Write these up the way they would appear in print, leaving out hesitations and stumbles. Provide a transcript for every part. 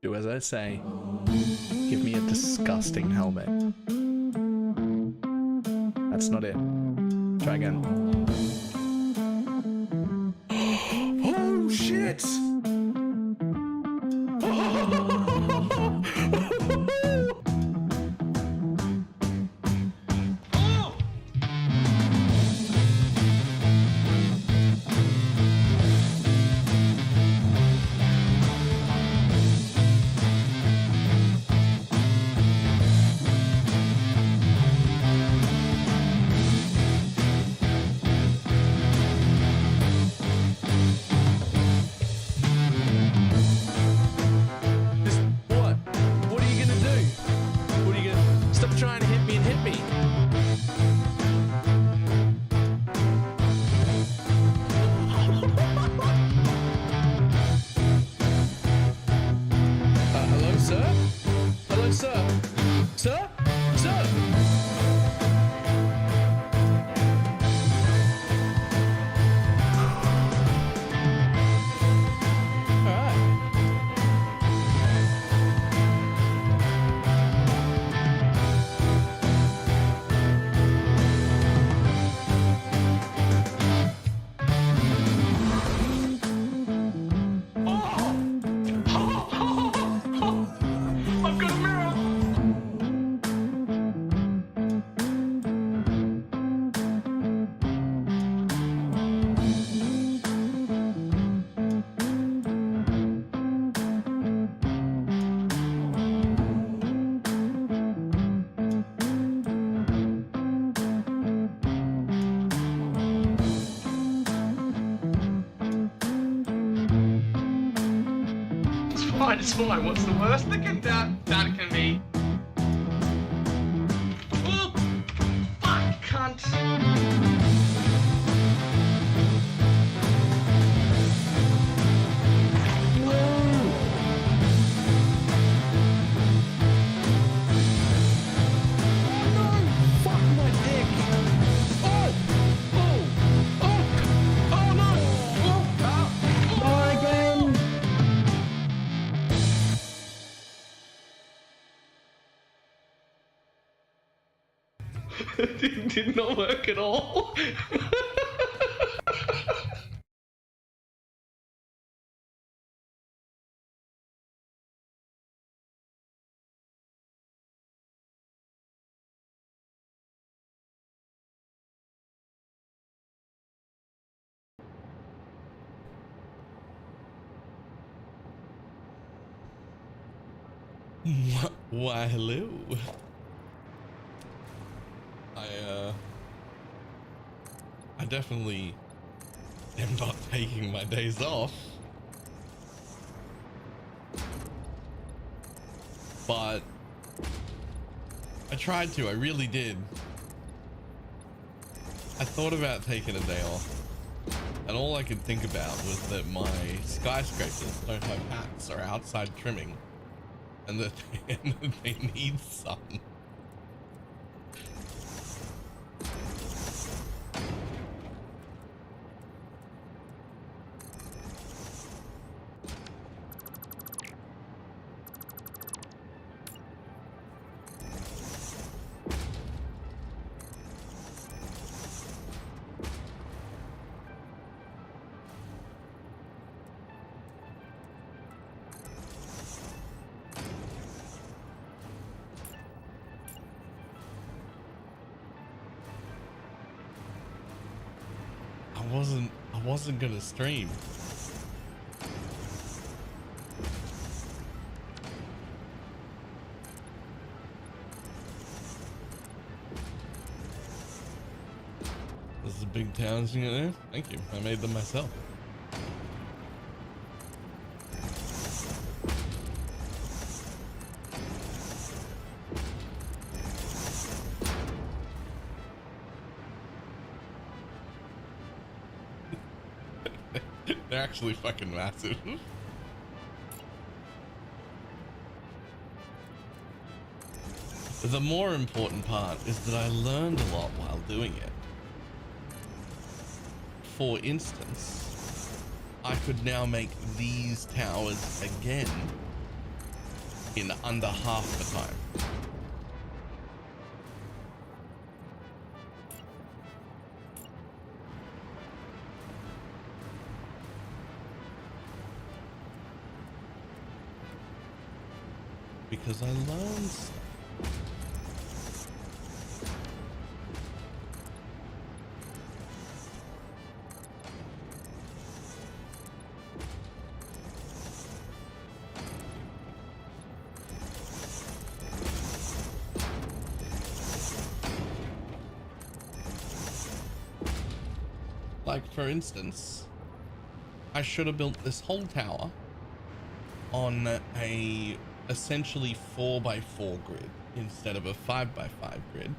Do as I say. Give me a disgusting helmet. That's not it. Try again. Oh shit! It's fine. What's the worst that can be? Oh, fuck, cunt. Did not work at all. Why, hello. I definitely am not taking my days off, but I tried to. I really did. I thought about taking a day off, and all I could think about was that my skyscrapers don't have hats or outside trimming, and that they need some. I wasn't gonna stream. This is a big towns unit there. Thank you. I made them myself. They're actually fucking massive. The more important part is that I learned a lot while doing it. For instance, I could now make these towers again in under half the time. Because I learned stuff. Like, for instance, I should have built this whole tower on a essentially 4x4 grid instead of a 5x5 grid,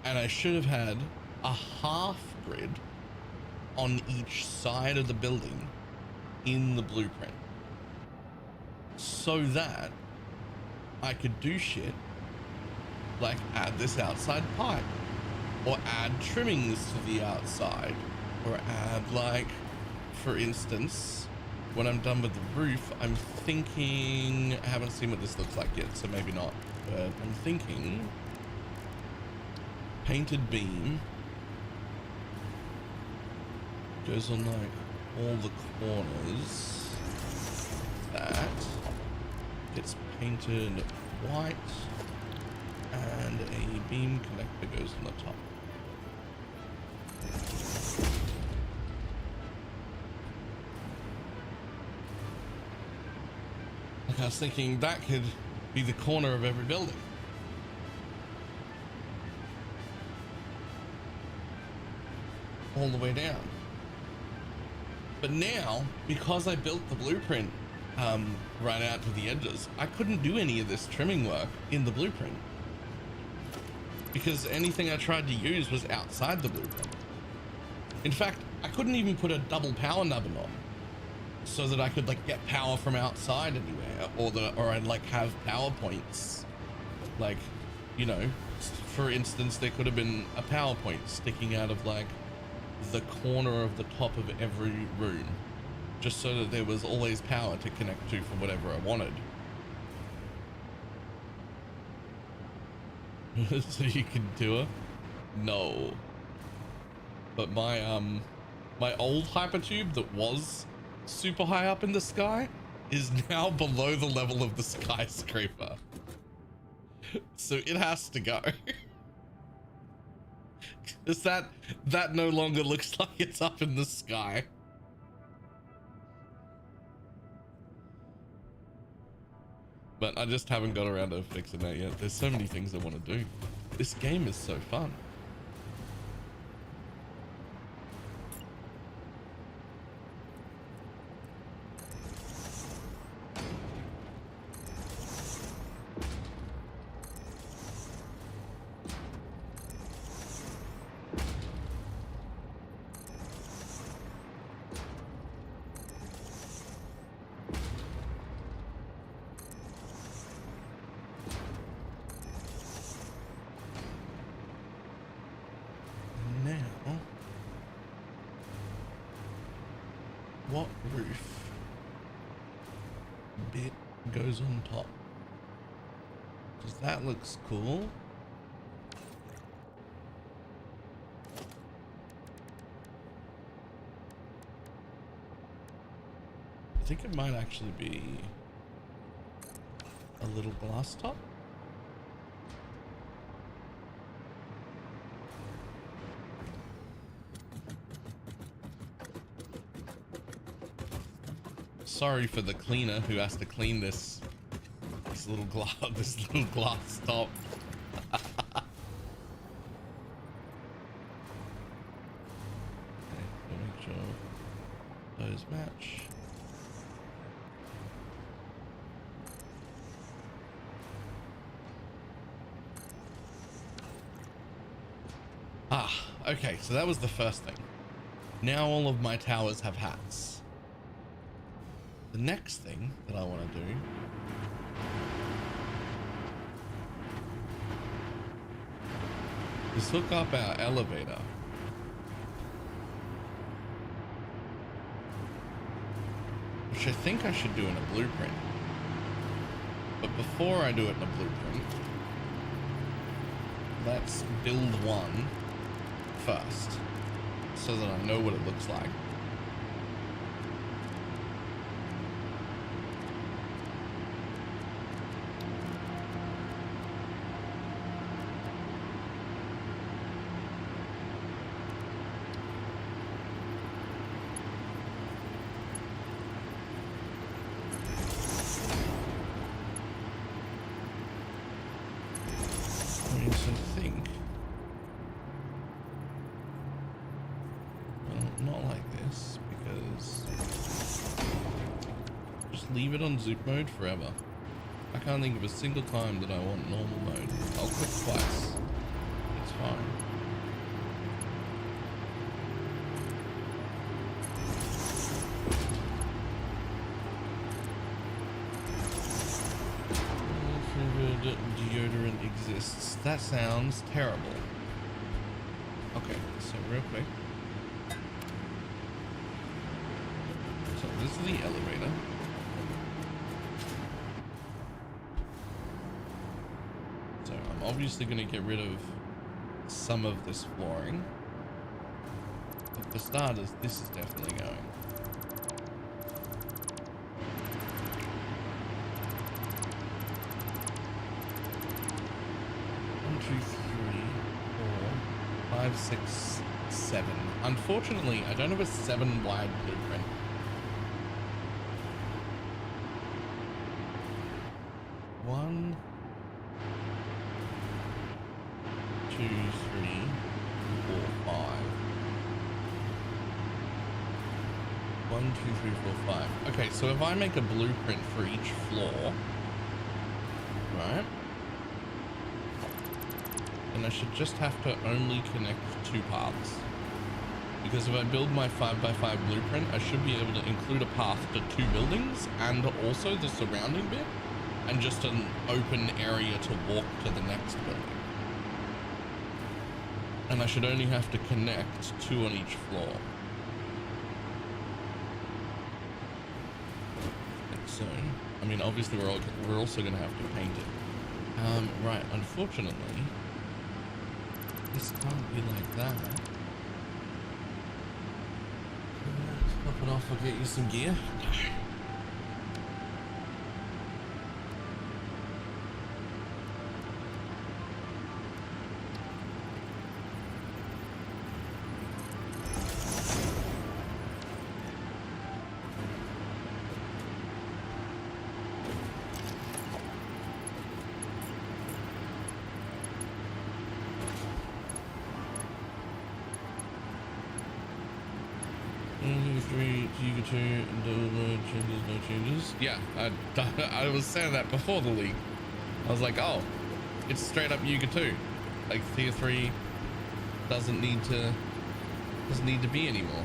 and I should have had a half grid on each side of the building in the blueprint so that I could do shit like add this outside pipe or add trimmings to the outside, or add, like, for instance, when I'm done with the roof, I'm thinking, I haven't seen what this looks like yet, so maybe not, but I'm thinking painted beam goes on like all the corners. That gets painted white, and a beam connector goes on the top. Like, I was thinking that could be the corner of every building. All the way down. But now, because I built the blueprint right out to the edges, I couldn't do any of this trimming work in the blueprint, because anything I tried to use was outside the blueprint. In fact, I couldn't even put a double power nubbin on so that I could, like, get power from outside anywhere, or I'd, like, have power points. Like, you know, for instance, there could have been a power point sticking out of, like, the corner of the top of every room, just so that there was always power to connect to for whatever I wanted. So you can do it? No. But my my old hypertube that was super high up in the sky is now below the level of the skyscraper. So it has to go. Because that no longer looks like it's up in the sky. But I just haven't got around to fixing that yet. There's so many things I want to do. This game is so fun. What roof bit goes on top? Because that looks cool. I think it might actually be a little glass top. Sorry for the cleaner who has to clean this little glass top. Okay, so make sure those match. Okay, so that was the first thing. Now all of my towers have hats. The next thing that I want to do is hook up our elevator. Which I think I should do in a blueprint. But before I do it in a blueprint, let's build one first so that I know what it looks like. Leave it on zoop mode forever. I can't think of a single time that I want normal mode. I'll click twice. It's fine. Flavored deodorant exists. That sounds terrible. Okay, so real quick. So this is the elevator. Obviously going to get rid of some of this flooring, but for starters, this is definitely going. One, two, three, 4, 5, 6, 7. Unfortunately, I don't have a 7 wide blueprint. One. 2, 3, 4, 5. 1, 2, 3, 4, 5. Okay, so if I make a blueprint for each floor, right? Then I should just have to only connect 2 paths. Because if I build my 5x5 blueprint, I should be able to include a path to 2 buildings and also the surrounding bit, and just an open area to walk to the next building. And I should only have to connect 2 on each floor. Like so. I mean, obviously we're also going to have to paint it. Right, unfortunately, this can't be like that. Let's pop it off, I'll get you some gear. Changes, no changes. Yeah, I was saying that before the leak. I was like, oh, it's straight up Yuga 2. Like tier 3 doesn't need to be anymore.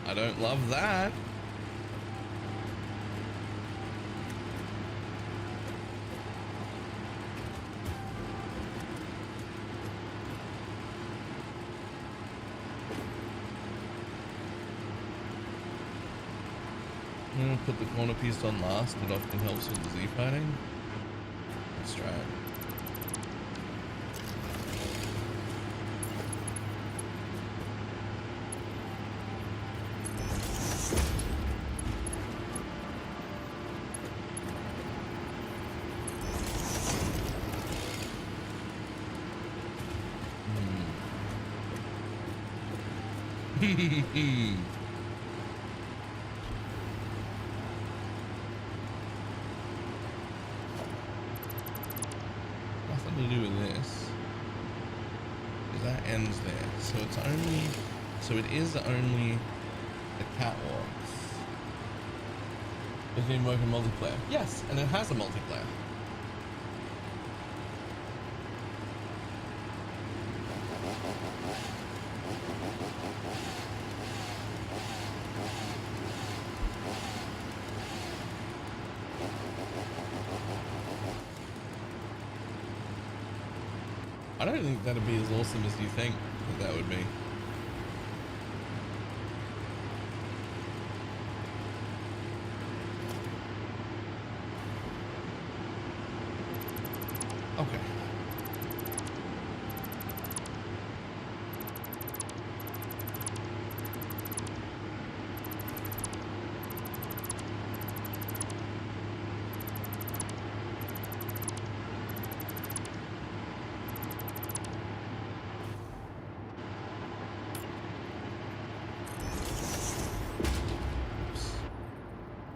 I don't love that. I'm gonna put the corner piece on last. It often helps with the Z fighting. Let's try it. Nothing to do with this, because that ends there. So it's only, so it is only the catwalks. Does it work in multiplayer? Yes, and it has a multiplayer. I don't think that'd be as awesome as you think that would be. Okay.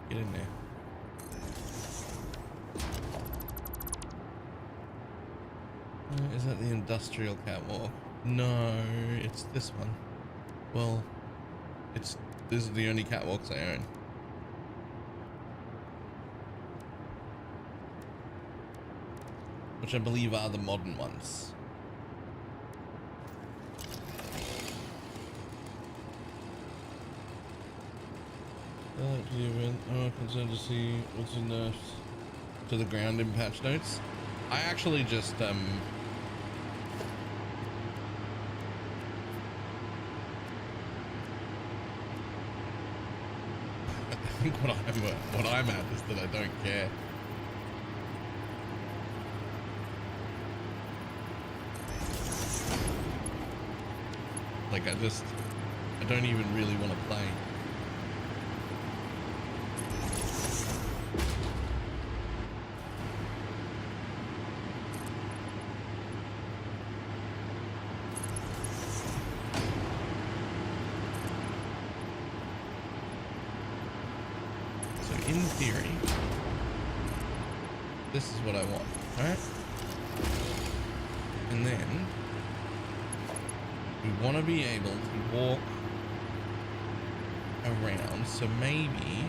Get in there. Is that the industrial catwalk? No, it's this one. Well, this is the only catwalks I own. Which I believe are the modern ones. To the event, I'm concerned to see what's in the to the ground in patch notes. I actually just I think what I'm at is that I don't care. Like I don't even really want to play. In theory, this is what I want, right? And then we want to be able to walk around. So maybe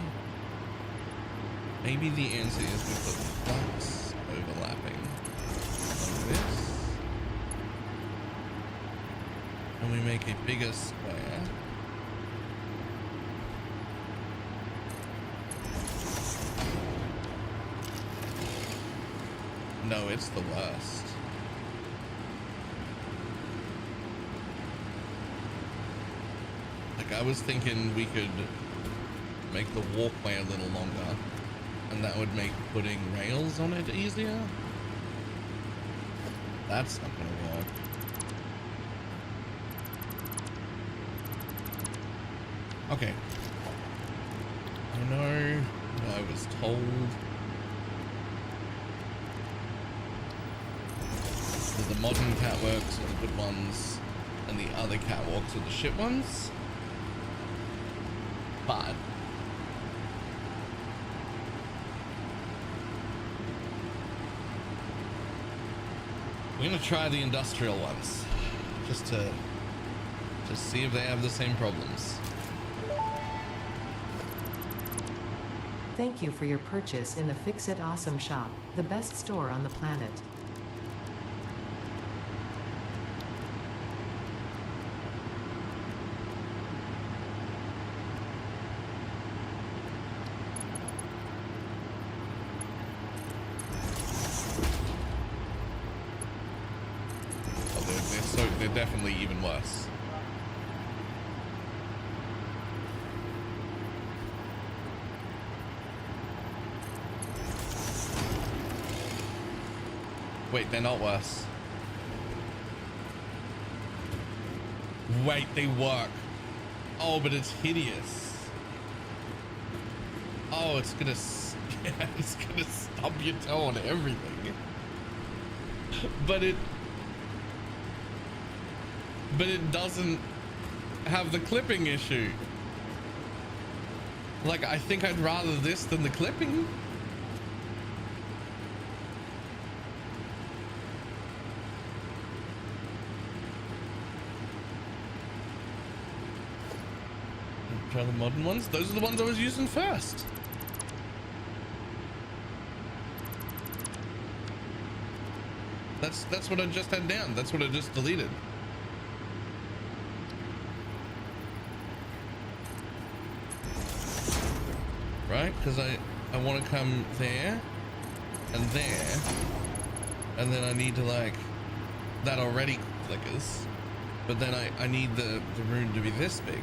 the answer is we put the flaps overlapping like this, and we make a bigger square. No, it's the worst. Like I was thinking we could make the walkway a little longer, and that would make putting rails on it easier. That's not gonna work. Okay. I know I was told that the modern catwalks are the good ones and the other catwalks are the shit ones. But we're gonna try the industrial ones just to see if they have the same problems. Thank you for your purchase in the Fix It Awesome shop, the best store on the planet. They're definitely even worse. Wait, they're not worse. Wait, they work. Oh, but it's hideous. Oh, it's gonna it's gonna stub your toe on everything. But it doesn't have the clipping issue. Like, I think I'd rather this than the clipping. Try the modern ones. Those are the ones I was using first. That's what I just had down. That's what I just deleted. Right? Because I want to come there and there, and then I need to like that already clickers, but then I need the rune to be this big.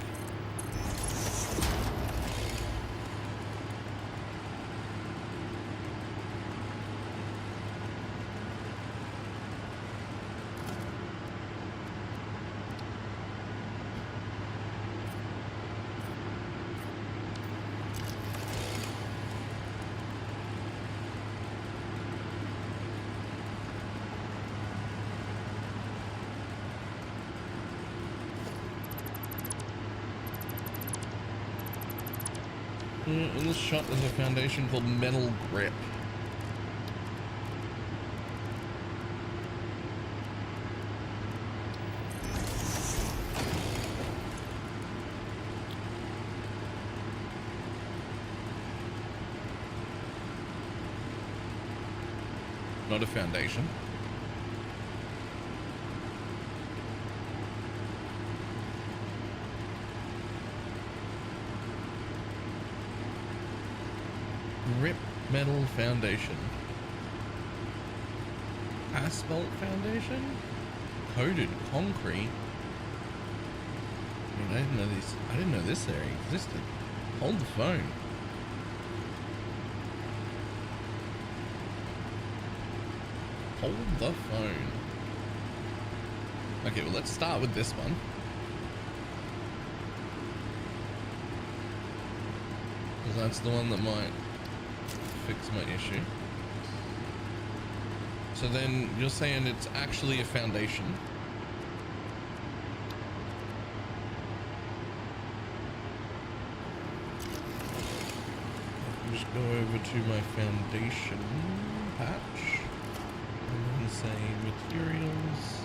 In this shot there's a foundation called Metal Grip. Not a foundation. Grip metal foundation. Asphalt foundation? Coated concrete? I mean, I didn't know this area existed. Hold the phone. Hold the phone. Okay, well, let's start with this one. Because that's the one that might fix my issue. So then you're saying it's actually a foundation. Just go over to my foundation patch and then say materials,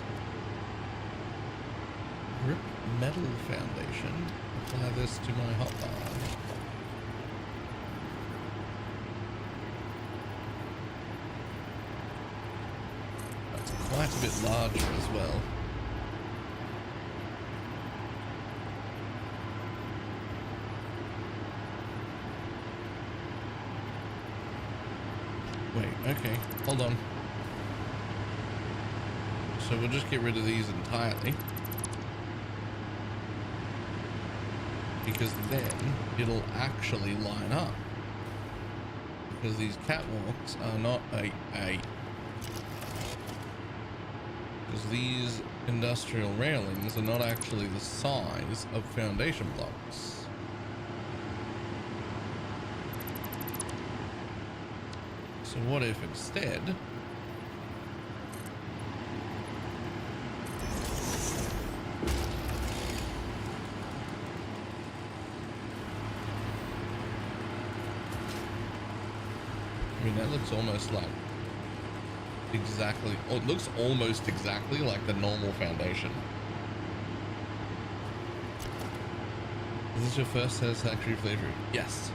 grip metal foundation. Apply this to my hotbar. Quite a bit larger as well. Wait, okay, hold on. So we'll just get rid of these entirely, because then it'll actually line up, because these catwalks are not because these industrial railings are not actually the size of foundation blocks. So what if instead I mean, that looks almost like exactly, oh, it looks almost exactly like the normal foundation. Is this your first satisfactory flavor? Yes.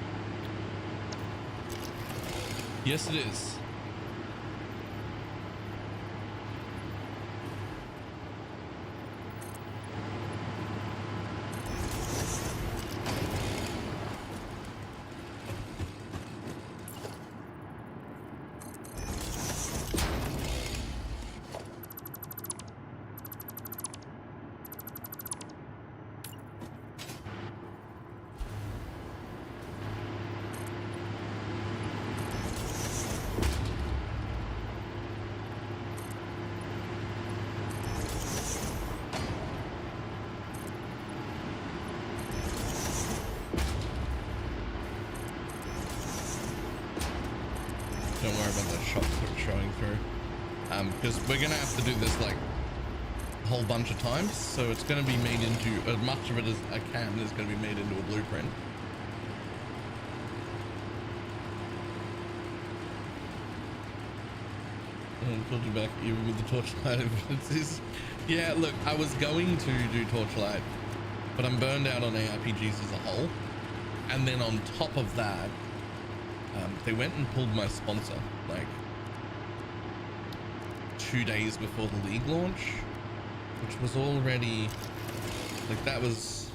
Yes, it is. Don't worry about the shots that are showing through, because we're gonna have to do this like a whole bunch of times, so it's going to be made into, as much of it as I can is going to be made into a blueprint. Told you back even with the torchlight influences. Yeah, look, I was going to do torchlight, but I'm burned out on ARPGs as a whole, and then on top of that, they went and pulled my sponsor like 2 2 days before the League launch, which was already like, that was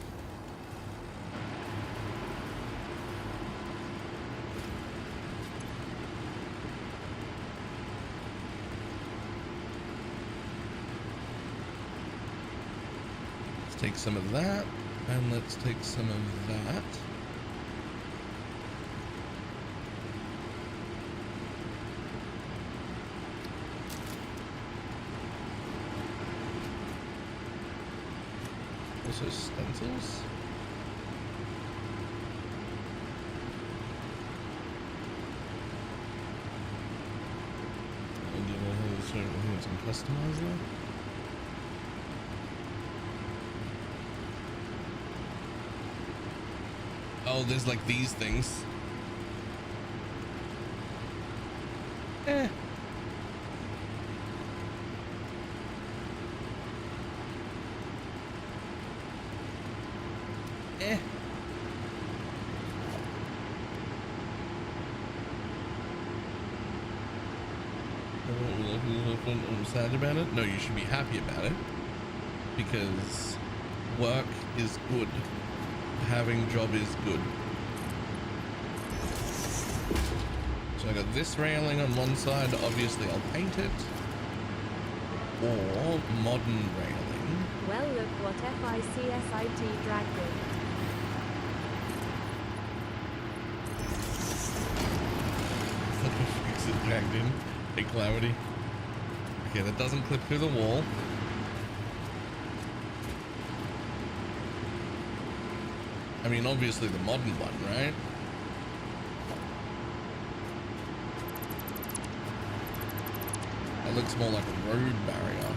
take some of that, and let's take some of that. Also stencils. And do you know how to customize that? Oh, there's like these things. Eh. Eh. I'm sad about it. No, you should be happy about it, because work is good. Having job is good. So I got this railing on one side. Obviously I'll paint it, or modern railing. Well, look what FICSIT dragged in. Fix it dragged in. Hey, Cloudy. Okay, that doesn't clip through the wall. I mean, obviously the modern one, right? That looks more like a road barrier.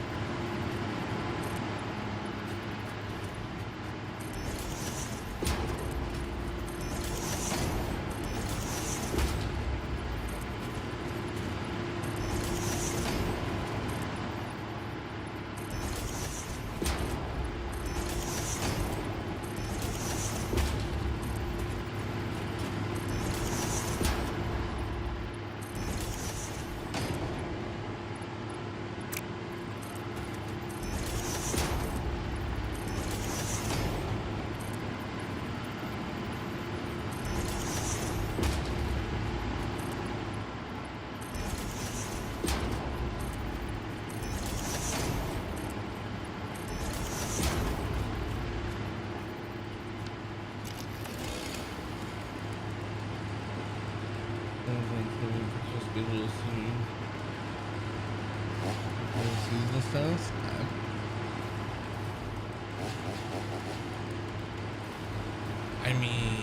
I mean,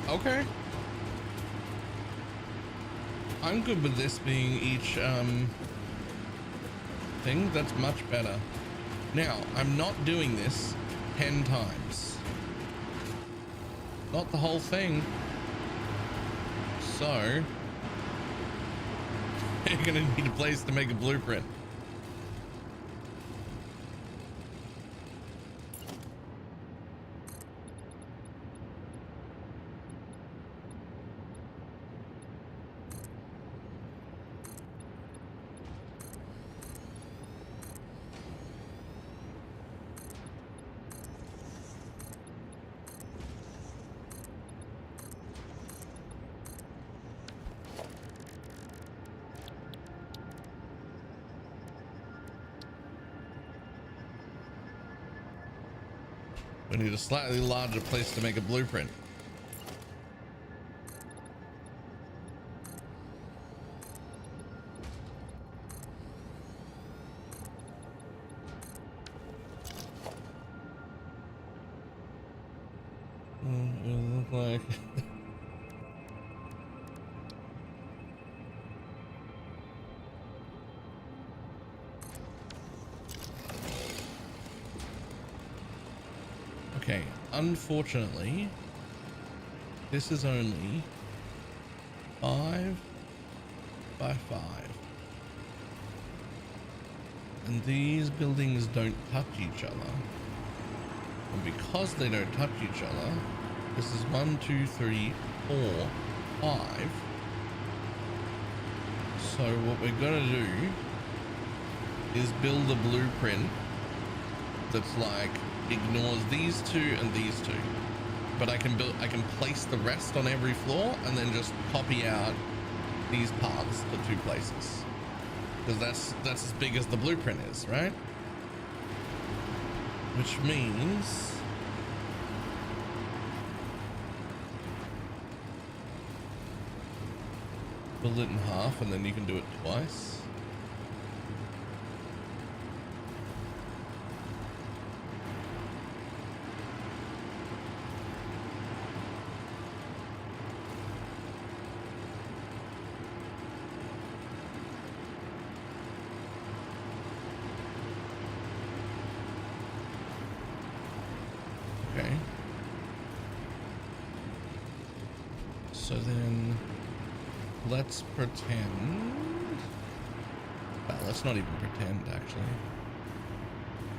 okay. I'm good with this being each thing. That's much better. Now, I'm not doing this 10 times. Not the whole thing. So, you're gonna need a place to make a blueprint. We need a slightly larger place to make a blueprint. It look like okay, unfortunately, this is only 5 by 5. And these buildings don't touch each other. And because they don't touch each other, this is 1, 2, 3, 4, 5. So what we're gonna do is build a blueprint that's like ignores these two and these two, but I can place the rest on every floor and then just copy out these paths to 2 places, because that's as big as the blueprint is, right? Which means split it in half and then you can do it twice. Okay. So then let's pretend. Well, let's not even pretend, actually.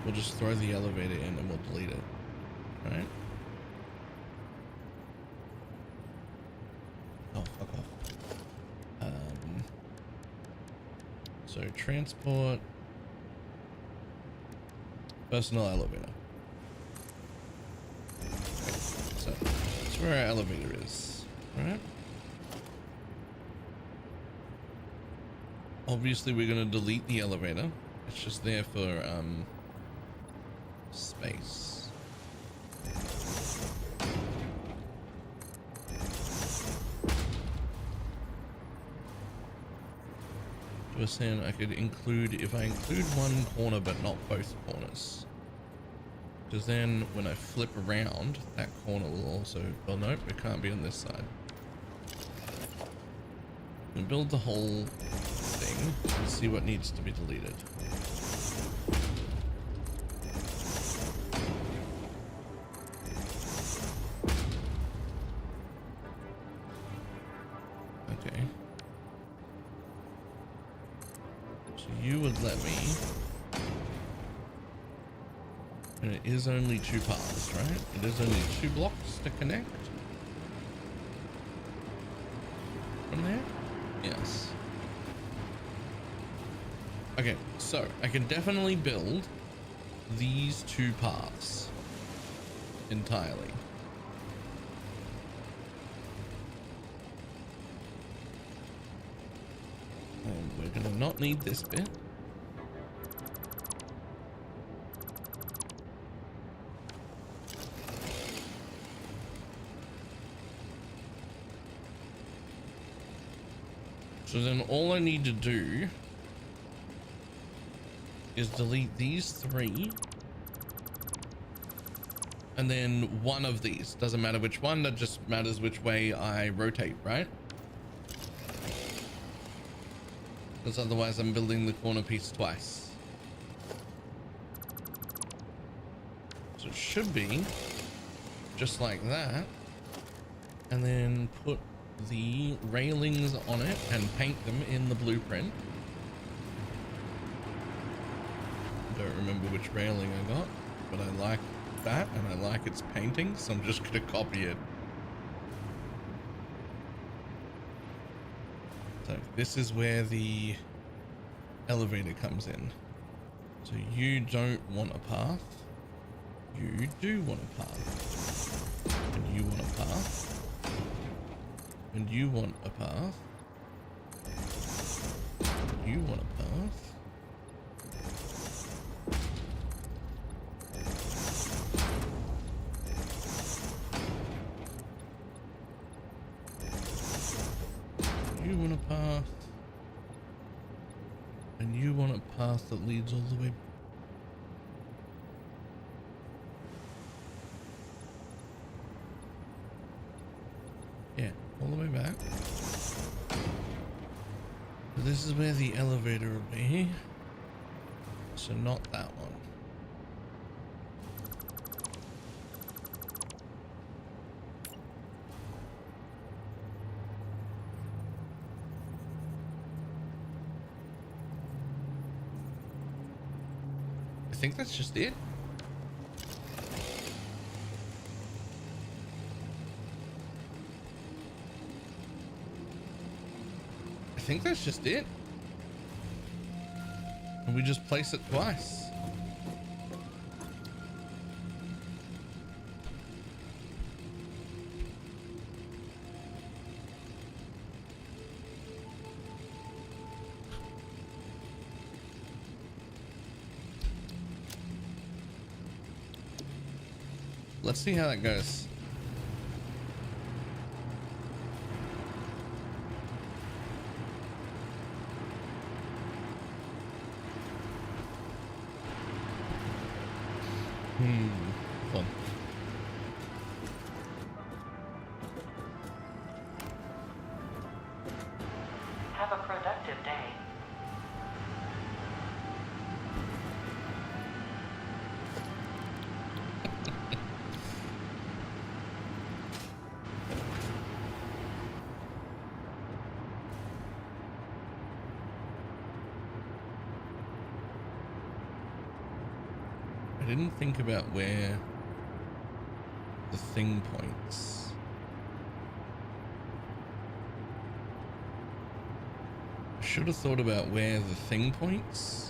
We'll just throw the elevator in and we'll delete it. Right? Oh, fuck off. So transport. Personal elevator. Okay, so that's where our elevator is. Right? Obviously we're going to delete the elevator. It's just there for space. We're saying I could include, if I include one corner but not both corners, because then when I flip around, that corner will also, well, nope, it can't be on this side. We build the whole thing and see what needs to be deleted. Okay. So you would let me, and it is only 2 paths, right? It is only 2 blocks to connect from there. Yes. Okay, so I can definitely build these 2 paths entirely. And we're gonna not need this bit. So then all I need to do is delete these 3 and then one of these. Doesn't matter which one, that just matters which way I rotate, right? Because otherwise I'm building the corner piece twice. So it should be just like that, and then put the railings on it and paint them in the blueprint. Don't remember which railing I got, but I like that and I like its painting, so I'm just gonna copy it. So this is where the elevator comes in. So you don't want a path, you do want a path, and you want a path. And you want a path. You want a path. you want a path, and you want a path that leads all the way. Yeah, all the way back. So this is where the elevator will be. So not that one. I think that's just it. I think that's just it. And we just place it twice. Let's see how that goes. Fun. Have a productive day. I didn't think about where the thing points. I should have thought about where the thing points.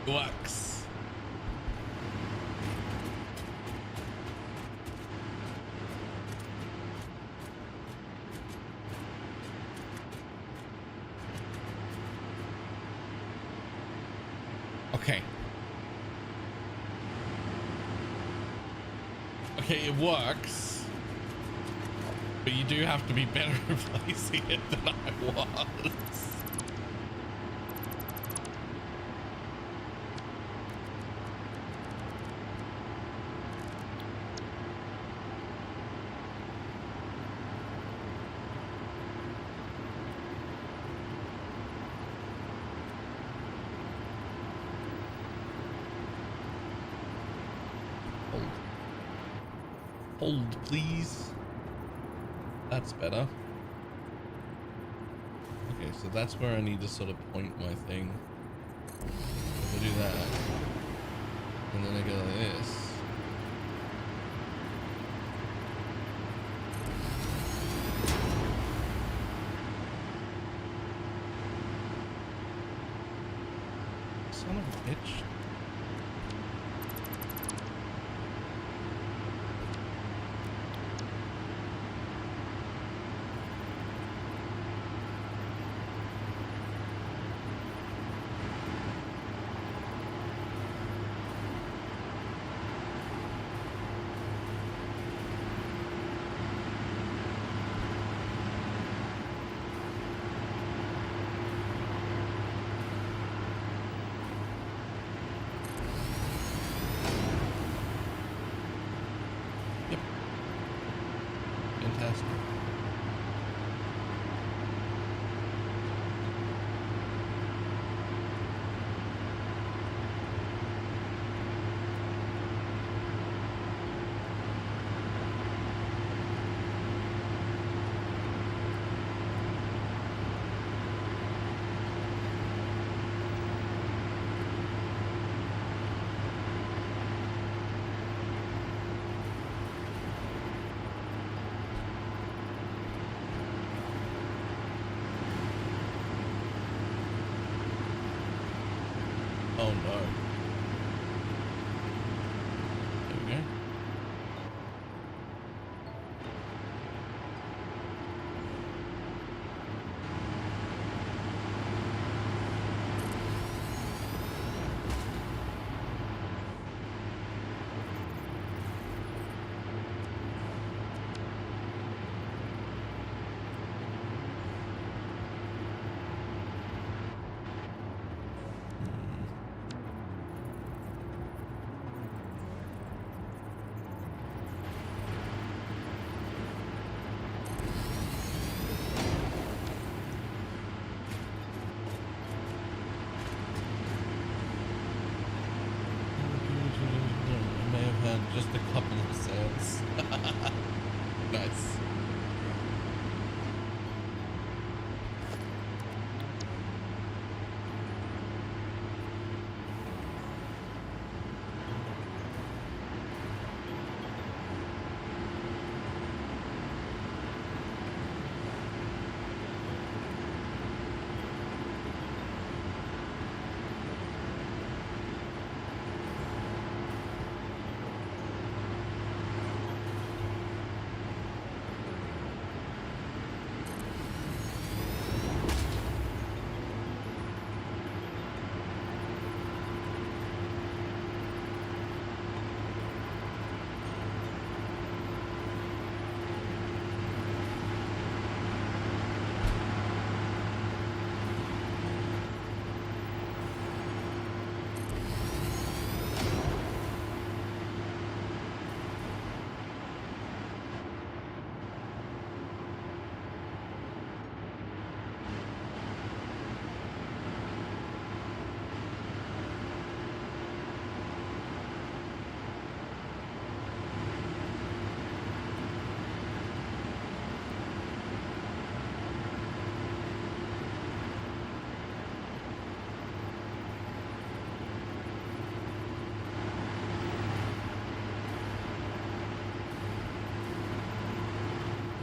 Works. Okay. Okay, it works. But you do have to be better at placing it than I was. Hold, please. That's better. Okay, so that's where I need to sort of point my thing. I do that. And then I go like this. Son of a bitch. Fantastic. Oh no. There we go. I may have had just a couple of sales. Nice.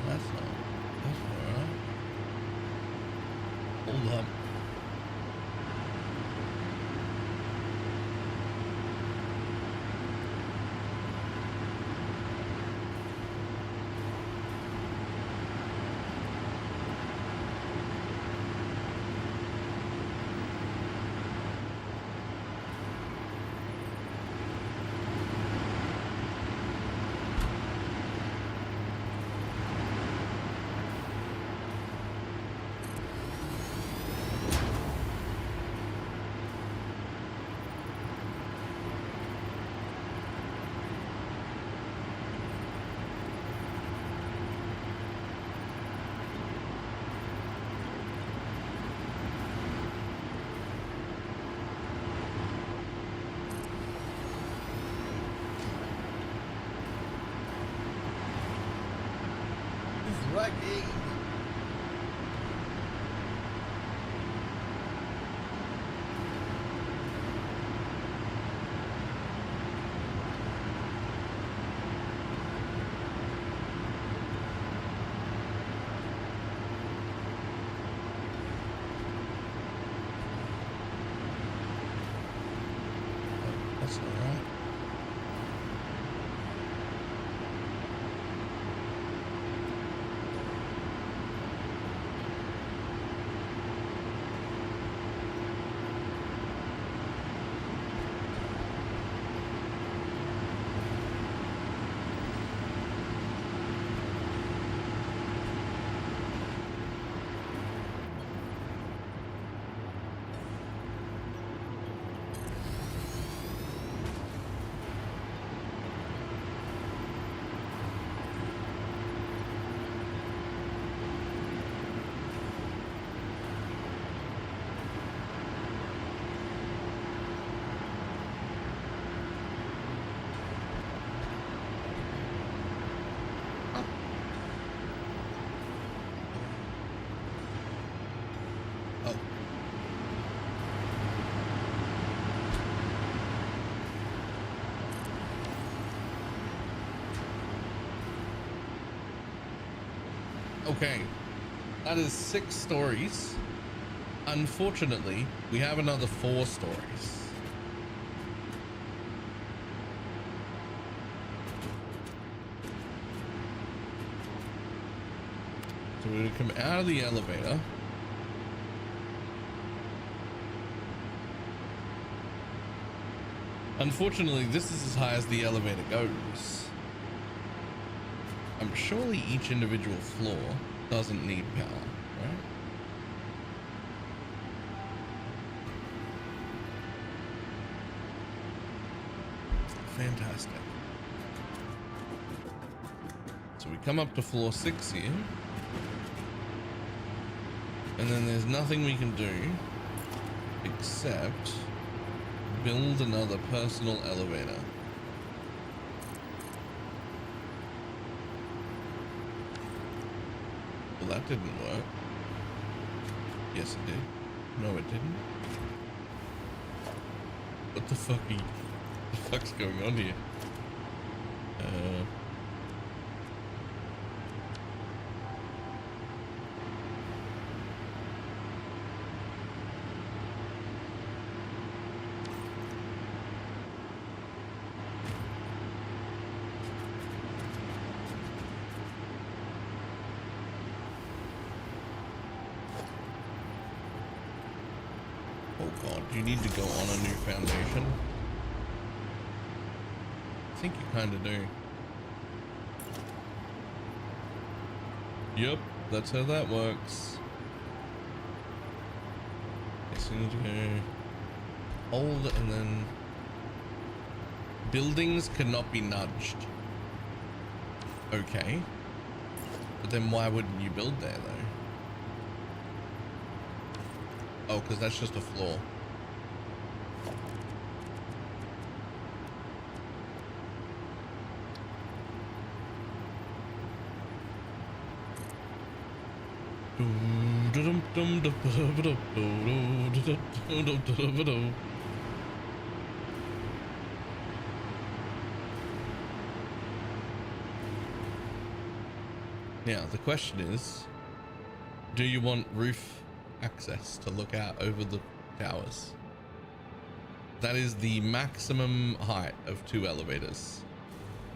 That's alright. Hold up. Lucky. That's all right. Okay, that is 6 stories. Unfortunately, we have another 4 stories. So we're gonna come out of the elevator. Unfortunately, this is as high as the elevator goes. Surely each individual floor doesn't need power, right? Fantastic. So we come up to floor 6 here. And then there's nothing we can do except build another personal elevator. Well, that didn't work. Yes, it did. No, it didn't. What the fuck are you? What the fuck's going on here? Oh god, do you need to go on a new foundation? I think you kind of do. Yep, that's how that works. Yes, you need to go hold and then buildings cannot be nudged. Okay. But then why wouldn't you build there though? Oh, because that's just a floor. Now, the question is, do you want roof access to look out over the towers? That is the maximum height of 2 elevators.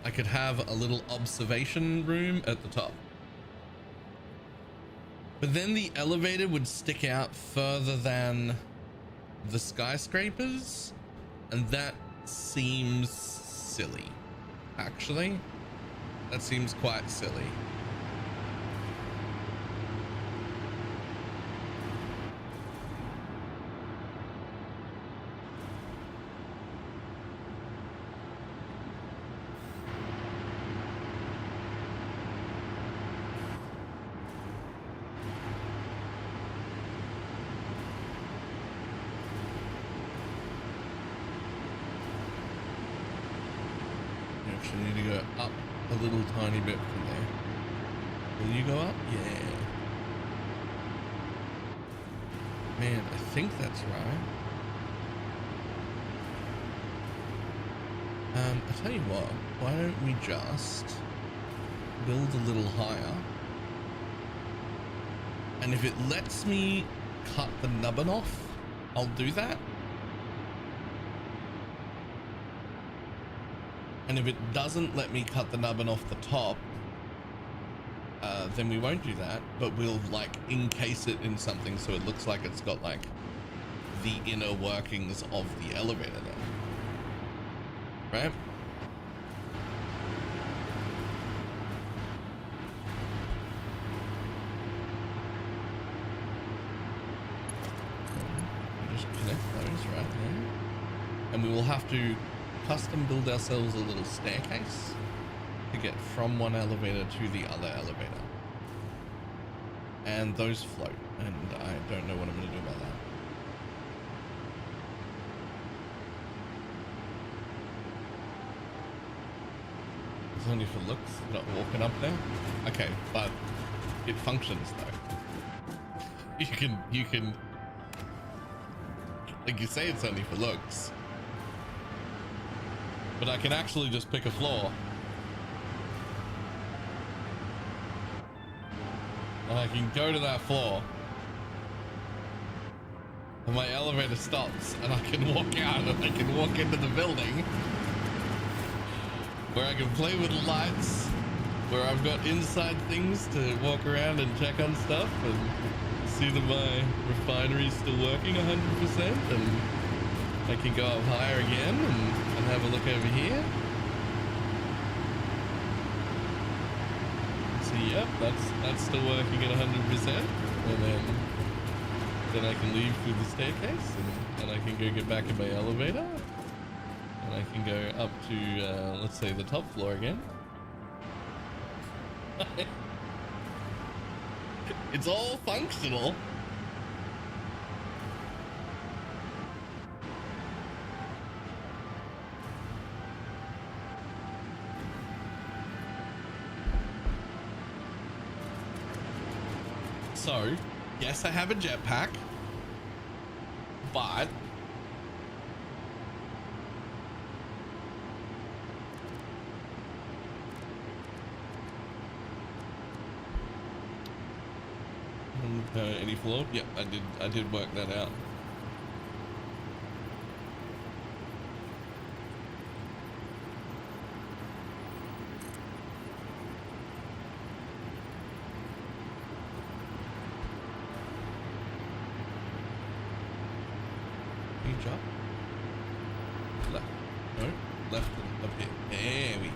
I could have a little observation room at the top. But then the elevator would stick out further than the skyscrapers, and that seems silly. Actually, that seems quite silly. Need to go up a little tiny bit from there. Will you go up? Yeah. Man, I think that's right. I tell you what, why don't we just build a little higher? And if it lets me cut the nubbin off, I'll do that. And if it doesn't let me cut the nubbin off the top, then we won't do that, but we'll like encase it in something so it looks like it's got like the inner workings of the elevator there. Right? Just connect those right there. And we will have to custom build ourselves a little staircase to get from one elevator to the other elevator. And those float, and I don't know what I'm going to do about that. It's only for looks, not walking up there. Okay, but it functions though. You can, like you say it's only for looks. But I can actually just pick a floor. And I can go to that floor. And my elevator stops and I can walk out and I can walk into the building. Where I can play with lights, where I've got inside things to walk around and check on stuff and see that my refinery's still working 100%, and I can go up higher again and have a look over here. So yep, that's still working at 100%, and then I can leave through the staircase and I can go get back in my elevator, and I can go up to let's say the top floor again. It's all functional. So, yes, I have a jetpack, but any floor? Yep, I did work that out. Jump. Left. No, left and up here. There we go.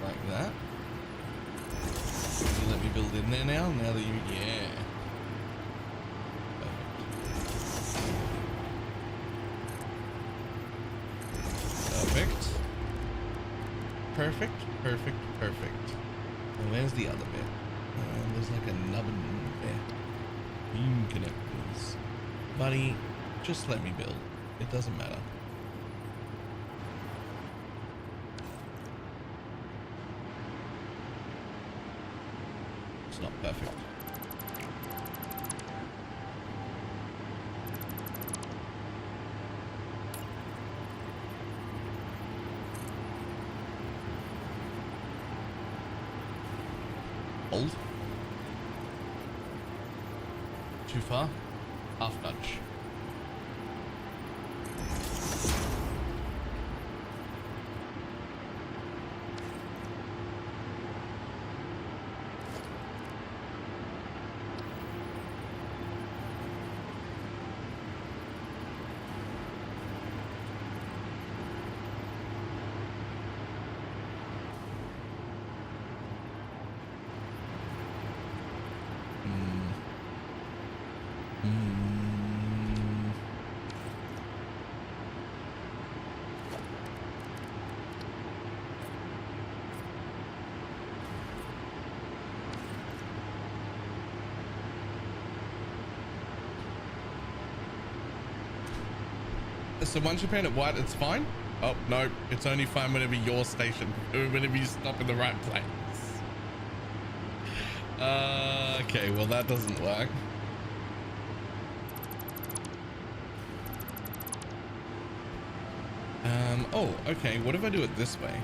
Like that. Can you let me build in there now? Now that you, yeah. Perfect. Perfect. Perfect. Perfect. And where's the other bit? There's like a nubbin there. Beam connectors. Buddy, just let me build. It doesn't matter. It's not perfect. Hold. Too far? Half nudge. So once you paint it white, it's fine? Oh, no, it's only fine whenever you're stationed, whenever you stop in the right place. Okay, well that doesn't work. Oh, okay, what if I do it this way?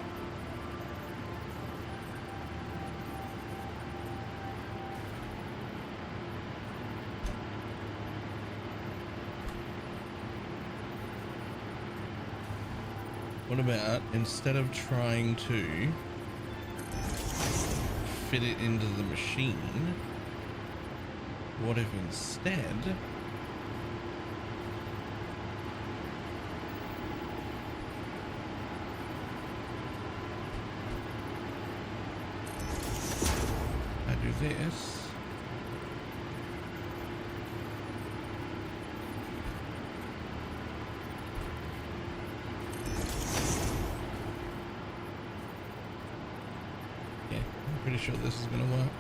What about instead of trying to fit it into the machine, what if instead I do this? Pretty sure this is gonna work.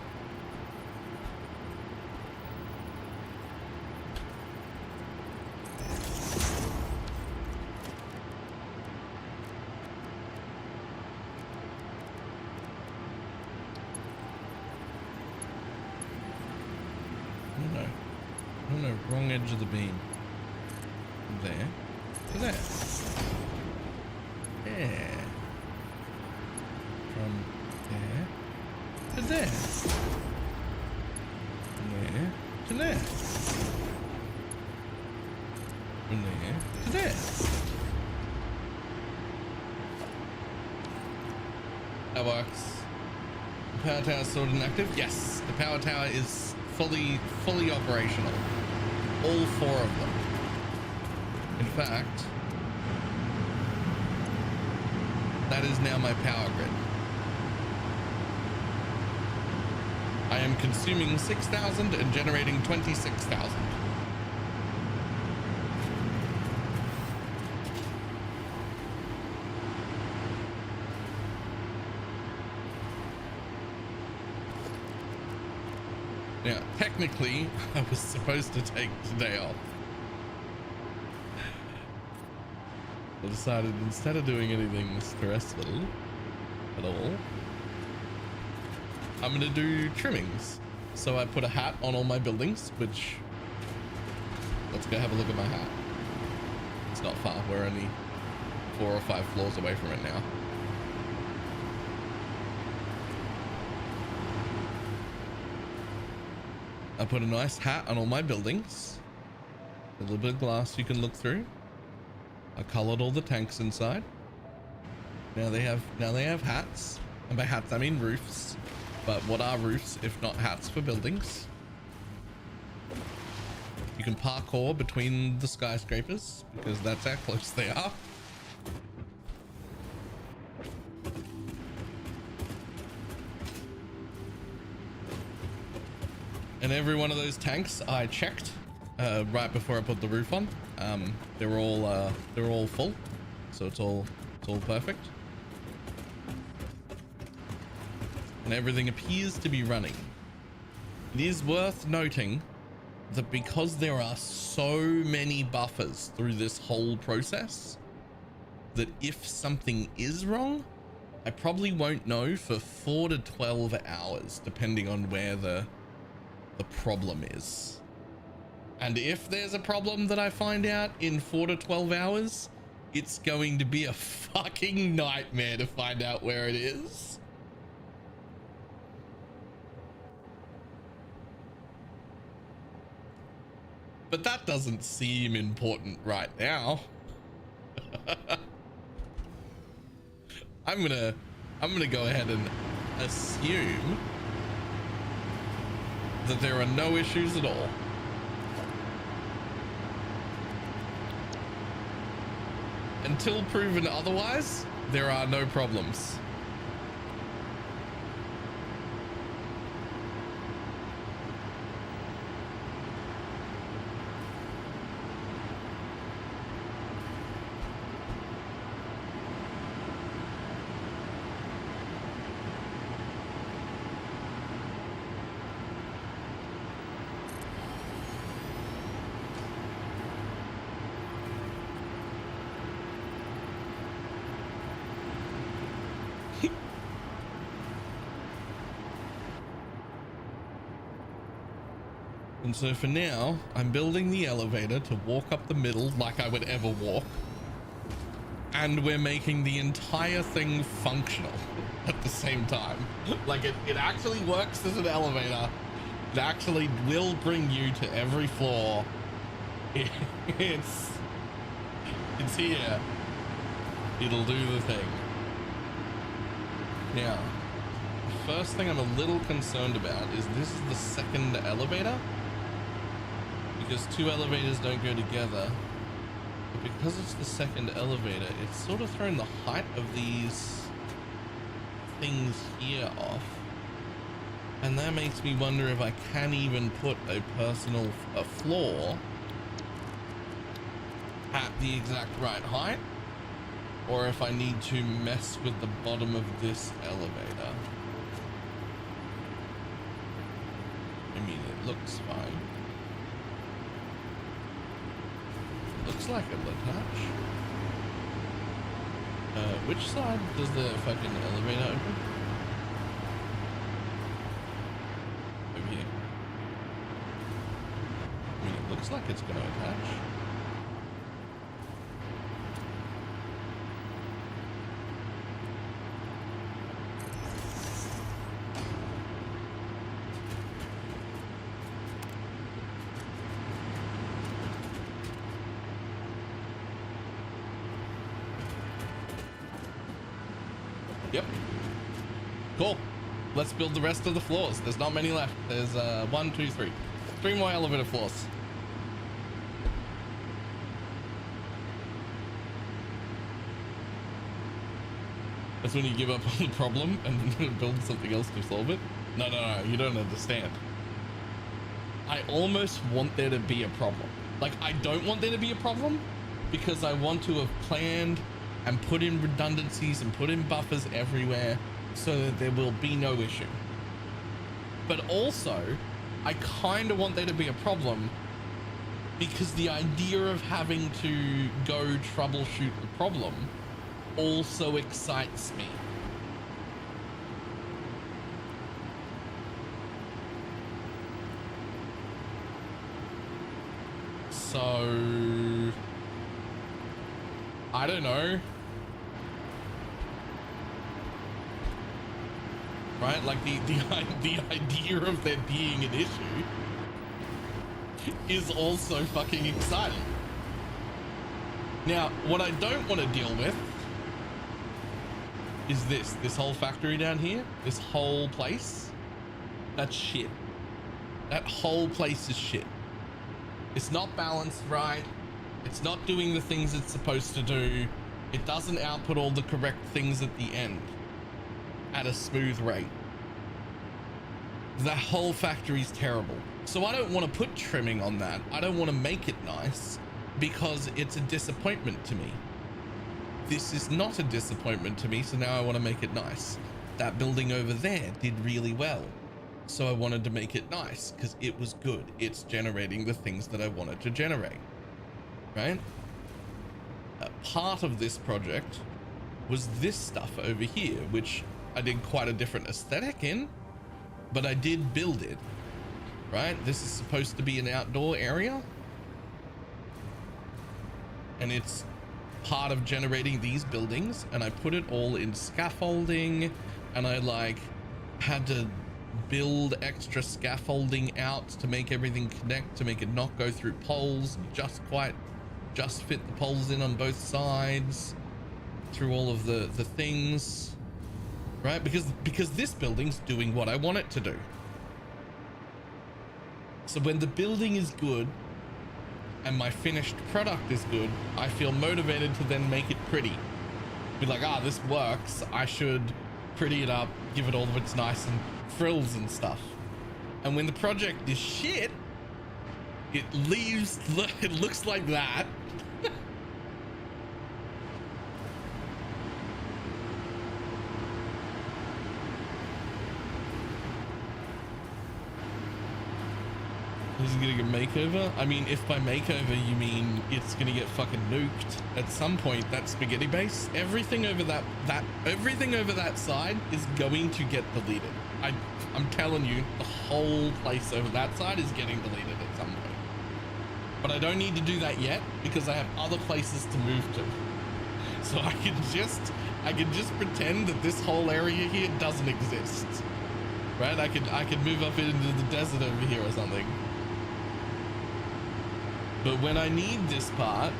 No, wrong edge of the beam. From there to there. There. From there to there. From there to there. From there to there. That works. The power tower is sorted and active. Yes, the power tower is fully operational. All 4 of them. In fact, that is now my power grid. I am consuming 6,000 and generating 26,000. Now, technically, I was supposed to take today off. I decided instead of doing anything stressful at all, I'm gonna do trimmings. So I put a hat on all my buildings, which, let's go have a look at my hat. It's not far, we're only 4 or 5 floors away from it now. I put a nice hat on all my buildings. A little bit of glass you can look through. I colored all the tanks inside. Now they have hats. And by hats I mean roofs. But what are roofs if not hats for buildings? You can parkour between the skyscrapers because that's how close they are. And every one of those tanks I checked right before I put the roof on. They're all full, so it's all perfect. And everything appears to be running. It is worth noting that because there are so many buffers through this whole process, that if something is wrong, I probably won't know for 4 to 12 hours, depending on where the problem is. And if there's a problem that I find out in 4 to 12 hours, it's going to be a fucking nightmare to find out where it is. But that doesn't seem important right now. I'm gonna go ahead and assume that there are no issues at all. Until proven otherwise, there are no problems. And so for now, I'm building the elevator to walk up the middle like I would ever walk. And we're making the entire thing functional at the same time. Like it actually works as an elevator. It actually will bring you to every floor. It's here. It'll do the thing. Now, the first thing I'm a little concerned about is this is the second elevator. Because 2 elevators don't go together. But because it's the second elevator, it's sort of thrown the height of these things here off. And that makes me wonder if I can even put a floor at the exact right height, or if I need to mess with the bottom of this elevator. I mean, it looks fine. Looks like it'll attach. Which side does the fucking elevator open? Over here. I mean, it looks like it's gonna attach. Yep. Cool. Let's build the rest of the floors. There's not many left. There's 1, 2, 3. 3 more elevator floors. That's when you give up on the problem and build something else to solve it. No, you don't understand. I almost want there to be a problem. Like, I don't want there to be a problem because I want to have planned and put in redundancies and put in buffers everywhere so that there will be no issue. But also, I kind of want there to be a problem because the idea of having to go troubleshoot the problem also excites me. So I don't know, right? Like the idea of there being an issue is also fucking exciting. Now, what I don't want to deal with is this whole factory down here, this whole place. That's shit. That whole place is shit. It's not balanced right. It's not doing the things it's supposed to do. It doesn't output all the correct things at the end at a smooth rate. That whole factory is terrible. So I don't want to put trimming on that. I don't want to make it nice because it's a disappointment to me. This is not a disappointment to me, so now I want to make it nice. That building over there did really well, so I wanted to make it nice because it was good. It's generating the things that I wanted to generate, right? Part of this project was this stuff over here, which I did quite a different aesthetic in, but I did build it, right? This is supposed to be an outdoor area, and it's part of generating these buildings, and I put it all in scaffolding, and I like had to build extra scaffolding out to make everything connect, to make it not go through poles, just fit the poles in on both sides through all of the things, right? Because this building's doing what I want it to do. So when the building is good and my finished product is good, I feel motivated to then make it pretty. Be like, this works. I should pretty it up, give it all of its nice and frills and stuff. And when the project is shit, it looks like that. Is it getting a makeover? I mean, if by makeover you mean it's gonna get fucking nuked at some point, that spaghetti base, everything over that side is going to get deleted. I'm telling you, the whole place over that side is getting deleted at some point. But I don't need to do that yet because I have other places to move to. So I can just pretend that this whole area here doesn't exist, right? I could move up into the desert over here or something. But when I need this part,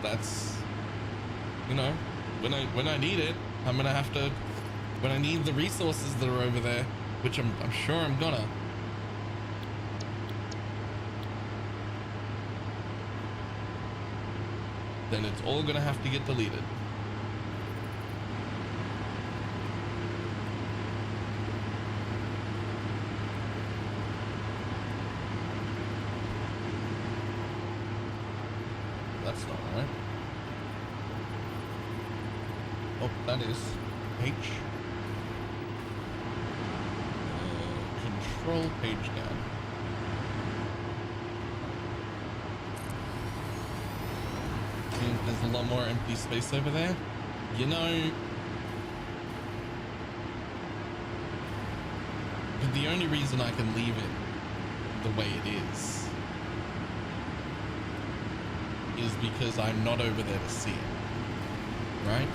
that's, you know, when I need it, I'm gonna have to, when I need the resources that are over there, which I'm sure I'm gonna. Then it's all gonna have to get deleted. That's not right. Oh, that is H. Control page down. And there's a lot more empty space over there. You know, but the only reason I can leave it the way it is because I'm not over there to see it, right?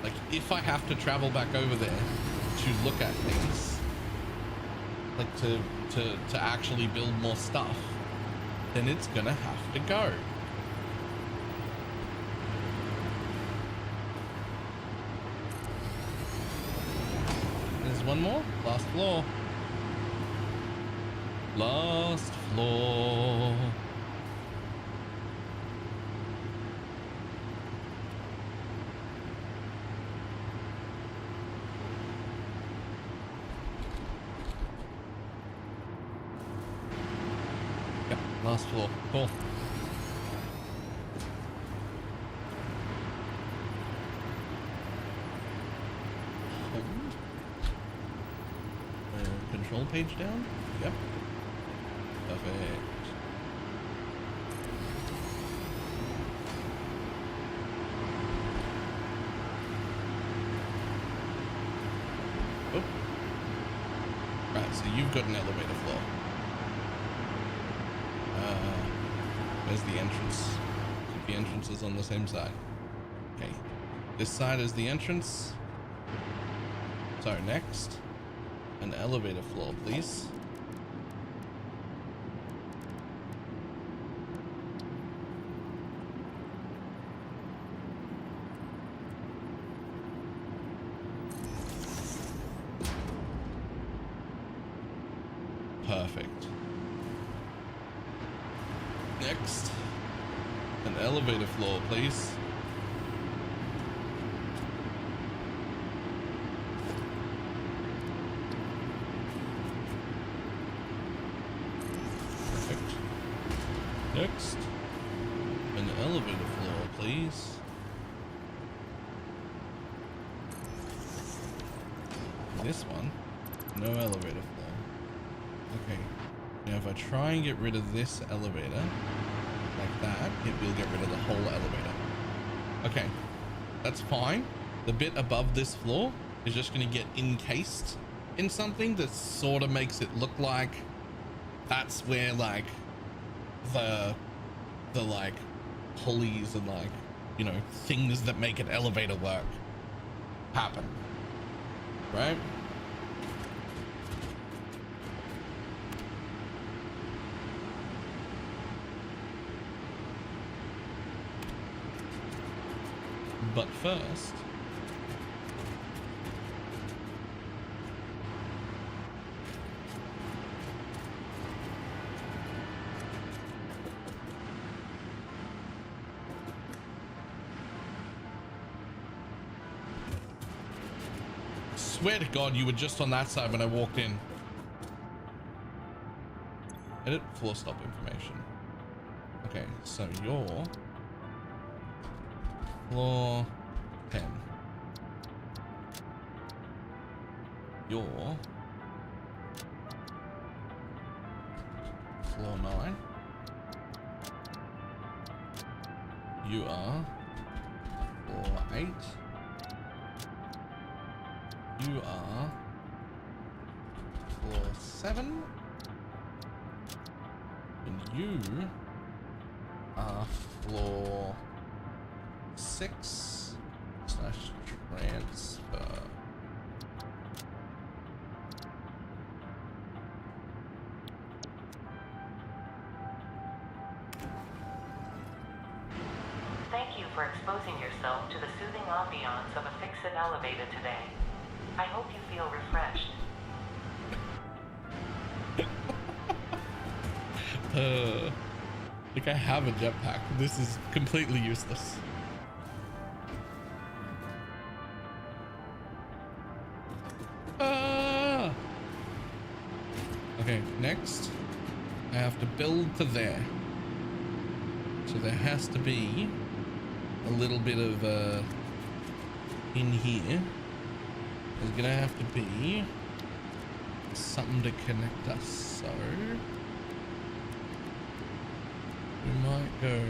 Like, if I have to travel back over there to look at things, like to actually build more stuff, then it's gonna have to go. one more. Last floor. Last floor. Yep, last floor. Cool. Control page down? Yep. Perfect. Oh. Right, so you've got an elevator floor. Where's the entrance? The entrance is on the same side. Okay. This side is the entrance. So next. An elevator floor, please. Perfect. Next, an elevator floor, please. Next, an elevator floor, please. This one, no elevator floor. Okay, now if I try and get rid of this elevator, like that, it will get rid of the whole elevator. Okay, that's fine. The bit above this floor is just going to get encased in something that sort of makes it look like that's where like the like pulleys and like, you know, things that make an elevator work happen, right? But first, swear to God, you were just on that side when I walked in. Edit floor stop information. Okay, so you're floor 10. You're floor 9. You are floor 8. You are floor 7. And you are floor 6 / transfer. Thank you for exposing yourself to the soothing ambiance of a fix-it elevator today. I hope you feel refreshed. Like I have a jetpack. This is completely useless. Okay, next I have to build to there. So there has to be a little bit of in here. There's gonna have to be something to connect us, so we might go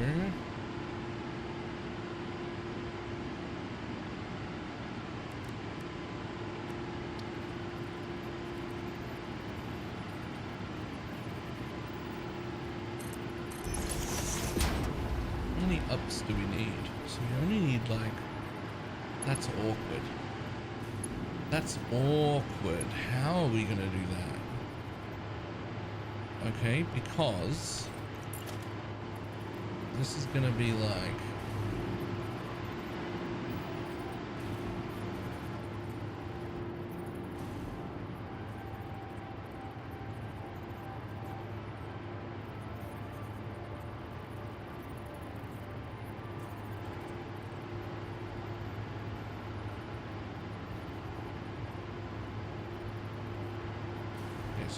how many ups do we need? So we only need like, that's awkward. That's awkward. How are we gonna do that? Okay, because this is gonna be like,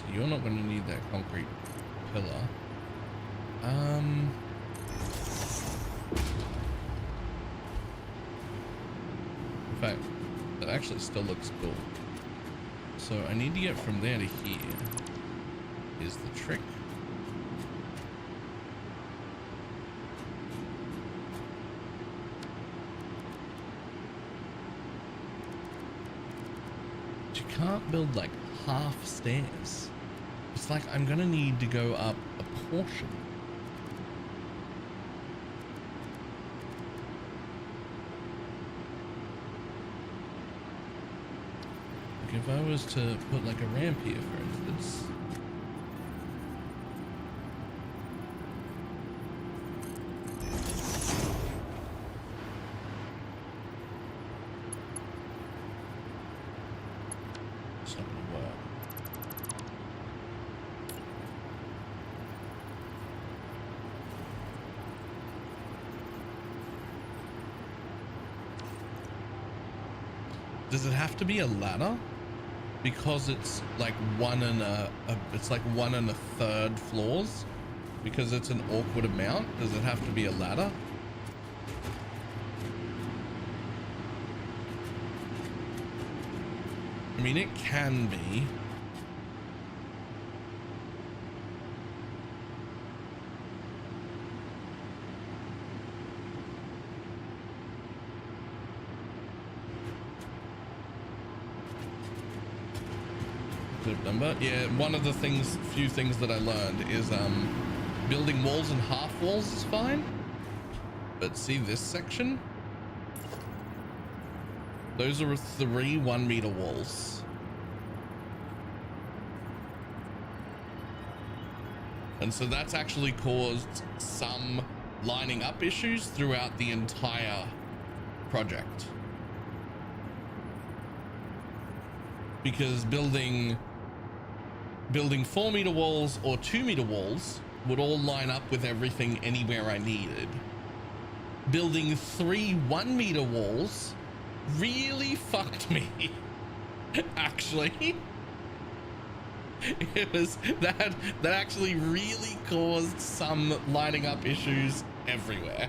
So you're not going to need that concrete pillar. In fact, that actually still looks cool. So I need to get from there to here. Is the trick. But you can't build like half stairs. It's like I'm gonna need to go up a portion. Like if I was to put like a ramp here, for instance. It's not gonna work. Does it have to be a ladder? Because it's like one and it's like 1 1/3 floors. Because it's an awkward amount. Does it have to be a ladder? I mean, it can be. Number. Yeah, one of the few things that I learned is building walls and half walls is fine. But see this section? Those are 3 1-meter walls. And so that's actually caused some lining up issues throughout the entire project. Because building 4-meter walls or 2-meter walls would all line up with everything anywhere I needed. Building 3 1-meter walls really fucked me. Actually, it was that actually really caused some lining up issues everywhere.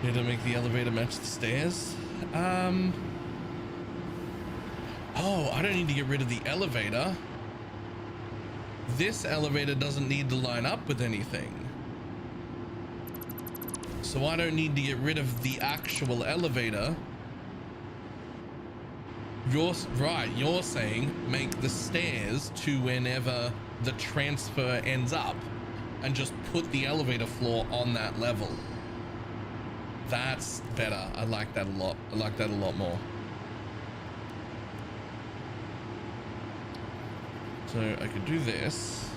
Need to make the elevator match the stairs. Oh, I don't need to get rid of the elevator. This elevator doesn't need to line up with anything. So I don't need to get rid of the actual elevator. You're right. You're saying make the stairs to whenever the transfer ends up and just put the elevator floor on that level. That's better. I like that a lot. I like that a lot more. So I could do this.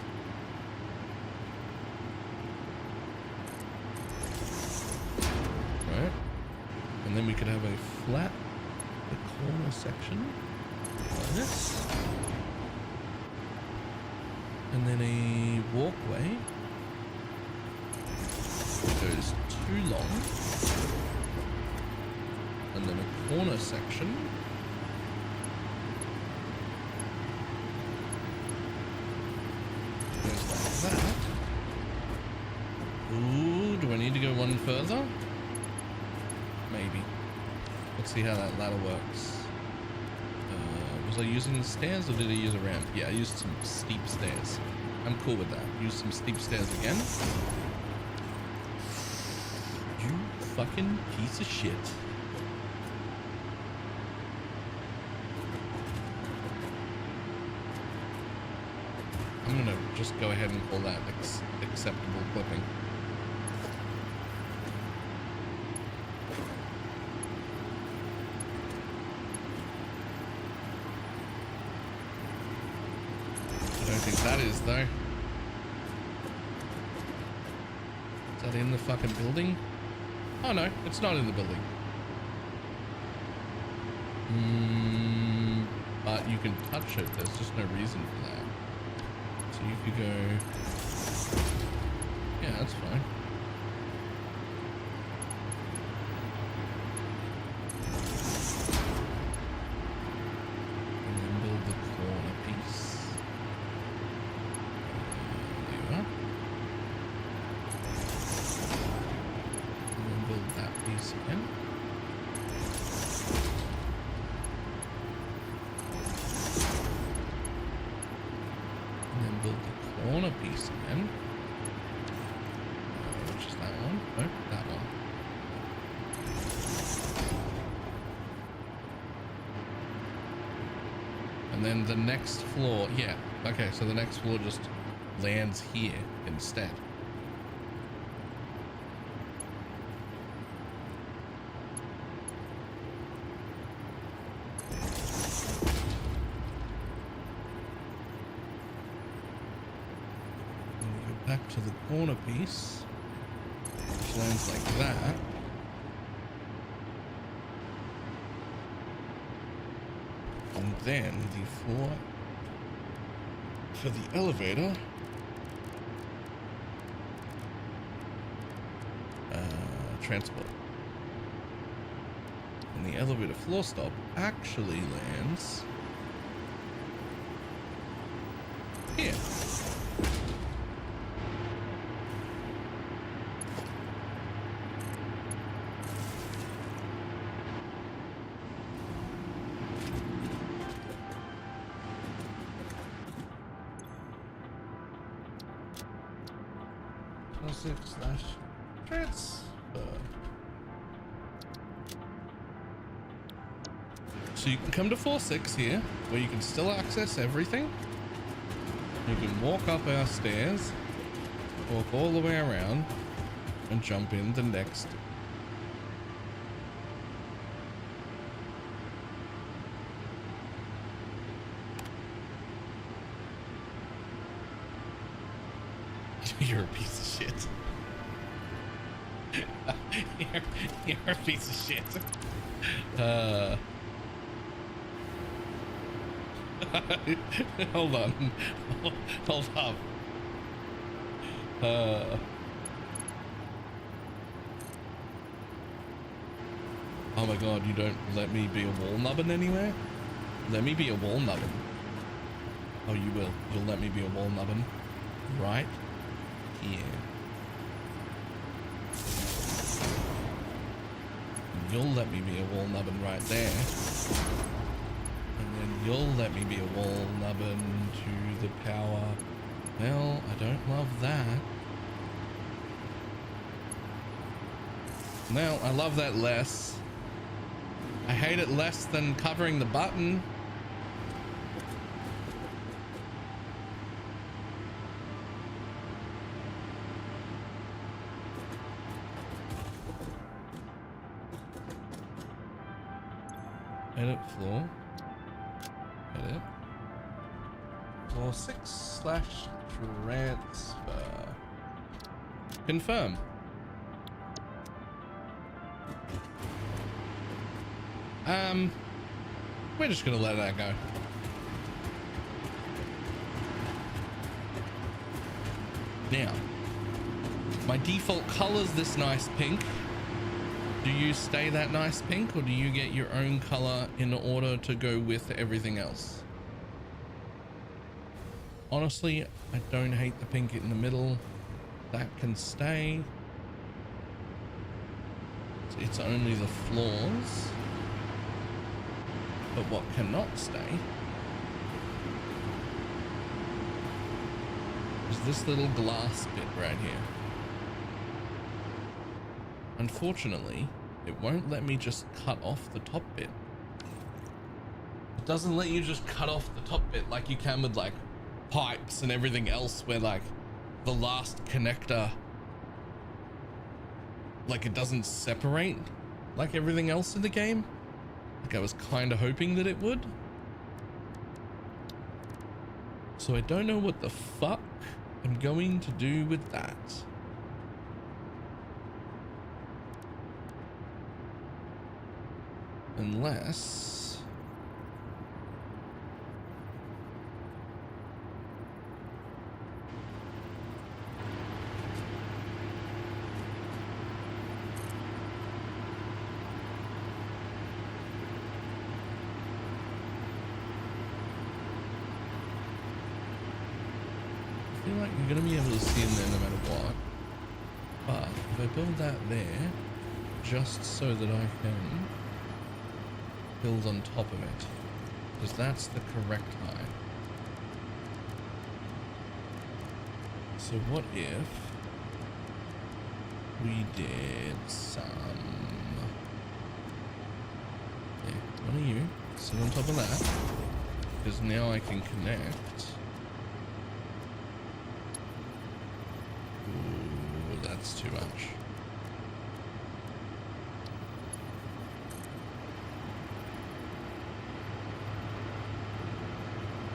Right. And then we could have a flat the corner section like this. And then a walkway that goes too long. And then a corner section. Goes like that. Ooh, do I need to go one further? Maybe. Let's see how that ladder works. Was I using the stairs or did I use a ramp? Yeah, I used some steep stairs. I'm cool with that. Use some steep stairs again. You fucking piece of shit. I'm gonna just go ahead and call that acceptable clipping. I don't think that is though. Is that in the fucking building? Oh no, it's not in the building. But you can touch it. There's just no reason for that. So you could go, yeah, that's fine. And then the next floor, yeah. Okay, so the next floor just lands here instead. And we go back to the corner piece, which lands like that. And then the floor for the elevator transport. And the elevator floor stop actually lands here. /transfer. So you can come to 4-6 here, where you can still access everything. You can walk up our stairs, walk all the way around, and jump in the next. You're a piece of shit. you're a piece of shit. Hold on. Hold up. Oh my god, you don't let me be a wall nubbin anywhere? Let me be a wall nubbin. Oh, you will. You'll let me be a wall nubbin. Right here. You'll let me be a wall nubbin right there. And then you'll let me be a wall nubbin to the power. Well, I don't love that. No, I love that less. I hate it less than covering the button. Edit floor. Edit. Floor 6/transfer. Confirm. We're just gonna let that go. Now, my default color's this nice pink. Do you stay that nice pink, or do you get your own color in order to go with everything else? Honestly, I don't hate the pink in the middle. That can stay. It's only the floors. But what cannot stay is this little glass bit right here. Unfortunately, it won't let me just cut off the top bit. It doesn't let you just cut off the top bit like you can with like pipes and everything else, where like the last connector, like it doesn't separate like everything else in the game. Like I was kind of hoping that it would. So I don't know what the fuck I'm going to do with that. Unless I feel like you're gonna be able to see in there no matter what. But if I build that there, just so that I can build on top of it, because that's the correct height. So what if we did some, yeah, one of you sit on top of that, because now I can connect. Ooh, that's too much.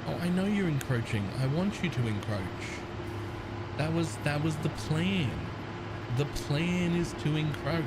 Oh, I know you're encroaching. I want you to encroach. That was the plan. The plan is to encroach.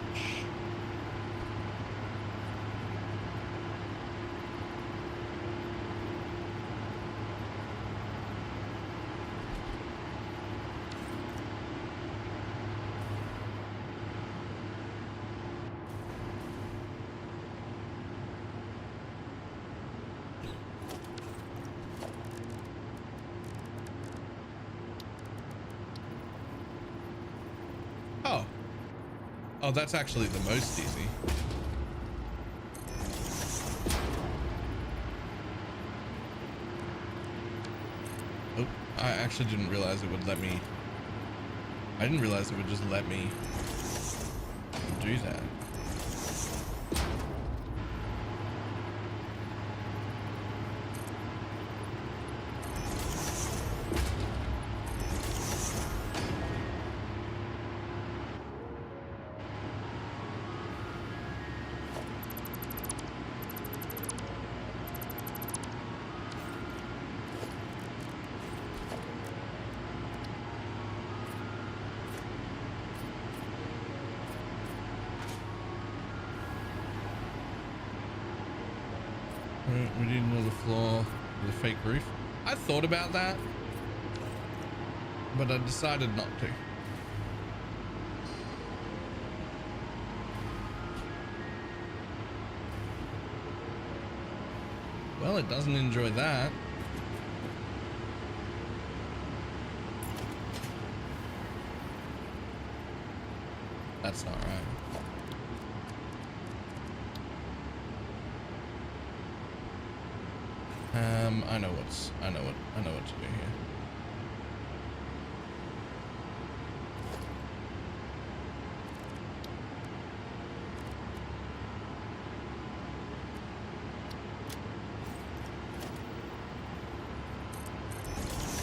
Oh, that's actually the most easy. Oh, I actually didn't realize it would let me. I didn't realize it would just let me do that. We need another floor with a fake roof. I thought about that, but I decided not to. Well, it doesn't enjoy that. That's not right. I know what to do here.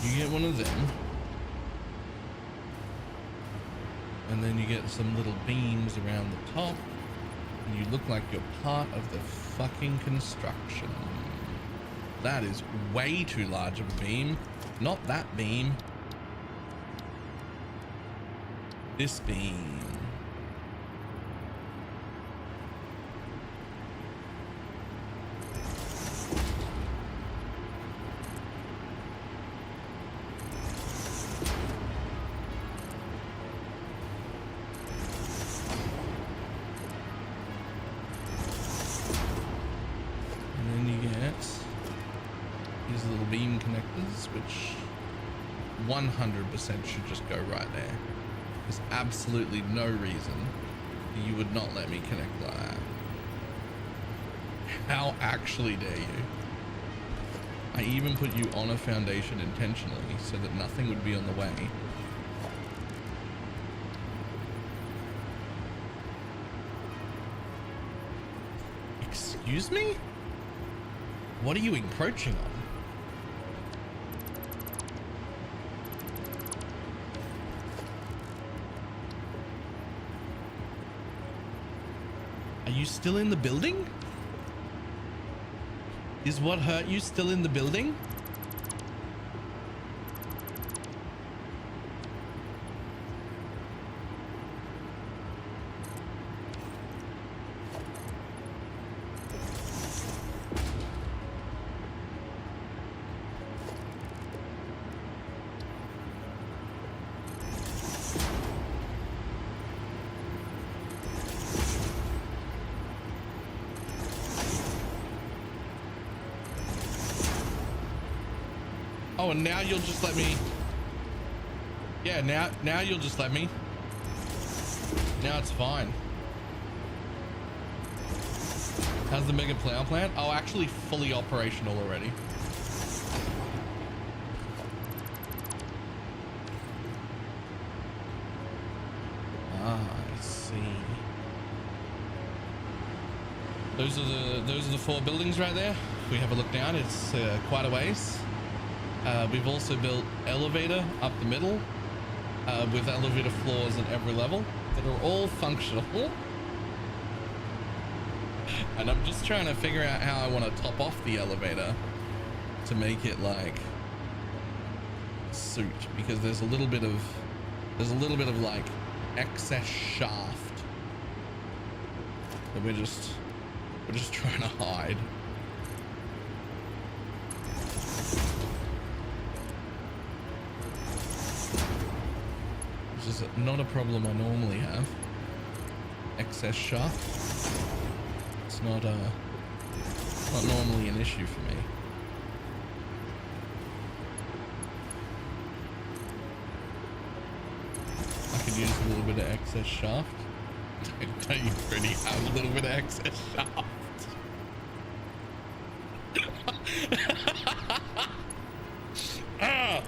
You get one of them, and then you get some little beams around the top, and you look like you're part of the fucking construction. That is way too large of a beam. Not that beam. This beam. Which 100% should just go right there. There's absolutely no reason you would not let me connect like that. How actually dare you? I even put you on a foundation intentionally so that nothing would be on the way. Excuse me? What are you encroaching on? Are you still in the building? Is what hurt you still in the building? Oh, and now you'll just let me. Yeah, now you'll just let me. Now it's fine. How's the mega power plant? Oh, actually fully operational already. Ah, I see. Those are the 4 buildings right there. we have a look down, it's quite a ways. We've also built elevator up the middle with elevator floors at every level that are all functional. And I'm just trying to figure out how I want to top off the elevator to make it like suit, because there's a little bit of like excess shaft that we're just trying to hide. Which is not a problem I normally have. Excess shaft. It's not normally an issue for me. I could use a little bit of excess shaft. Don't you already have a little bit of excess shaft? Ah!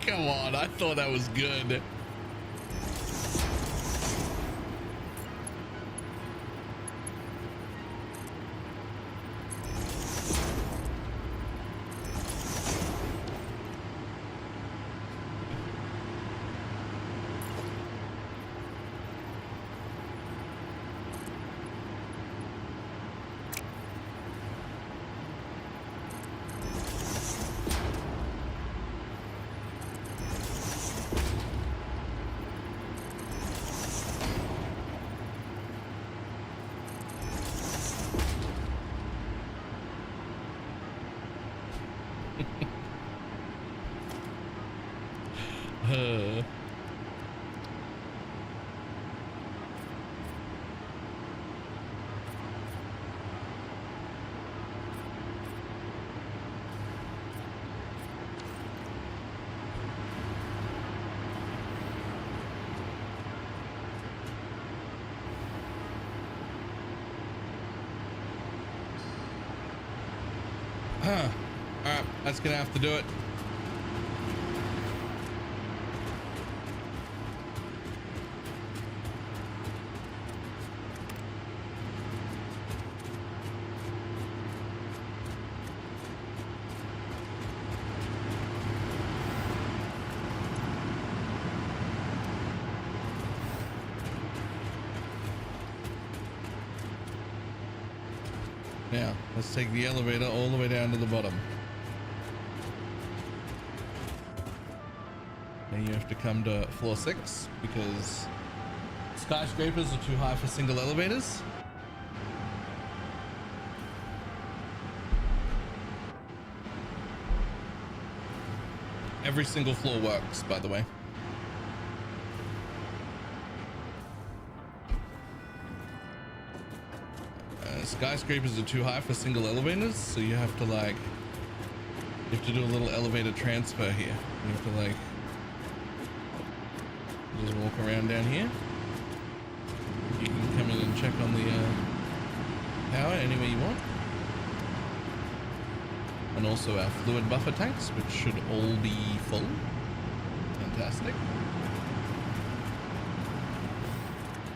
Come on, I thought that was good. All right, that's gonna have to do it. Now, let's take the elevator all the way down to the bottom. Then you have to come to floor 6 because skyscrapers are too high for single elevators. Every single floor works, by the way. Skyscrapers are too high for single elevators, so you have to like, you have to do a little elevator transfer here. You have to like, just walk around down here. You can come in and check on the power anywhere you want. And also our fluid buffer tanks, which should all be full. Fantastic.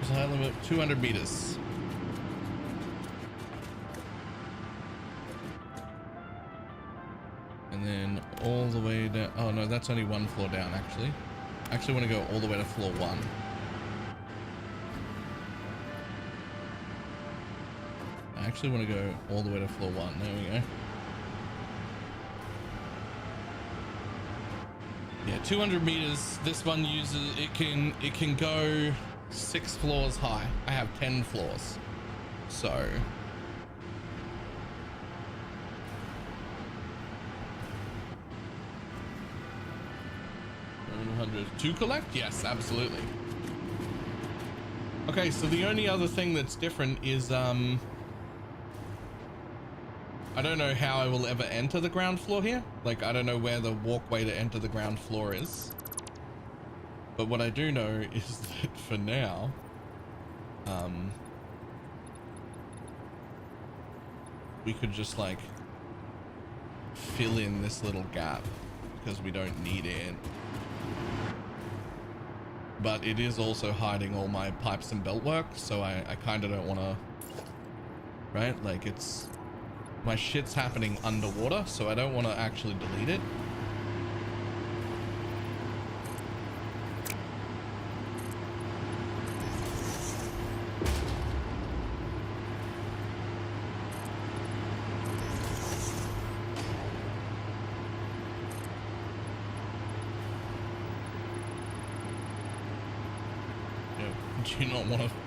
There's a high limit of 200 meters. And then all the way down. Oh no, that's only one floor down actually. I actually want to go all the way to floor 1. I actually want to go all the way to floor 1. There we go. Yeah, 200 meters. This one uses, it can go 6 floors high. I have 10 floors. So 100 to collect? Yes, absolutely. Okay, so the only other thing that's different is I don't know how I will ever enter the ground floor here. Like, I don't know where the walkway to enter the ground floor is. But what I do know is that for now, we could just like fill in this little gap because we don't need it. But it is also hiding all my pipes and belt work, so I kind of don't want to, right? Like, it's, my shit's happening underwater, so I don't want to actually delete it.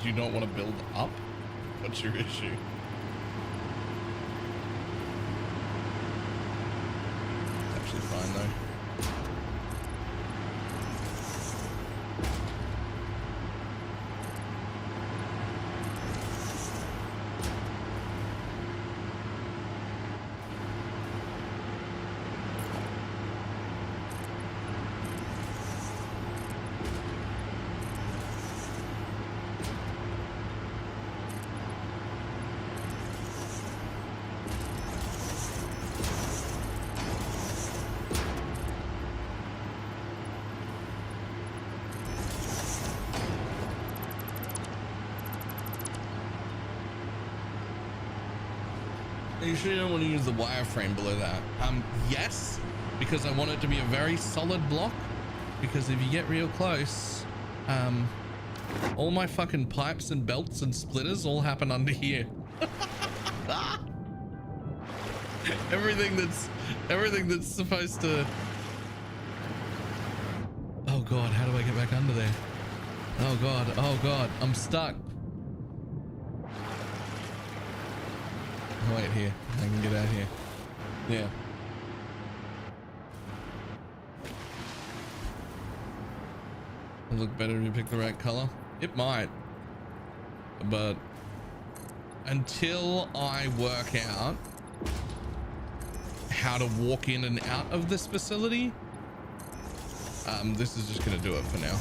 Do you not want to build up? What's your issue? It's actually fine though. Are you sure you don't want to use the wireframe below that? Yes, because I want it to be a very solid block, because if you get real close, all my fucking pipes and belts and splitters all happen under here. everything that's supposed to... Oh god, how do I get back under there? Oh god, I'm stuck. Wait here, I can get out here. Yeah. It'll look better if you pick the right color. It might, but until I work out how to walk in and out of this facility, this is just gonna do it for now.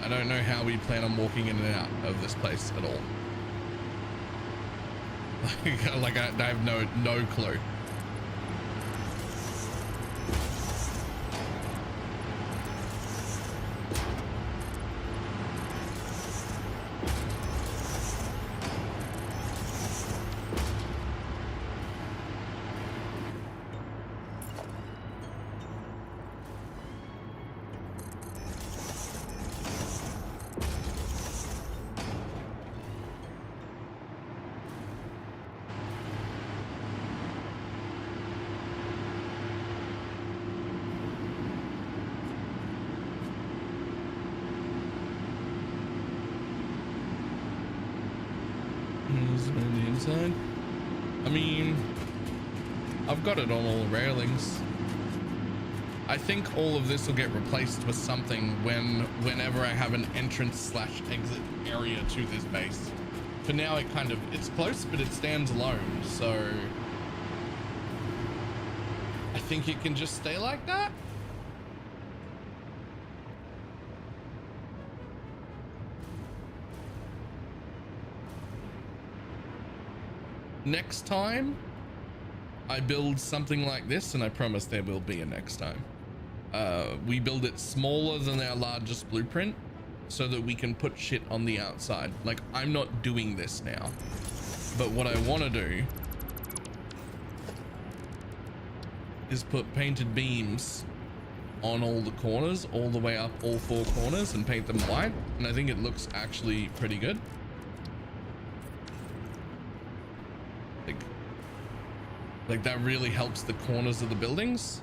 I don't know how we plan on walking in and out of this place at all. Like I have no clue. I mean, I've got it on all the railings. I think all of this will get replaced with something whenever I have an entrance slash exit area to this base. For now, it's close, but it stands alone. So I think it can just stay like that. Next time I build something like this, and I promise there will be a next time, we build it smaller than our largest blueprint so that we can put shit on the outside. Like, I'm not doing this now, but what I want to do is put painted beams on all the corners, all the way up all four corners, and paint them white, and I think it looks actually pretty good. Like that really helps the corners of the buildings.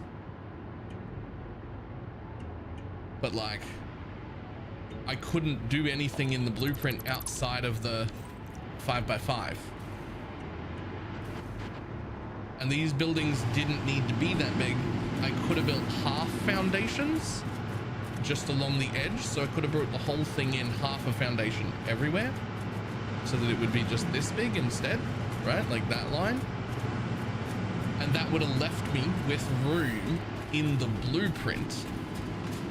But like, I couldn't do anything in the blueprint outside of the 5x5. And these buildings didn't need to be that big I could have built half foundations just along the edge. So I could have brought the whole thing in half a foundation everywhere so that it would be just this big instead, right? Like that line. And that would have left me with room in the blueprint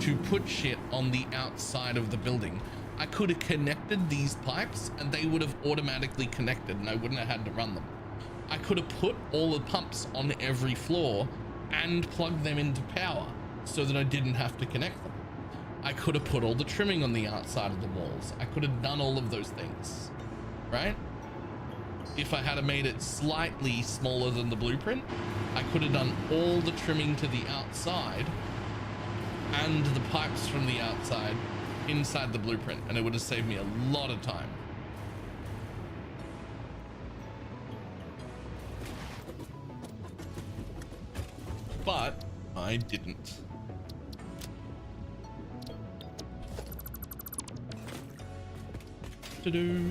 to put shit on the outside of the building. I could have connected these pipes and they would have automatically connected and I wouldn't have had to run them. I could have put all the pumps on every floor and plugged them into power so that I didn't have to connect them. I could have put all the trimming on the outside of the walls. I could have done all of those things, right? If I had made it slightly smaller than the blueprint, I could have done all the trimming to the outside and the pipes from the outside inside the blueprint, and it would have saved me a lot of time. But I didn't. Ta-doo.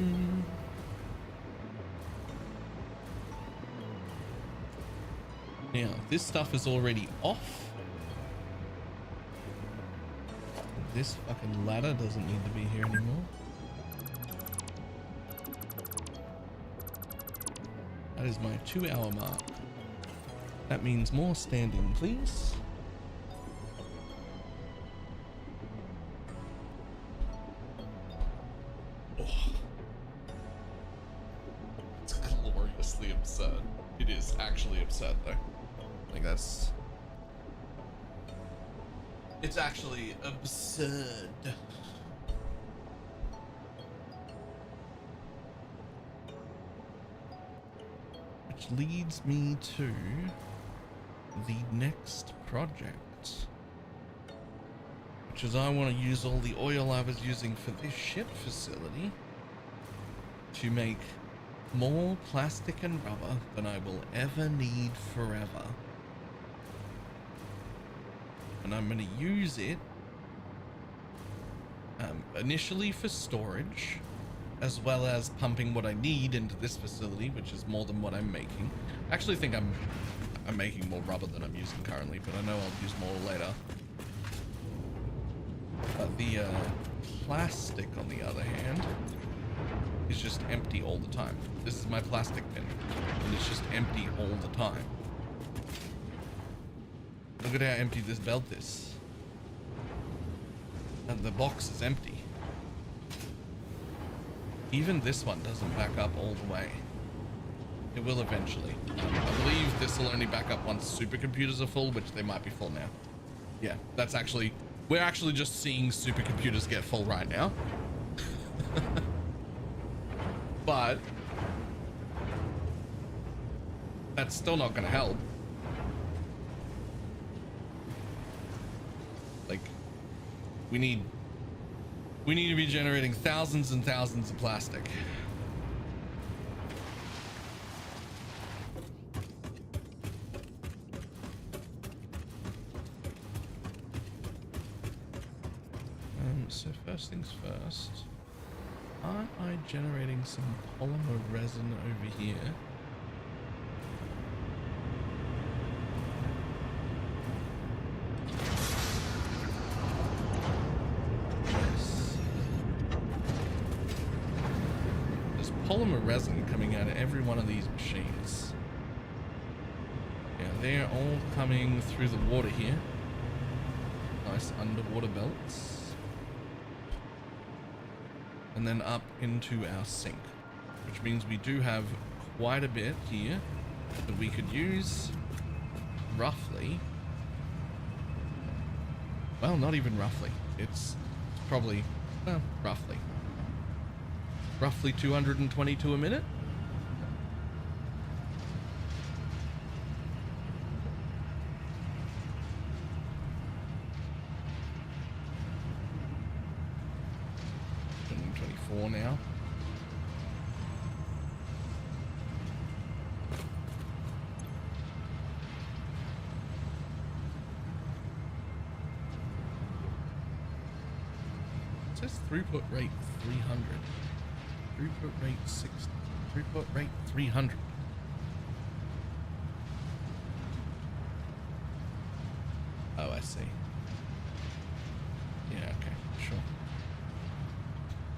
Now, this stuff is already off. This fucking ladder doesn't need to be here anymore. That is my 2-hour mark. That means more standing, please. Oh. It's gloriously absurd. It is actually absurd though. Like that's... It's actually absurd. Which leads me to the next project, which is I want to use all the oil I was using for this ship facility to make more plastic and rubber than I will ever need forever. And I'm going to use it initially for storage, as well as pumping what I need into this facility, which is more than what I'm making. I actually think I'm making more rubber than I'm using currently, but I know I'll use more later. But the plastic, on the other hand, is just empty all the time. This is my plastic bin, and it's just empty all the time. Look at how empty this belt is. And the box is empty. Even this one doesn't back up all the way. It will eventually. I believe this will only back up once supercomputers are full, which they might be full now. Yeah, that's actually... We're actually just seeing supercomputers get full right now. But... that's still not going to help. Like, we need to be generating thousands and thousands of plastic. So first things first, aren't I generating some polymer resin over here? Polymer resin coming out of every one of these machines. Yeah, they're all coming through the water here. Nice underwater belts. And then up into our sink, which means we do have quite a bit here that we could use roughly. Well, not even roughly. It's probably, well, roughly 222 a minute. Now. It says throughput rate 300. Throughput rate 60. Throughput rate 300. I see. Yeah, okay, sure.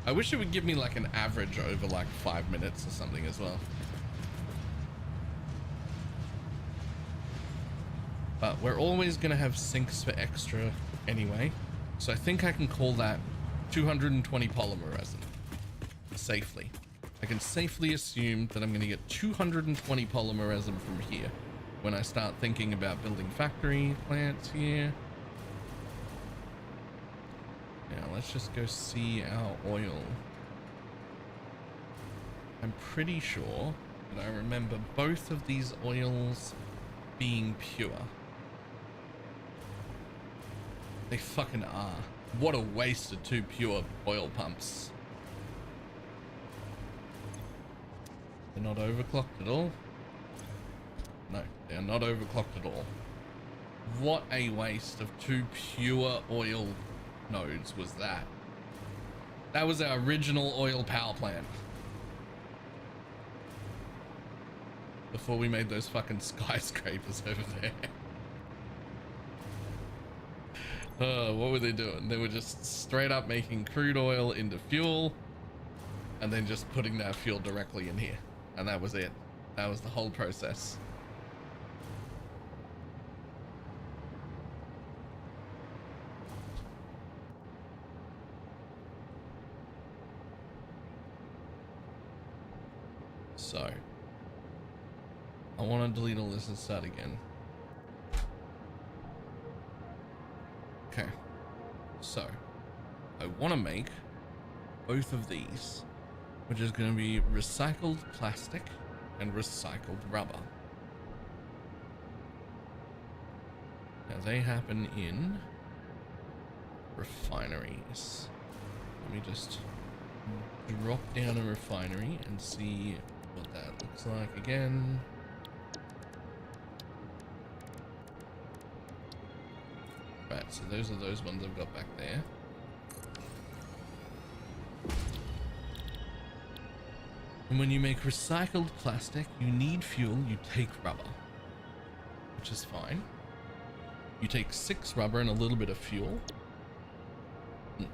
I wish it would give me like an average over like 5 minutes or something as well. But we're always going to have sinks for extra anyway. So I think I can call that 220 polymer resin safely. I can safely assume that I'm going to get 220 polymer resin from here when I start thinking about building factory plants here. Now let's just go see our oil. I'm pretty sure that I remember both of these oils being pure. They fucking are. What a waste of 2 pure oil pumps. They're not overclocked at all. No, they're not overclocked at all. What a waste of 2 pure oil nodes was that. That was our original oil power plant. Before we made those fucking skyscrapers over there. What were they doing? They were just straight up making crude oil into fuel and then just putting that fuel directly in here. And that was it. That was the whole process. So I want to delete all this and start again. Okay, so I want to make both of these, which is going to be recycled plastic and recycled rubber. Now they happen in refineries. Let me just drop down a refinery and see what that looks like again. Right, so those are those ones I've got back there. And when you make recycled plastic, you need fuel, you take rubber, which is fine. You take 6 rubber and a little bit of fuel.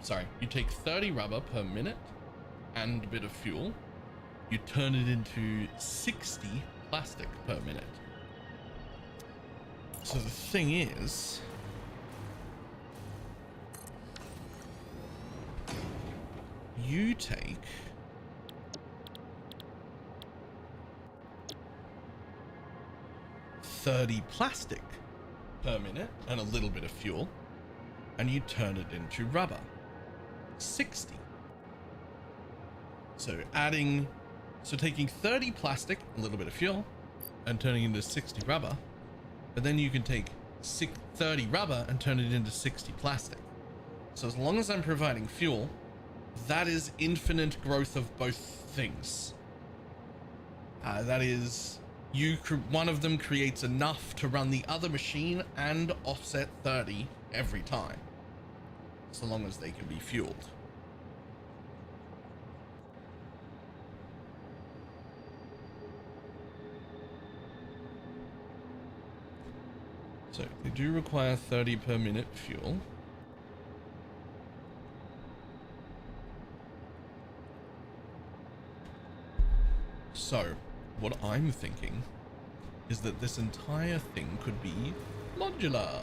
Sorry, you take 30 rubber per minute and a bit of fuel. You turn it into 60 plastic per minute. So the thing is, you take $30 plastic per minute and a little bit of fuel, and you turn it into rubber. 60. So taking 30 plastic, a little bit of fuel, and turning it into 60 rubber, but then you can take 30 rubber and turn it into 60 plastic. So as long as I'm providing fuel, that is infinite growth of both things. That is, one of them creates enough to run the other machine and offset 30 every time, so long as they can be fueled. So they do require 30 per minute fuel. So what I'm thinking is that this entire thing could be modular.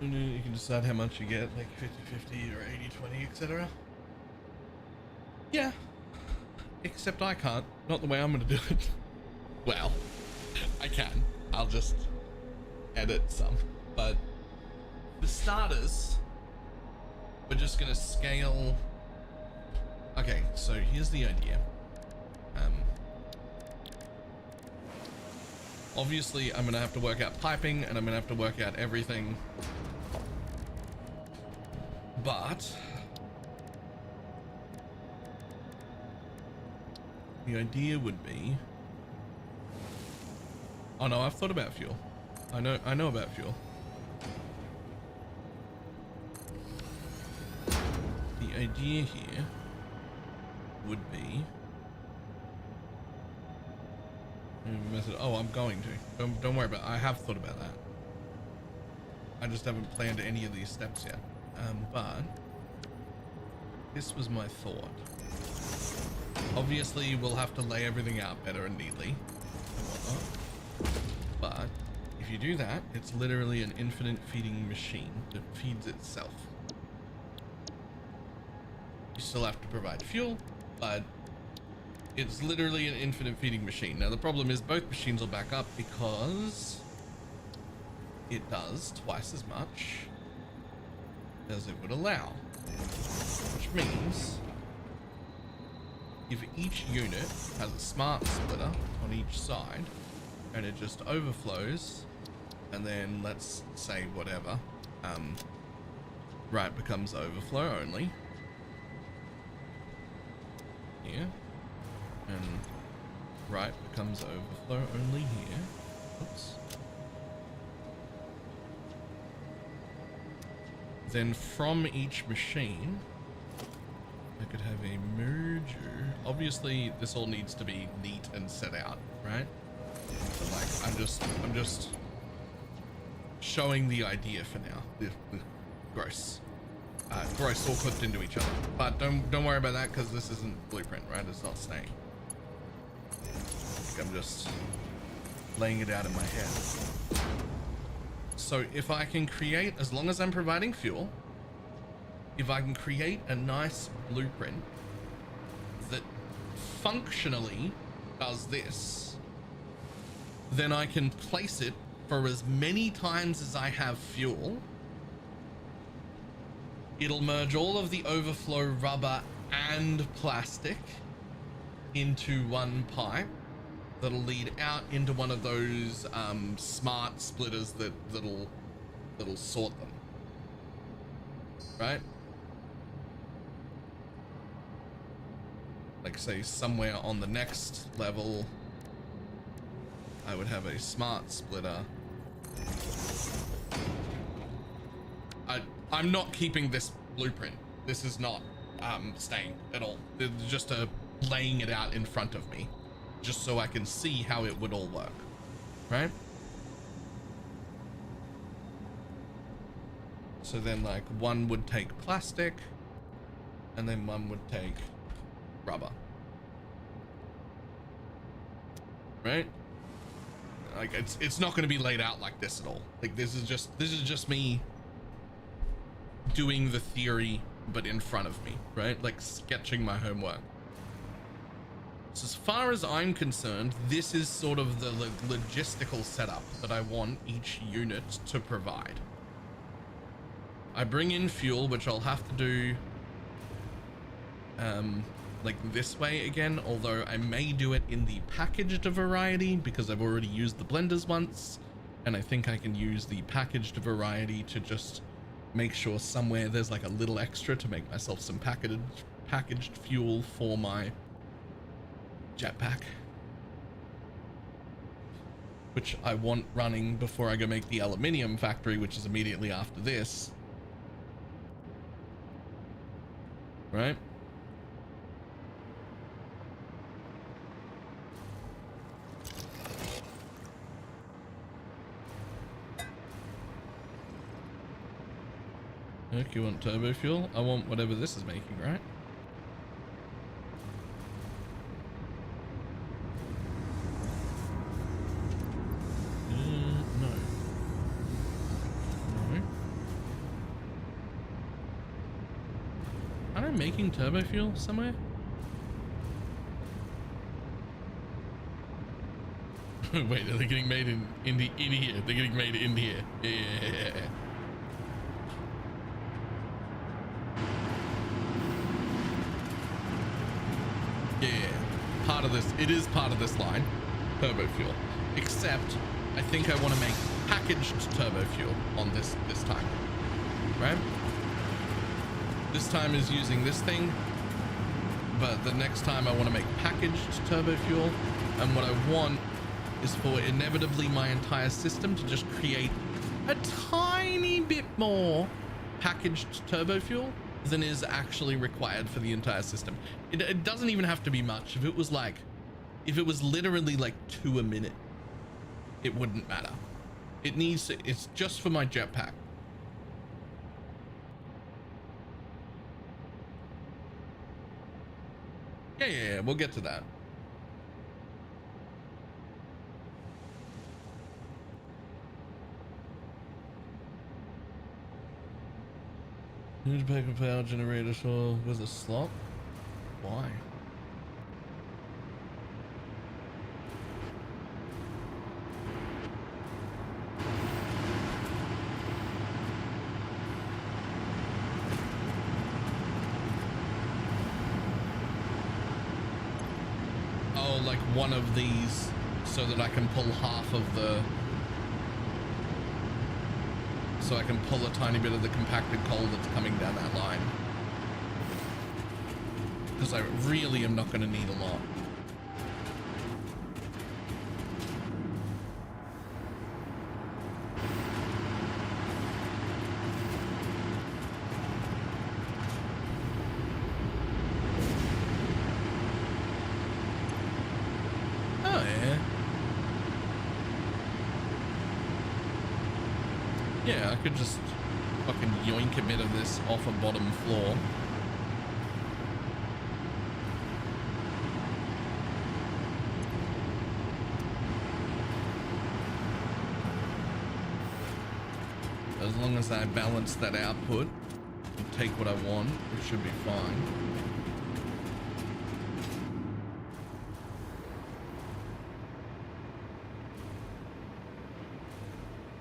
You can decide how much you get, like 50-50 or 80-20, etc. Yeah. Except I can't. Not the way I'm gonna do it. Well, I can. I'll just edit some. But for starters, we're just gonna scale. Okay, so here's the idea. Obviously, I'm gonna have to work out piping and I'm gonna have to work out everything. But the idea would be, oh no, I've thought about fuel. I know about fuel. The idea here would be, Oh, I'm going to. Don't worry about it. I have thought about that. I just haven't planned any of these steps yet. But this was my thought. Obviously, we'll have to lay everything out better and neatly and whatnot. But if you do that, it's literally an infinite feeding machine that feeds itself. You still have to provide fuel, but it's literally an infinite feeding machine. Now, the problem is both machines will back up because it does twice as much as it would allow, which means if each unit has a smart splitter on each side and it just overflows, and then let's say whatever, right becomes overflow only here, and right becomes overflow only here. Oops. Then from each machine, I could have a merger. Obviously, this all needs to be neat and set out, right? But like, I'm just showing the idea for now. Gross. Gross all clipped into each other. But don't worry about that because this isn't blueprint, right? It's not staying. I'm just laying it out in my head. So if I can create, as long as I'm providing fuel, if I can create a nice blueprint that functionally does this, then I can place it for as many times as I have fuel. It'll merge all of the overflow rubber and plastic into one pipe that'll lead out into one of those smart splitters that'll sort them, right? Like say somewhere on the next level I would have a smart splitter. I'm not keeping this blueprint. This is not staying at all. It's just laying it out in front of me, just so I can see how it would all work, right? So then like one would take plastic and then one would take rubber, right? Like it's not going to be laid out like this at all. Like this is just me doing the theory but in front of me, right? Like sketching my homework. So as far as I'm concerned, this is sort of the logistical setup that I want each unit to provide. I bring in fuel, which I'll have to do like this way again, although I may do it in the packaged variety because I've already used the blenders once, and I think I can use the packaged variety to just make sure somewhere there's like a little extra to make myself some packaged fuel for my jetpack, which I want running before I go make the aluminium factory, which is immediately after this, right? Look, you want turbo fuel? I want whatever this is making, right? No. No. Aren't I making turbo fuel somewhere? Wait, are they getting made in here? They're getting made in here. Yeah. Part of this, it is part of this line, turbo fuel, except I think I want to make packaged turbo fuel on this time, right? This time is using this thing, but the next time I want to make packaged turbo fuel, and what I want is for inevitably my entire system to just create a tiny bit more packaged turbo fuel than is actually required for the entire system. It doesn't even have to be much. If it was like If it was literally like 2 a minute, it wouldn't matter. It needs to, it's just for my jetpack. Yeah, we'll get to that. Huge pack of power generator, sure. With a slot? Why? Oh, like one of these so that I can pull half of the... So I can pull a tiny bit of the compacted coal that's coming down that line. Because I really am not going to need a lot. Oh, yeah. Yeah, I could just fucking yoink a bit of this off a bottom floor. As long as I balance that output and take what I want, it should be fine.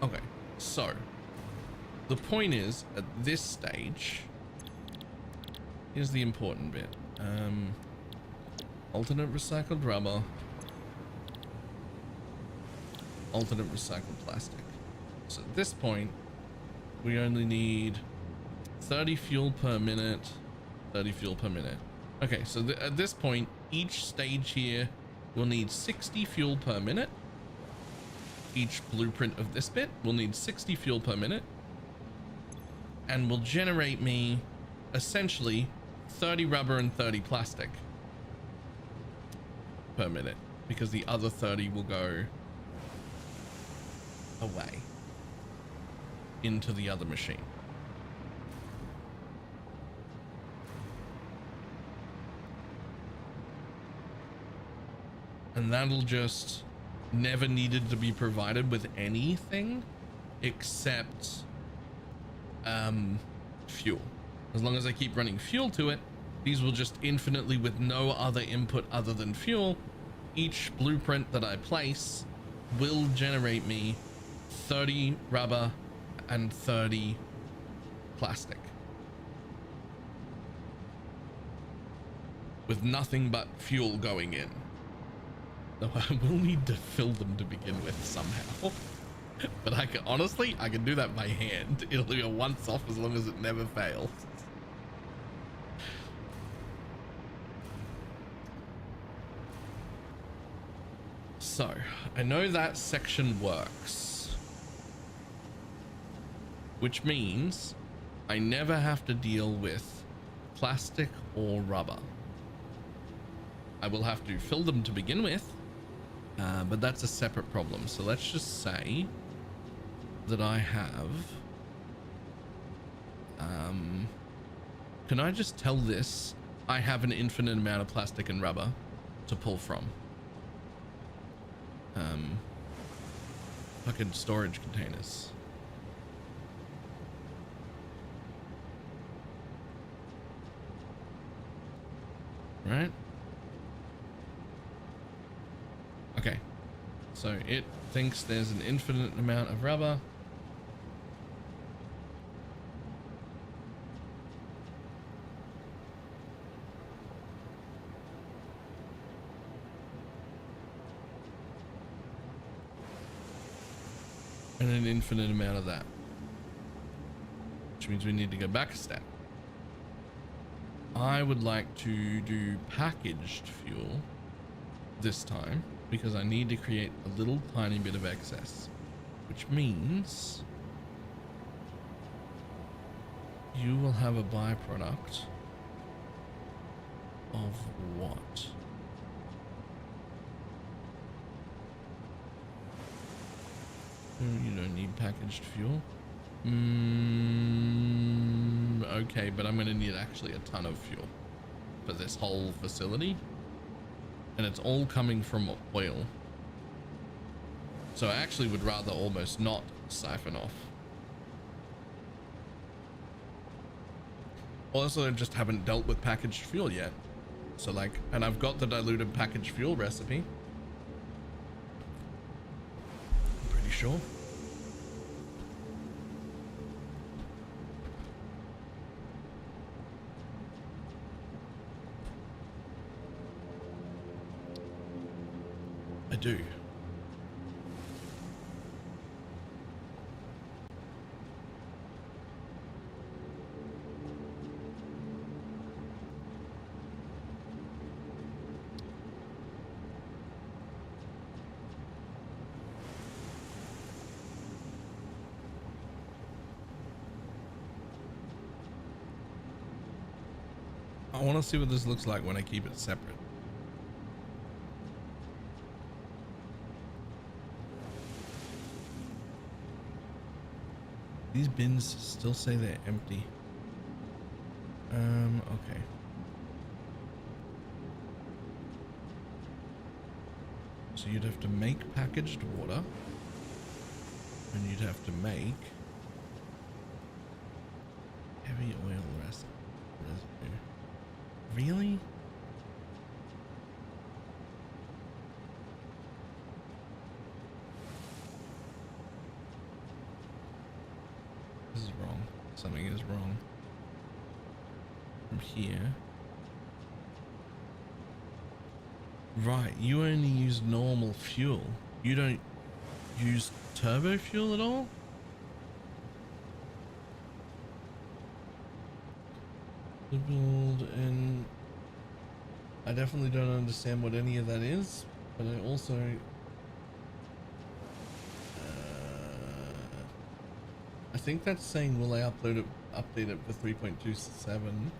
Okay, so the point is, at this stage, here's the important bit. Alternate recycled rubber, alternate recycled plastic. So at this point, we only need 30 fuel per minute, 30 fuel per minute. Okay, so at this point, each stage here will need 60 fuel per minute. Each blueprint of this bit will need 60 fuel per minute and will generate me essentially 30 rubber and 30 plastic per minute, because the other 30 will go away into the other machine. And that'll just never needed to be provided with anything except fuel. As long as I keep running fuel to it, these will just infinitely, with no other input other than fuel, each blueprint that I place will generate me 30 rubber and 30 plastic with nothing but fuel going in. Though I will need to fill them to begin with somehow. But I can, honestly, I can do that by hand. It'll go once off as long as it never fails. So, I know that section works, which means I never have to deal with plastic or rubber. I will have to fill them to begin with, but that's a separate problem. So let's just say that I have, can I just tell this I have an infinite amount of plastic and rubber to pull from? Fucking storage containers. Right? Okay. So it thinks there's an infinite amount of rubber. And an infinite amount of that, which means we need to go back a step. I would like to do packaged fuel this time because I need to create a little tiny bit of excess, which means you will have a byproduct of what? You don't need packaged fuel. Okay, but I'm gonna need actually a ton of fuel for this whole facility, and it's all coming from oil. So I actually would rather almost not siphon off. Also, I just haven't dealt with packaged fuel yet. So like, and I've got the diluted packaged fuel recipe. I'm pretty sure. I do. I want to see what this looks like when I keep it separate. These bins still say they're empty. Okay. So you'd have to make packaged water, and you'd have to make heavy oil residue. Really? This is wrong. Something is wrong. From here. Right, you only use normal fuel. You don't use turbo fuel at all? To build, and I definitely don't understand what any of that is, but I also I think that's saying will I update it for 3.27,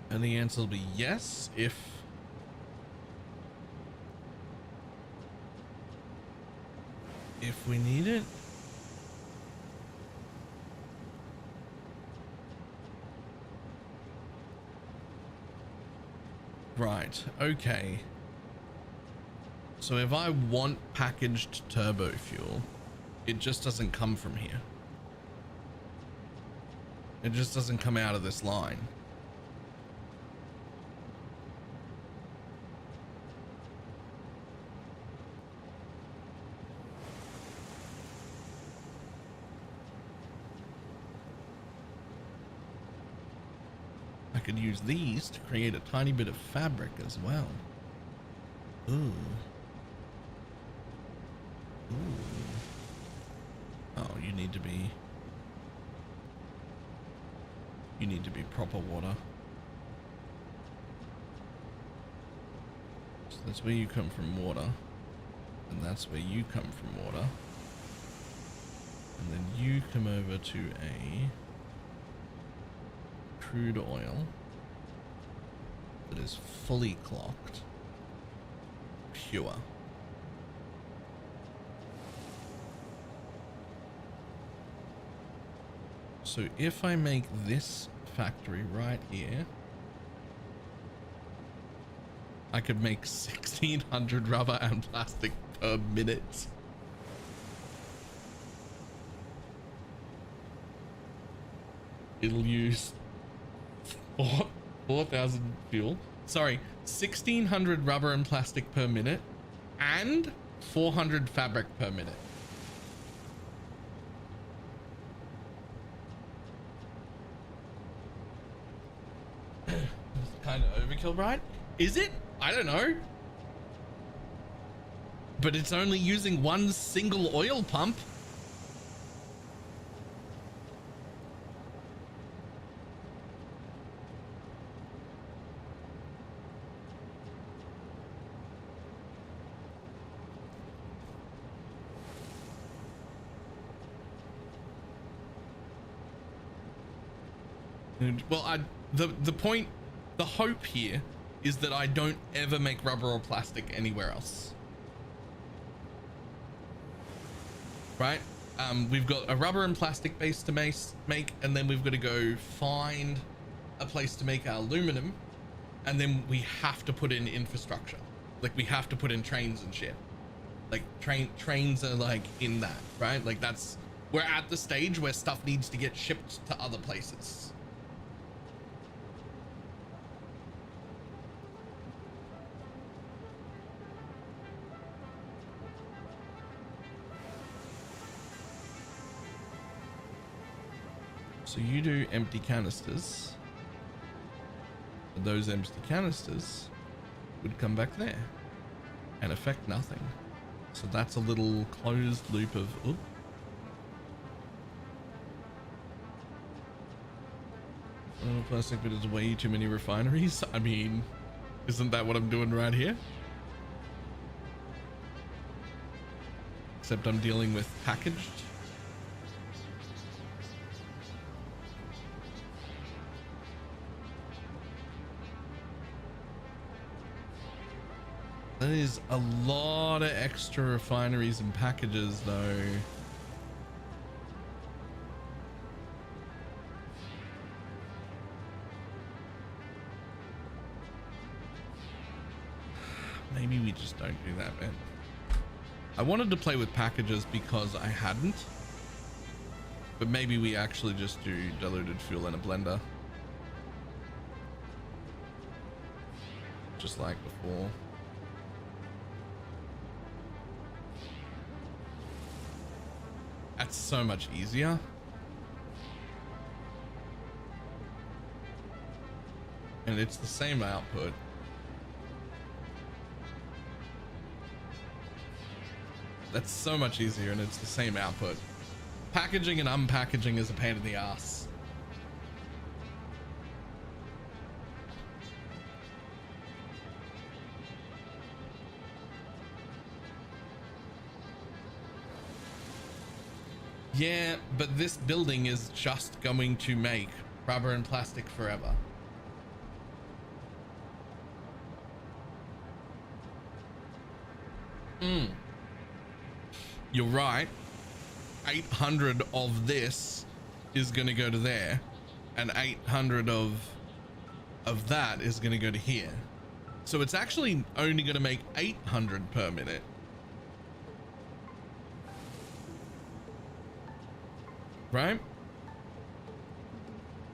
and the answer will be yes if we need it. Right, okay. So if I want packaged turbo fuel, it just doesn't come from here. It just doesn't come out of this line. I could use these to create a tiny bit of fabric as well. Ooh. Ooh. Oh, you need to be proper water. So that's where you come from, water. And that's where you come from, water. And then you come over to a crude oil that is fully clocked, pure. So if I make this factory right here, I could make 1600 rubber and plastic per minute. It'll use 4,000 fuel. Sorry, 1600 rubber and plastic per minute and 400 fabric per minute. Kind of overkill, right? Is it? I don't know. But it's only using one single oil pump. Well, the point, the hope here is that I don't ever make rubber or plastic anywhere else. right? We've got a rubber and plastic base to make, and then we've got to go find a place to make our aluminum, and then we have to put in infrastructure. Like we have to put in trains and shit. Like trains are like in that, right? Like we're at the stage where stuff needs to get shipped to other places. So you do empty canisters. Those empty canisters would come back there and affect nothing. So that's a little closed loop of oop. Oh, plastic, but it's way too many refineries. I mean, isn't that what I'm doing right here? Except I'm dealing with packaged. That is a lot of extra refineries and packages though. Maybe we just don't do that, man. I wanted to play with packages because I hadn't, but maybe we actually just do diluted fuel in a blender. Just like before. That's so much easier. And it's the same output. That's so much easier and it's the same output. Packaging and unpackaging is a pain in the ass. Yeah, but this building is just going to make rubber and plastic forever. You're right. 800 of this is going to go to there, and 800 of that is going to go to here. So it's actually only going to make 800 per minute. Right?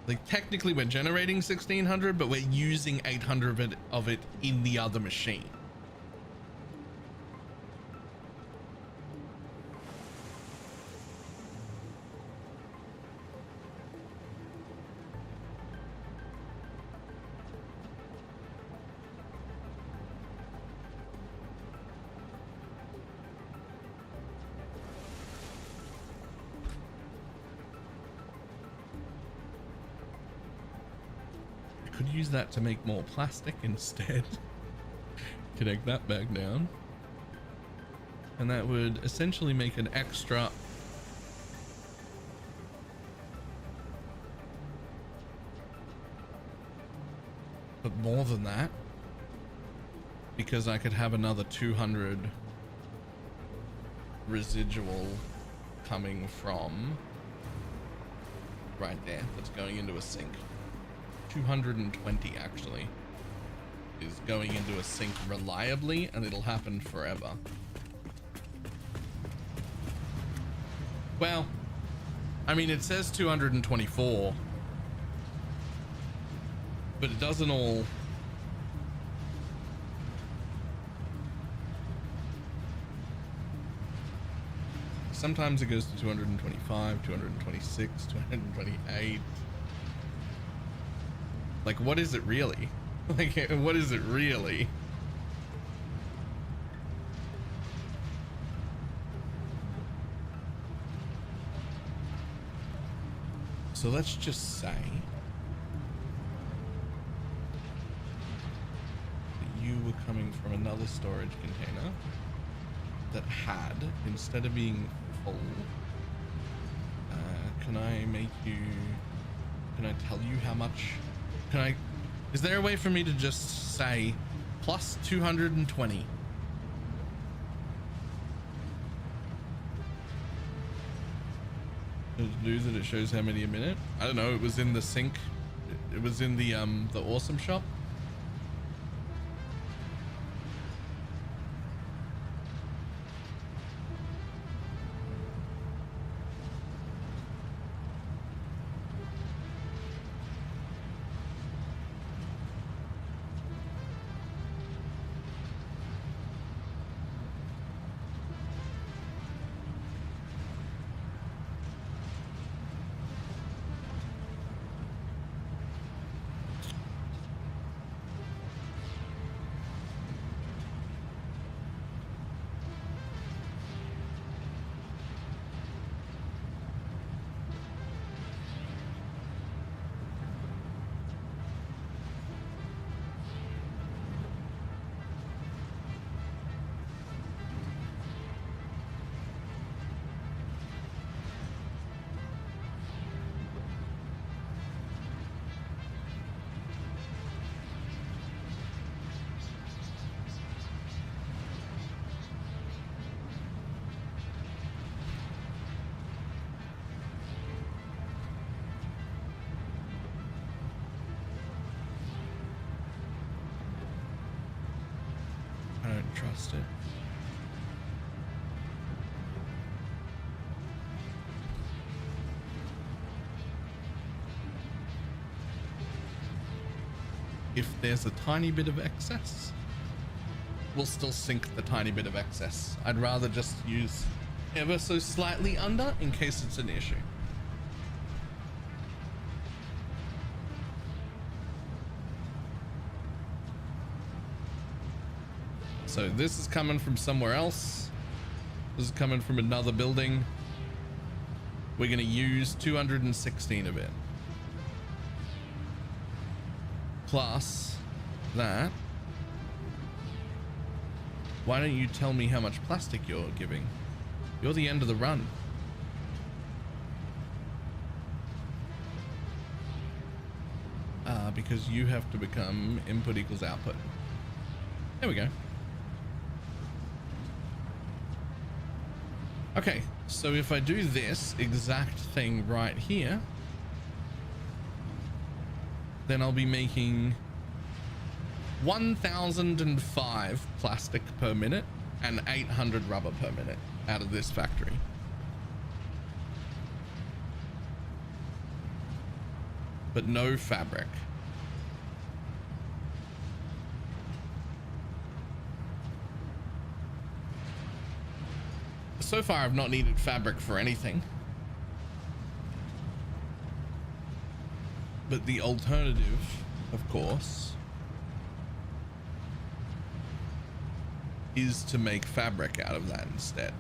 Like technically we're generating 1600, but we're using 800 of it in the other machine. Use that to make more plastic instead. Connect that back down, and that would essentially make an extra but more than that, because I could have another 200 residual coming from right there that's going into a sink. 220 actually is going into a sink reliably, and it'll happen forever. Well, I mean, it says 224, but it doesn't all. Sometimes it goes to 225, 226, 228. Like, what is it really? Like, what is it really? So let's just say that you were coming from another storage container that had, instead of being full, can I tell you how much? Is there a way for me to just say plus 220? do that it shows how many a minute. I don't know. It was in the sync. It was in the awesome shop. I don't trust it. If there's a tiny bit of excess, we'll still sink the tiny bit of excess. I'd rather just use ever so slightly under in case it's an issue. So this is coming from somewhere else. This is coming from another building. We're going to use 216 of it. Plus that. Why don't you tell me how much plastic you're giving? You're the end of the run. Because you have to become input equals output. There we go. Okay, so if I do this exact thing right here, then I'll be making 1005 plastic per minute and 800 rubber per minute out of this factory. But no fabric. So far, I've not needed fabric for anything. But the alternative, of course, is to make fabric out of that instead.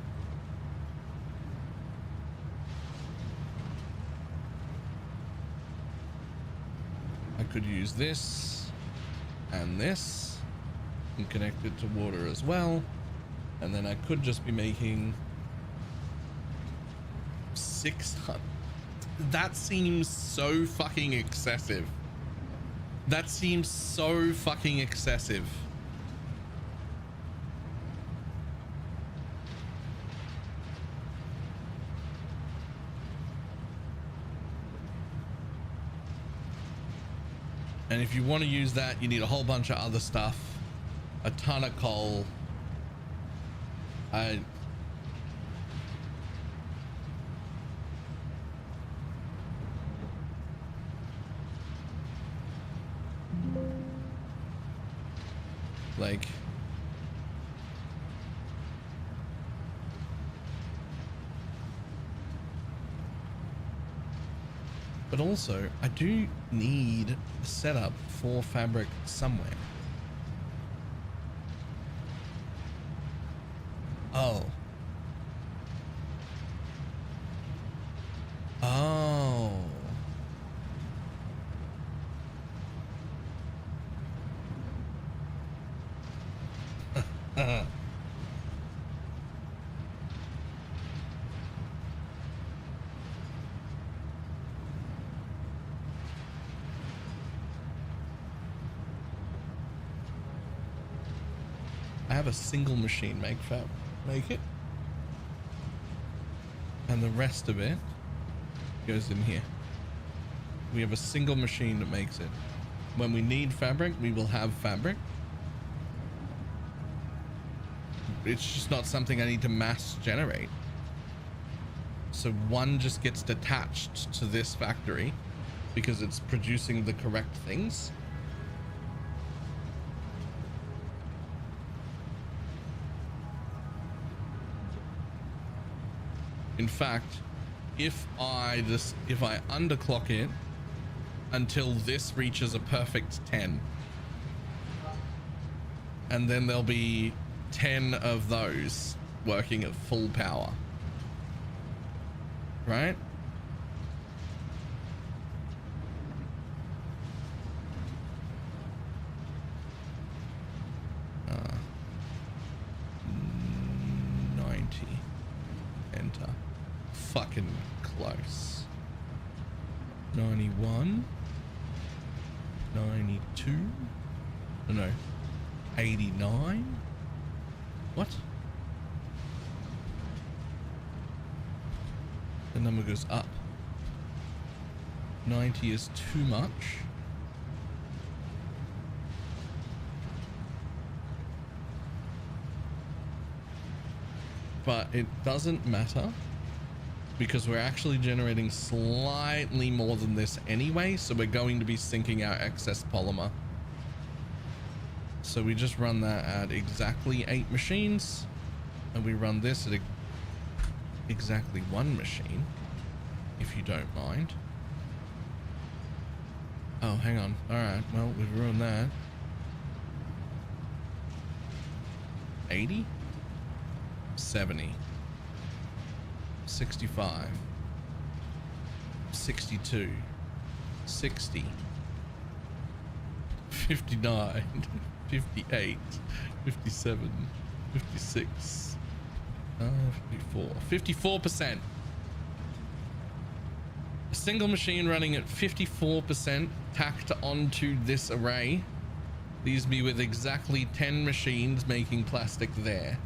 I could use this and this and connect it to water as well. And then I could just be making 600. That seems so fucking excessive. That seems so fucking excessive. And if you want to use that, you need a whole bunch of other stuff, a ton of coal. Like, but also I do need a setup for fabric somewhere. Oh. Oh. I have a single machine make it, and the rest of it goes in here. We have a single machine that makes it. When we need fabric, we will have fabric. It's just not something I need to mass generate. So one just gets detached to this factory because it's producing the correct things. In fact, if I underclock it until this reaches a perfect 10, and then there'll be 10 of those working at full power, right? Uh, 90, enter. Fucking close. 91, 92, no, 89. What? The number goes up. 90 is too much. But it doesn't matter because we're actually generating slightly more than this anyway, so we're going to be sinking our excess polymer. So we just run that at exactly 8 machines, and we run this at exactly 1 machine, if you don't mind. Oh, hang on. All right, well, we've ruined that. 80, 70, 65, 62, 60, 59, 58, 57, 56, 54. 54%. A single machine running at 54% tacked onto this array leaves me with exactly 10 machines making plastic there,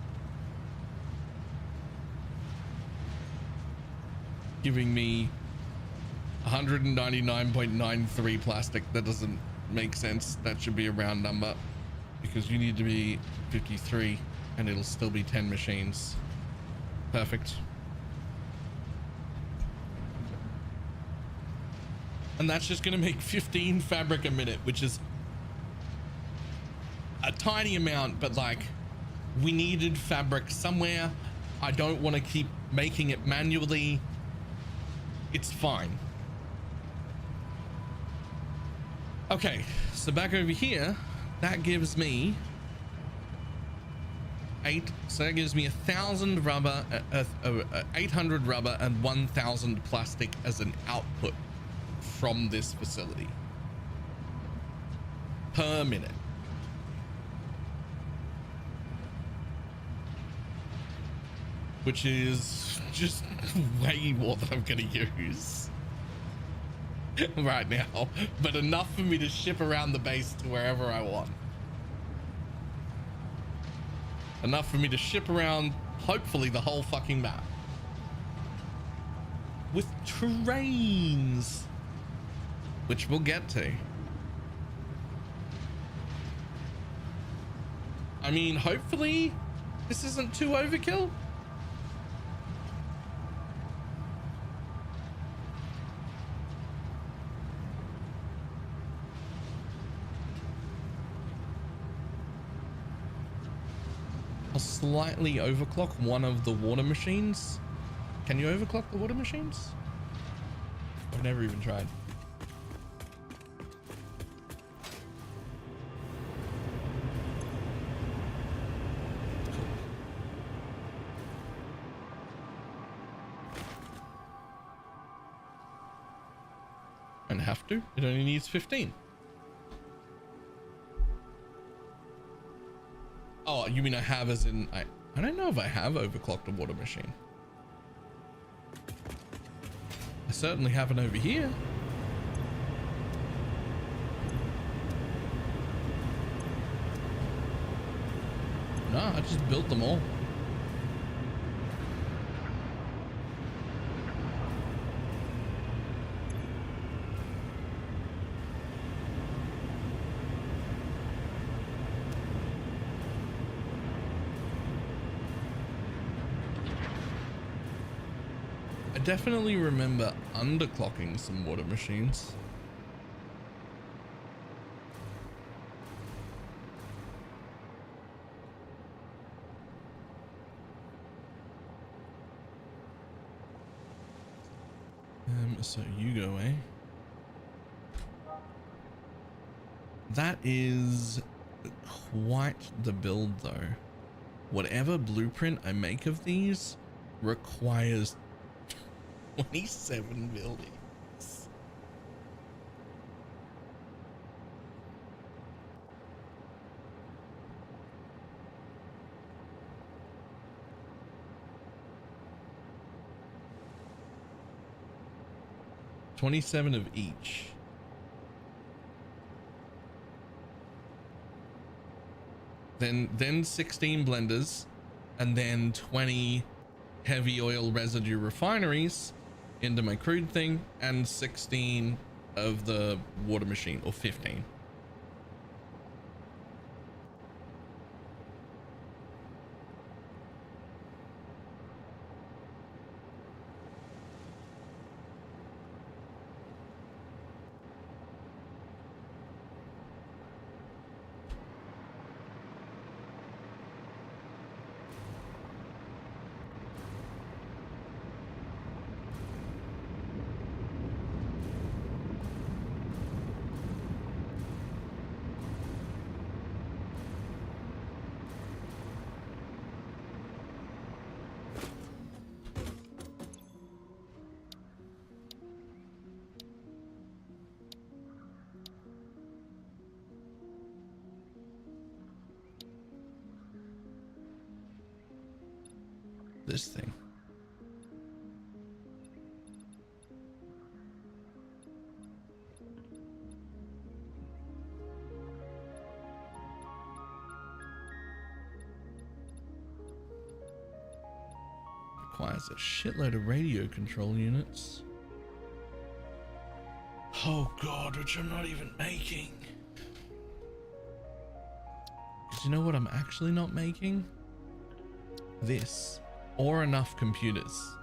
giving me 199.93 plastic. That doesn't make sense. That should be a round number because you need to be 53 and it'll still be 10 machines. Perfect. And that's just going to make 15 fabric a minute, which is a tiny amount, but like, we needed fabric somewhere. I don't want to keep making it manually. It's fine. Okay, so back over here, that gives me 8. So that gives me 1,000 rubber, 800 rubber and 1,000 plastic as an output from this facility per minute. Which is just way more than I'm gonna use right now, but enough for me to ship around the base to wherever I want. Enough for me to ship around, hopefully, the whole fucking map. With trains, which we'll get to. I mean, hopefully this isn't too overkill. I'll slightly overclock one of the water machines. Can you overclock the water machines? I've never even tried. Cool. And have to. It only needs 15. Oh, you mean I have as in I don't know if I have overclocked a water machine. I certainly haven't over here. No, I just built them all. I definitely remember underclocking some water machines. So you go, eh? That is quite the build though. Whatever blueprint I make of these requires 27 buildings. $27 of each. Then 16 blenders, and then 20 heavy oil residue refineries into my crude thing, and 16 of the water machine, or 15. This thing. Requires a shitload of radio control units. Oh god, which I'm not even making. Because you know what I'm actually not making? This. Or enough computers.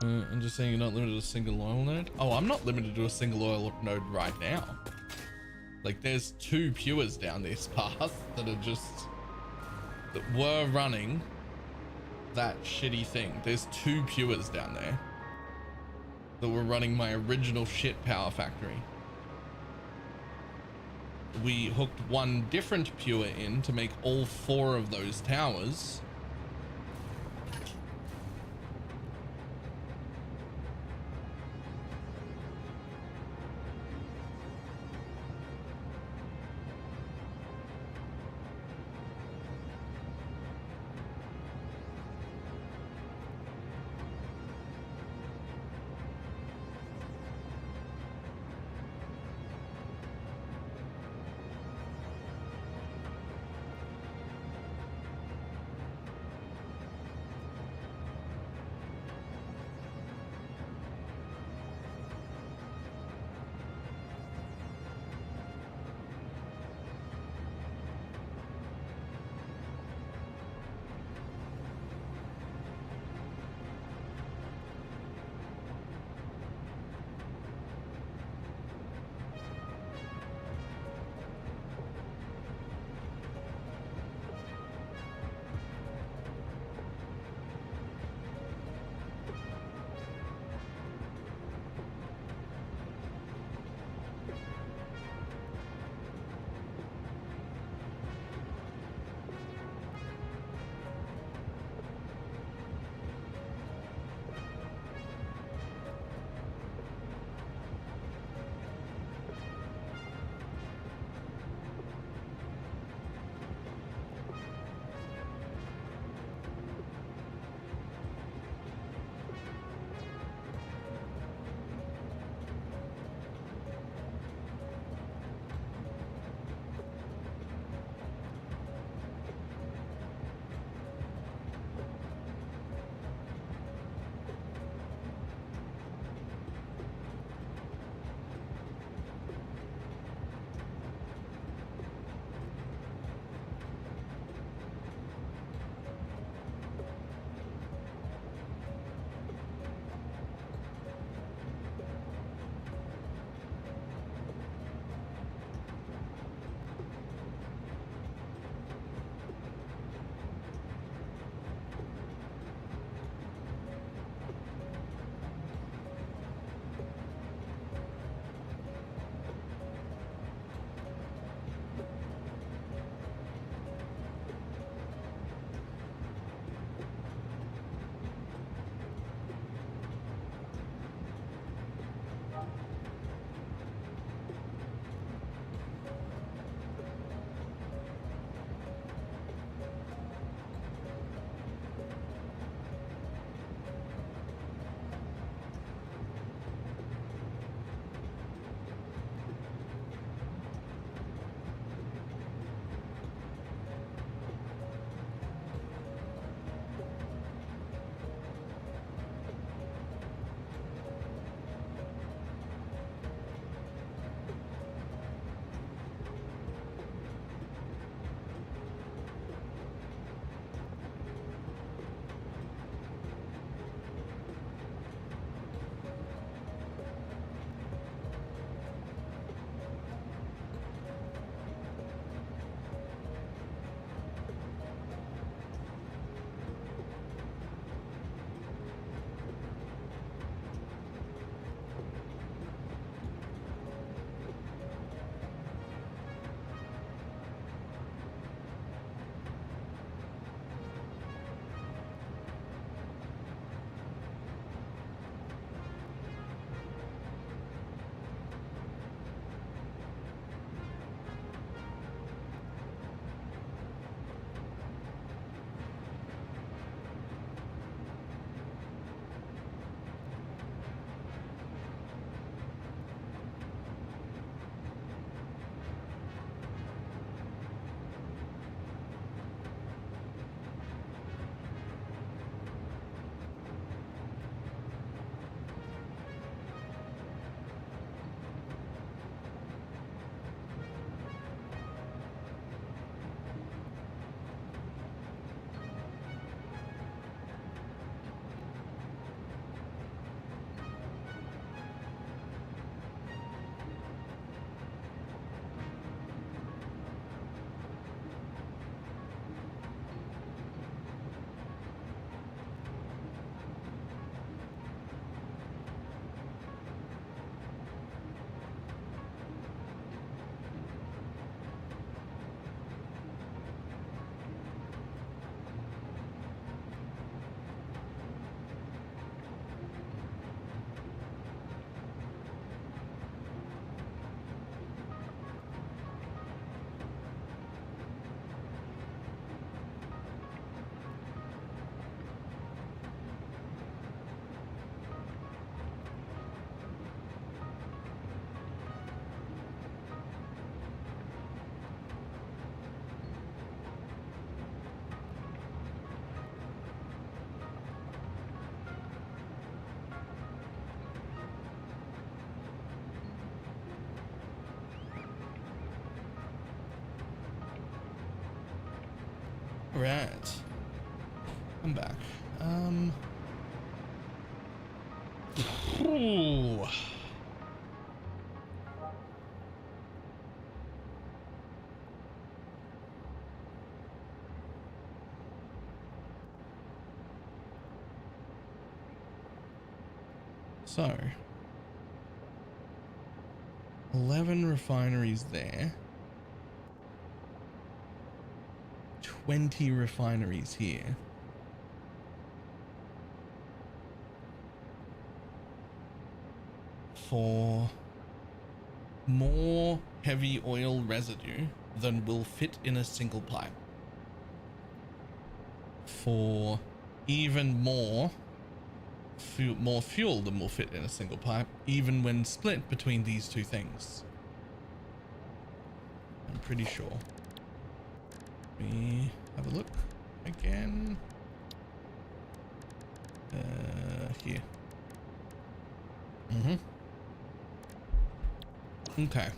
I'm just saying you're not limited to a single oil node. Oh, I'm not limited to a single oil node right now. Like there's 2 Pures down this path that are just, that were running that shitty thing. There's 2 Pures down there that were running my original shit power factory. We hooked one different Pure in to make all 4 of those towers. Right. I'm back. Ooh. So 11 refineries there. 20 refineries here. For more heavy oil residue than will fit in a single pipe. For even more fuel than will fit in a single pipe, even when split between these two things. I'm pretty sure. Let me have a look again. Here. Okay.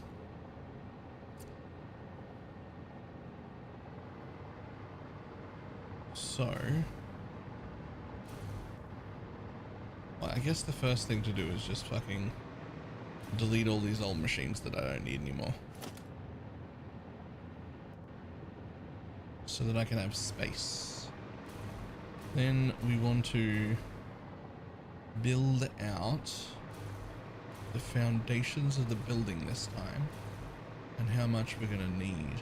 So, well, I guess the first thing to do is just fucking delete all these old machines that I don't need anymore, so that I can have space. Then we want to build out the foundations of the building this time, and how much we're gonna need.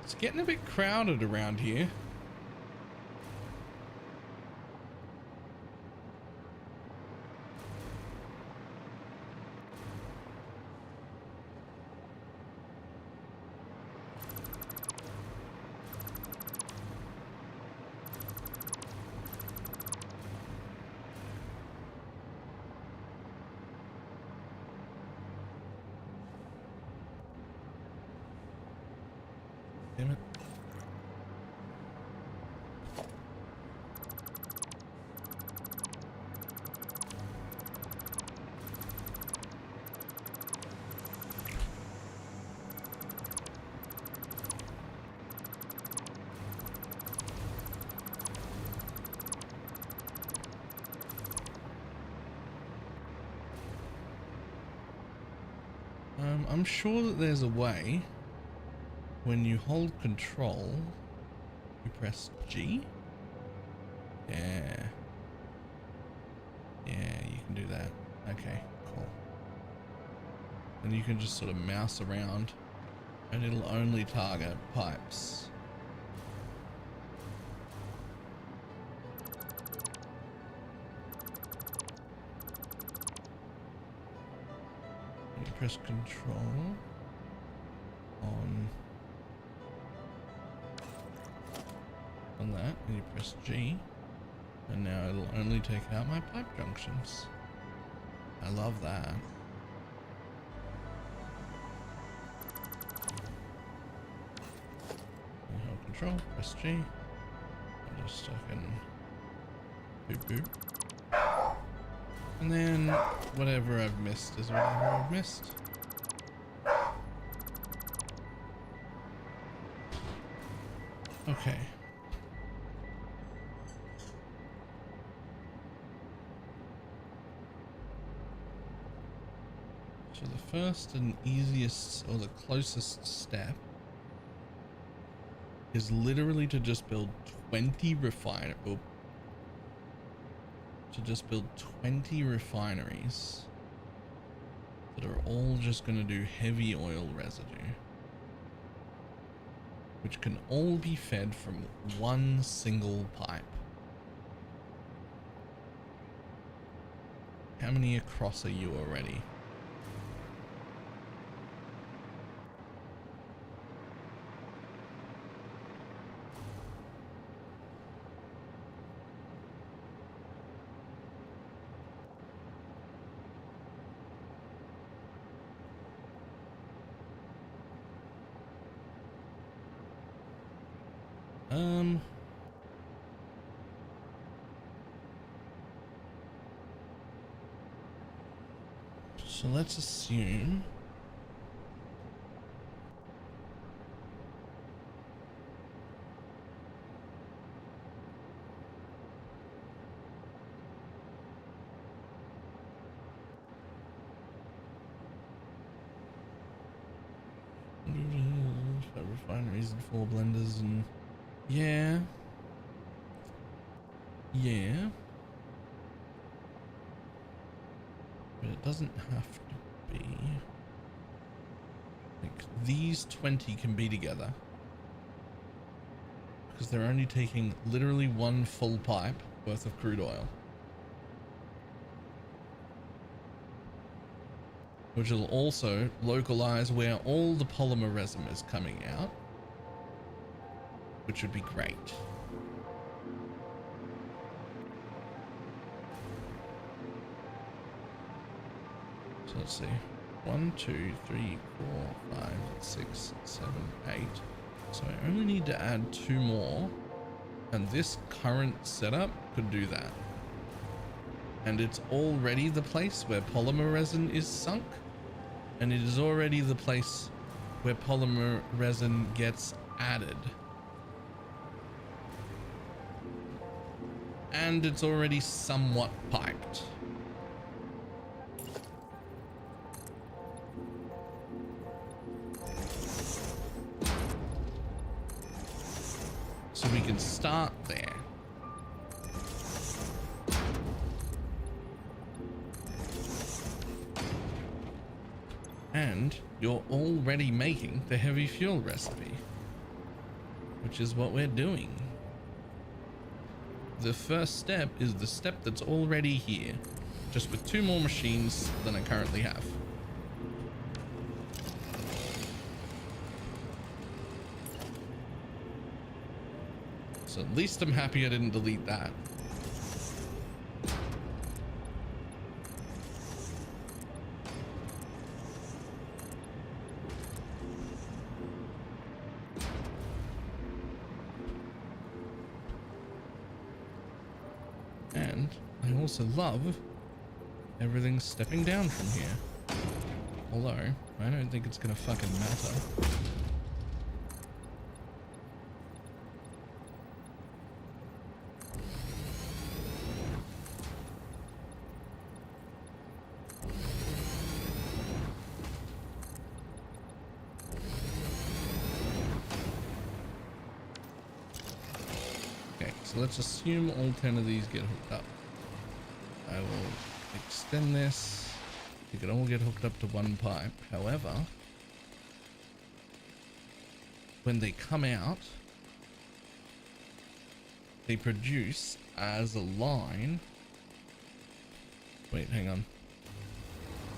It's getting a bit crowded around here. Damn it. I'm sure that there's a way. When you hold control, you press G. Yeah. Yeah, you can do that. Okay, cool. And you can just sort of mouse around and it'll only target pipes. You press control on that, and you press G, and now it'll only take out my pipe junctions. I love that. And hold control, press G, and just fucking boop boop. And then whatever I've missed is whatever I've missed. Okay. So the first and easiest, or the closest step, is literally to just build 20 refineries that are all just going to do heavy oil residue, which can all be fed from one single pipe. How many across are you already? So let's assume refineries and 4 blenders and yeah. But it doesn't have to be. Like these 20 can be together because they're only taking literally 1 full pipe worth of crude oil, which will also localize where all the polymer resin is coming out, which would be great. So let's see, 1 2 3 4 5 6 7 8. So I only need to add 2 more, and this current setup could do that. And it's already the place where polymer resin is sunk, and it is already the place where polymer resin gets added, and it's already somewhat piped. So we can start there. And you're already making the heavy fuel recipe, which is what we're doing. The first step is the step that's already here, just with 2 more machines than I currently have. So at least I'm happy I didn't delete that. And I also love everything stepping down from here. Although I don't think it's gonna fucking matter. So let's assume all 10 of these get hooked up. I will extend this. You can all get hooked up to 1 pipe. However, when they come out, they produce as a line. Wait, hang on.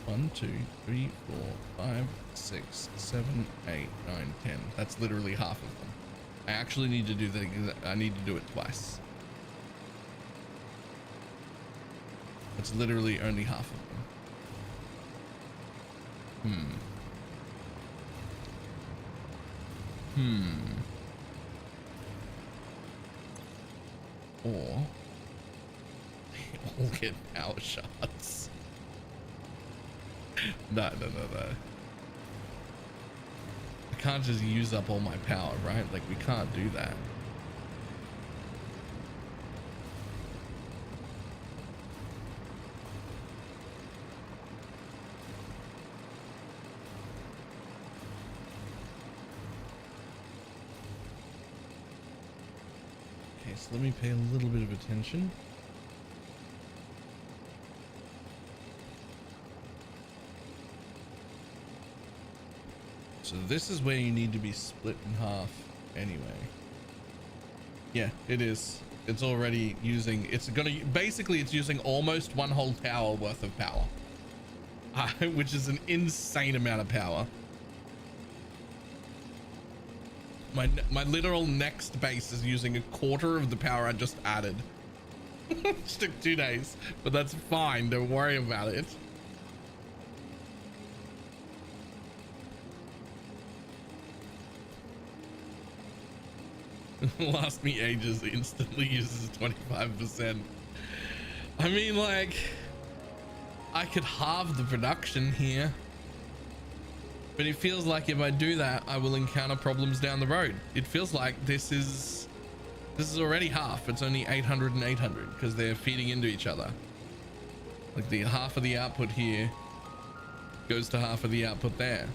1 2 3 4 5 6 7 8 9 10. That's literally half of them. I actually need to do that. I need to do it twice. It's literally only half of them. Or they all get power shots. No. I can't just use up all my power, right? Like, we can't do that. Okay, so let me pay a little bit of attention. So this is where you need to be split in half anyway. Yeah, it is. It's already using, it's using almost 1 whole tower worth of power, which is an insane amount of power. My literal next base is using 1/4 of the power I just added. It took 2 days, but that's fine. Don't worry about it. Last me ages, instantly uses 25%. I mean, like, I could halve the production here, but it feels like if I do that, I will encounter problems down the road. It feels like this is already half. It's only 800 and 800 because they're feeding into each other. Like, the half of the output here goes to half of the output there.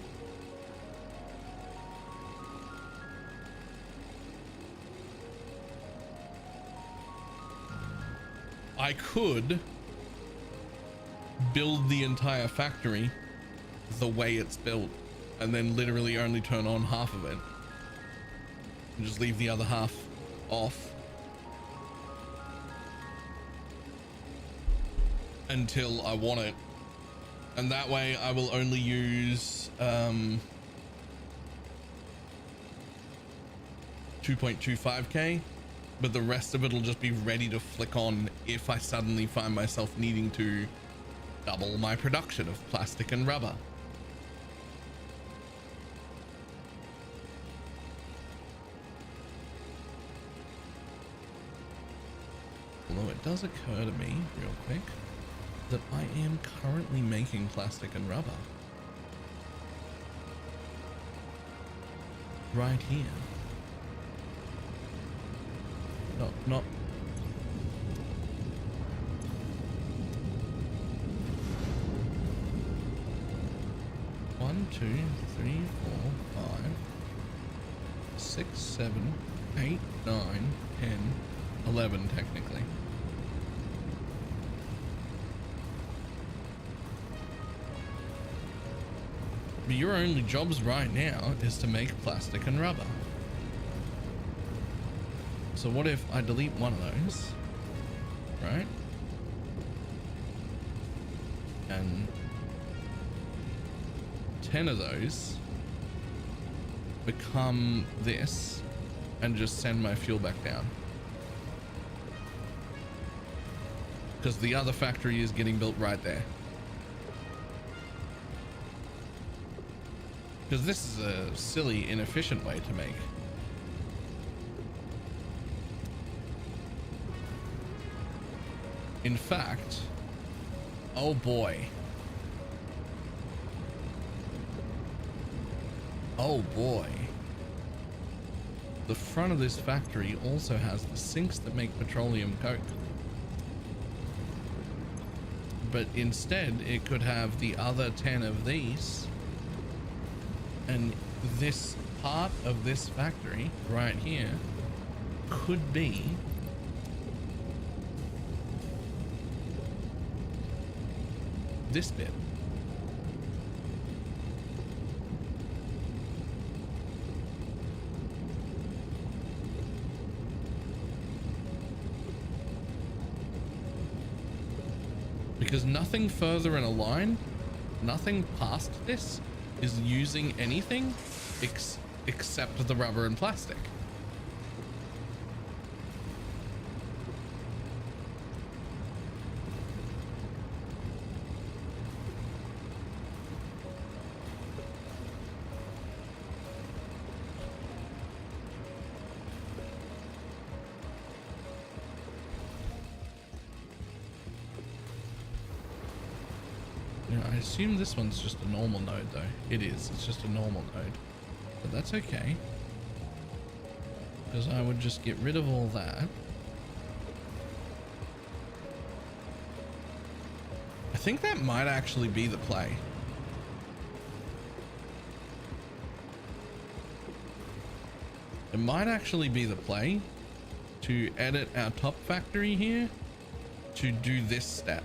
I could build the entire factory the way it's built and then literally only turn on half of it and just leave the other half off until I want it, and that way I will only use 2.25k, but the rest of it will just be ready to flick on if I suddenly find myself needing to double my production of plastic and rubber. Although it does occur to me real quick that I am currently making plastic and rubber right here. No, not. One, 2, 3, 4, 5, 6, 7, 8, 9, 10, 11 technically. But your only jobs right now is to make plastic and rubber. So what if I delete one of those, right? And 10 of those become this and just send my fuel back down. Because the other factory is getting built right there. Because this is a silly, inefficient way to make. In fact, oh boy. Oh boy. The front of this factory also has the sinks that make petroleum coke. But instead, it could have the other 10 of these. And this part of this factory right here could be this bit. Because nothing further in a line, nothing past this is using anything except the rubber and plastic. I assume this one's just a normal node though. It is, it's just a normal node. But that's okay. Because I would just get rid of all that. I think that might actually be the play. It might actually be the play to edit our top factory here to do this step.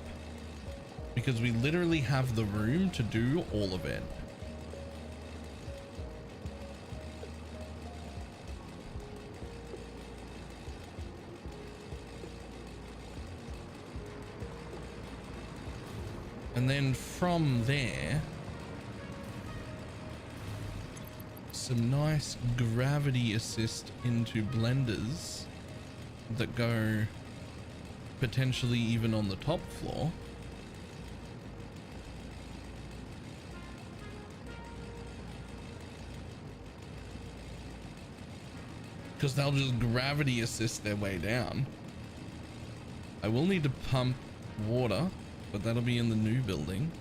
Because we literally have the room to do all of it. And then from there, some nice gravity assist into blenders that go potentially even on the top floor. Because they'll just gravity assist their way down. I will need to pump water, but that'll be in the new building.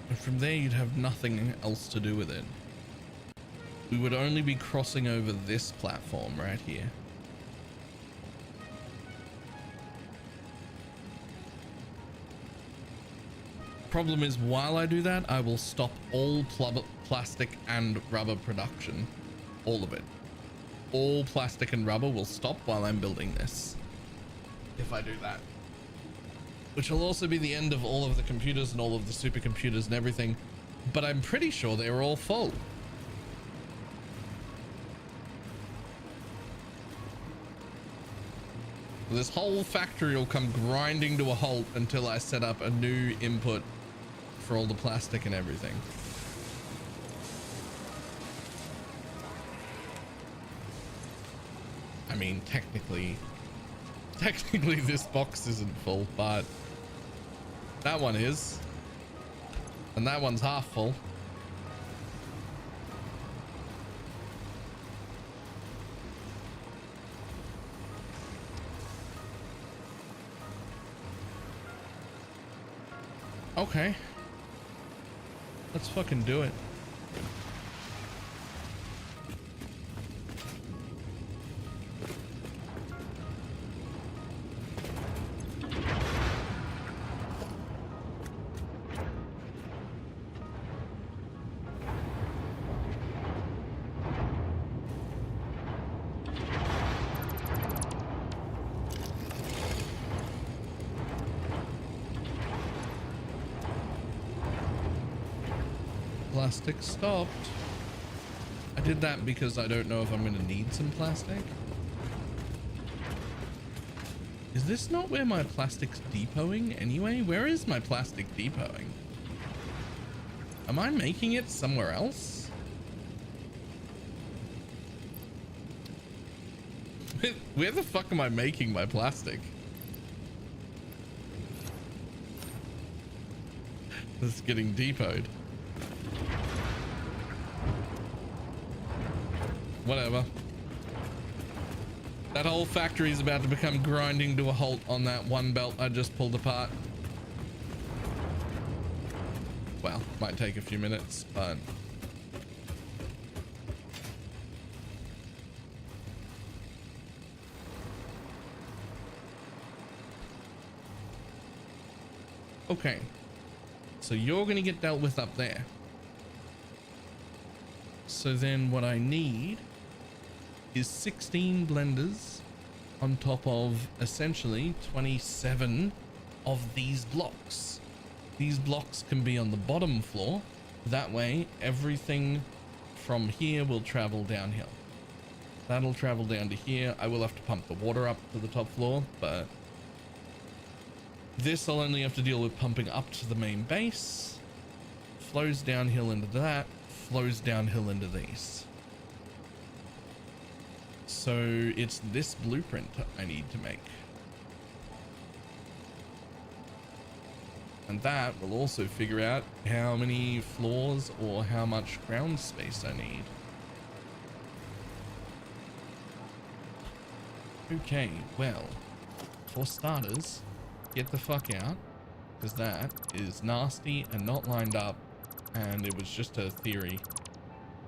And from there you'd have nothing else to do with it. We would only be crossing over this platform right here. Problem is, while I do that, I will stop all plastic and rubber production. All of it. All plastic and rubber will stop while I'm building this. If I do that. Which will also be the end of all of the computers and all of the supercomputers and everything. But I'm pretty sure they were all full. This whole factory will come grinding to a halt until I set up a new input for all the plastic and everything. I mean, technically this box isn't full, but that one is. And that one's half full. Okay. Let's fucking do it. Plastic stopped. I did that because I don't know if I'm going to need some plastic. Is this not where my plastic's depoting anyway? Where is my plastic depoting? Am I making it somewhere else? Where the fuck am I making my plastic? This is getting depoted. Whatever. That whole factory is about to become grinding to a halt on that one belt I just pulled apart. Well, might take a few minutes, but okay. So you're gonna get dealt with up there. So then what I need is 16 blenders on top of essentially 27 of these blocks. These blocks can be on the bottom floor. That way everything from here will travel downhill. That'll travel down to here. I will have to pump the water up to the top floor, but this I'll only have to deal with pumping up to the main base. Flows downhill into that, flows downhill into these. So it's this blueprint I need to make. And that will also figure out how many floors or how much ground space I need. Okay, well, for starters, get the fuck out, because that is nasty and not lined up, and it was just a theory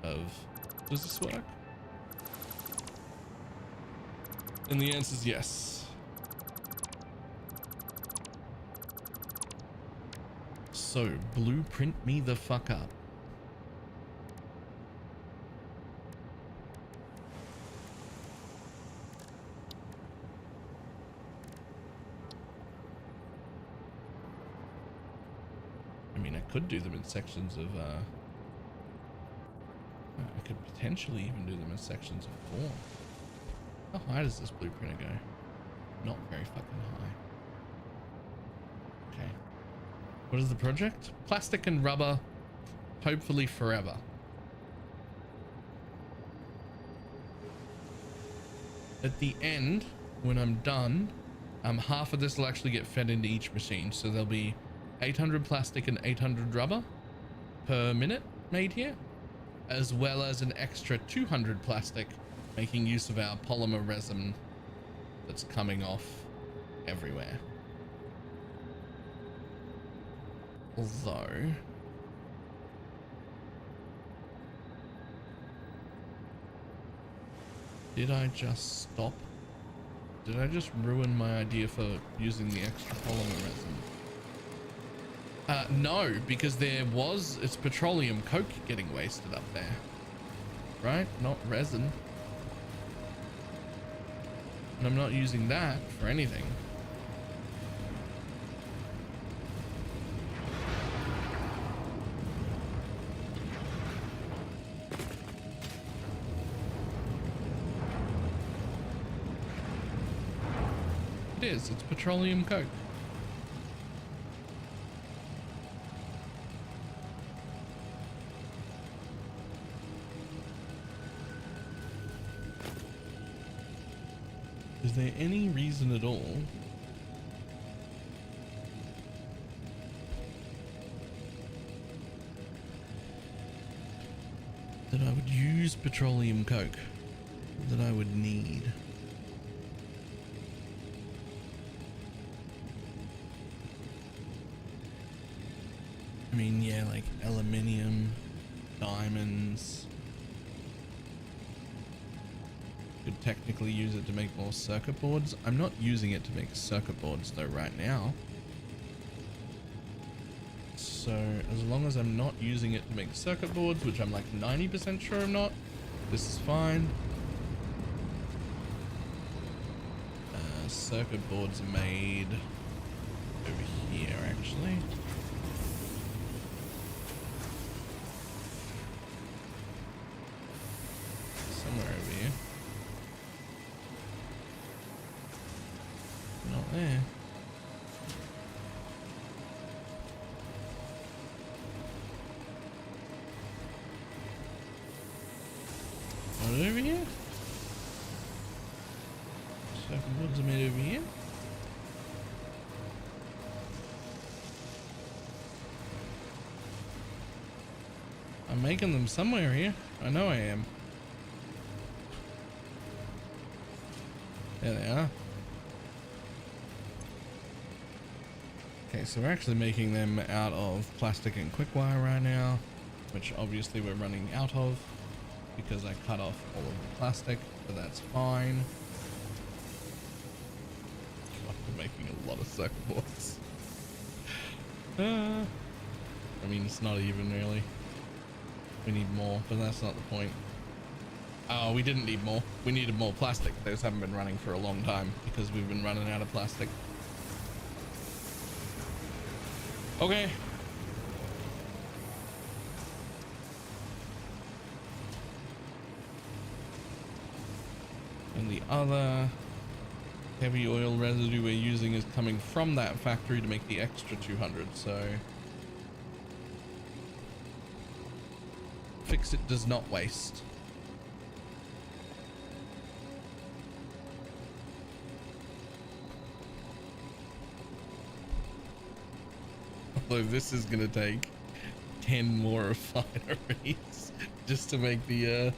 of, does this work? And the answer is yes. So, blueprint me the fuck up. I mean, I could do them in sections of, I could potentially even do them in sections of 4. How high does this blueprint go? Not very fucking high. Okay. What is the project? Plastic and rubber, hopefully forever. At the end, when I'm done, half of this will actually get fed into each machine. So there'll be 800 plastic and 800 rubber per minute made here, as well as an extra 200 plastic, making use of our polymer resin that's coming off everywhere. Although did I just stop? Did I just ruin my idea for using the extra polymer resin? No, because it's petroleum coke getting wasted up there, right? Not resin. And I'm not using that for anything. It is, it's petroleum coke. Is there any reason at all that I would use petroleum coke that I would need? I mean, yeah, like aluminium, diamonds. Could technically use it to make more circuit boards. I'm not using it to make circuit boards though right now. So as long as I'm not using it to make circuit boards, which I'm like 90% sure I'm not, this is fine. Circuit boards are made over here actually. Somewhere over here. Not there. Not over here. Circuit boards are made over here. I'm making them somewhere here. I know I am. There they are. Okay, so we're actually making them out of plastic and quick wire right now, which obviously we're running out of because I cut off all of the plastic, but that's fine. God, we're making a lot of circuit boards. I mean, it's not even really. We need more, but that's not the point. Oh, we didn't need more. We needed more plastic. Those haven't been running for a long time because we've been running out of plastic. Okay. And the other heavy oil residue we're using is coming from that factory to make the extra 200, so fix it does not waste. Although this is gonna take 10 more refineries just to make the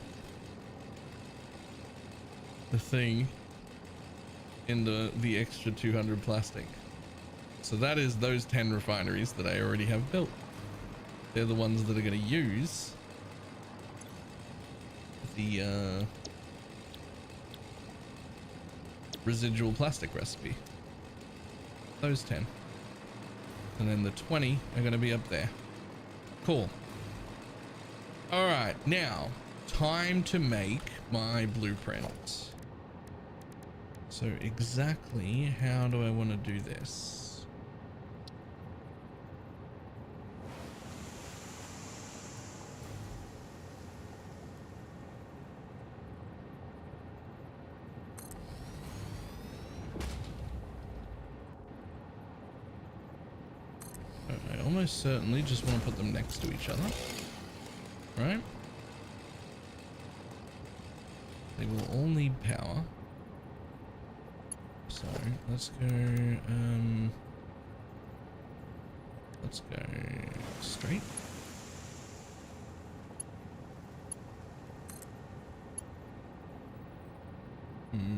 thing in the extra 200 plastic. So that is those 10 refineries that I already have built. They're the ones that are going to use the residual plastic recipe. Those 10. And then the 20 are going to be up there. Cool. All right, now time to make my blueprint. So exactly how do I want to do this? I almost certainly just want to put them next to each other, right? They will all need power. So let's go straight.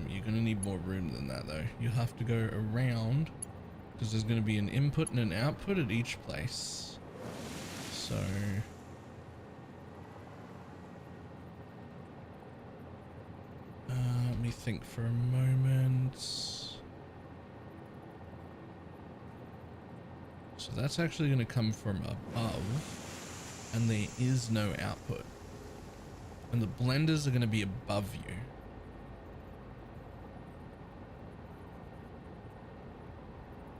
You're gonna need more room than that though. You have to go around because there's gonna be an input and an output at each place. So let me think for a moment. So that's actually going to come from above, and there is no output. And the blenders are going to be above you.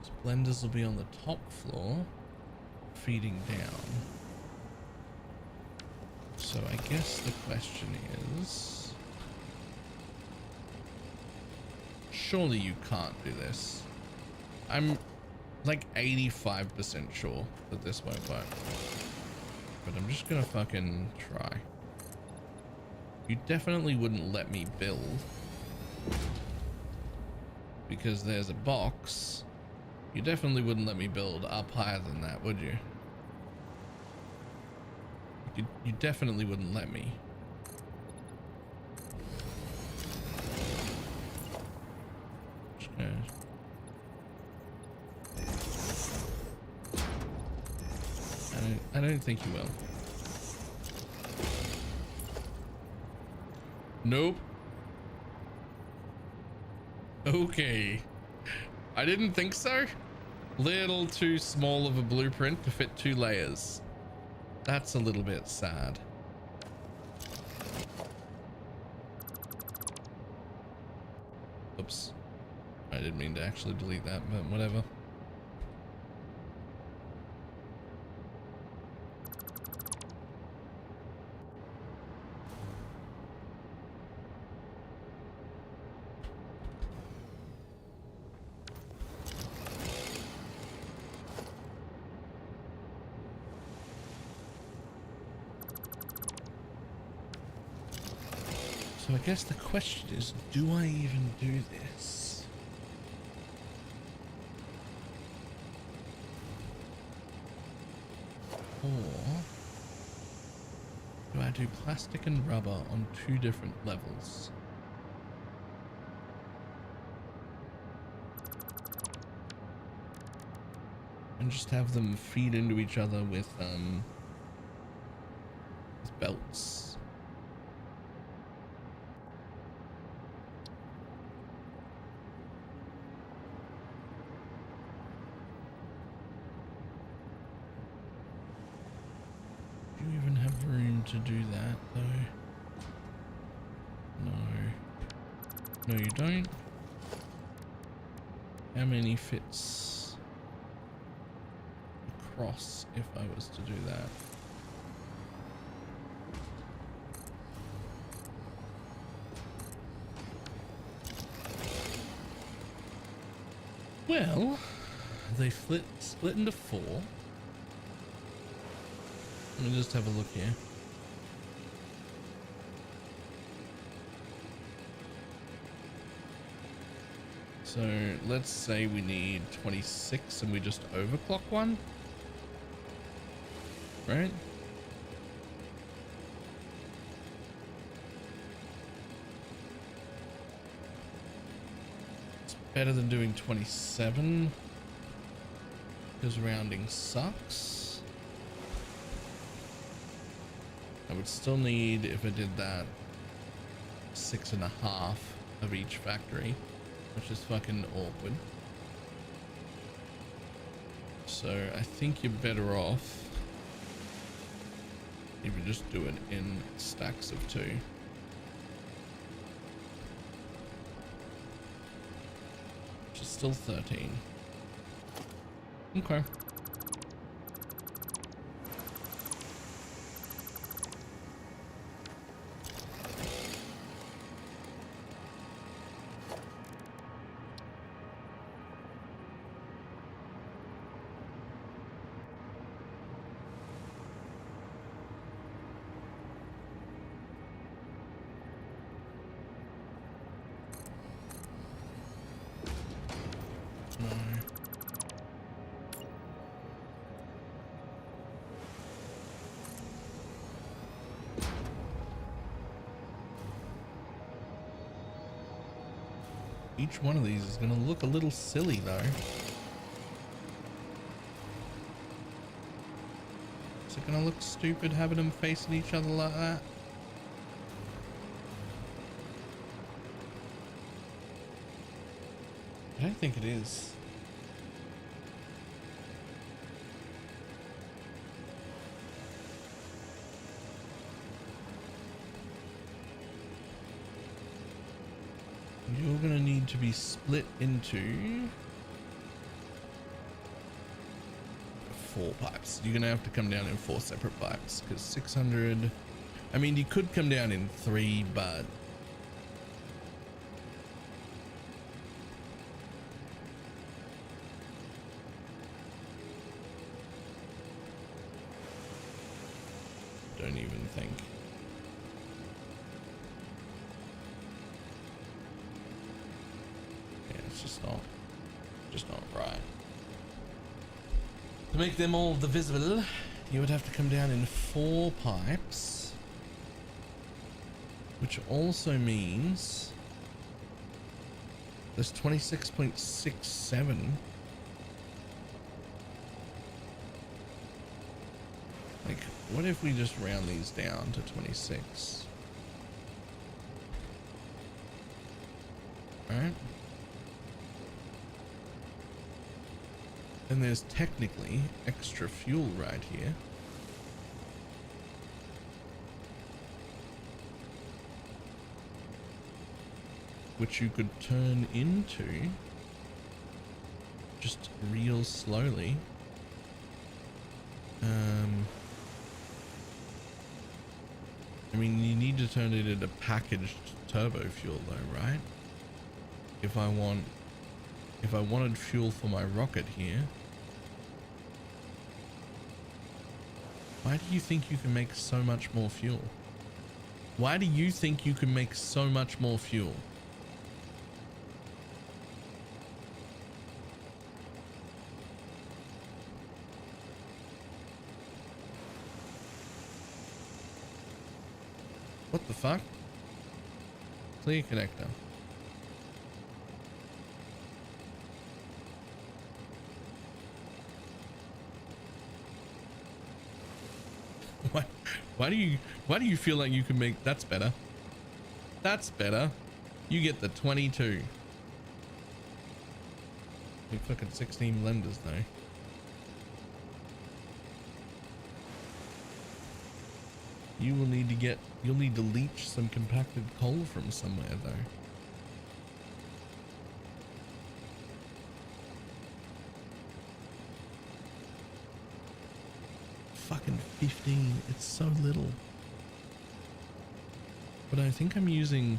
So blenders will be on the top floor, feeding down. So I guess the question is, surely you can't do this. I'm like 85% sure that this won't work, but I'm just gonna fucking try. You definitely wouldn't let me build because there's a box. You definitely wouldn't let me build up higher than that, would you? You definitely wouldn't let me. I don't think you will. Nope. Okay. I didn't think so. Little too small of a blueprint to fit 2 layers. That's a little bit sad. Oops. I didn't mean to actually delete that, but whatever. So I guess the question is, do I even do this? Or do I do plastic and rubber on 2 different levels? And just have them feed into each other with belts. Do you even have room to do that though? No. No, you don't. How many fits across if I was to do that? Well, they split into 4. Let me just have a look here. So let's say we need 26 and we just overclock one, right? It's better than doing 27 because rounding sucks. I would still need, if I did that, 6.5 of each factory, which is fucking awkward. So I think you're better off if you just do it in stacks of 2. Which is still 13. Okay. Each one of these is going to look a little silly though. Is it going to look stupid having them facing each other like that? I don't think it is. you're gonna need to be split into 4 pipes. You're gonna have to come down in 4 separate pipes because 600. I mean, you could come down in 3, but don't even think. Yeah, it's just not right. To make them all divisible, you would have to come down in 4 pipes, which also means there's 26.67. Like, what if we just round these down to 26? All right. And there's technically extra fuel right here. Which you could turn into just real slowly. I mean, you need to turn it into packaged turbo fuel though, right? If I wanted fuel for my rocket here, why do you think you can make so much more fuel? Why do you think you can make so much more fuel? What the fuck? Clear connector. Why do you feel like you can make that's better? That's better. You get the 22. You fucking 16 blenders though. You'll need to leach some compacted coal from somewhere though. Fucking 15, it's so little. But I think I'm using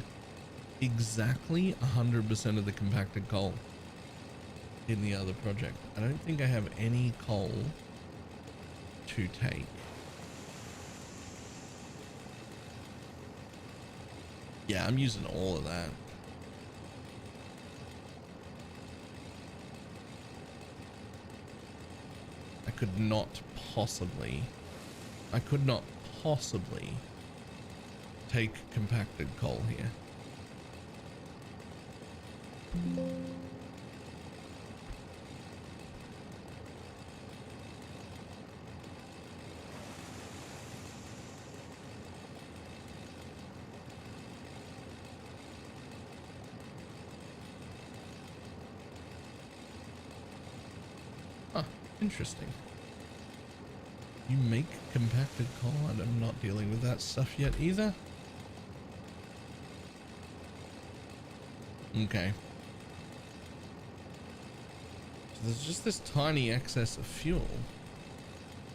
exactly 100% of the compacted coal in the other project. I don't think I have any coal to take. Yeah, I'm using all of that. I could not possibly take compacted coal here. Huh, interesting. You make compacted coal, and I'm not dealing with that stuff yet either. Okay. So there's just this tiny excess of fuel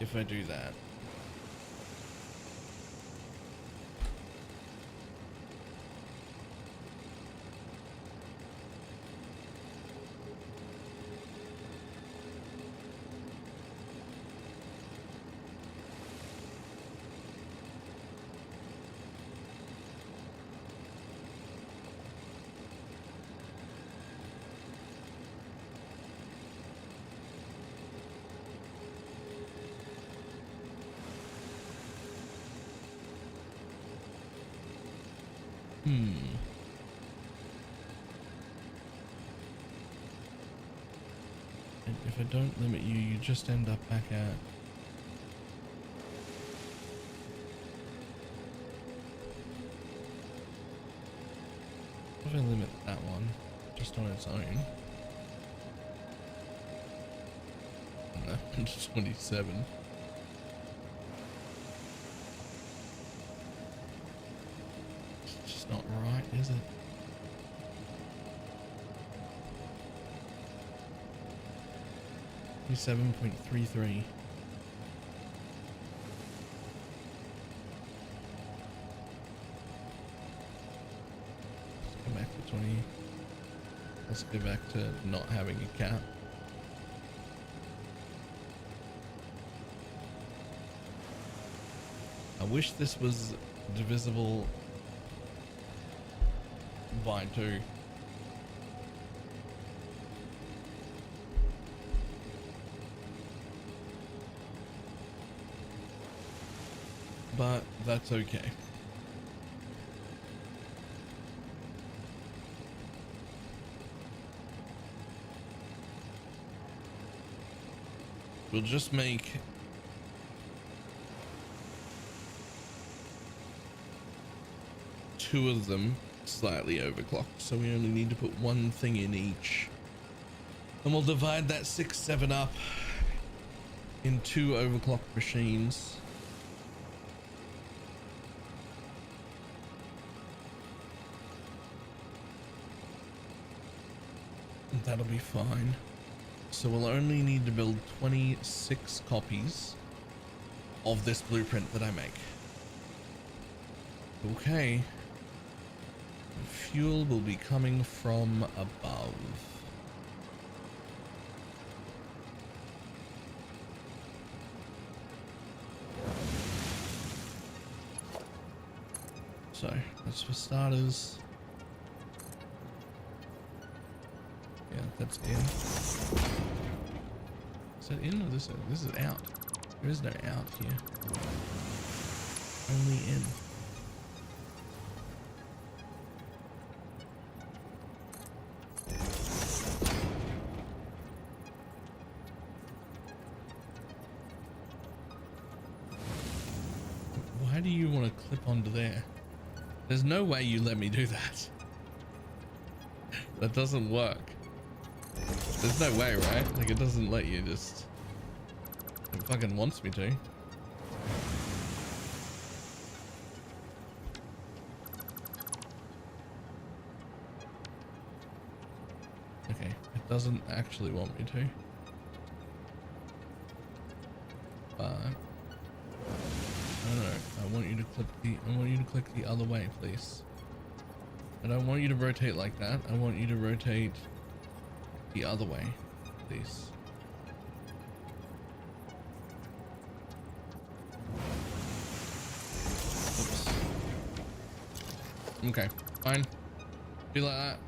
if I do that. And if I don't limit you, you just end up back at... What if I limit that one just on its own? No, 27. It's just not right, is it? 27.33. Let's go back to 20. Let's go back to not having a cap. I wish this was divisible by 2. But that's okay. We'll just make two of them slightly overclocked, so we only need to put one thing in each. And we'll divide that 6-7 up in 2 overclocked machines. That'll be fine. So we'll only need to build 26 copies of this blueprint that I make. Okay. Fuel will be coming from above. So that's for starters. Yeah, that's in. Is that in or this is out? There is no out here. Only in. Why do you want to clip onto there? There's no way you let me do that. That doesn't work. There's no way, right? Like, it doesn't let you just... It fucking wants me to. Okay, it doesn't actually want me to. But... No, I want you to click the other way, please. I don't want you to rotate like that. I want you to rotate the other way, please. Oops. Okay, fine. Be like that.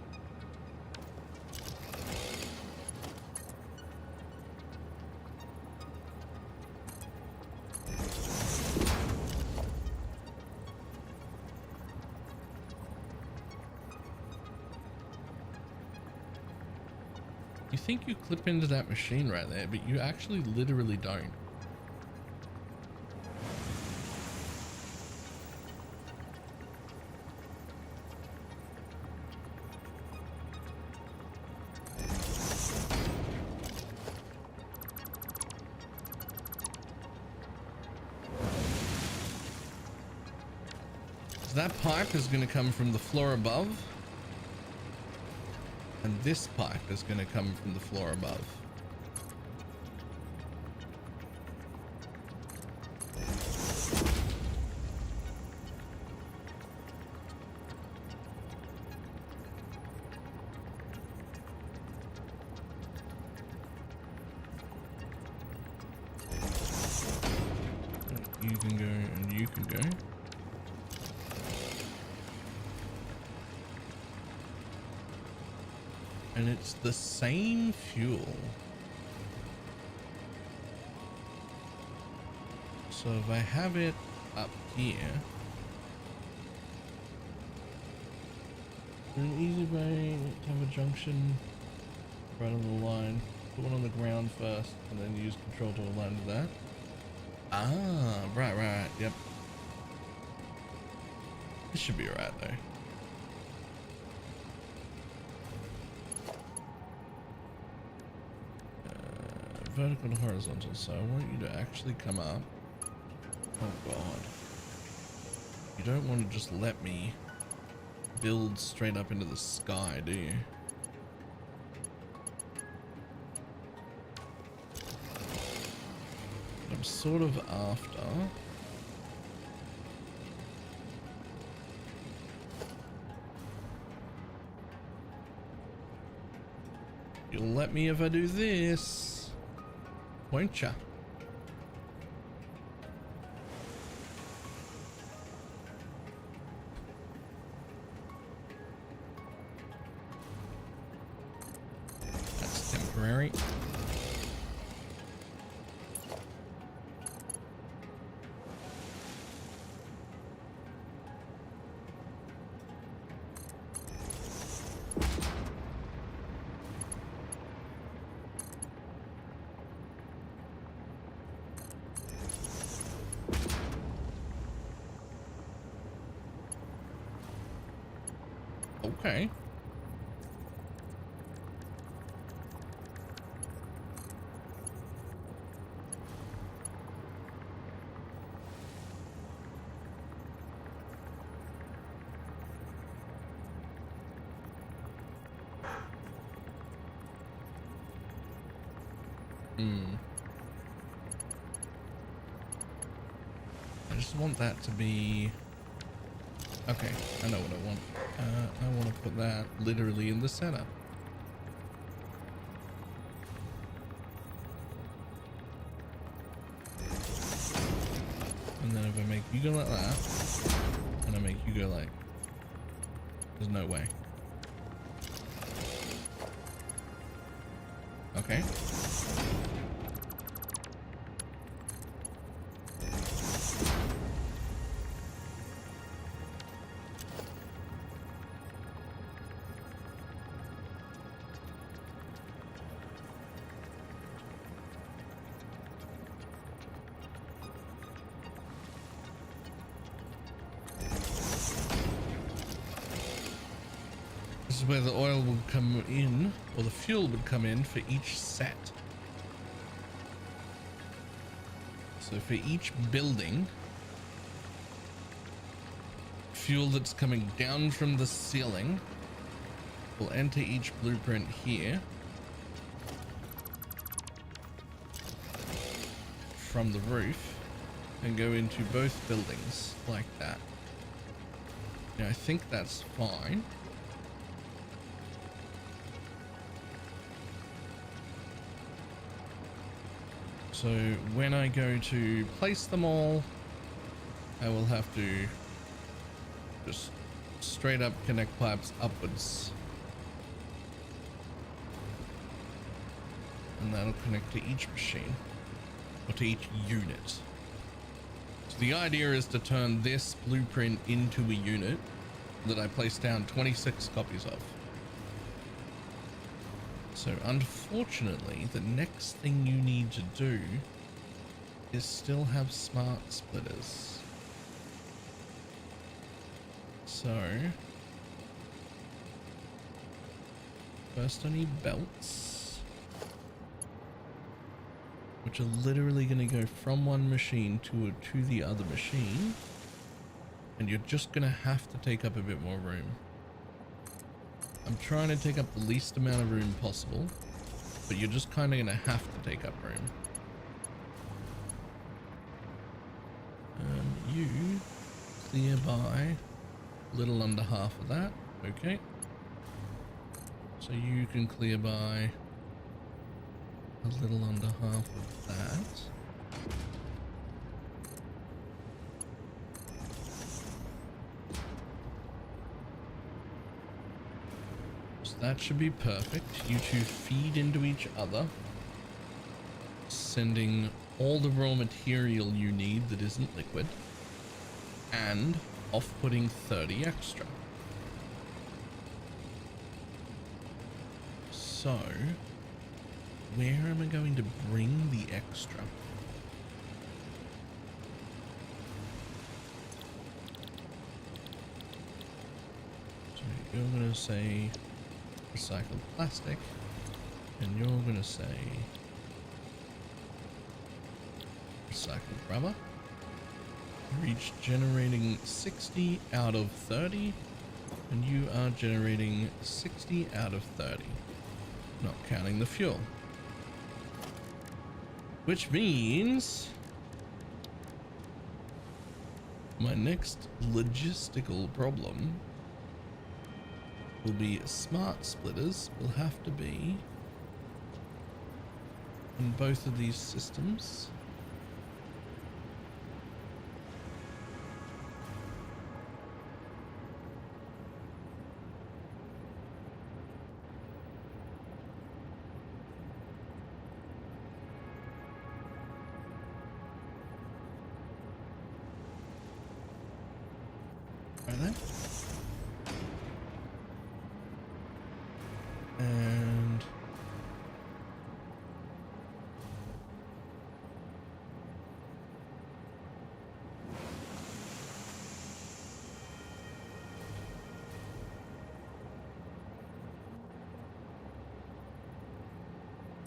You think you clip into that machine right there, but you actually literally don't. So that pipe is going to come from the floor above. And this pipe is going to come from the floor above. You can go and you can go. And it's the same fuel. So if I have it up here, an easy way to have a junction right on the line. Put one on the ground first and then use control to align to that. Ah, right, yep. This should be alright though. Vertical to horizontal, so I want you to actually come up. Oh god. You don't want to just let me build straight up into the sky, do you? sort of after. You'll let me if I do this, won't ya? That's temporary. Okay. I just want that to be... Okay, I know what I want. I want to put that literally in the center. And then if I make you go like that, and I make you go like... There's no way. Okay. This is where the oil would come in, or the fuel would come in for each set. So for each building, fuel that's coming down from the ceiling will enter each blueprint here from the roof and go into both buildings like that. Now I think that's fine. So when I go to place them all, I will have to just straight up connect pipes upwards. And that'll connect to each machine, or to each unit. So the idea is to turn this blueprint into a unit that I place down 26 copies of. So unfortunately, the next thing you need to do is still have smart splitters. So first I need belts, which are literally going to go from one machine to the other machine, and you're just going to have to take up a bit more room. I'm trying to take up the least amount of room possible, but you're just kind of going to have to take up room. You clear by a little under half of that. Okay. So you can clear by a little under half of that. That should be perfect. You two feed into each other, sending all the raw material you need that isn't liquid, and off-putting 30 extra. So, where am I going to bring the extra? So you're going to say recycled plastic, and you're going to say recycled rubber. You're each generating 60 out of 30, and you are generating 60 out of 30, not counting the fuel. Which means my next logistical problem will be smart splitters will have to be in both of these systems. Right there. And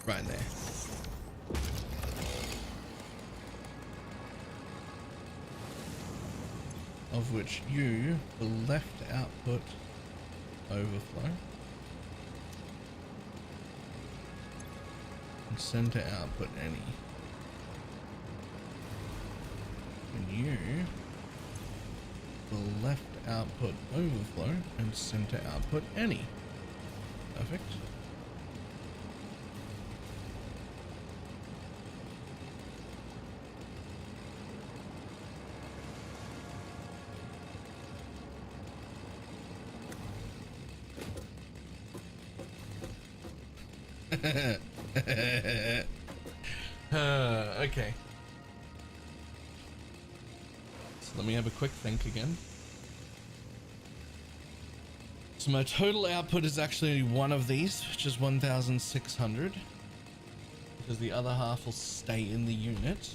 right there. Of which you, the left output overflow and center output any. And you, the left output overflow and center output any. Perfect. Okay. So let me have a quick think again. So my total output is actually one of these, which is 1,600, because the other half will stay in the unit.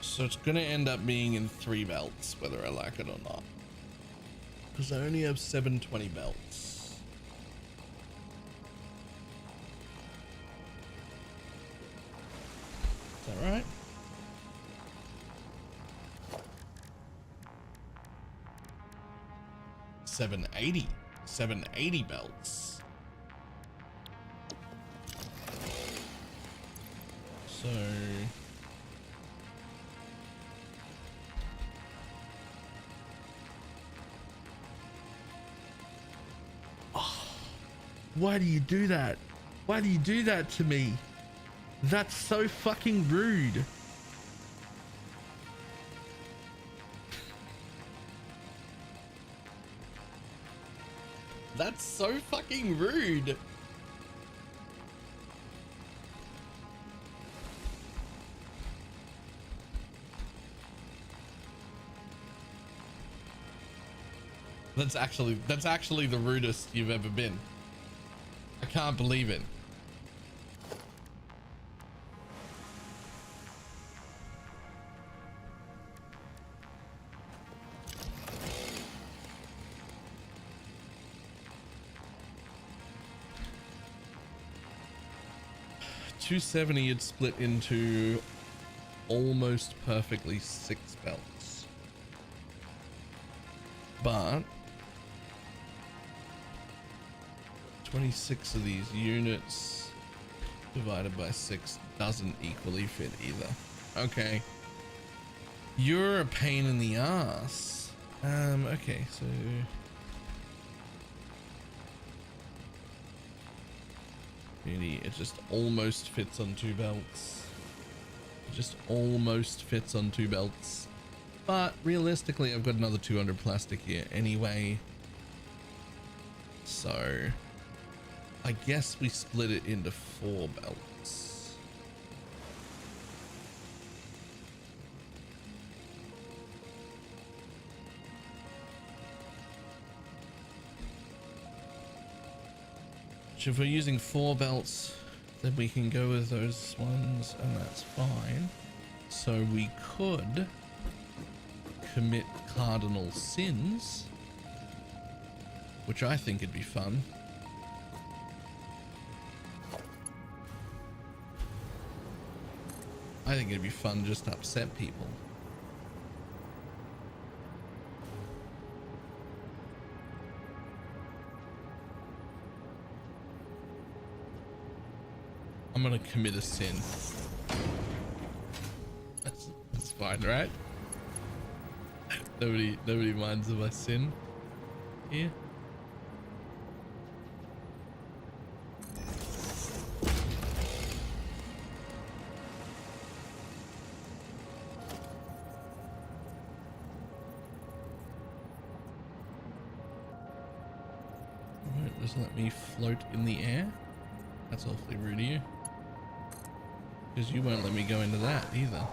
So it's going to end up being in 3 belts, whether I like it or not. Because I only have 720 belts. Is that right? $780 belts. So why do you do that? Why do you do that to me? That's so fucking rude. That's so fucking rude. That's actually the rudest you've ever been. I can't believe it. $270 had split into almost perfectly 6 belts, but 26 of these units divided by 6 doesn't equally fit either. Okay, you're a pain in the ass. Okay, so really it just almost fits on 2 belts. It just almost fits on 2 belts, but realistically I've got another 200 plastic here anyway, so I guess we split it into 4 belts. If we're using 4 belts, then we can go with those ones, and that's fine. So we could commit cardinal sins, which I think would be fun. I think it'd be fun just to upset people. I'm gonna commit a sin. fine, right? Nobody minds if I sin here. Alright, just let me float in the air. That's awfully rude of you. Because you won't let me go into that either.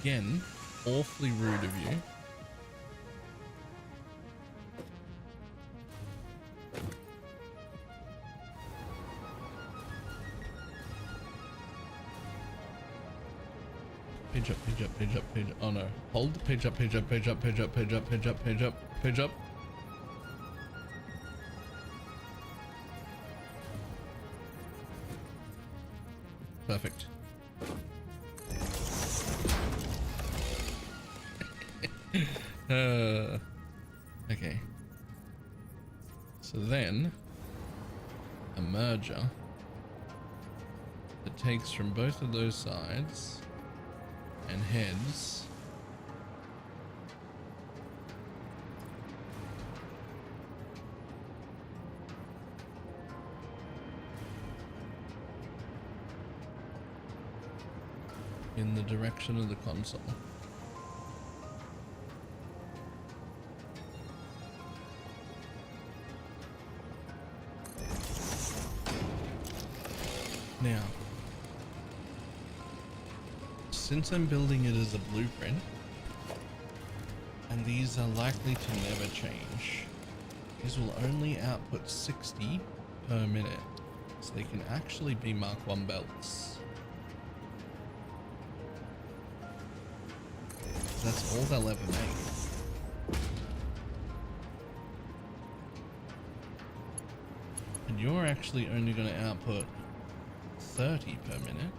Again, awfully rude of you. Page up, page up, page up, page up. Oh no. Hold. Page up, page up, page up, page up, page up, page up, page up, page up. Perfect. Okay. So then, a merger that takes from both of those sides and heads in the direction of the console. Now, since I'm building it as a blueprint, and these are likely to never change, these will only output 60 per minute, so they can actually be Mark 1 belts. That's all they'll ever make. And you're actually only going to output 30 per minute.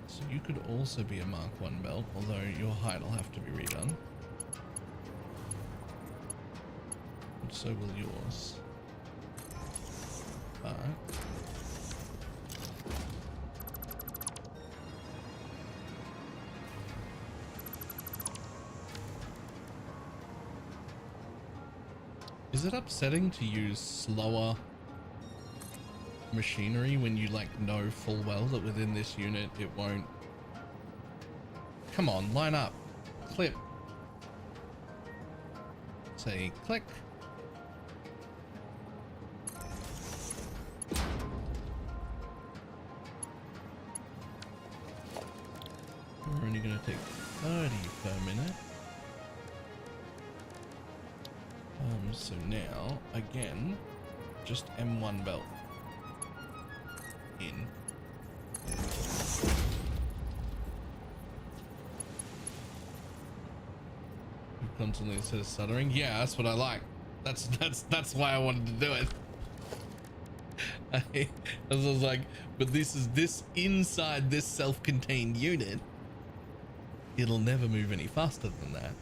So you could also be a Mark 1 belt, although your height will have to be redone. And so will yours. But is it upsetting to use slower machinery when you like know full well that within this unit it won't? Come on, line up, clip, say click. We're only going to take 30 per minute. So now again, just M1 belt in. You constantly instead of stuttering. Yeah, that's what I like. That's why I wanted to do it. I was like, but this inside this self-contained unit, it'll never move any faster than that.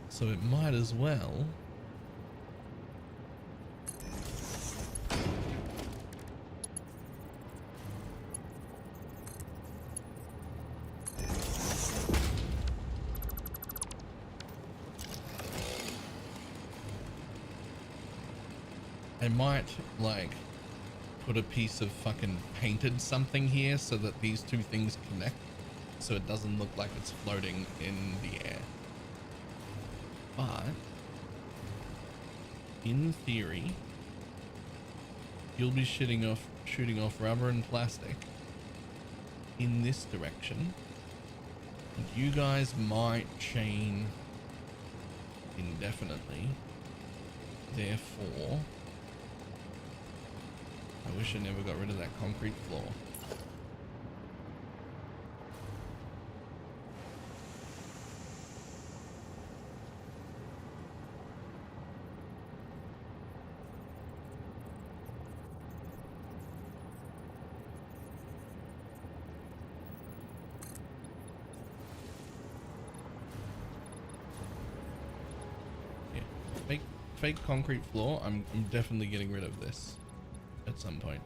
So it might as well. I might like put a piece of fucking painted something here so that these two things connect, so it doesn't look like it's floating in the air. But in theory, you'll be shooting off rubber and plastic in this direction, and you guys might chain indefinitely. Therefore, I wish I never got rid of that concrete floor. fake concrete floor, I'm definitely getting rid of this at some point.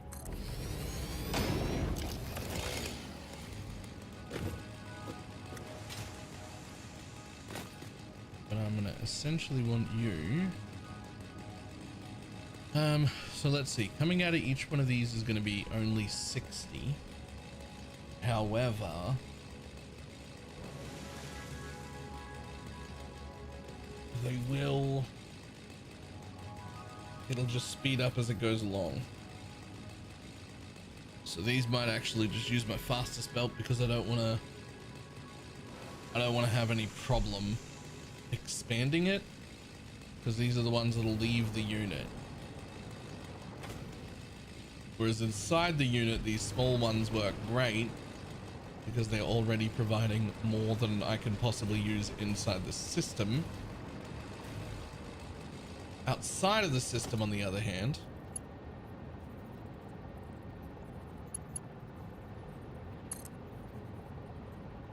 But I'm gonna essentially want you. So let's see. Coming out of each one of these is gonna be only 60. However, they will. It'll just speed up as it goes along. So these might actually just use my fastest belt because I don't want to have any problem expanding it, because these are the ones that'll leave the unit. Whereas inside the unit, these small ones work great because they're already providing more than I can possibly use inside the system. Outside of the system, on the other hand,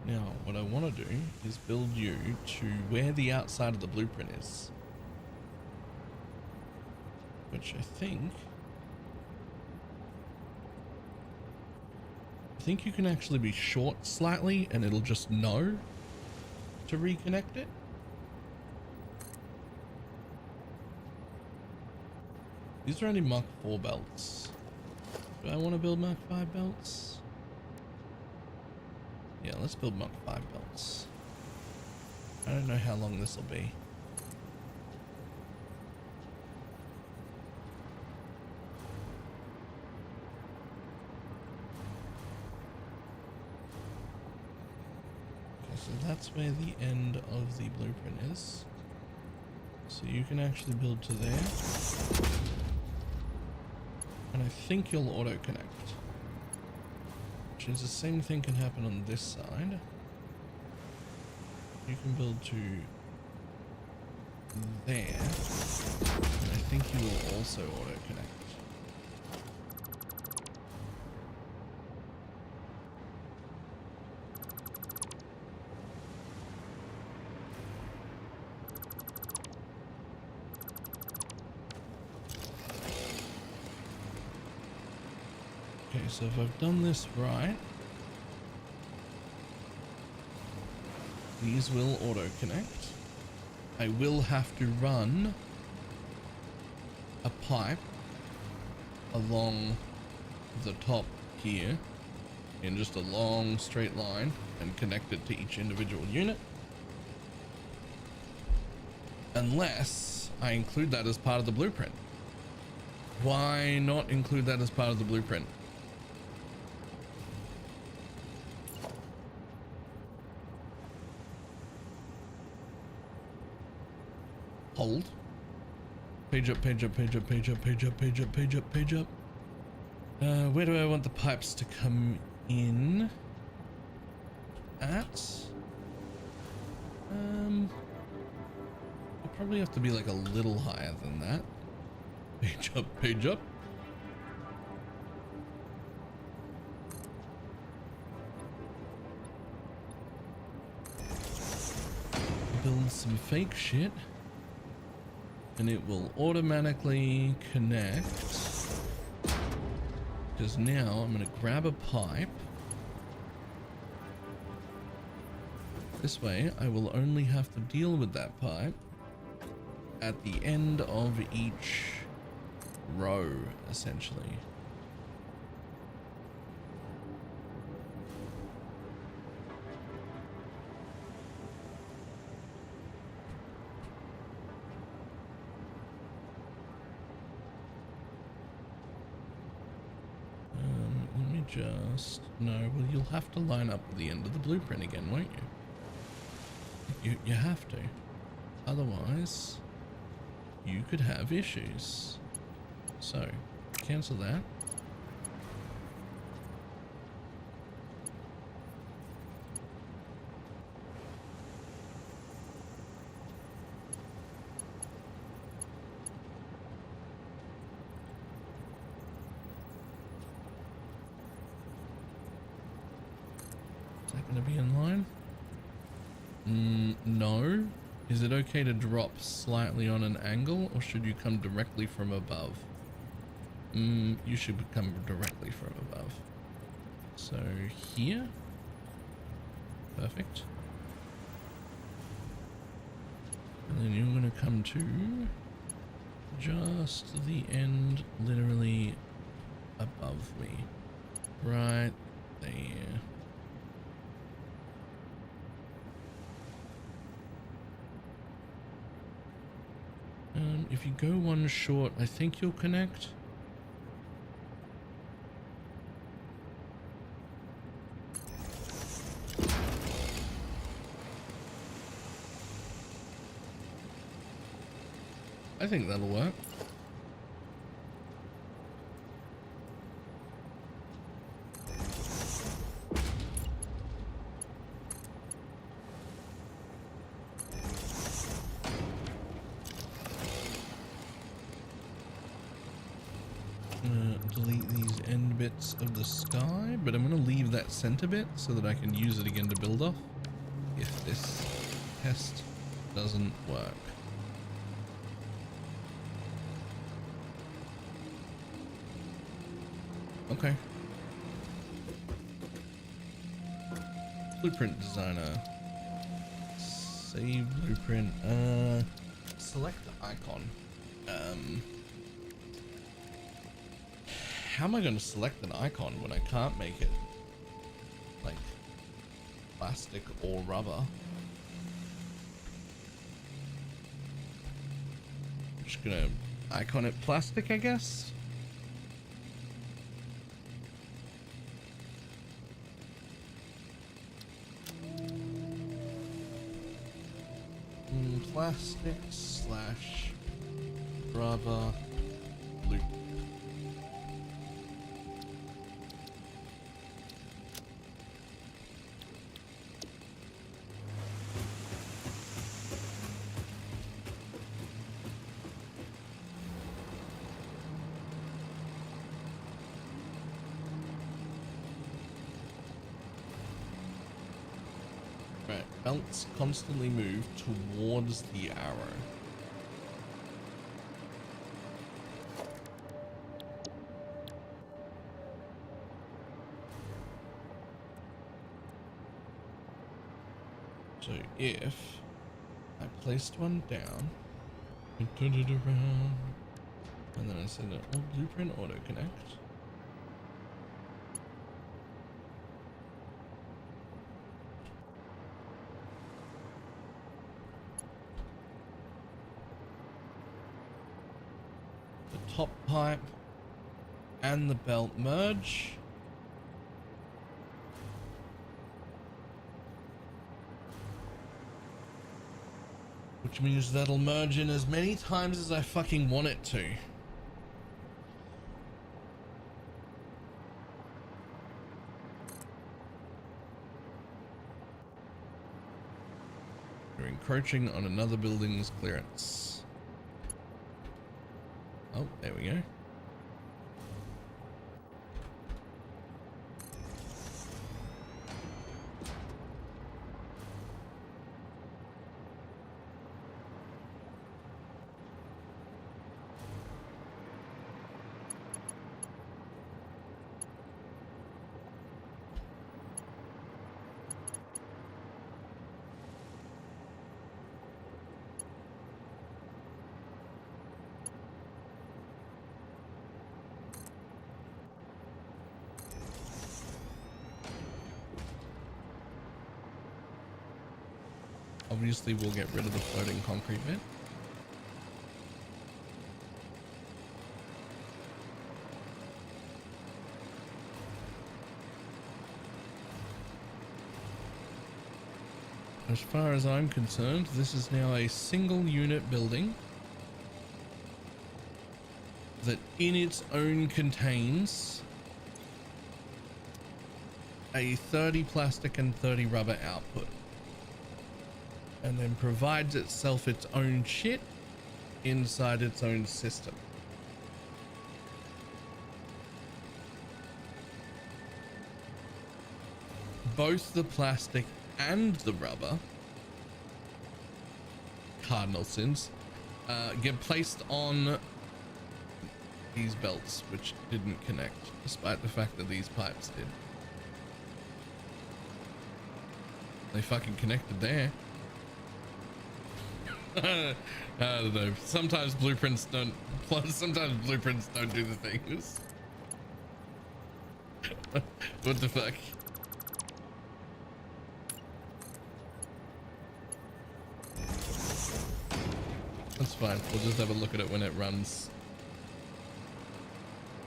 now what I want to do is build you to where the outside of the blueprint is, which I think you can actually be short slightly and it'll just know to reconnect it. These are only Mark 4 belts. Do I want to build Mark 5 belts? Yeah, let's build Mark 5 belts. I don't know how long this will be. Okay, so that's where the end of the blueprint is. So you can actually build to there. And I think you'll auto connect, which is the same thing can happen on this side. You can build to there, and I think you will also auto connect. Okay, so if I've done this right, these will auto connect. I will have to run a pipe along the top here in just a long straight line and connect it to each individual unit, unless I include that as part of the blueprint. Why not include that as part of the blueprint? Hold. Page up, page up, page up, page up, page up, page up, page up, page up. Where do I want the pipes to come in at? It'll probably have to be like a little higher than that. Page up, page up. Build some fake shit. And it will automatically connect, because now I'm going to grab a pipe. This way I will only have to deal with that pipe at the end of each row, essentially. No, well, you'll have to line up at the end of the blueprint again, won't you? You have to. Otherwise, you could have issues. So, cancel that. Going to be in line? No, Is it okay to drop slightly on an angle, or should you come directly from above? You should come directly from above. So here. Perfect. And then you're going to come to just the end, literally above me. Right there. If you go one short, I think you'll connect. I think that'll work. Delete these end bits of the sky, but I'm going to leave that center bit so that I can use it again to build off if this test doesn't work. Okay. Blueprint designer. Save blueprint. Select the icon. How am I going to select an icon when I can't make it like plastic or rubber? I'm just gonna icon it plastic, I guess. Plastic slash rubber loop. Right, belts constantly move towards the arrow. So if I placed one down, and turned it around, and then I said blueprint auto connect. Top pipe and the belt merge. Which means that'll merge in as many times as I fucking want it to. You're encroaching on another building's clearance. Oh, there we go. Obviously, we'll get rid of the floating concrete bit. As far as I'm concerned, this is now a single unit building that in its own contains a 30 plastic and 30 rubber output, and then provides itself its own shit inside its own system. Both the plastic and the rubber cardinal sins, get placed on these belts, which didn't connect, despite the fact that these pipes did. They fucking connected there. I don't know. Sometimes blueprints don't do the things. What the fuck? That's fine. We'll just have a look at it when it runs.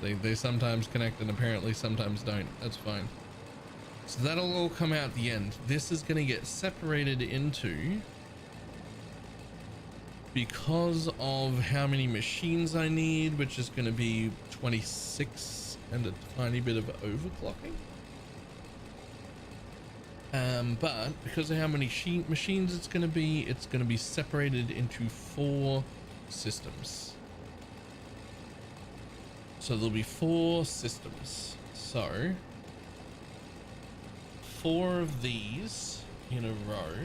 They sometimes connect and apparently sometimes don't. That's fine. So that'll all come out at the end. This is going to get separated into, because of how many machines I need, which is going to be 26 and a tiny bit of overclocking. But because of how many machines it's going to be separated into 4 systems. So there'll be 4 systems. So 4 of these in a row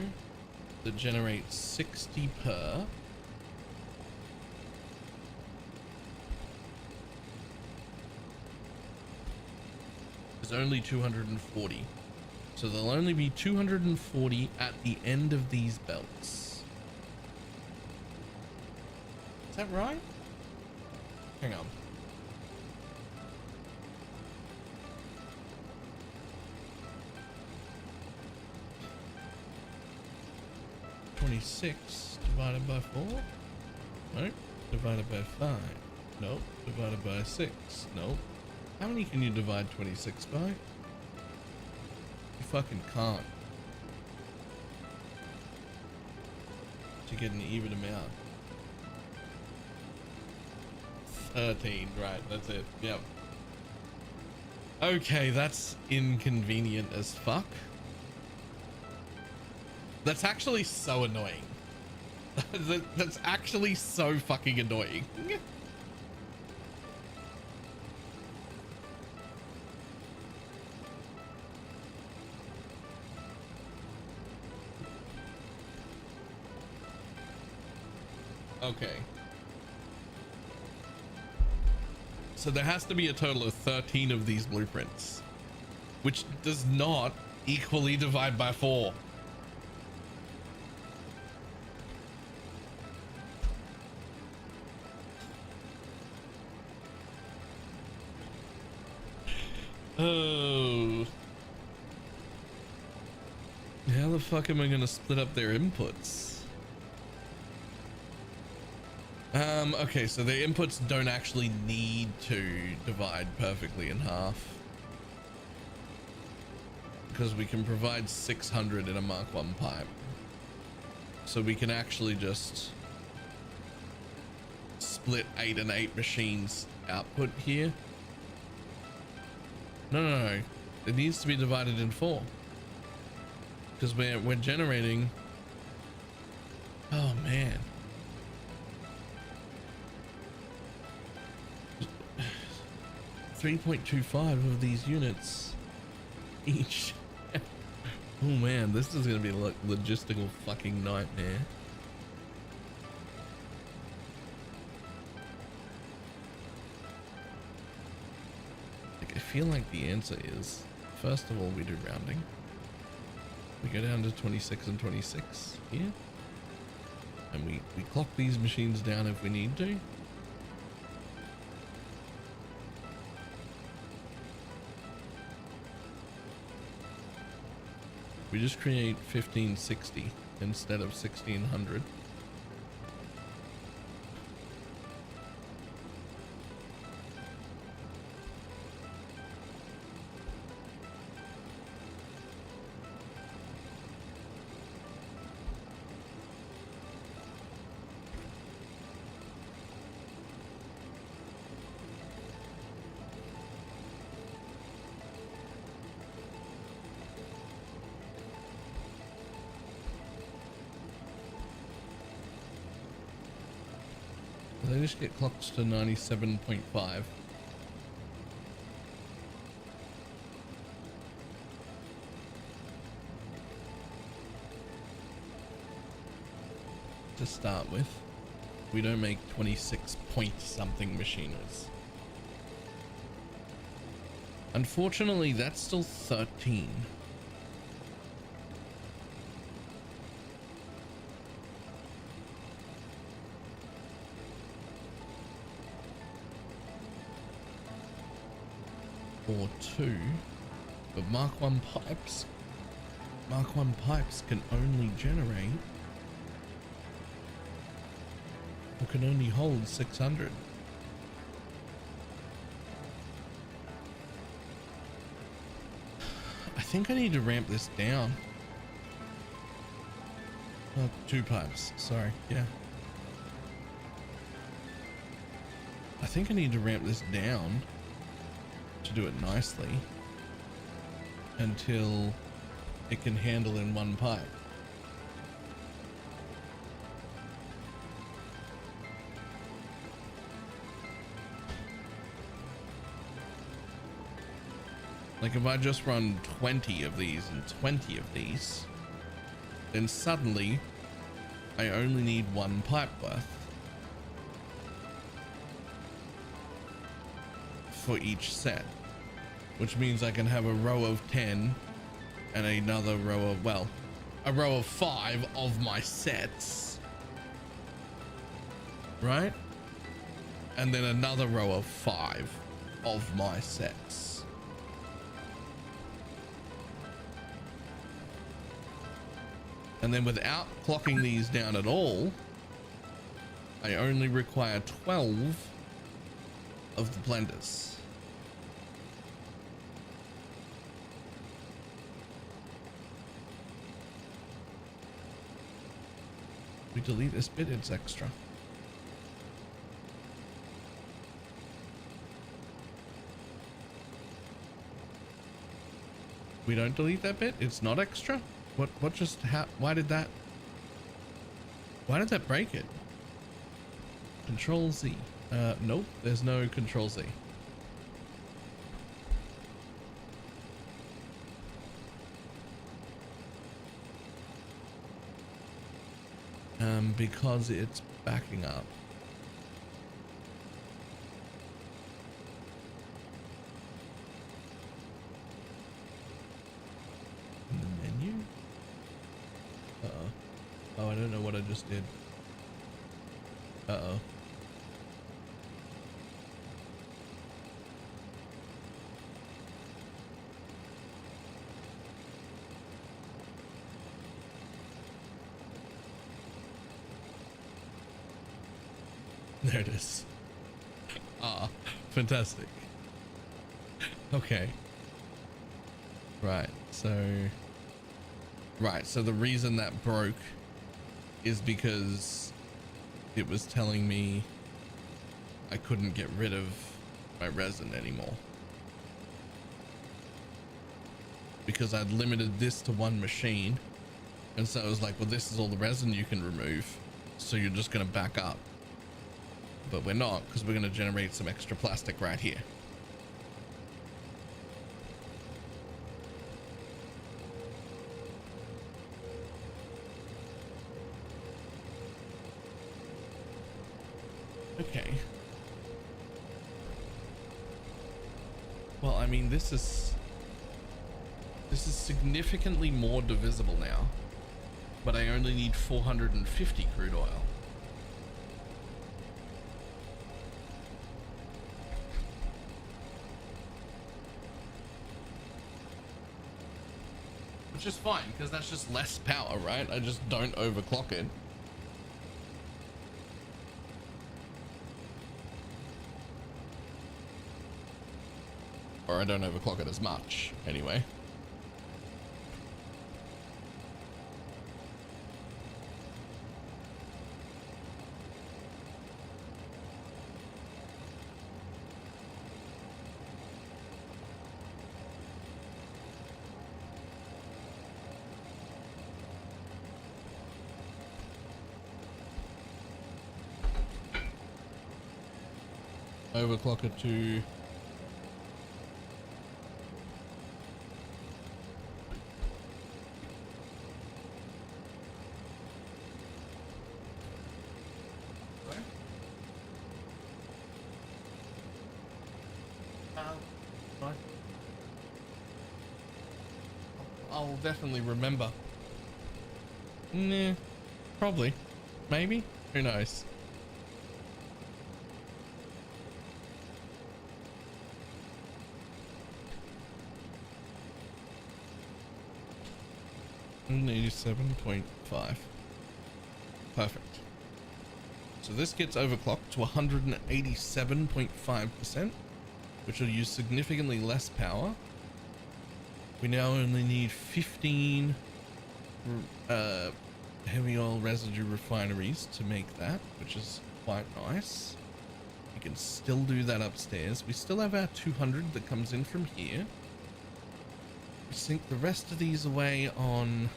that generate 60 per. Is only 240. So there'll only be 240 at the end of these belts. Is that right? Hang on. (26) divided by 4? Nope. Divided by 5? Nope. Divided by 6? Nope. How many can you divide 26 by? You fucking can't. To get an even amount. 13, right, that's it. Yep. Okay, that's inconvenient as fuck. That's actually so annoying. That's actually so fucking annoying. Okay. So there has to be a total of 13 of these blueprints, which does not equally divide by 4. Oh. How the fuck am I gonna split up their inputs? Okay, so the inputs don't actually need to divide perfectly in half, because we can provide 600 in a Mark 1 pipe. So we can actually just split 8 and 8 machines output here. No. It needs to be divided in 4. Because we're generating. Oh man. 3.25 of these units each. Oh man, this is gonna be a logistical fucking nightmare. Like, I feel like the answer is, first of all, we do rounding. We go down to 26 and 26 here, and we clock these machines down if we need to. We just create 1560 instead of 1600. They just get clocked to 97.5. to start with. We don't make 26 point something machiners. Unfortunately, that's still 13. Or 2, but Mark 1 pipes can only generate, or can only hold 600. I think I need to ramp this down. 2 pipes, sorry, yeah. I think I need to ramp this down to do it nicely until it can handle in 1 pipe. Like if I just run 20 of these and 20 of these, then suddenly I only need 1 pipe worth for each set, which means I can have a row of 10 and another row of, well, a row of 5 of my sets, right? And then another row of 5 of my sets. And then without clocking these down at all, I only require 12 of the blenders. We delete this bit, it's extra. We don't delete that bit, it's not extra? What just happened? Why did that break it? Control Z. Nope, there's no Control Z. Because it's backing up. In the menu? Uh-oh. Oh, I don't know what I just did. Uh-oh. There it is. Ah, fantastic. Okay. Right, so the reason that broke is because it was telling me I couldn't get rid of my resin anymore. Because I'd limited this to 1 machine. And so it was like, well, this is all the resin you can remove. So you're just going to back up. But we're not, because we're going to generate some extra plastic right here. Okay. Well, I mean, this is significantly more divisible now, but I only need 450 crude oil. Which is fine, because that's just less power, right? I just don't overclock it. Or I don't overclock it as much, anyway. Overclock it to fine. I'll definitely remember. Nah, probably. Maybe? Who knows? $187.5. Perfect. So this gets overclocked to 187.5%, which will use significantly less power. We now only need 15 heavy oil residue refineries to make that, which is quite nice. We can still do that upstairs. We still have our 200 that comes in from here. We sink the rest of these away on,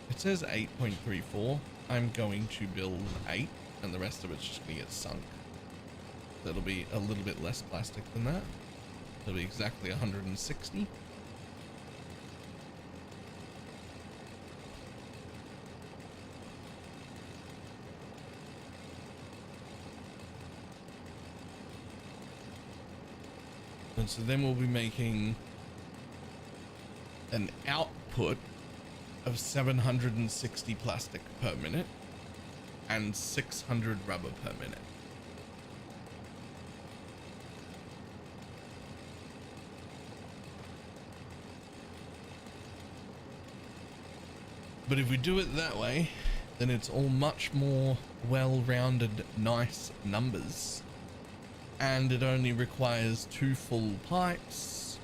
it says 8.34. I'm going to build 8 and the rest of it's just going to get sunk. That'll be a little bit less plastic than that. It'll be exactly 160. And so then we'll be making an output of 760 plastic per minute and 600 rubber per minute. But if we do it that way, then it's all much more well-rounded, nice numbers. And it only requires 2 full pipes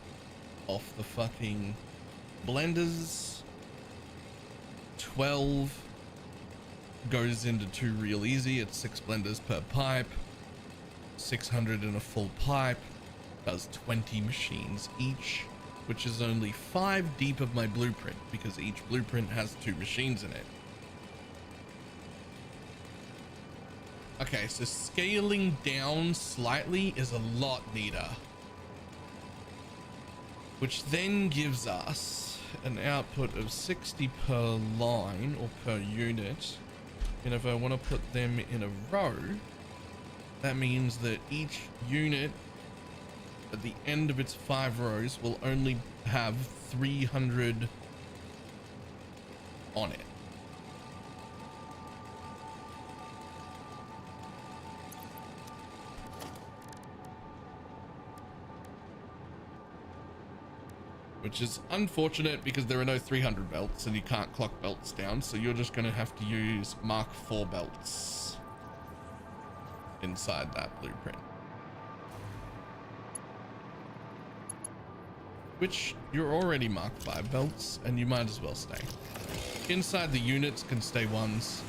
off the fucking blenders. 12 goes into 2 real easy. It's 6 blenders per pipe. 600 in a full pipe does 20 machines each, which is only 5 deep of my blueprint because each blueprint has 2 machines in it. Okay, so scaling down slightly is a lot neater, which then gives us an output of 60 per line or per unit. And if I want to put them in a row, that means that each unit at the end of its 5 rows will only have 300 on it. Which is unfortunate because there are no 300 belts and you can't clock belts down, so you're just going to have to use Mark IV belts inside that blueprint. Which you're already Mark V belts and you might as well stay. Inside the units can stay 1s.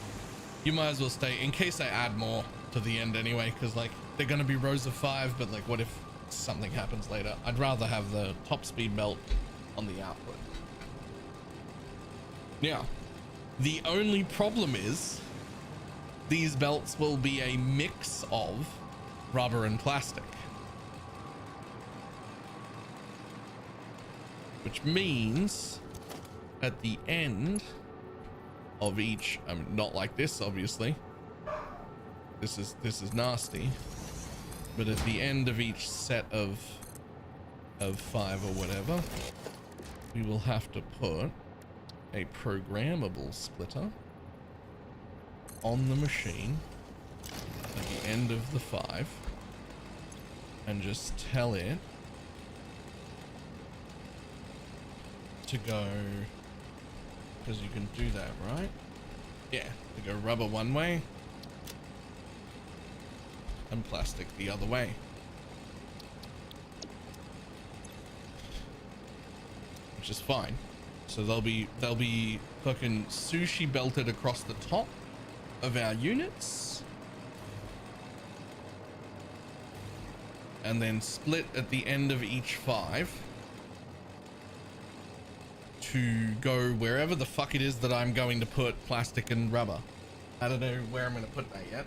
You might as well stay in case I add more to the end anyway, because like they're going to be rows of 5, but like what if something happens later? I'd rather have the top speed belt on the output. Now, the only problem is these belts will be a mix of rubber and plastic, which means at the end of each, I mean, not like this, obviously. This is nasty. But at the end of each set of 5 or whatever, we will have to put a programmable splitter on the machine at the end of the 5 and just tell it to go, because you can do that, right? Yeah, to go rubber one way and plastic the other way. Which is fine. So they'll be fucking sushi belted across the top of our units and then split at the end of each 5 to go wherever the fuck it is that I'm going to put plastic and rubber. I don't know where I'm going to put that yet.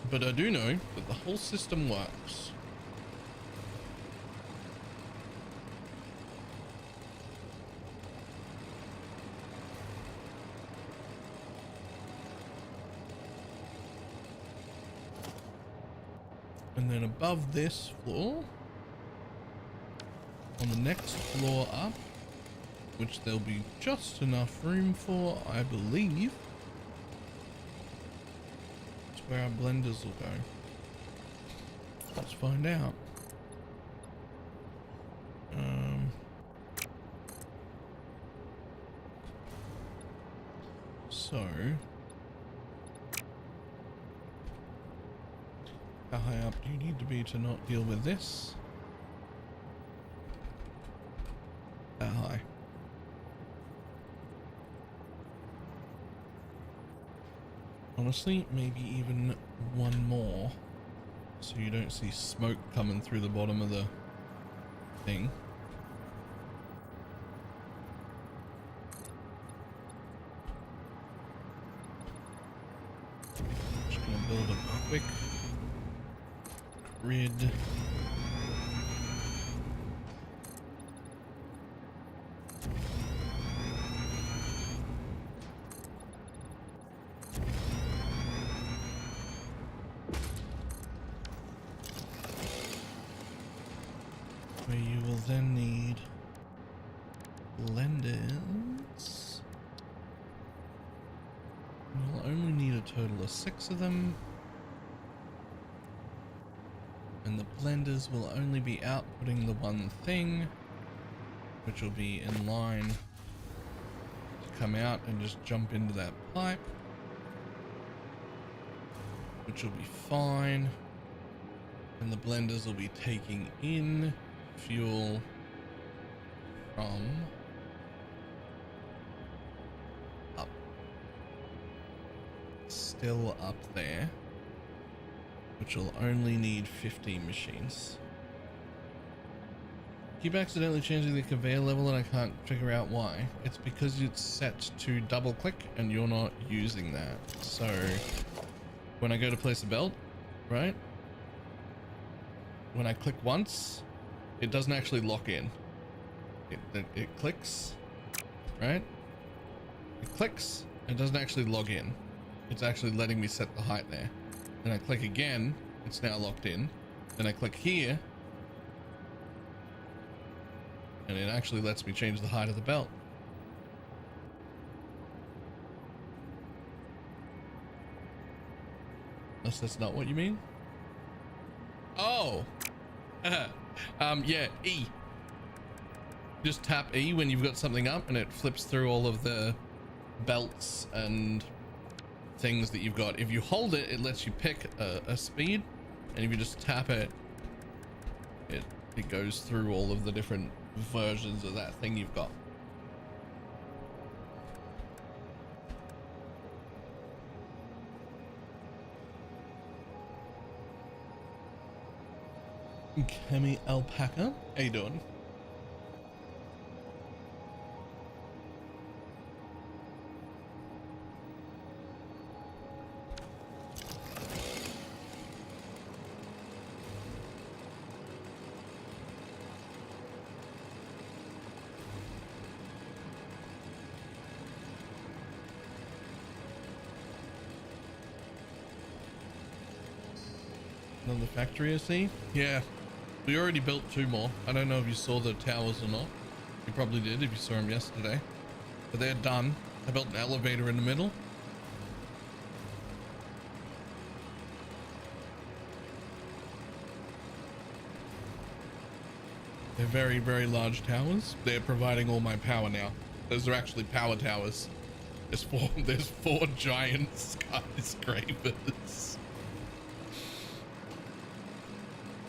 But I do know that the whole system works. And then above this floor, on the next floor up, which there'll be just enough room for, I believe, that's where our blenders will go. Let's find out. So how high up do you need to be to not deal with this? That high. Honestly, maybe even one more, so you don't see smoke coming through the bottom of the thing. Just gonna build a quick grid. Where you will then need blenders. You'll only need a total of 6 of them. And the blenders will only be outputting the one thing, which will be in line to come out and just jump into that pipe, which will be fine. And the blenders will be taking in fuel from up, still up there, which will only need 15 machines. Keep accidentally changing the conveyor level and I can't figure out why. It's because it's set to double click and you're not using that. So when I go to place a belt, right? When I click once, it doesn't actually lock in. It clicks, right? It clicks, it doesn't actually log in. It's actually letting me set the height there. Then I click again, it's now locked in. Then I click here, and it actually lets me change the height of the belt. Unless that's not what you mean? Oh! Yeah, E. Just tap E when you've got something up and it flips through all of the belts and things that you've got. If you hold it, it lets you pick a speed, and if you just tap it, it goes through all of the different versions of that thing you've got. Kemi Alpaca, how you doing? Another factory, I see. Yeah, we already built 2 more. I don't know if you saw the towers or not. You probably did if you saw them yesterday. But they're done. I built an elevator in the middle. They're very, very large towers. They're providing all my power now. Those are actually power towers. There's 4 giant skyscrapers.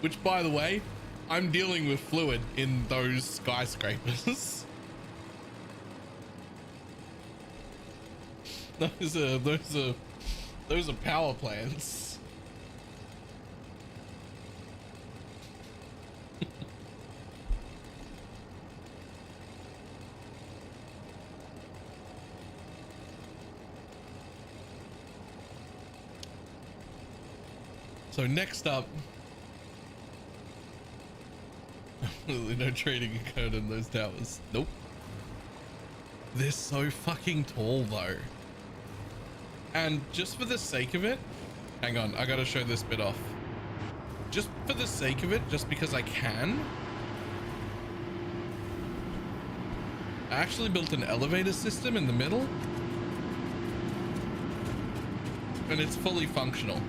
Which, by the way, I'm dealing with fluid in those skyscrapers. those are power plants. So next up, absolutely no trading occurred in those towers. Nope. They're so fucking tall though. And just for the sake of it, hang on, I gotta show this bit off. just for the sake of it, just because I can, I actually built an elevator system in the middle, and it's fully functional.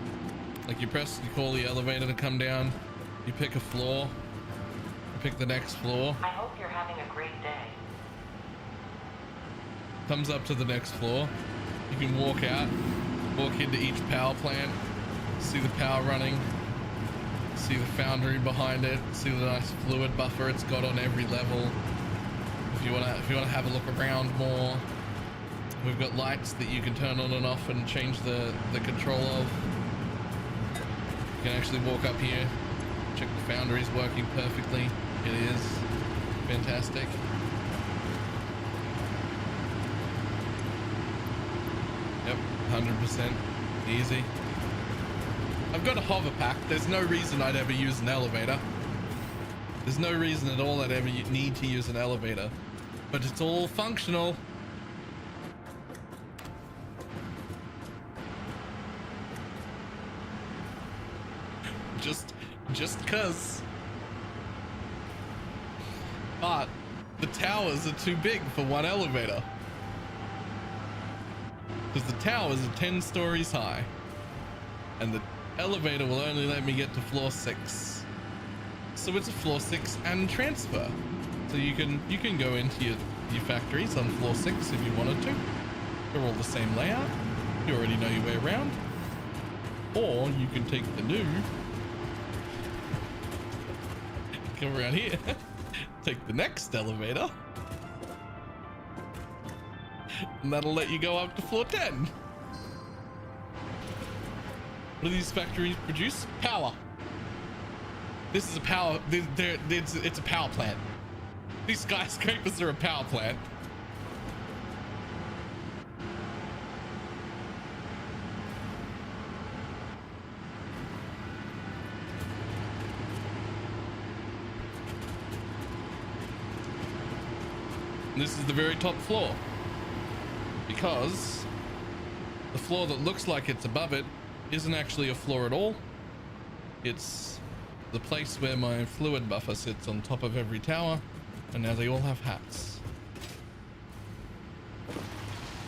Like you call the elevator to come down, you pick a floor, you pick the next floor. I hope you're having a great day. Comes up to the next floor. You can walk out, walk into each power plant, see the power running, see the foundry behind it, see the nice fluid buffer it's got on every level. If you wanna have a look around more, we've got lights that you can turn on and off and change the control of. You can actually walk up here, check the foundry's working perfectly. It is fantastic. Yep, 100% easy. I've got a hover pack. There's no reason I'd ever use an elevator. There's no reason at all I'd ever need to use an elevator, but it's all functional. Just cause. But the towers are too big for one elevator. Because the towers are 10 stories high, and the elevator will only let me get to floor 6. So it's a floor 6 and transfer. So you can go into your factories on floor 6 if you wanted to. They're all the same layout. You already know your way around. Or you can take the new, come around here, take the next elevator, and that'll let you go up to floor 10. What do these factories produce? Power. This is a power, it's a power plant. These skyscrapers are a power plant. And this is the very top floor, because the floor that looks like it's above it isn't actually a floor at all. It's the place where my fluid buffer sits on top of every tower, and now they all have hats.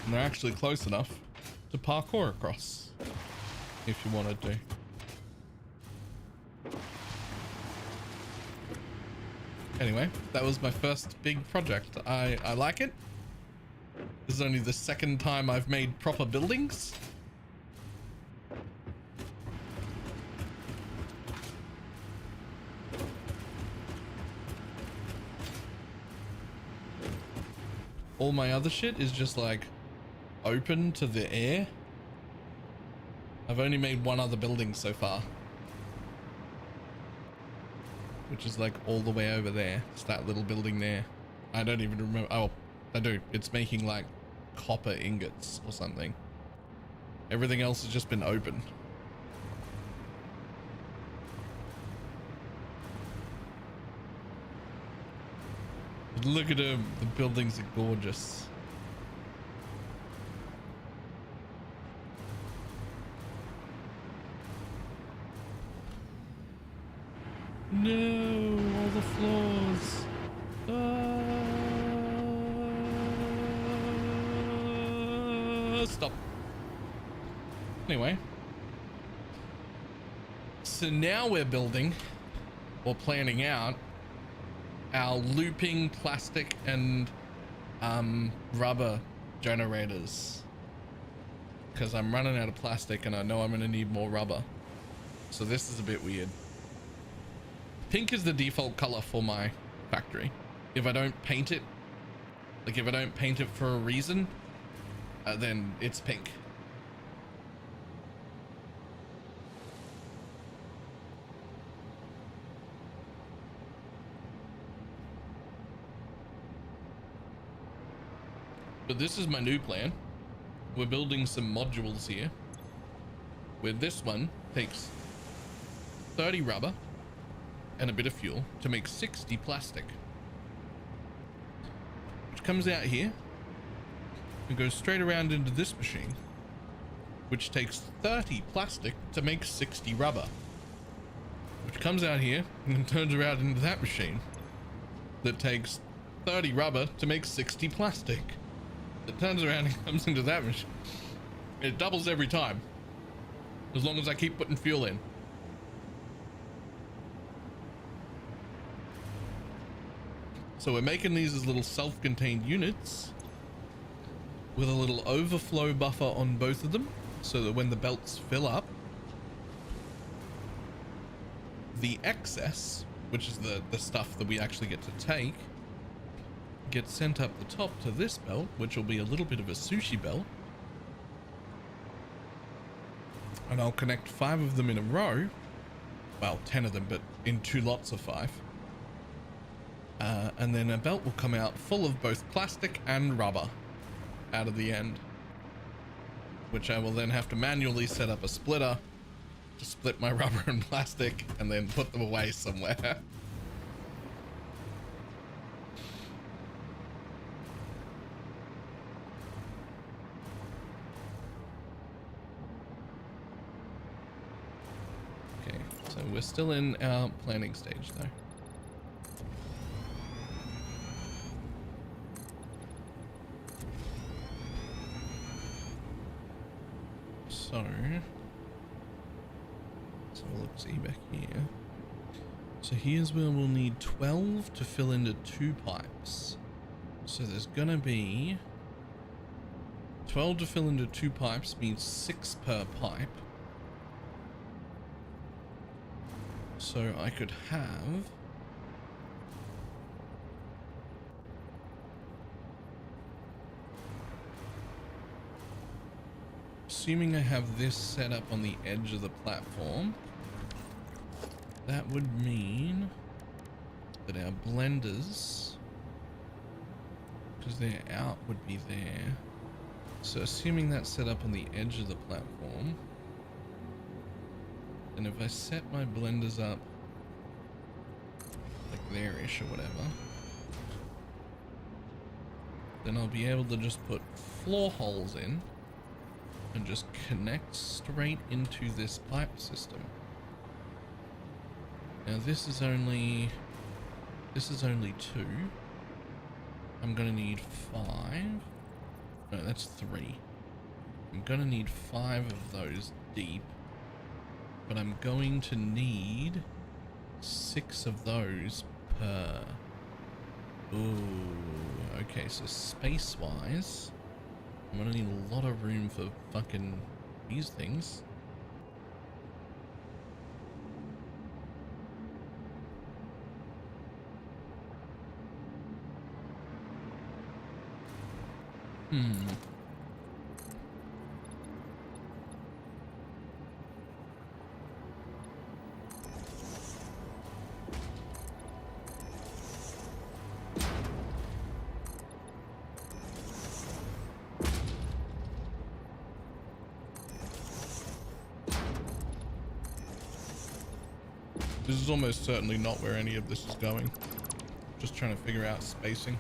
And they're actually close enough to parkour across if you wanted to. Anyway, that was my first big project. I like it. This is only the second time I've made proper buildings. All my other shit is just like open to the air. I've only made one other building so far, which is like all the way over there. It's that little building there. I don't even remember. Oh, I do. It's making like copper ingots or something. Everything else has just been open. Look at them. The buildings are gorgeous. No, all the floors. Stop. Anyway. So now we're building, or planning out, our looping plastic and rubber generators, because I'm running out of plastic and I know I'm going to need more rubber. So this is a bit weird. Pink is the default color for my factory. If I don't paint it, like if I don't paint it for a reason, then it's pink. But this is my new plan. We're building some modules here, where this one takes 30 rubber and a bit of fuel to make 60 plastic, which comes out here and goes straight around into this machine, which takes 30 plastic to make 60 rubber. which comes out here and turns around into that machine that takes 30 rubber to make 60 plastic. It turns around and comes into that machine. It doubles every time, as long as I keep putting fuel in. So we're making these as little self-contained units with a little overflow buffer on both of them, so that when the belts fill up, the excess, which is the stuff that we actually get to take, gets sent up the top to this belt, which will be a little bit of a sushi belt. And I'll connect 5 of them in a row. Well, 10 of them, but in 2 lots of 5. And then a belt will come out full of both plastic and rubber out of the end, which I will then have to manually set up a splitter to split my rubber and plastic and then put them away somewhere. Okay, so we're still in our planning stage though. So let's have a look, see back here. So here's where we'll need 12 to fill into 2 pipes. So there's gonna be 12 to fill into 2 pipes, means 6 per pipe. So I could have assuming I have this set up on the edge of the platform, that would mean that our blenders, because they're out, would be there. So assuming that's set up on the edge of the platform, and if I set my blenders up like there-ish or whatever, then I'll be able to just put floor holes in and just connect straight into this pipe system. Now this is only 2. I'm gonna need 5. No, that's 3. I'm gonna need 5 of those deep, but I'm going to need 6 of those per. Ooh, okay, so space-wise, I'm gonna need a lot of room for fucking these things. This is almost certainly not where any of this is going. Just trying to figure out spacing.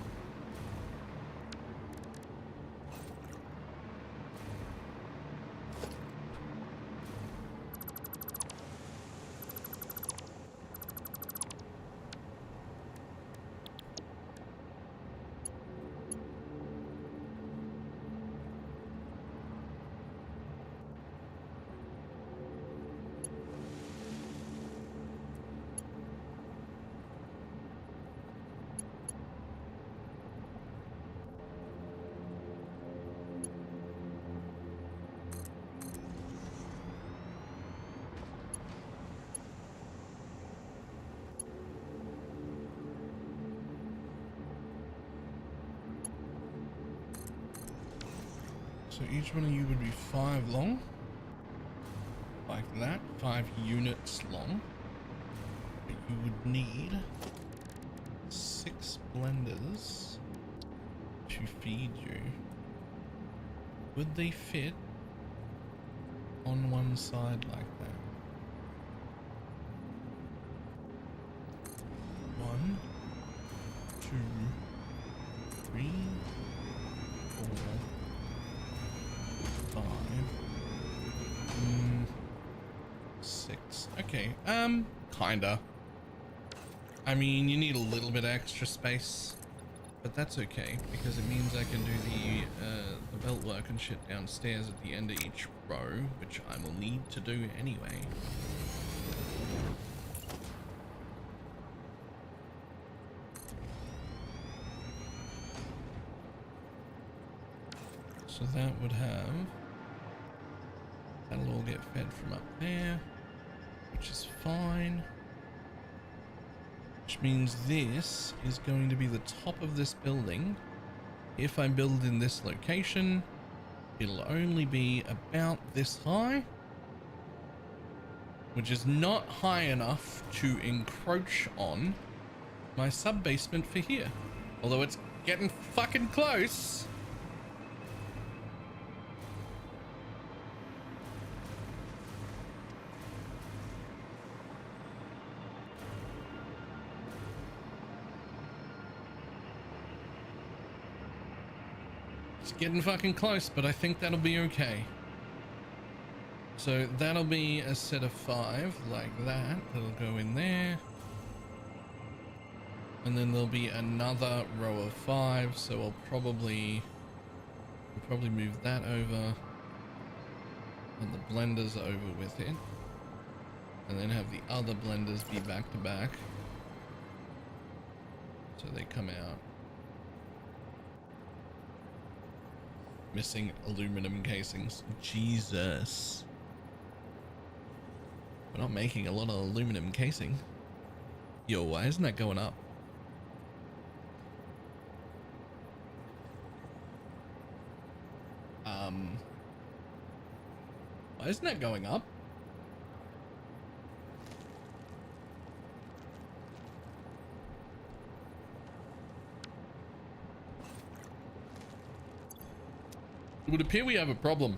So each one of you would be 5 long, like that, 5 units long. But you would need 6 blenders to feed you. Would they fit on one side like that? 1, 2, 3, 4, 5, 6. Okay, kinda. I mean, you need a little bit of extra space, but that's okay because it means I can do the belt work and shit downstairs at the end of each row, which I will need to do anyway. So that would have, that'll all get fed from up there, which is fine. Which means this is going to be the top of this building. If I build in this location, it'll only be about this high, which is not high enough to encroach on my sub-basement for here. Although it's getting fucking close. It's getting fucking close, but I think that'll be okay. So that'll be a set of 5 like that. That'll go in there. And then there'll be another row of 5. So we'll probably move that over. And the blenders over with it. And then have the other blenders be back to back. So they come out. Missing aluminum casings. Jesus. We're not making a lot of aluminum casing. Yo, why isn't that going up? Why isn't that going up? It would appear we have a problem.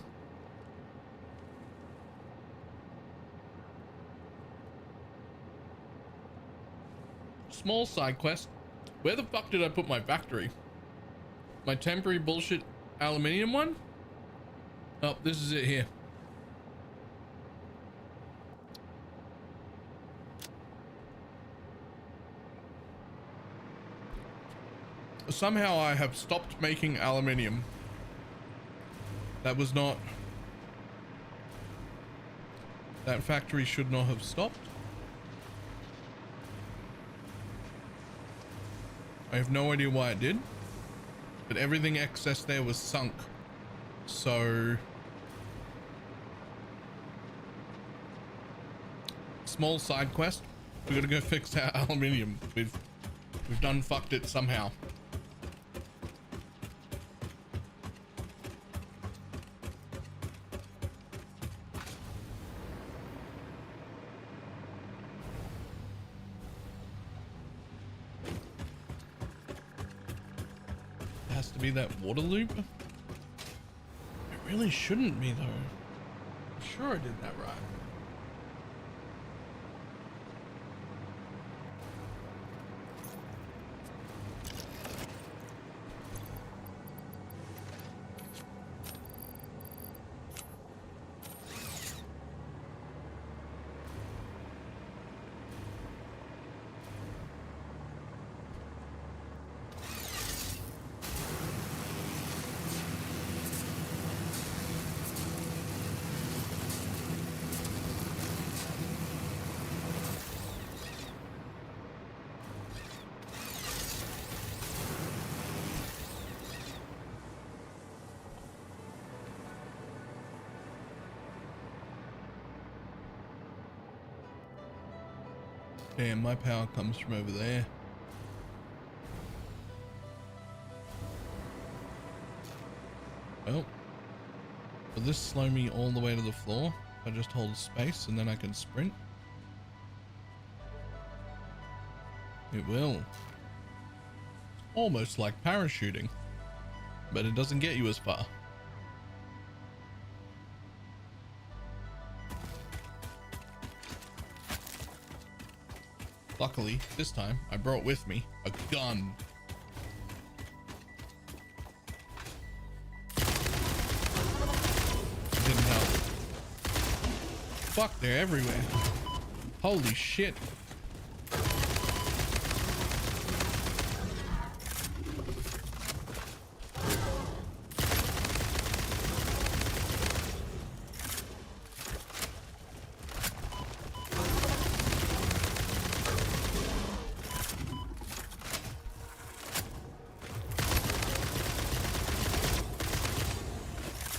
Small side quest. Where the fuck did I put my factory? My temporary bullshit aluminium one? Oh, this is it here. Somehow I have stopped making aluminium. That was not... That factory should not have stopped. I have no idea why it did. But everything excess there was sunk. So... Small side quest. We gotta go fix our aluminium. We've done fucked it somehow. Be that water loop? It really shouldn't be though. I'm sure I did that right. Damn, my power comes from over there. Well, will this slow me all the way to the floor? I just hold space and then I can sprint. It will. Almost like parachuting, but it doesn't get you as far. Luckily, this time I brought with me a gun. Didn't help. Fuck, they're everywhere. Holy shit.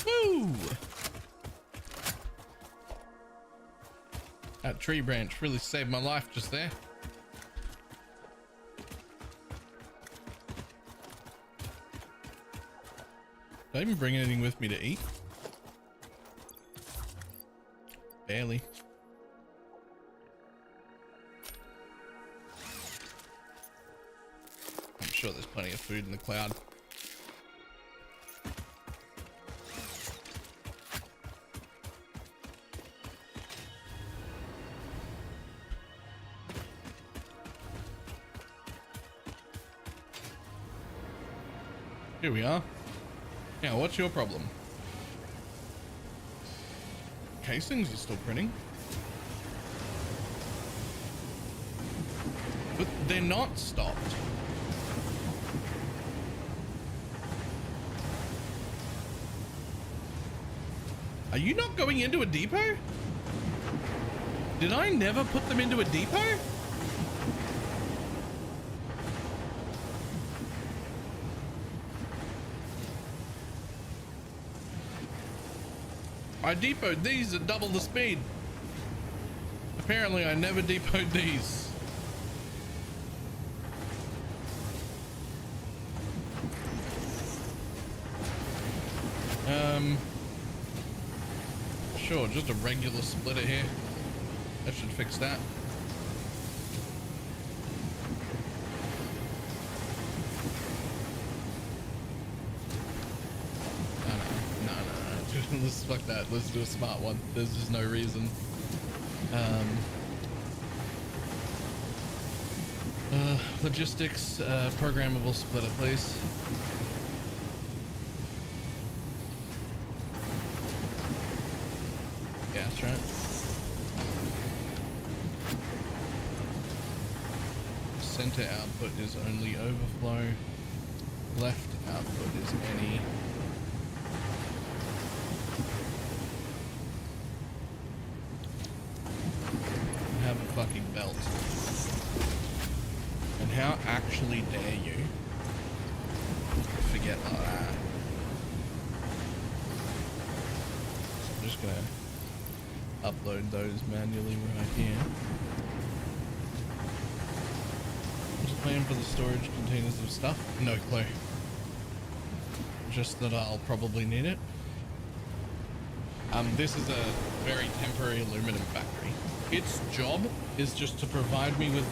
Woo! That tree branch really saved my life just there. Did I even bring anything with me to eat? Barely. I'm sure there's plenty of food in the cloud. Here we are. Now, what's your problem? Casings are still printing. But they're not stopped. Are you not going into a depot? Did I never put them into a depot? I depoted these at double the speed. Apparently I never depoted these. Sure, just a regular splitter here. That should fix that. No. Let's fuck that. Let's do a smart one. There's just no reason. Logistics, programmable splitter, please. Yeah, that's right. Center output is only overflow. Left output is any. Have a fucking belt. And how actually dare you forget like that? So I'm just gonna upload those manually right here. Just plan for the storage containers of stuff. No clue. Just that I'll probably need it. This is a very temporary aluminum factory. Its job is just to provide me with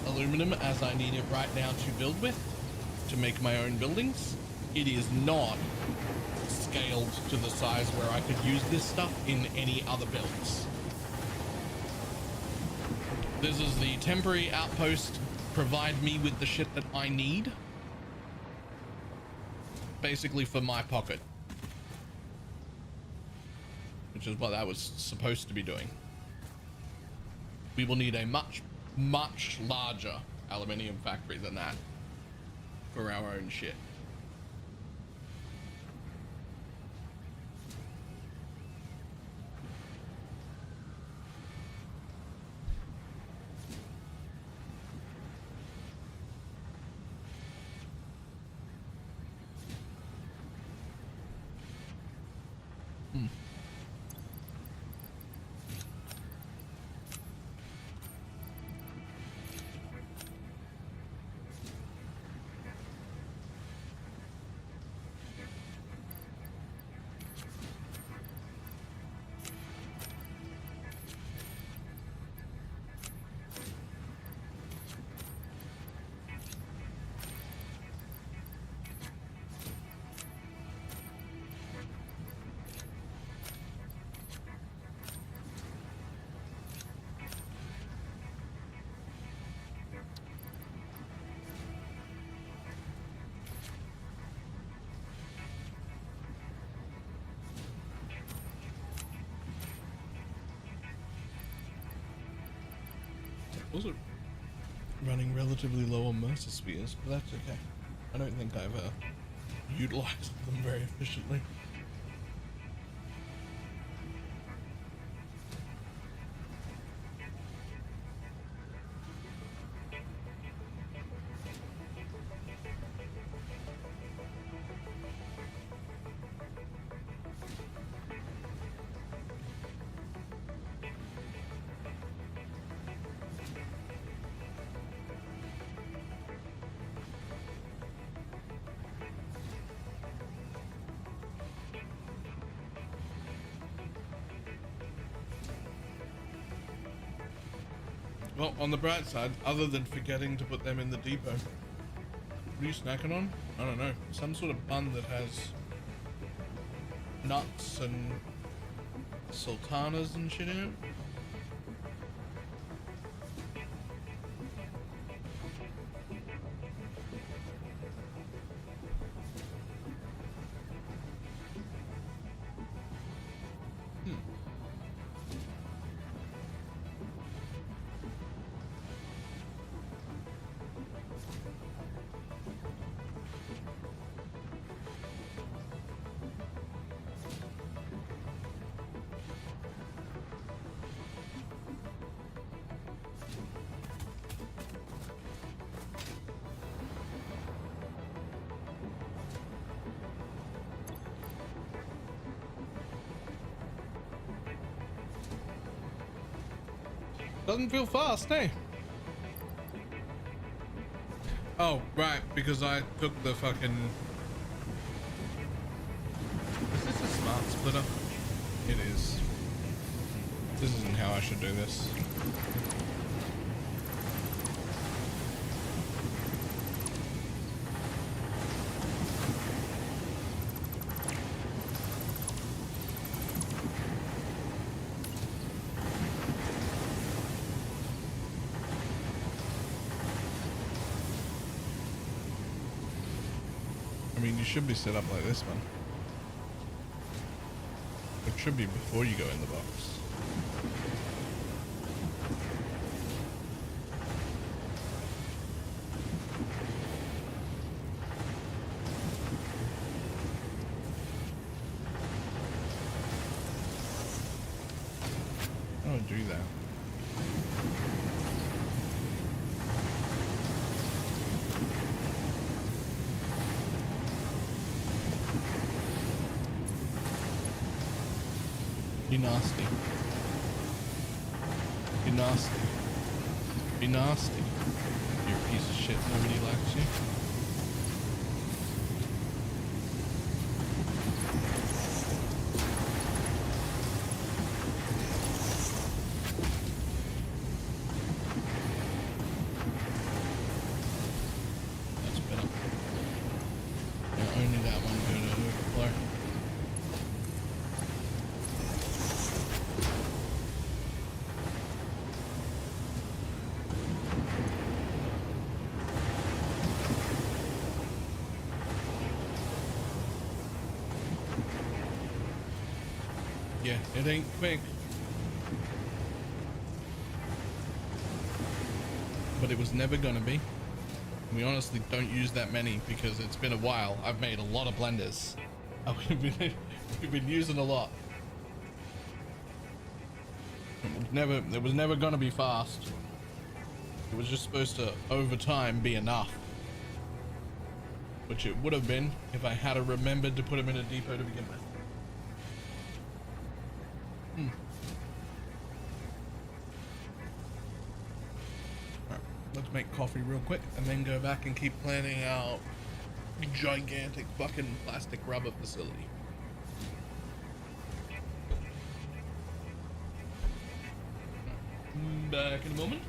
aluminum as I need it right now to build with, to make my own buildings. It is not scaled to the size where I could use this stuff in any other builds. This is the temporary outpost. Provide me with the shit that I need, basically for my pocket, which is what that was supposed to be doing. We will need a much larger aluminium factory than that for our own shit. Also running relatively low on Mercer Spheres, but that's okay. I don't think I've utilized them very efficiently. Well, on the bright side, other than forgetting to put them in the depot, what are you snacking on? I don't know. Some sort of bun that has nuts and sultanas and shit in it. Doesn't feel fast, eh? Oh, right, because I took the fucking... Is this a smart splitter? It is. This isn't how I should do this. I mean, you should be set up like this one. It should be before you go in the box. I don't do that. Be nasty. Be nasty. Be nasty. You're a piece of shit. Nobody likes you. That's better. Yeah, only that one good overflow. Yeah, it ain't quick. But it was never gonna be. We honestly don't use that many because it's been a while. I've made a lot of blenders. We've been using a lot. It was never gonna be fast. It was just supposed to, over time, be enough. Which it would have been if I had remembered to put them in a depot to begin with. Alright, let's make coffee real quick and then go back and keep planning our gigantic fucking plastic rubber facility. Back in a moment.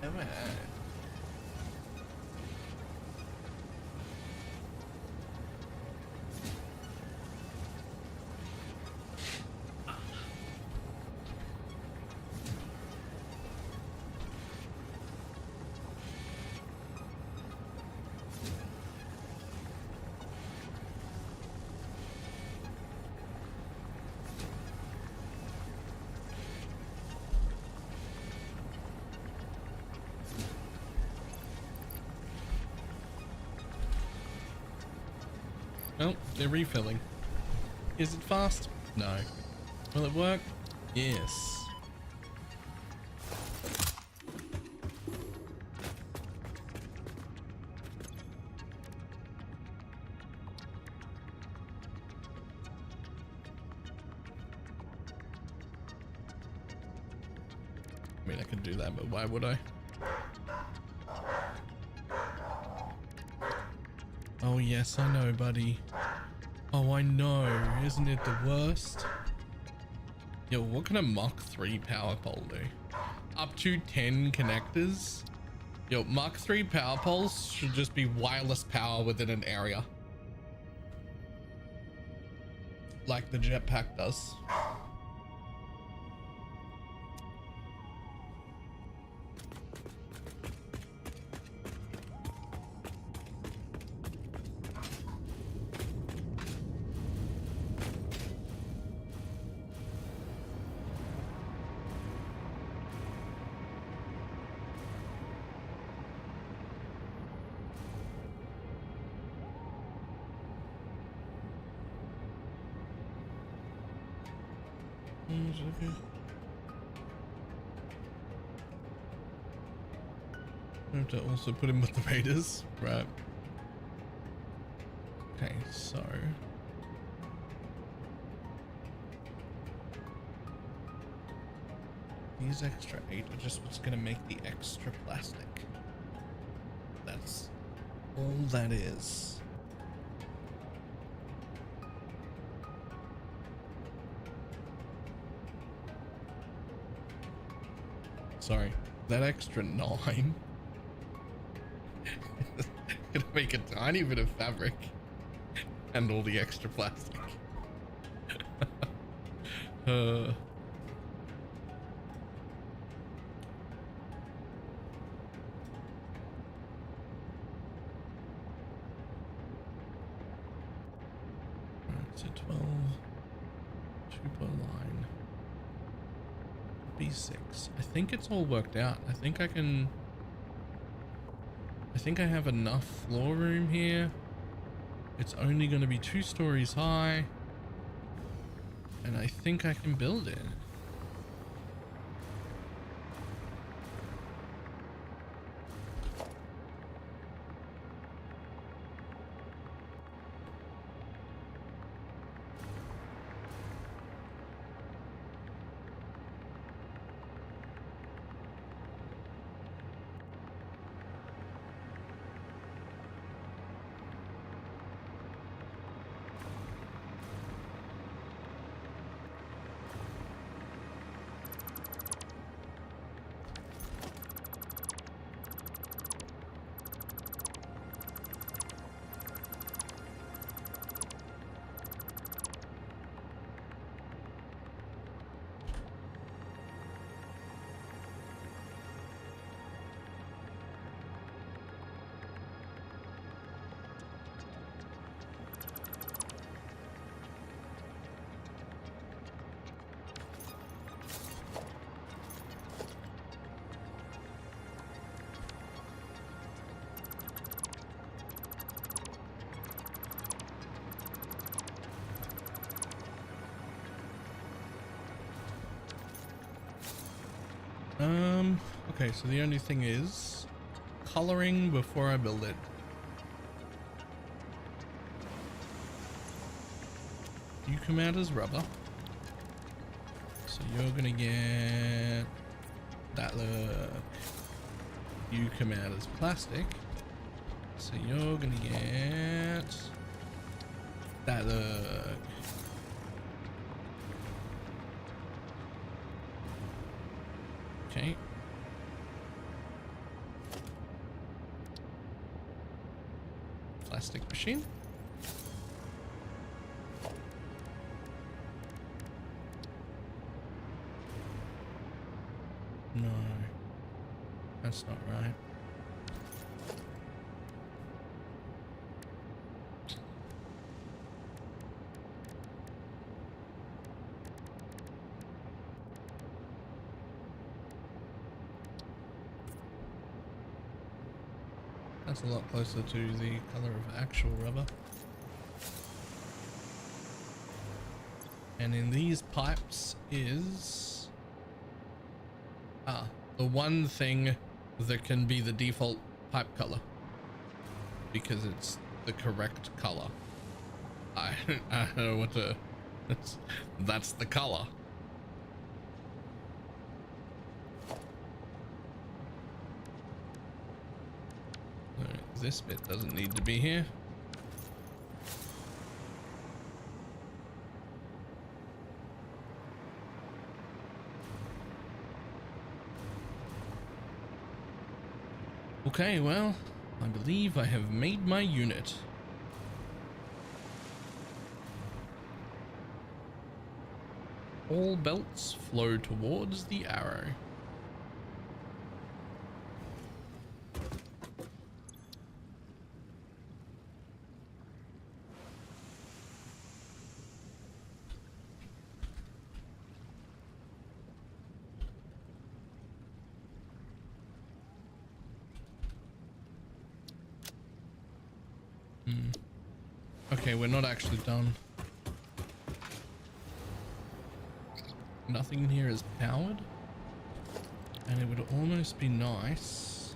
Come on. Oh, they're refilling. Is it fast? No. Will it work? Yes. I mean, I could do that, but why would I? Oh yes, I know, buddy. Oh, I know. Isn't it the worst? Yo, what can a Mach 3 power pole do? Up to 10 connectors? Yo, Mach 3 power poles should just be wireless power within an area. Like the jetpack does. Okay. I have to also put him with the Raiders, right? Okay, so these extra 8 are just what's gonna make the extra plastic. That's all that is. Sorry, that extra 9 gonna make a tiny bit of fabric and all the extra plastic. Alright, so 12, 2 per line. B6. I think it's all worked out. I think I have enough floor room here. It's only going to be 2 stories high. And I think I can build it. Okay, so the only thing is coloring before I build it. You come out as rubber, so you're gonna get that look. You come out as plastic, so you're gonna get that look. Okay. plastic machine. No, that's not right. That's a lot closer to the color of actual rubber. And in these pipes is the one thing that can be the default pipe color because it's the correct color. I don't know what to. That's the color. This bit doesn't need to be here. Okay, well, I believe I have made my unit. All belts flow towards the arrow. Okay, we're not actually done. Nothing in here is powered. And it would almost be nice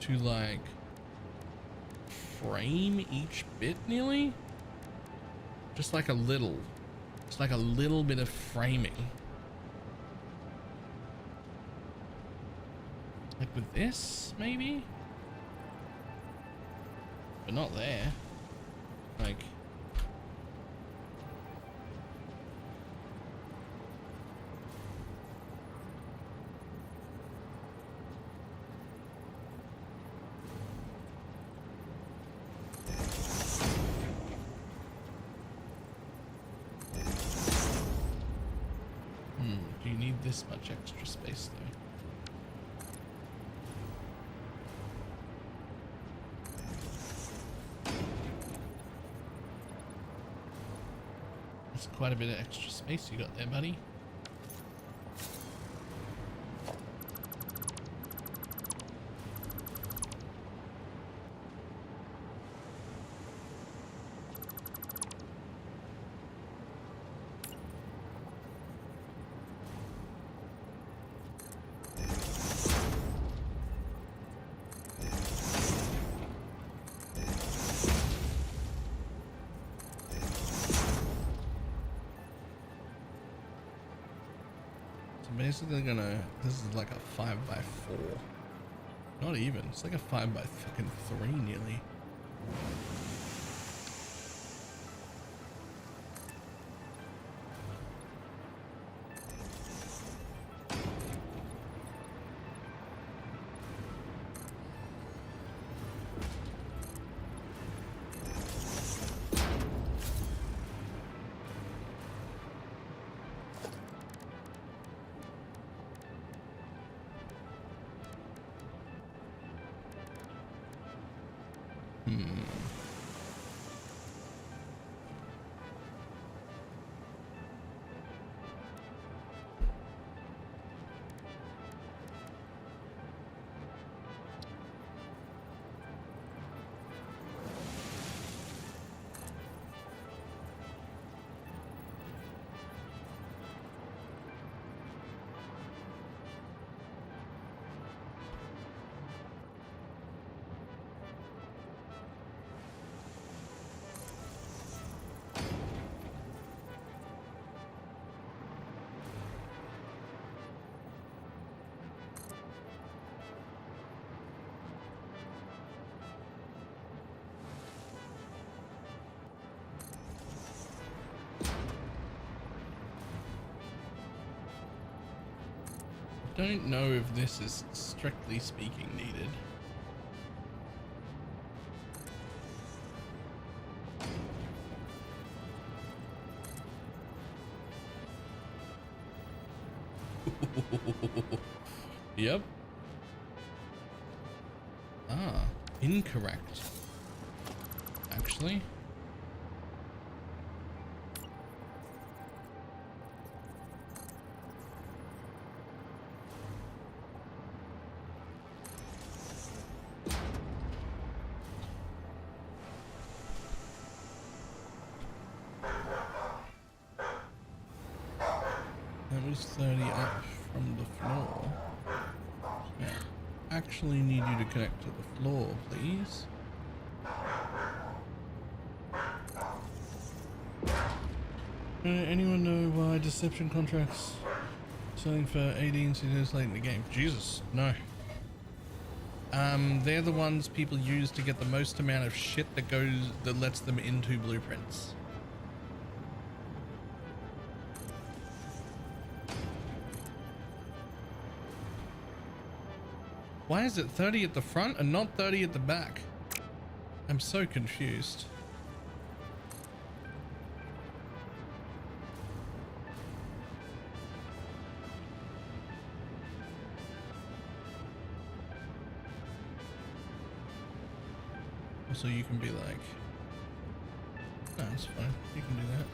to like frame each bit nearly. Just like a little bit of framing. Like with this, maybe? But not there. Like... do you need this much extra space though? That's quite a bit of extra space you got there, buddy. Basically this is like a 5x4. Not even, it's like a 5x3 nearly. Don't know if this is strictly speaking needed. Yep. Ah, incorrect. Actually. That was 30 up from the floor. Yeah. Actually need you to connect to the floor, please. Anyone know why deception contracts selling for 18 seconds late in the game? Jesus, no. They're the ones people use to get the most amount of shit that lets them into blueprints. Why is it 30 at the front and not 30 at the back? I'm so confused. So you can be like, no, it's fine. You can do that.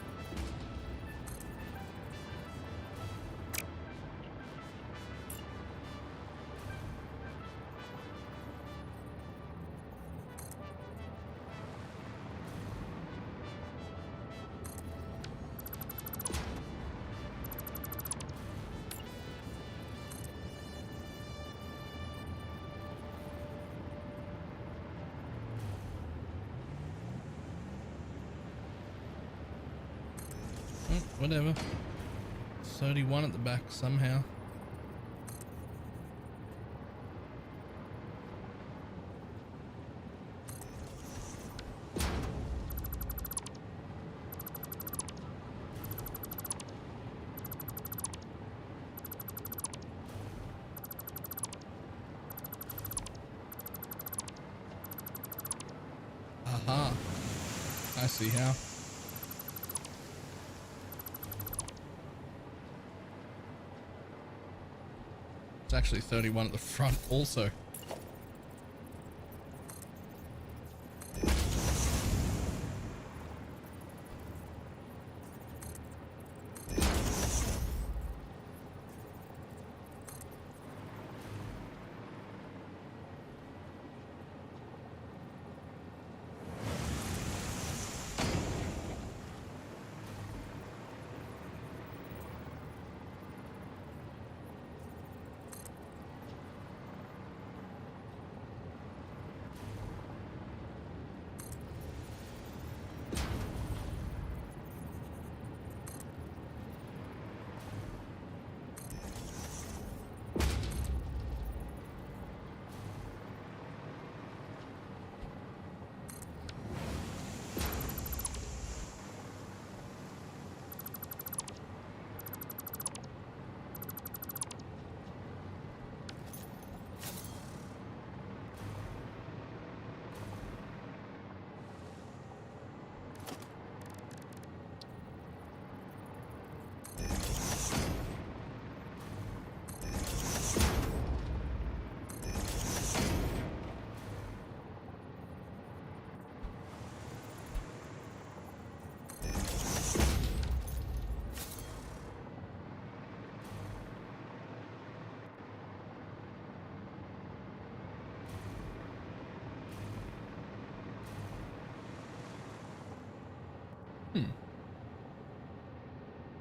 Whatever. 31 at the back somehow. Aha. I see how. It's actually 31 at the front also.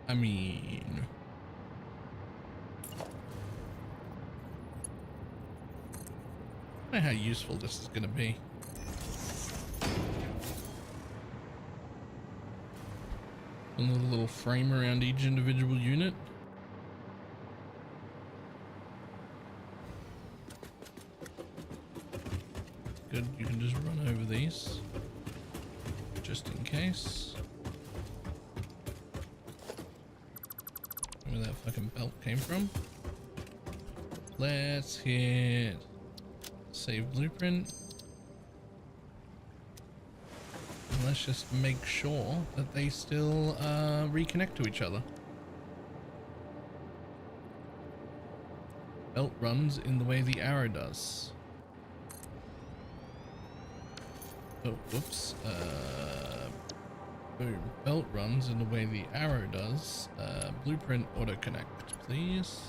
I mean, I don't know how useful this is going to be. Another little frame around each individual unit. Good, you can just run over these, just in case. Where that fucking belt came from. Let's hit save blueprint. And let's just make sure that they still reconnect to each other. Belt runs in the way the arrow does. Oh, whoops. Boom. Belt runs in the way the arrow does. Blueprint auto connect, please.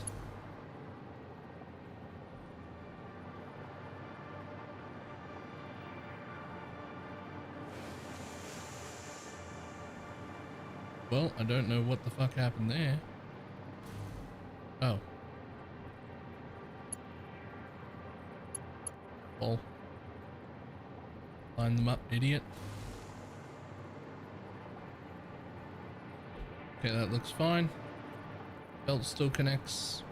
Well, I don't know what the fuck happened there. Oh. Well. Line them up, idiot. Okay, that looks fine. Belt still connects.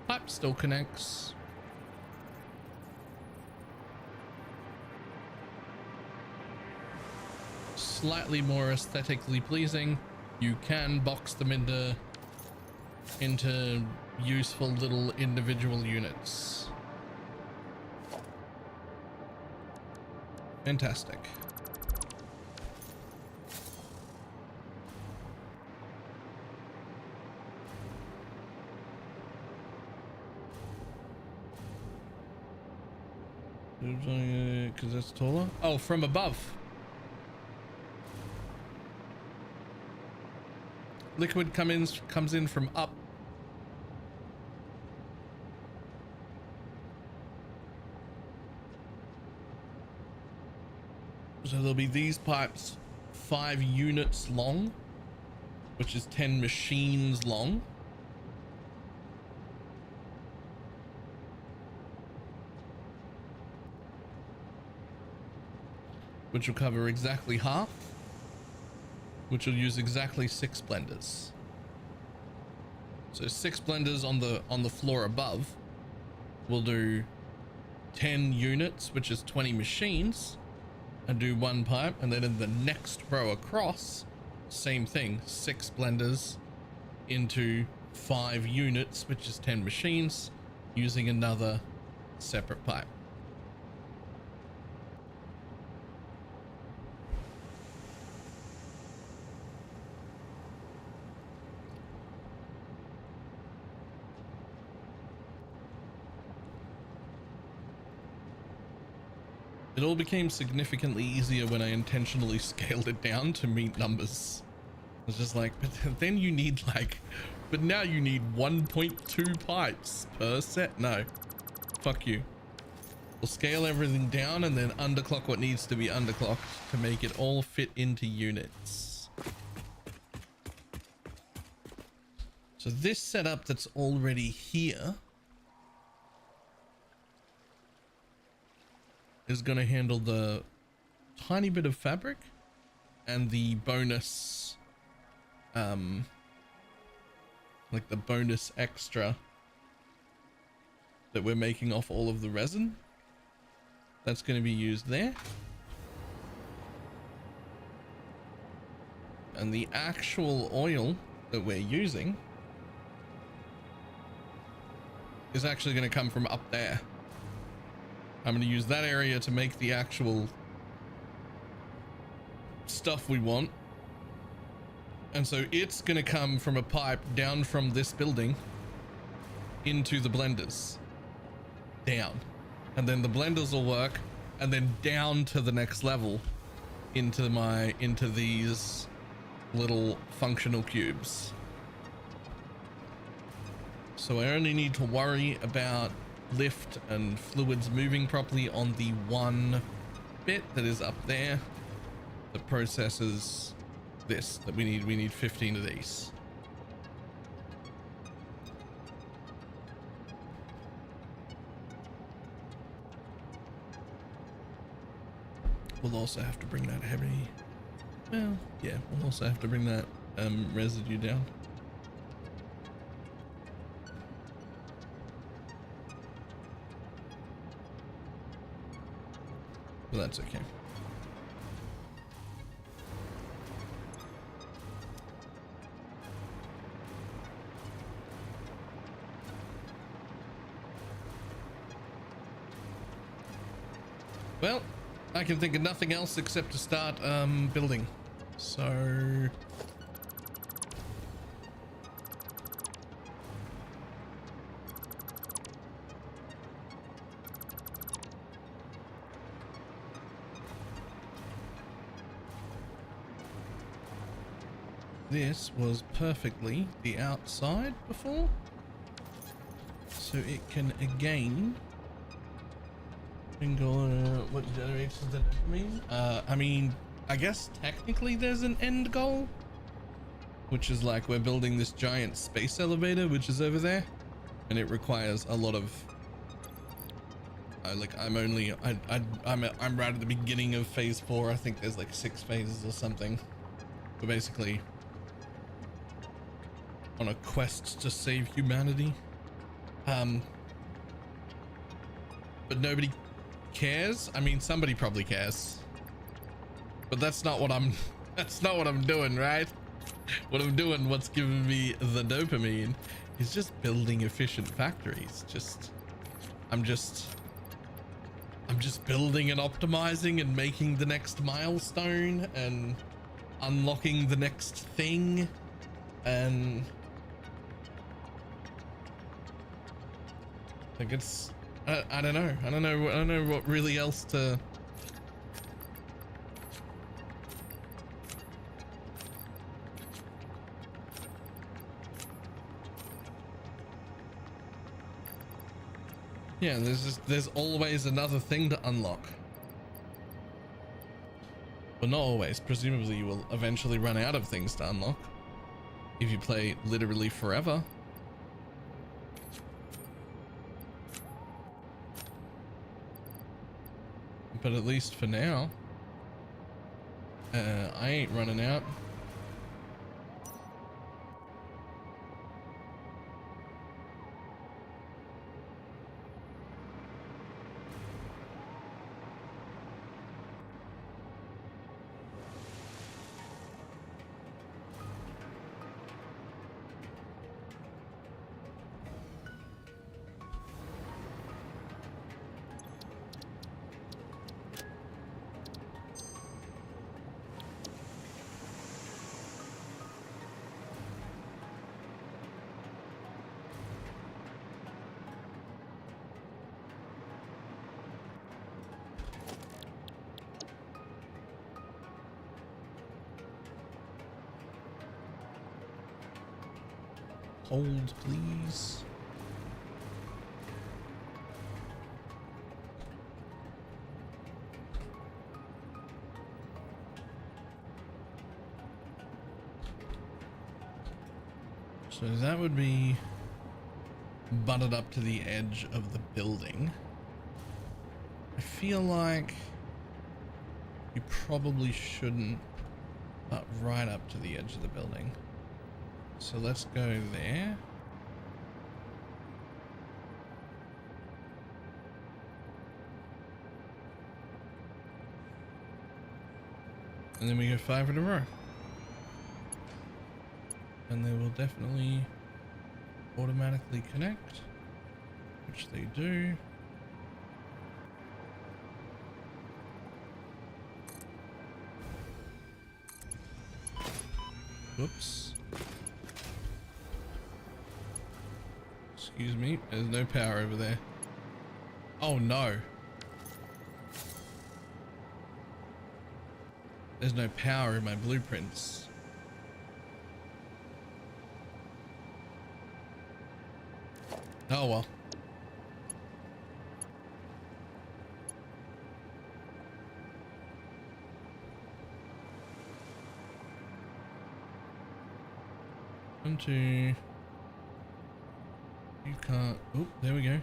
Pipe still connects. Slightly more aesthetically pleasing. You can box them into useful little individual units. Fantastic. Because that's taller. Oh, from above. Liquid comes in from up. So there'll be these pipes 5 units long, which is 10 machines long. Which will cover exactly half, which will use exactly 6 blenders. So 6 blenders on the floor above will do 10 units, which is 20 machines, and do 1 pipe. And then in the next row across, same thing, 6 blenders into 5 units, which is 10 machines, using another separate pipe. It all became significantly easier when I intentionally scaled it down to meet numbers. It's just like, but then you need like, but now you need 1.2 pipes per set. No, fuck you. We'll scale everything down and then underclock what needs to be underclocked to make it all fit into units. So this setup that's already here is going to handle the tiny bit of fabric and the bonus, like the bonus extra that we're making off all of the resin. That's going to be used there. And the actual oil that we're using is actually going to come from up there. I'm going to use that area to make the actual stuff we want. And so it's going to come from a pipe down from this building into the blenders. Down. And then the blenders will work and then down to the next level into these little functional cubes. So I only need to worry about lift and fluids moving properly on the one bit that is up there that processes this that we need 15 of these. We'll also have to bring that heavy, well, yeah, we'll also have to bring that residue down. But that's okay. Well, I can think of nothing else except to start building. So this was perfectly the outside before, so it can again what generates the dopamine? I mean, I guess technically there's an end goal, which is like we're building this giant space elevator which is over there, and it requires a lot of I'm right at the beginning of phase 4. I think there's like 6 phases or something. We're basically on a quest to save humanity, but nobody cares. I mean, somebody probably cares, but that's not what I'm doing, right? What I'm doing, what's giving me the dopamine, is just building efficient factories. I'm just building and optimizing and making the next milestone and unlocking the next thing, and like it's I don't know what really else to. Yeah, there's always another thing to unlock. But not always. Presumably you will eventually run out of things to unlock if you play literally forever. But at least for now, I ain't running out. Hold, please. So that would be butted up to the edge of the building. I feel like you probably shouldn't butt right up to the edge of the building. So let's go there. And then we go 5 in a row. And they will definitely automatically connect, which they do. Whoops. Excuse me, there's no power over there. Oh no. There's no power in my blueprints. Oh well. One, two. You can't. Oh, there we go.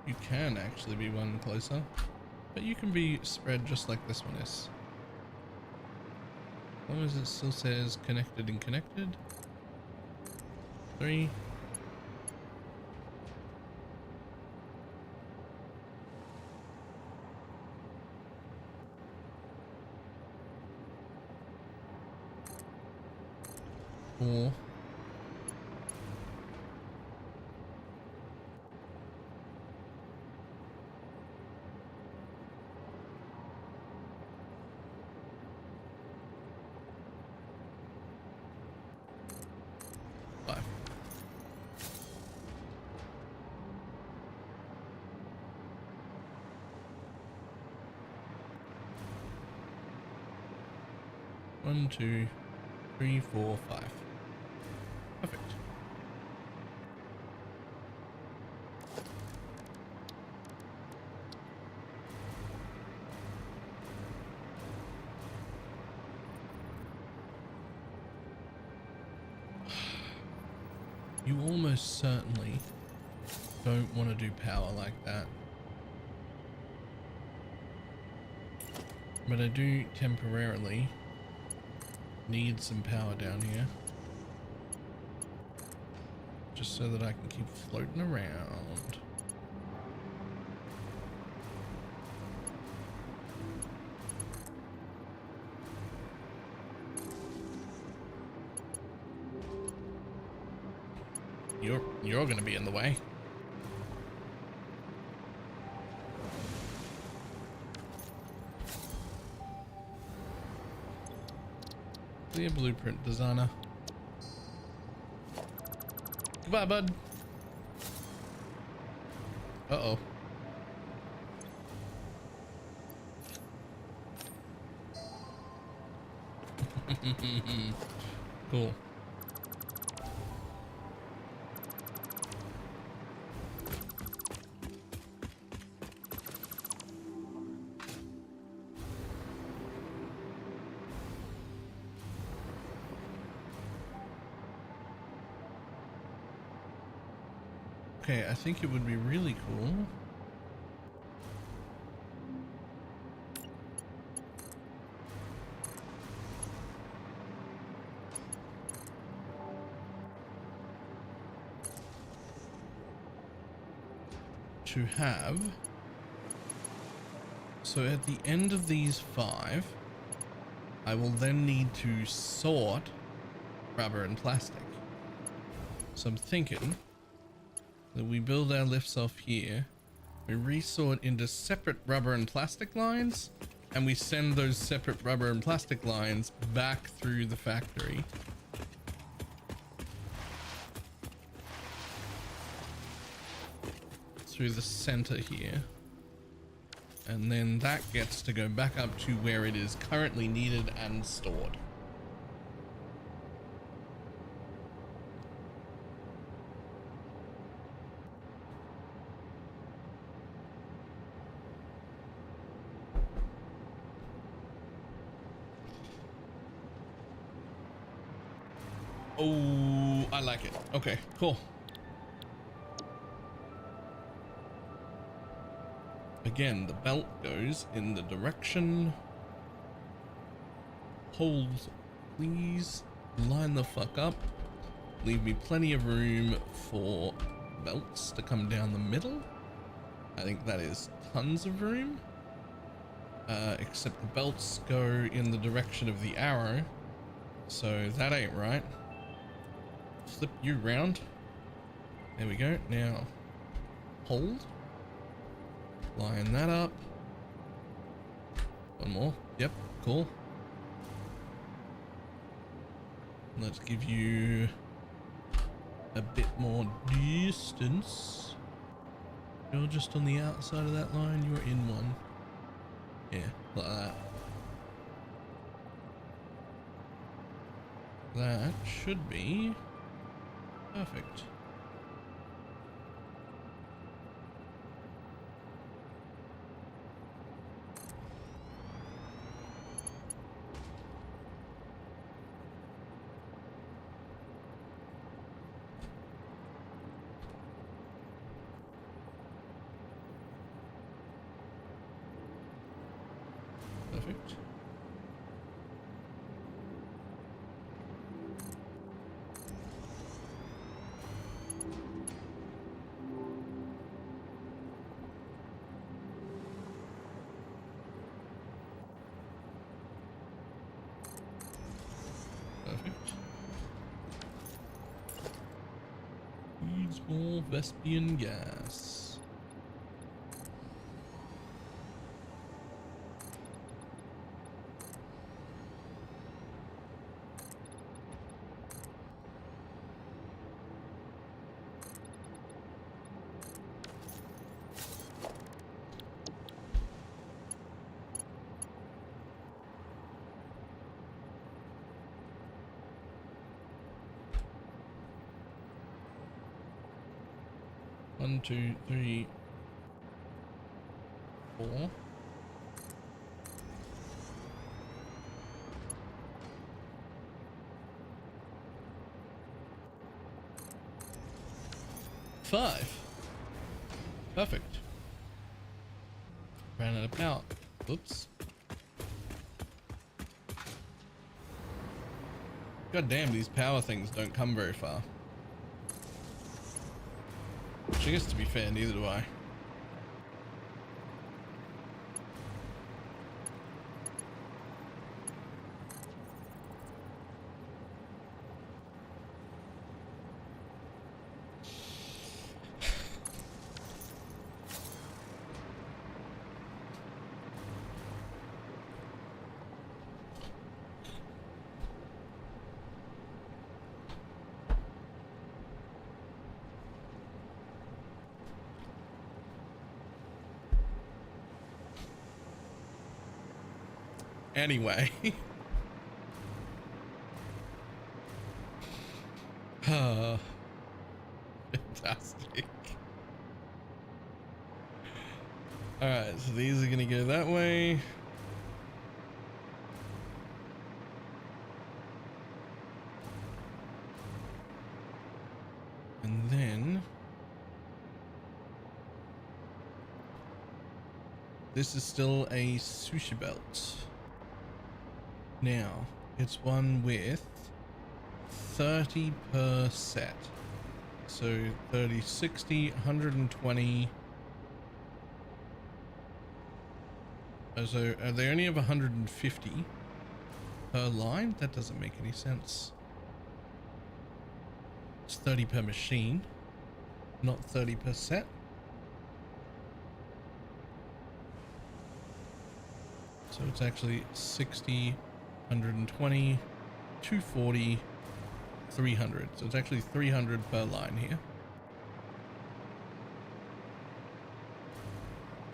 You can actually be one closer, but you can be spread just like this one is. As long as it still says connected and connected. 3. Four. 1, 2, 3, 4, 5. Perfect. You almost certainly don't want to do power like that. But I do temporarily need some power down here. Just so that I can keep floating around. You're gonna be in the way. Clear blueprint designer. Goodbye, bud. Uh-oh. Cool. Okay, I think it would be really cool to have, so at the end of these 5, I will then need to sort rubber and plastic. So I'm thinking that we build our lifts off here, we resort into separate rubber and plastic lines, and we send those separate rubber and plastic lines back through the factory. Through the center here. And then that gets to go back up to where it is currently needed and stored. Oh, I like it. Okay, cool. Again, the belt goes in the direction. Holes, please line the fuck up. Leave me plenty of room for belts to come down the middle. I think that is tons of room. Except the belts go in the direction of the arrow. So that ain't right. Flip you round. There we go. Now hold. Line that up. One more. Yep, cool. Let's give you a bit more distance. You're just on the outside of that line. You're in one. Yeah, like that. That should be perfect. Perfect. Perfect. Needs more Vespian gas. 1, 2, 3, 4. Five. Perfect. Ran out of power. Oops. God damn, these power things don't come very far. Which I guess, to be fair, neither do I. Anyway. Fantastic. Alright, so these are gonna go that way. And then this is still a sushi belt. Now, it's one with 30 per set. So 30, 60, 120. So they only have 150 per line? That doesn't make any sense. It's 30 per machine, not 30 per set. So it's actually 60, 120, 240, 300. So it's actually 300 per line here.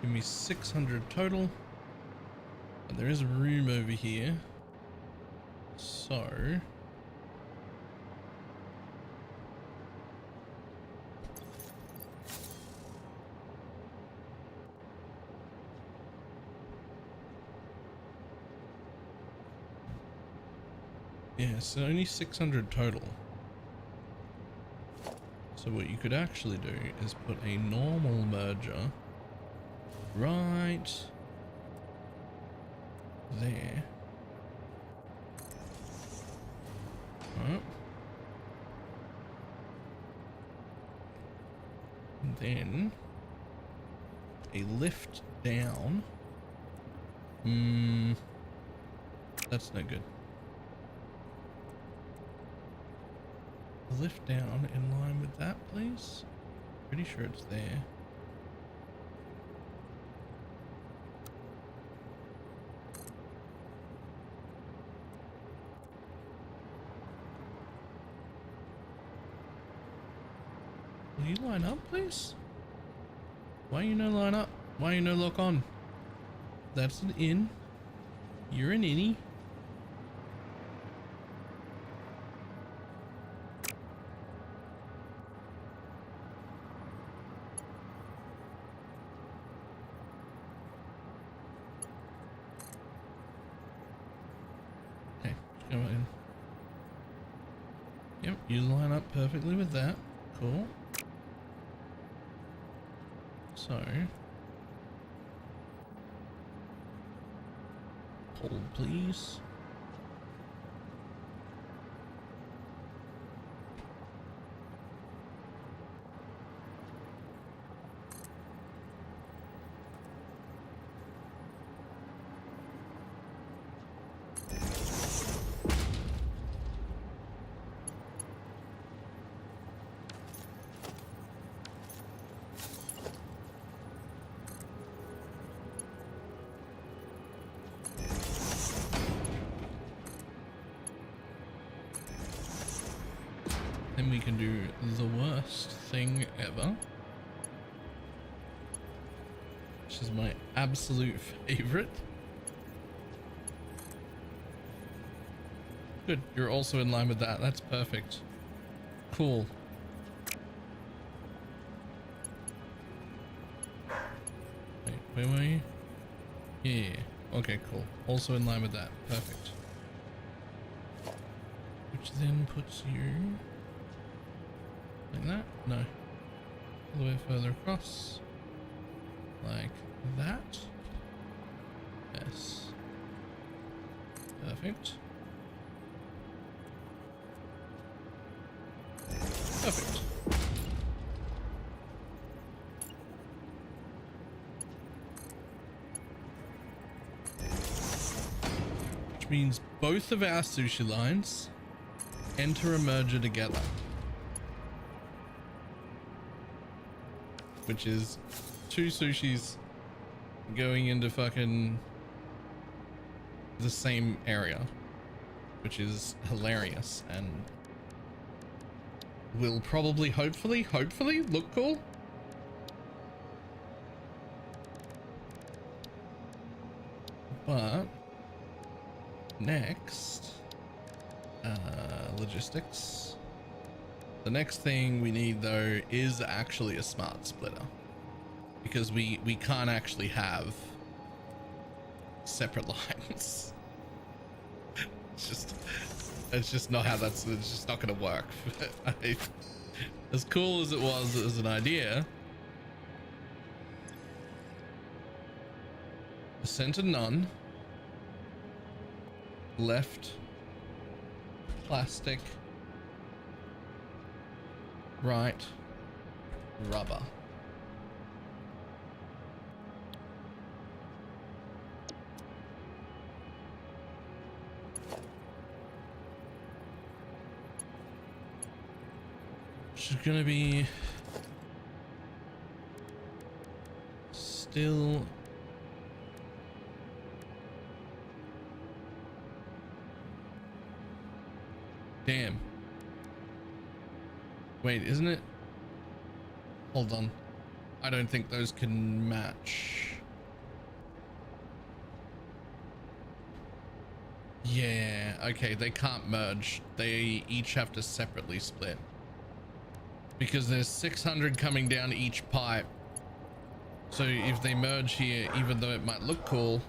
Give me 600 total. And there is room over here. So yeah, so only 600 total. So what you could actually do is put a normal merger right there. Right. And then a lift down. That's no good. A lift down in line with that, please. Pretty sure it's there. Will you line up, please? Why you no line up? Why you no lock on? That's an in. You're an innie. Okay, go in. Yep, you line up perfectly with that. Cool. So, hold please. Then we can do the worst thing ever, which is my absolute favorite. Good, you're also in line with that. That's perfect. Cool. Where were you? Yeah. Okay, cool. Also in line with that. Perfect. Which then puts you like that? No. All the way further across. Like that. Yes. Perfect. Perfect. Which means both of our sushi lines enter a merger together. Which is 2 sushis going into fucking the same area, which is hilarious and will probably hopefully look cool. But next, logistics. The next thing we need though is actually a smart splitter, because we can't actually have separate lines. It's just not how it's just not gonna work. As cool as it was as an idea, center none, left plastic, right rubber. Which is gonna be still damn. Wait, isn't it? Hold on. I don't think those can match. Yeah, okay, they can't merge. They each have to separately split. Because there's 600 coming down each pipe. So if they merge here, even though it might look cool,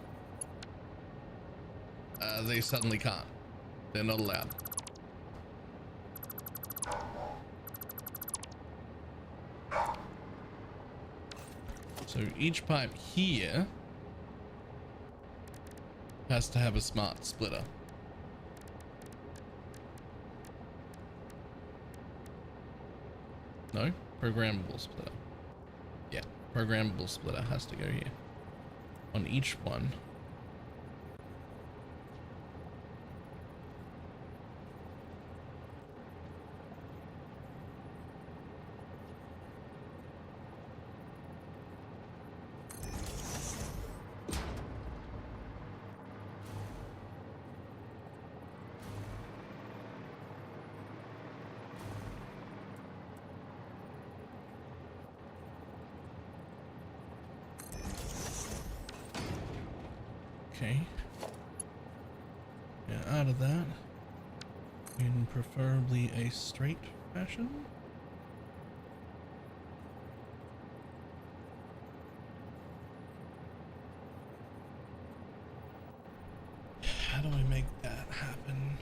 they suddenly can't. They're not allowed. So each pipe here has to have a smart splitter. No, programmable splitter. Yeah, programmable splitter has to go here on each one. Okay. Yeah, out of that in preferably a straight fashion. How do I make that happen?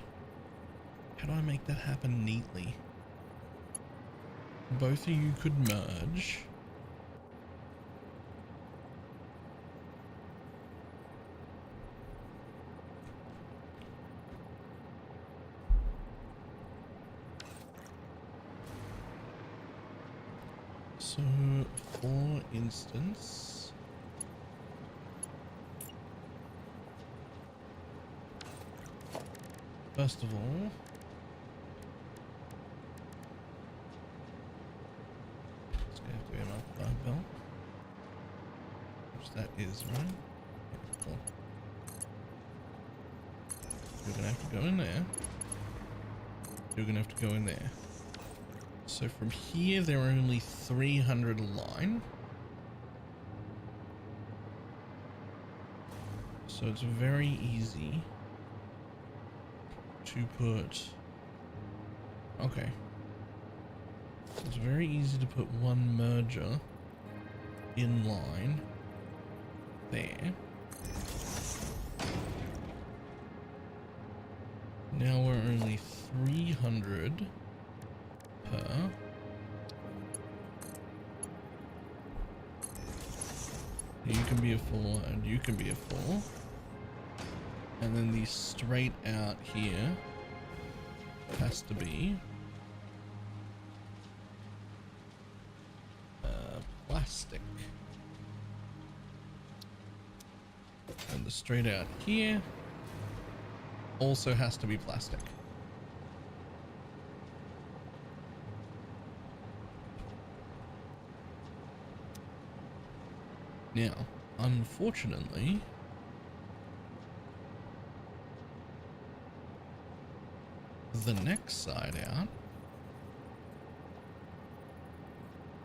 How do I make that happen neatly? Both of you could merge. So, for instance, first of all, it's going to have to be an off-guard belt, which that is, right? Yeah, cool. You're going to have to go in there. You're going to have to go in there. So from here, there are only 300 a line. So it's very easy to put, okay. So it's very easy to put one merger in line there. Now we're only 300 per. You can be a 4 and you can be a 4. And then the straight out here has to be plastic. And the straight out here also has to be plastic. Now, unfortunately, the next side out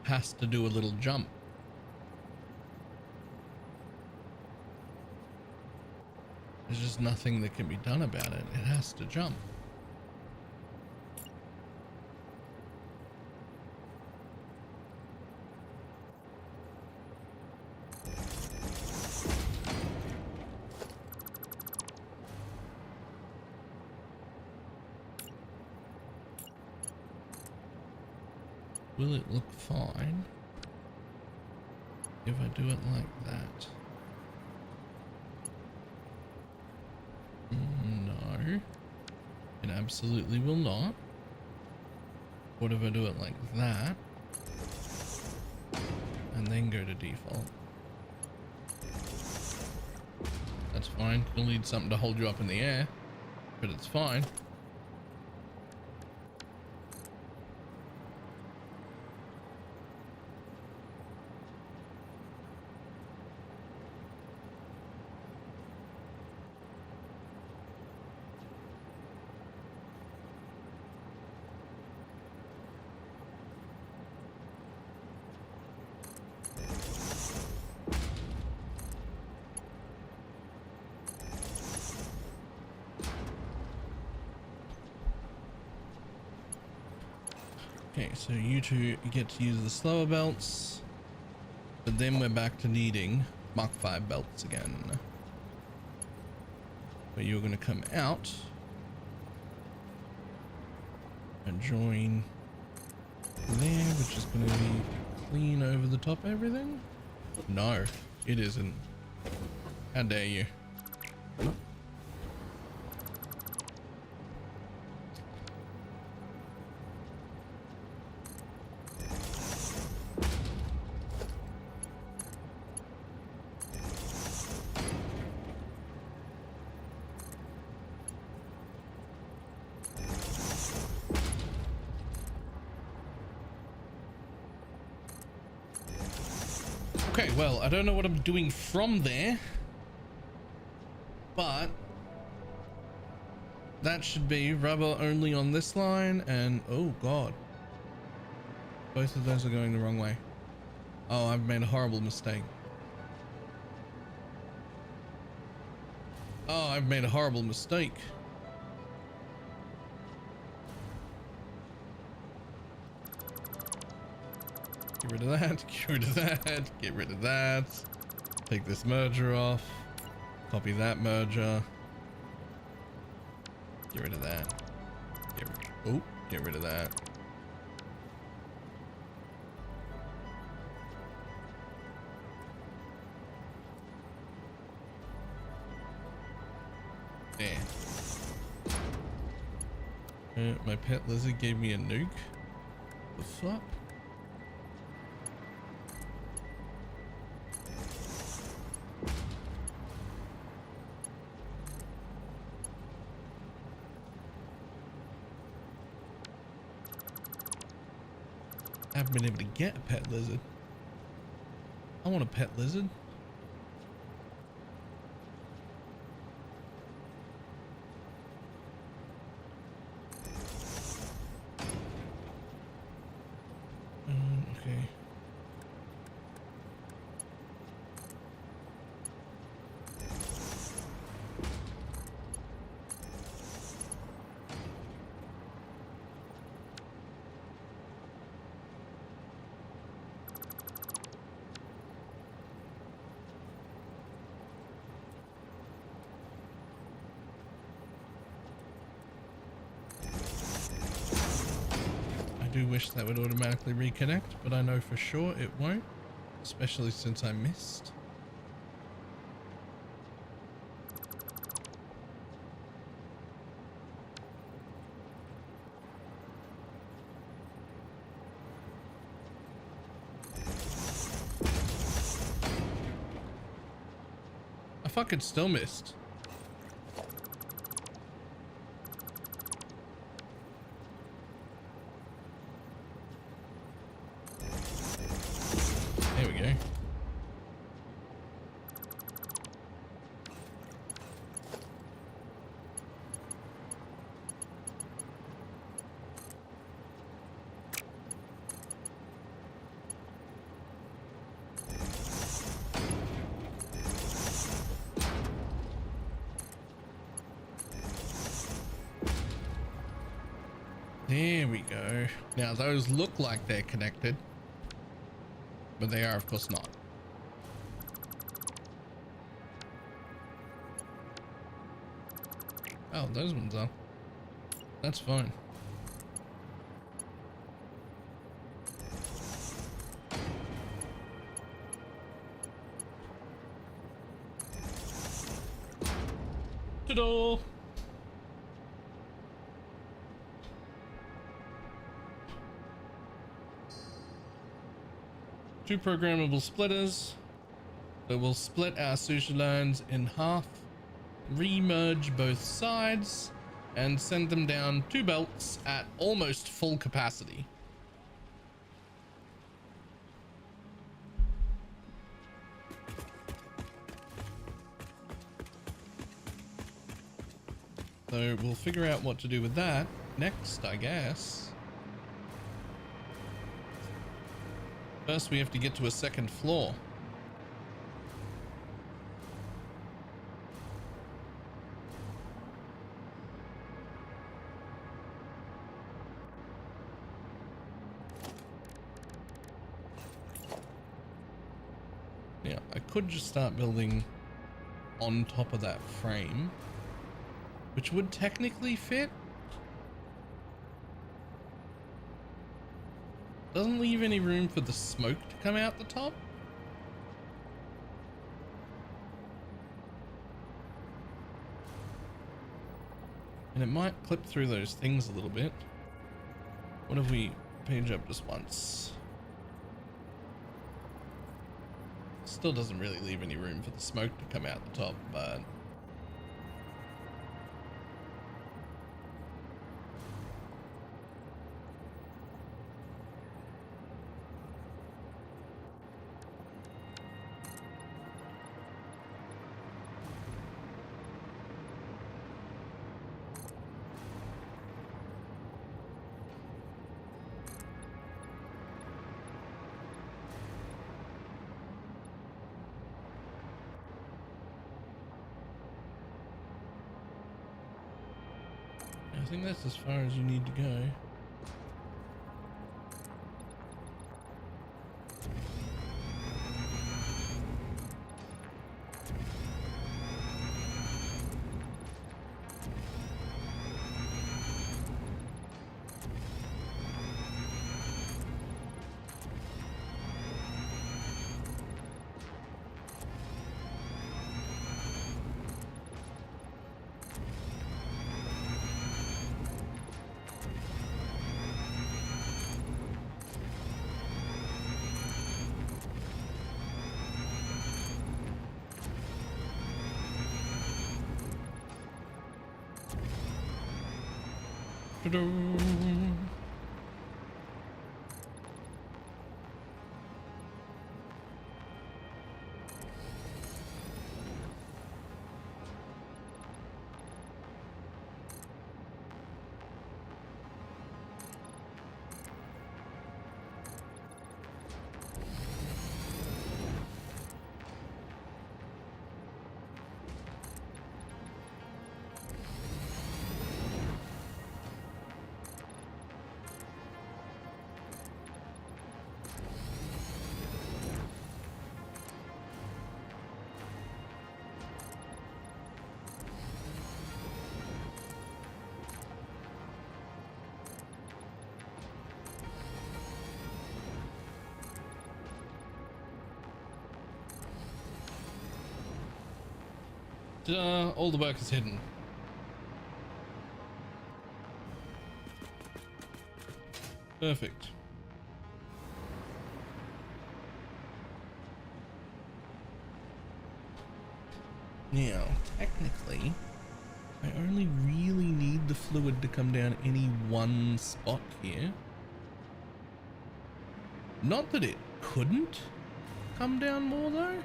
has to do a little jump. There's just nothing that can be done about it. It has to jump. Will it look fine if I do it like that? No, it absolutely will not. What if I do it like that and then go to default? That's fine. You'll need something to hold you up in the air, but it's fine. Okay, so you two get to use the slower belts, but then we're back to needing Mach 5 belts again. But you're going to come out and join there, which is going to be clean over the top of everything. No, it isn't. How dare you? Okay, well, I don't know what I'm doing from there, but that should be rubber only on this line, and oh god, both of those are going the wrong way. Oh, I've made a horrible mistake. Oh, I've made a horrible mistake. Get rid of that, get rid of that, get rid of that. Take this merger off. Copy that merger. Get rid of that. Get rid of that. There. My pet lizard gave me a nuke. The fuck? I haven't been able to get a pet lizard. I want a pet lizard. Okay. do wish that would automatically reconnect, but I know for sure it won't, especially since I missed. I fucking still missed. There we go. There we go. Now those look like they're connected, but they are of course not. Oh, those ones are. That's fine. Ta-da! Two programmable splitters that will split our sushi lines in half, re-merge both sides, and send them down 2 belts at almost full capacity. So we'll figure out what to do with that next, I guess. First, we have to get to a second floor. Yeah, I could just start building on top of that frame, which would technically fit. Doesn't leave any room for the smoke to come out the top. And it might clip through those things a little bit. What if we page up just once? Still doesn't really leave any room for the smoke to come out the top, but I think that's as far as you need to go. Ta-da! All the work is hidden. Perfect. Now, technically, I only really need the fluid to come down any one spot here. Not that it couldn't come down more though.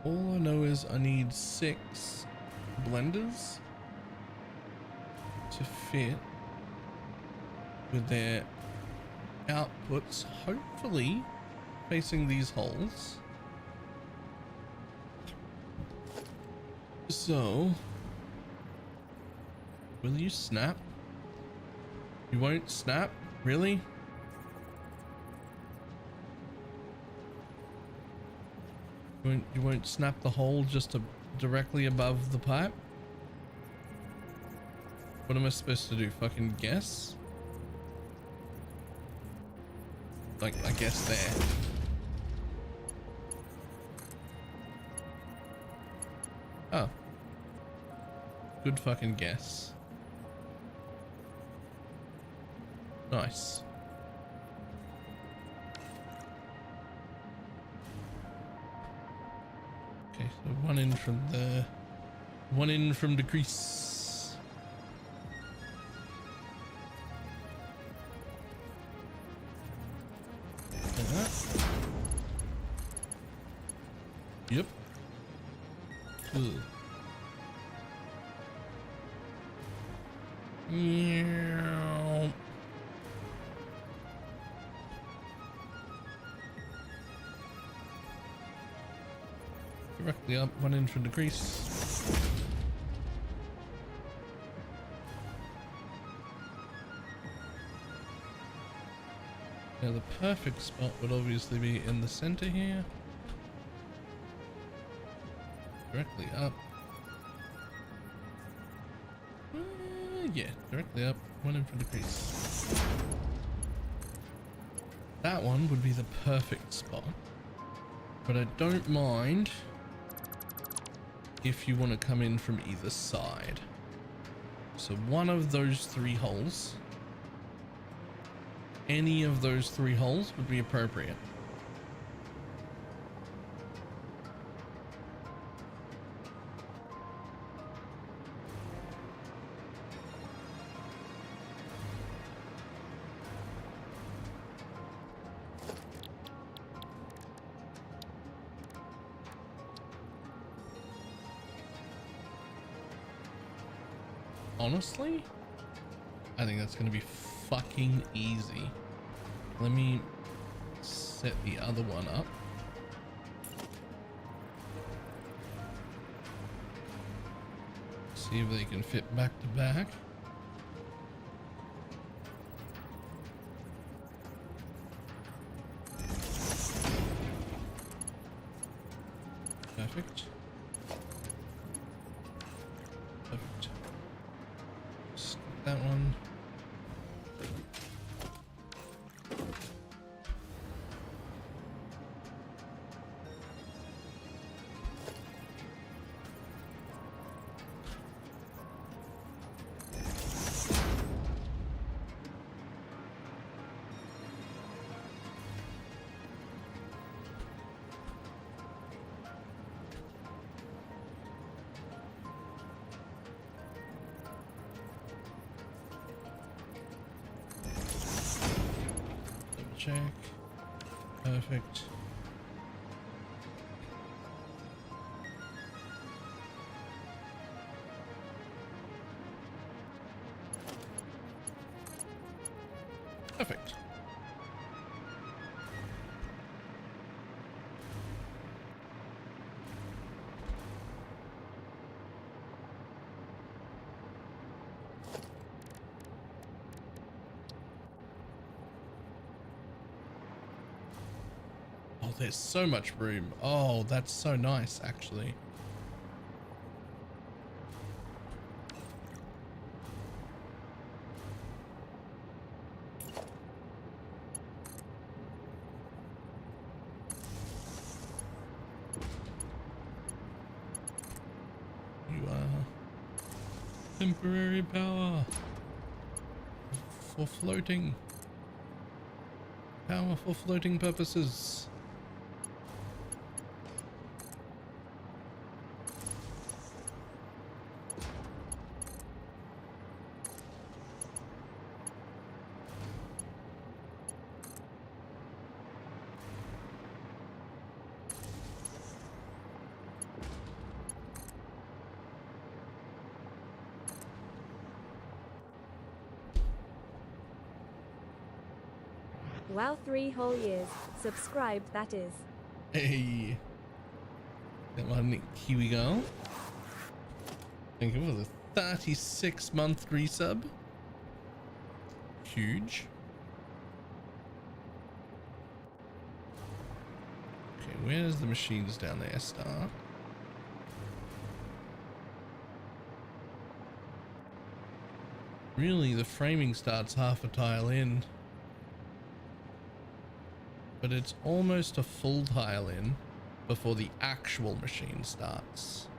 All I know is I need 6 blenders to fit with their outputs hopefully facing these holes. So, will you snap? You won't snap? Really? You won't snap the hole just directly above the pipe? What am I supposed to do? Fucking guess? Like, I guess there. Oh. Good fucking guess. Nice. Okay, so one in from the crease. Like that. Yep. Ugh. Yeah. Directly up, one in from the crease. Now the perfect spot would obviously be in the center here. Directly up. Yeah, directly up, one in from the crease. That one would be the perfect spot. But I don't mind if you want to come in from either side. So one of those 3 holes, any of those 3 holes would be appropriate. Honestly, I think that's going to be fucking easy. Let me set the other one up. See if they can fit back to back. Perfect. Perfect. Skip that one. Check. Perfect. Perfect. Oh, there's so much room. Oh, that's so nice, actually. Temporary power for floating. Power for floating purposes. Wow, 3 whole years. Subscribed, that is. Hey. Come on, here we go. Thank you for the 36-month resub. Huge. Okay, where's the machines down there start? Really, the framing starts half a tile in. But it's almost a full tile in before the actual machine starts.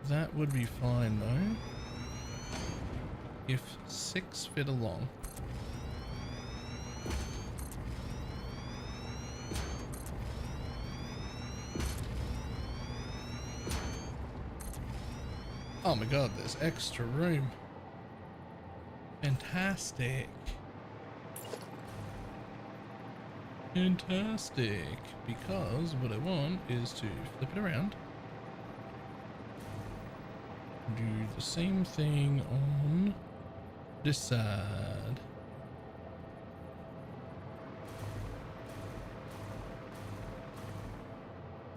That would be fine though, if 6 fit along. Oh my god, there's extra room. Fantastic. Fantastic. Because what I want is to flip it around. Do the same thing on this side.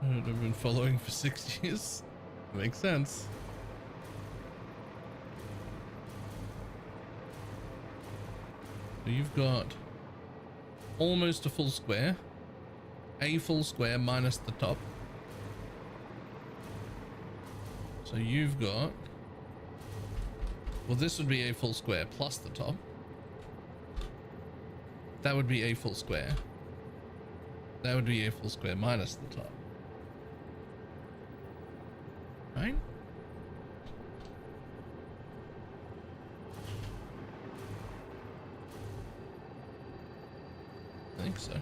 I've been following for 6 years. Makes sense. So you've got almost a full square, a full square minus the top. So you've got, well, this would be a full square plus the top. That would be a full square. That would be a full square minus the top. Right? I think so.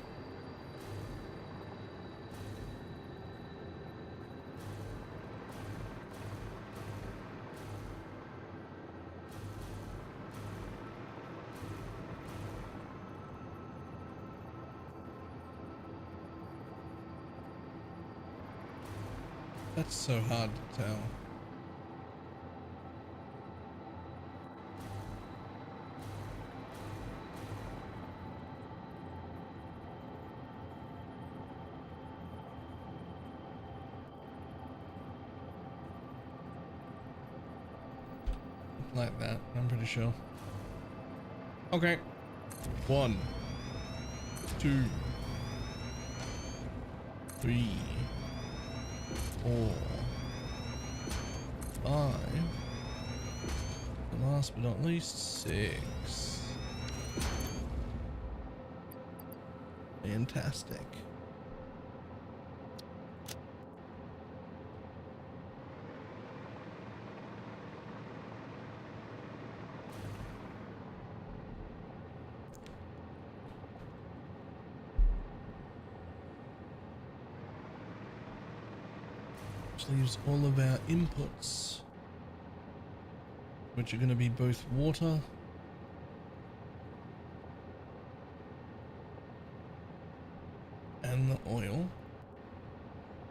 That's so hard to tell. Like that, I'm pretty sure. Okay. 1, 2, 3, 4, 5, and last but not least 6. Fantastic. Leaves all of our inputs, which are going to be both water and the oil.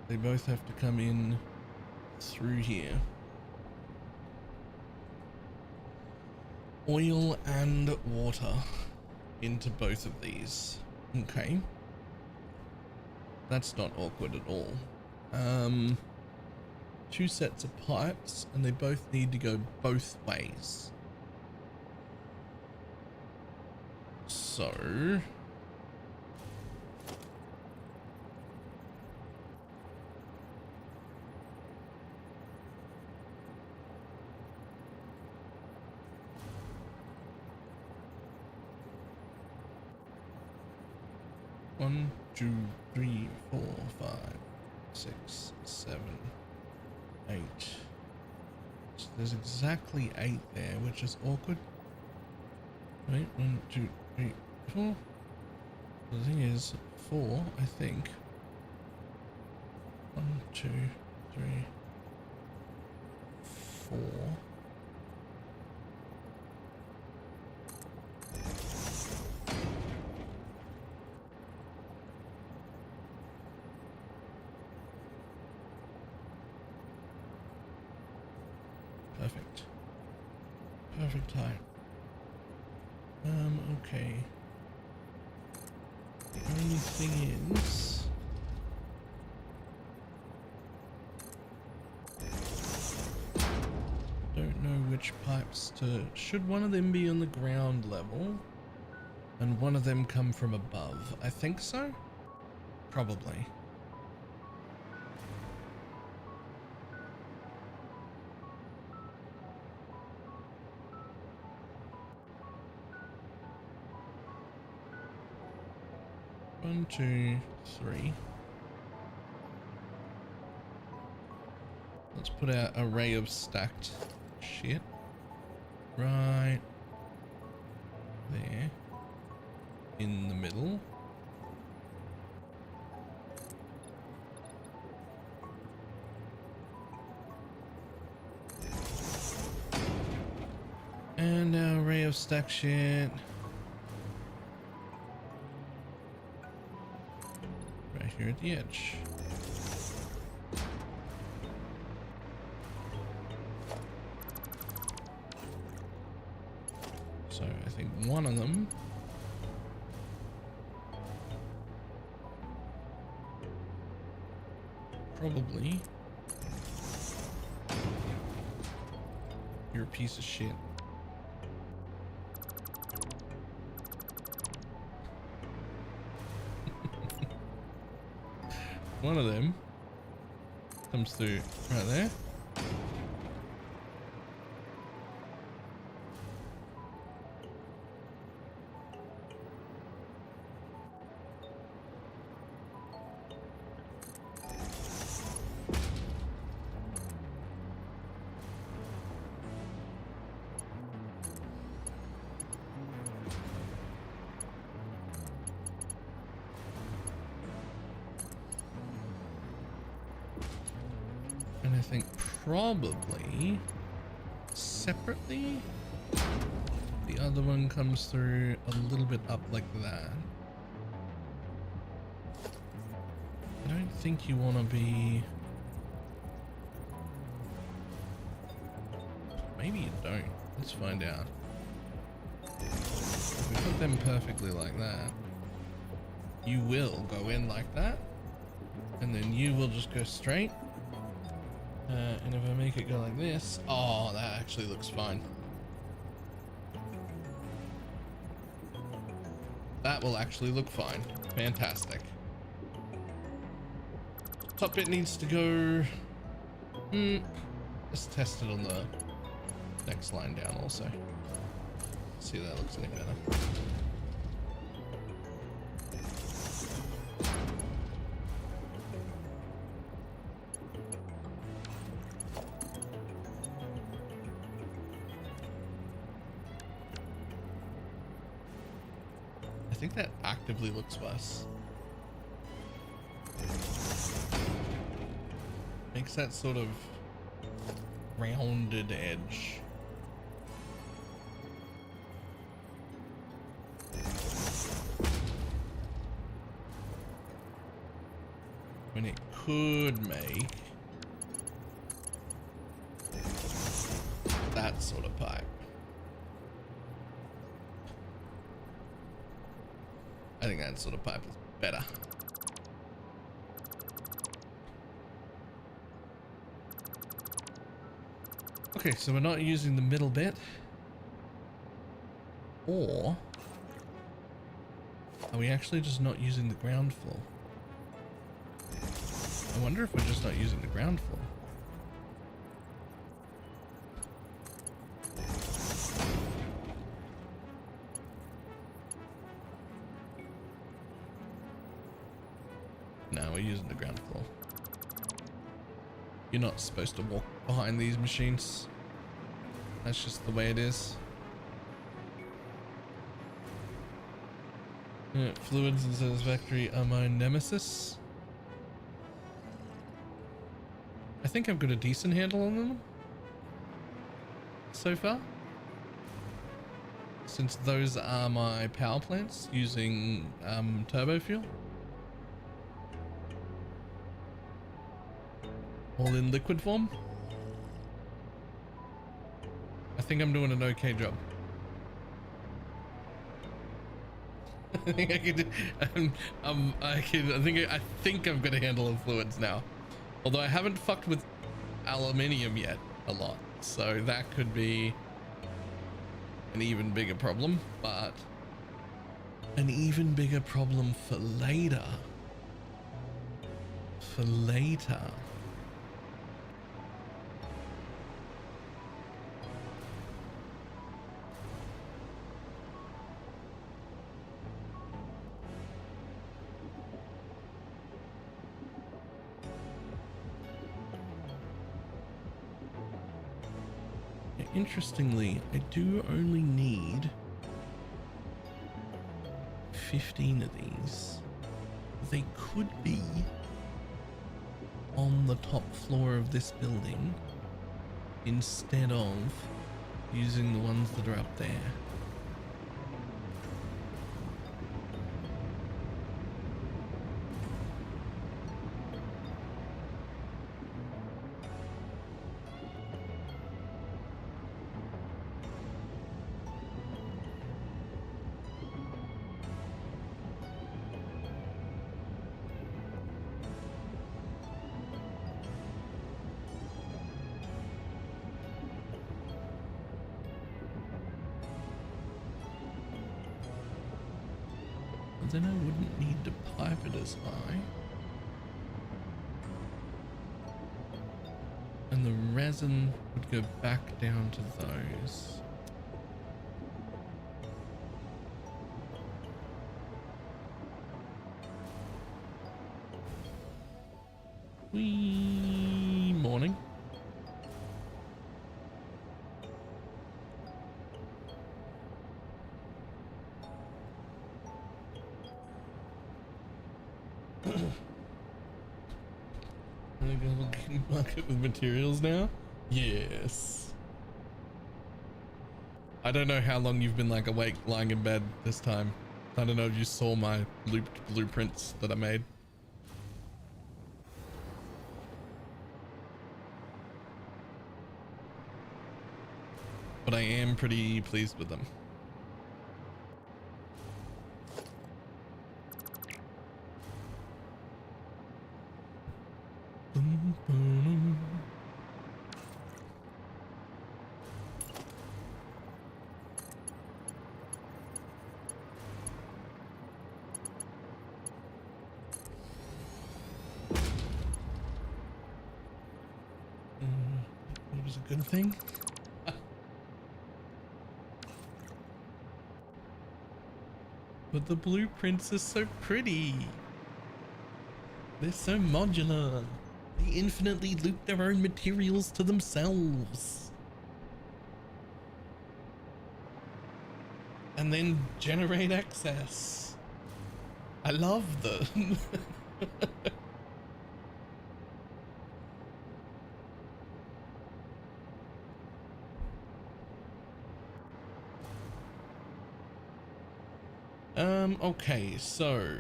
They both have to come in through here. Oil and water into both of these. Okay. That's not awkward at all. 2 sets of pipes, and they both need to go both ways. So 1, 2, 3, 4, 5, 6, 7, 8. So there's exactly 8 there, which is awkward. Wait, 1, 2, 3, 4. The thing is, 4, I think. 1, 2, 3, 4. Perfect. Perfect time. Okay. The only thing is... don't know which pipes to... should one of them be on the ground level? And one of them come from above? I think so? Probably. One, two, three. Let's put our array of stacked shit right there in the middle. And our array of stacked shit right here at the edge. So I think one of them probably, you're a piece of shit. One of them comes through right there. And I think probably separately the other one comes through a little bit up like that. I don't think you want to be... maybe you don't. Let's find out. If we put them perfectly like that, you will go in like that, and then you will just go straight. And if I make it go like this, oh, that actually looks fine. That will actually look fine. Fantastic. Top bit needs to go... let's test it on the next line down also. See if that looks any better. I think that actively looks worse. Makes that sort of rounded edge. When it could make that sort of pipe. I think that sort of pipe is better. Okay, so we're not using the middle bit. Or are we actually just not using the ground floor? I wonder if we're just not using the ground floor. No, we're using the ground floor. You're not supposed to walk behind these machines. That's just the way it is. Fluids and satisfactory are my nemesis. I think I've got a decent handle on them so far, since those are my power plants using turbo fuel, all in liquid form. I think I'm doing an okay job. I think I can. I think I've got a handle on fluids now. Although I haven't fucked with aluminium yet a lot, so that could be an even bigger problem. But an even bigger problem for later. For later. Interestingly, I do only need 15 of these. They could be on the top floor of this building instead of using the ones that are up there. Then I wouldn't need to pipe it as high. And the resin would go back down to those. Wee morning. Market with materials now? Yes. I don't know how long you've been like awake lying in bed this time. I don't know if you saw my looped blueprints that I made. But I am pretty pleased with them. It was a good thing. But the blueprints are so pretty. They're so modular. They infinitely loop their own materials to themselves. And then generate excess. I love them. Okay, so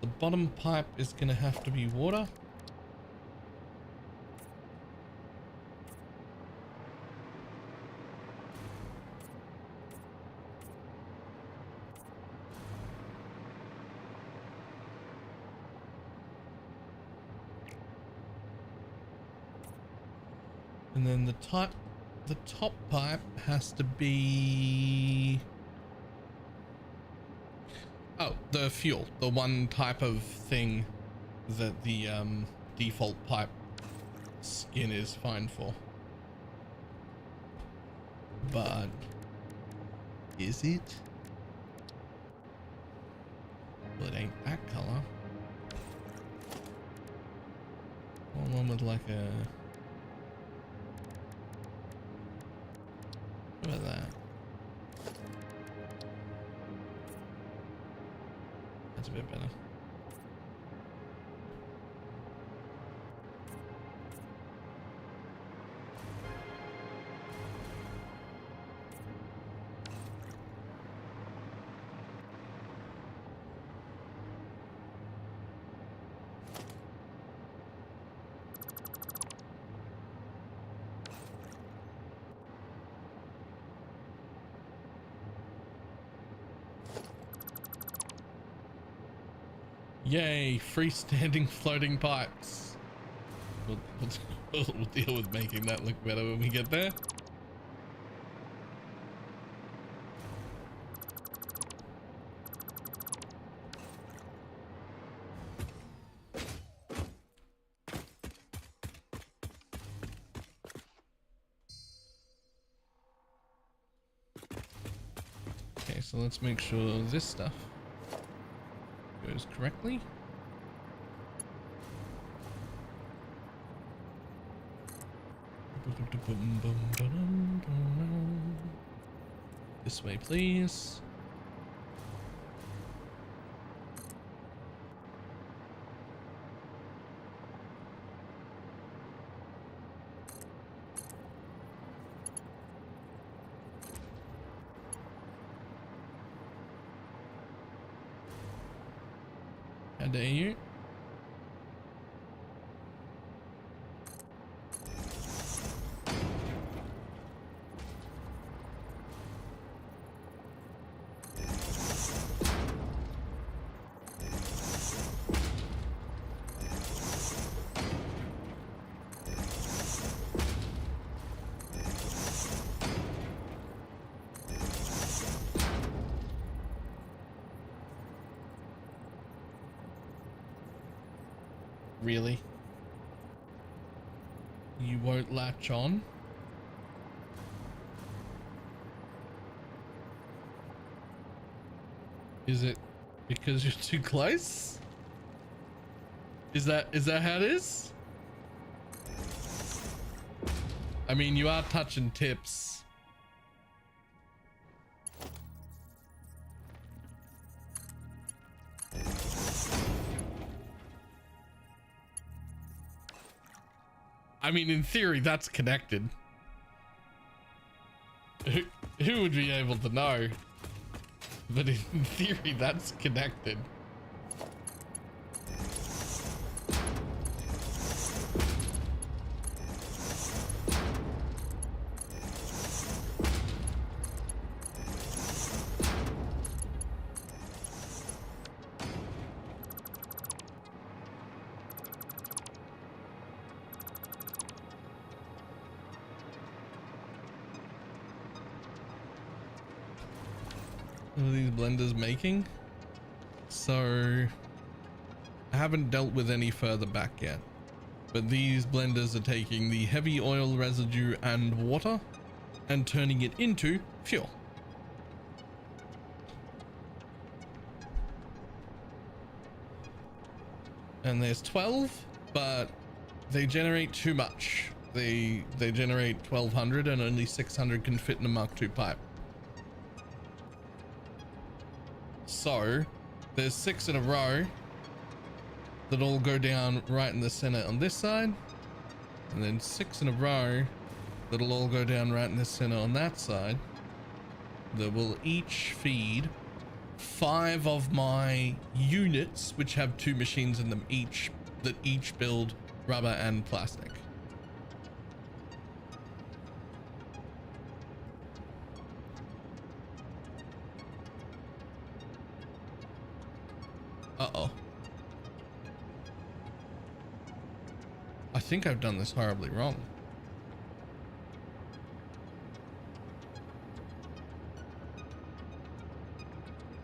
the bottom pipe is gonna have to be water. And then the top pipe has to be, oh, the fuel, the one type of thing that the default pipe skin is fine for. But is it? Well, it ain't that color. One with like a... What about that? That's a bit better. Yay, freestanding floating pipes. We'll deal with making that look better when we get there. Okay, so let's make sure this stuff goes correctly. This way, please. How dare you? Really? You won't latch on? Is it because you're too close? Is that how it is? I mean, you are touching tips. I mean, in theory, that's connected. Who would be able to know? But in theory, that's connected. What are these blenders making? So I haven't dealt with any further back yet, but these blenders are taking the heavy oil residue and water and turning it into fuel. And there's 12, but they generate too much. They generate 1200 and only 600 can fit in a Mark II pipe. So there's 6 in a row that all go down right in the center on this side, and then 6 in a row that'll all go down right in the center on that side, that will each feed 5 of my units, which have 2 machines in them each, that each build rubber and plastic. Uh-oh. I think I've done this horribly wrong.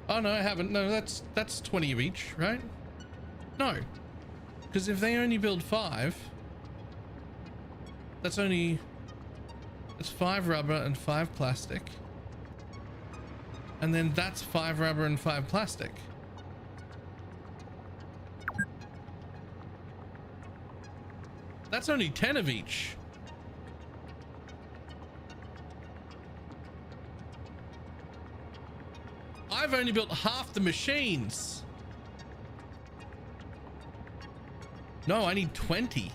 Oh no, I haven't. No, that's 20 of each, right? No. Because if they only build 5, that's 5 rubber and 5 plastic. And then that's 5 rubber and 5 plastic. That's only 10 of each. I've only built half the machines. No, I need 20.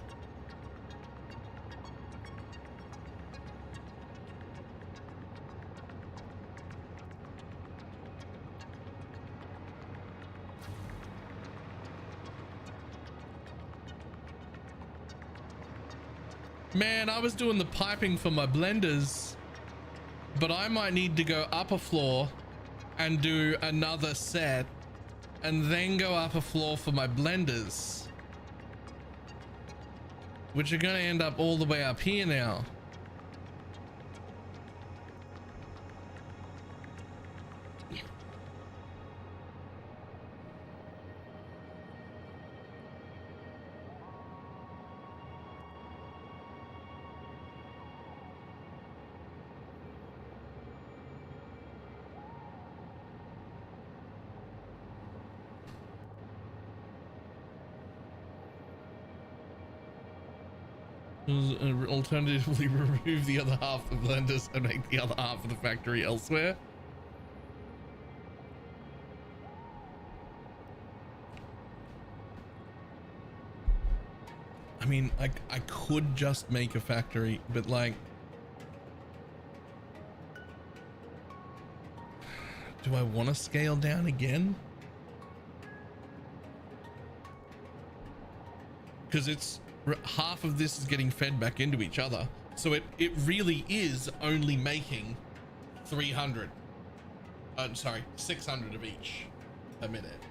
Man, I was doing the piping for my blenders, but I might need to go up a floor and do another set and then go up a floor for my blenders, which are going to end up all the way up here now. Alternatively, remove the other half of the blenders and make the other half of the factory elsewhere. I mean, I could just make a factory, but like, do I want to scale down again? Because it's half of this is getting fed back into each other, so it really is only making 300. Sorry, 600 of each a minute.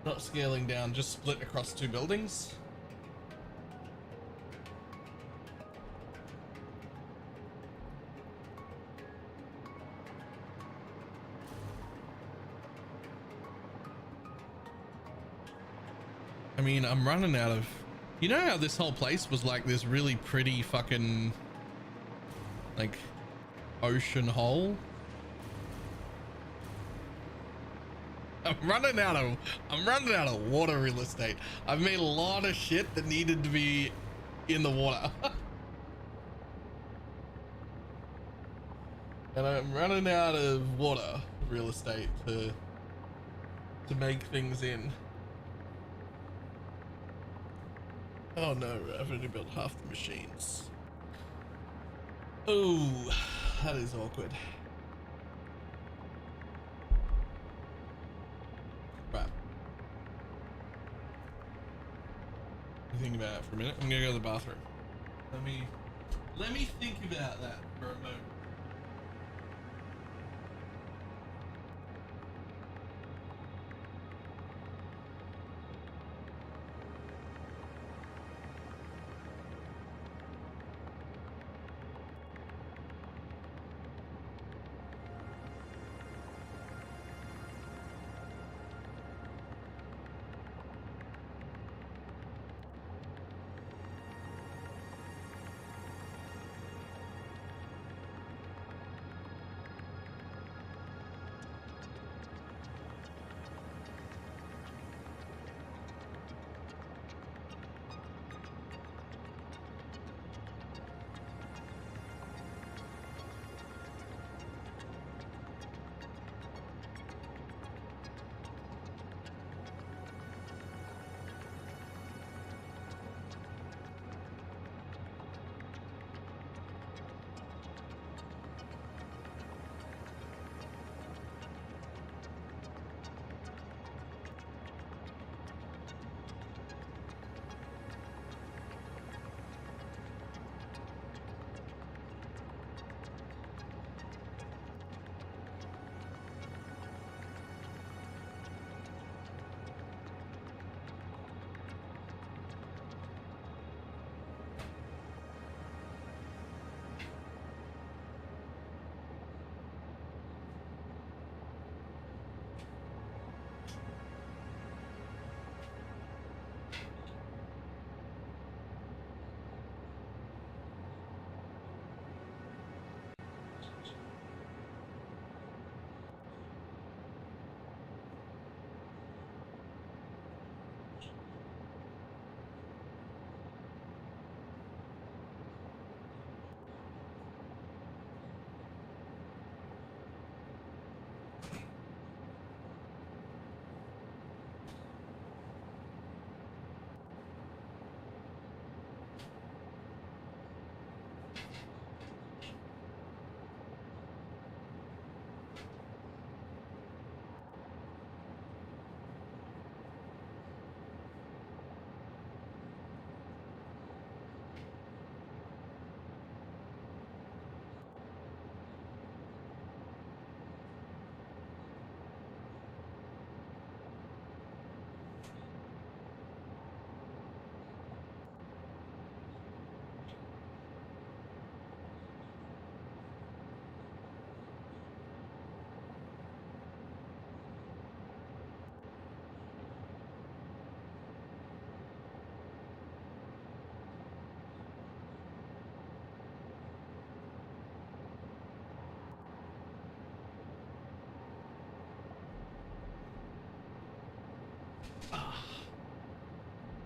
Not scaling down, just split across 2 buildings. I mean, I'm running out of, you know how this whole place was like this really pretty fucking like ocean hole? I'm running out of water real estate. I've made a lot of shit that needed to be in the water. And I'm running out of water real estate to make things in. Oh no, I've only built half the machines. Oh, that is awkward. Right. You think about it for a minute. I'm gonna go to the bathroom. Let me think about that for a moment.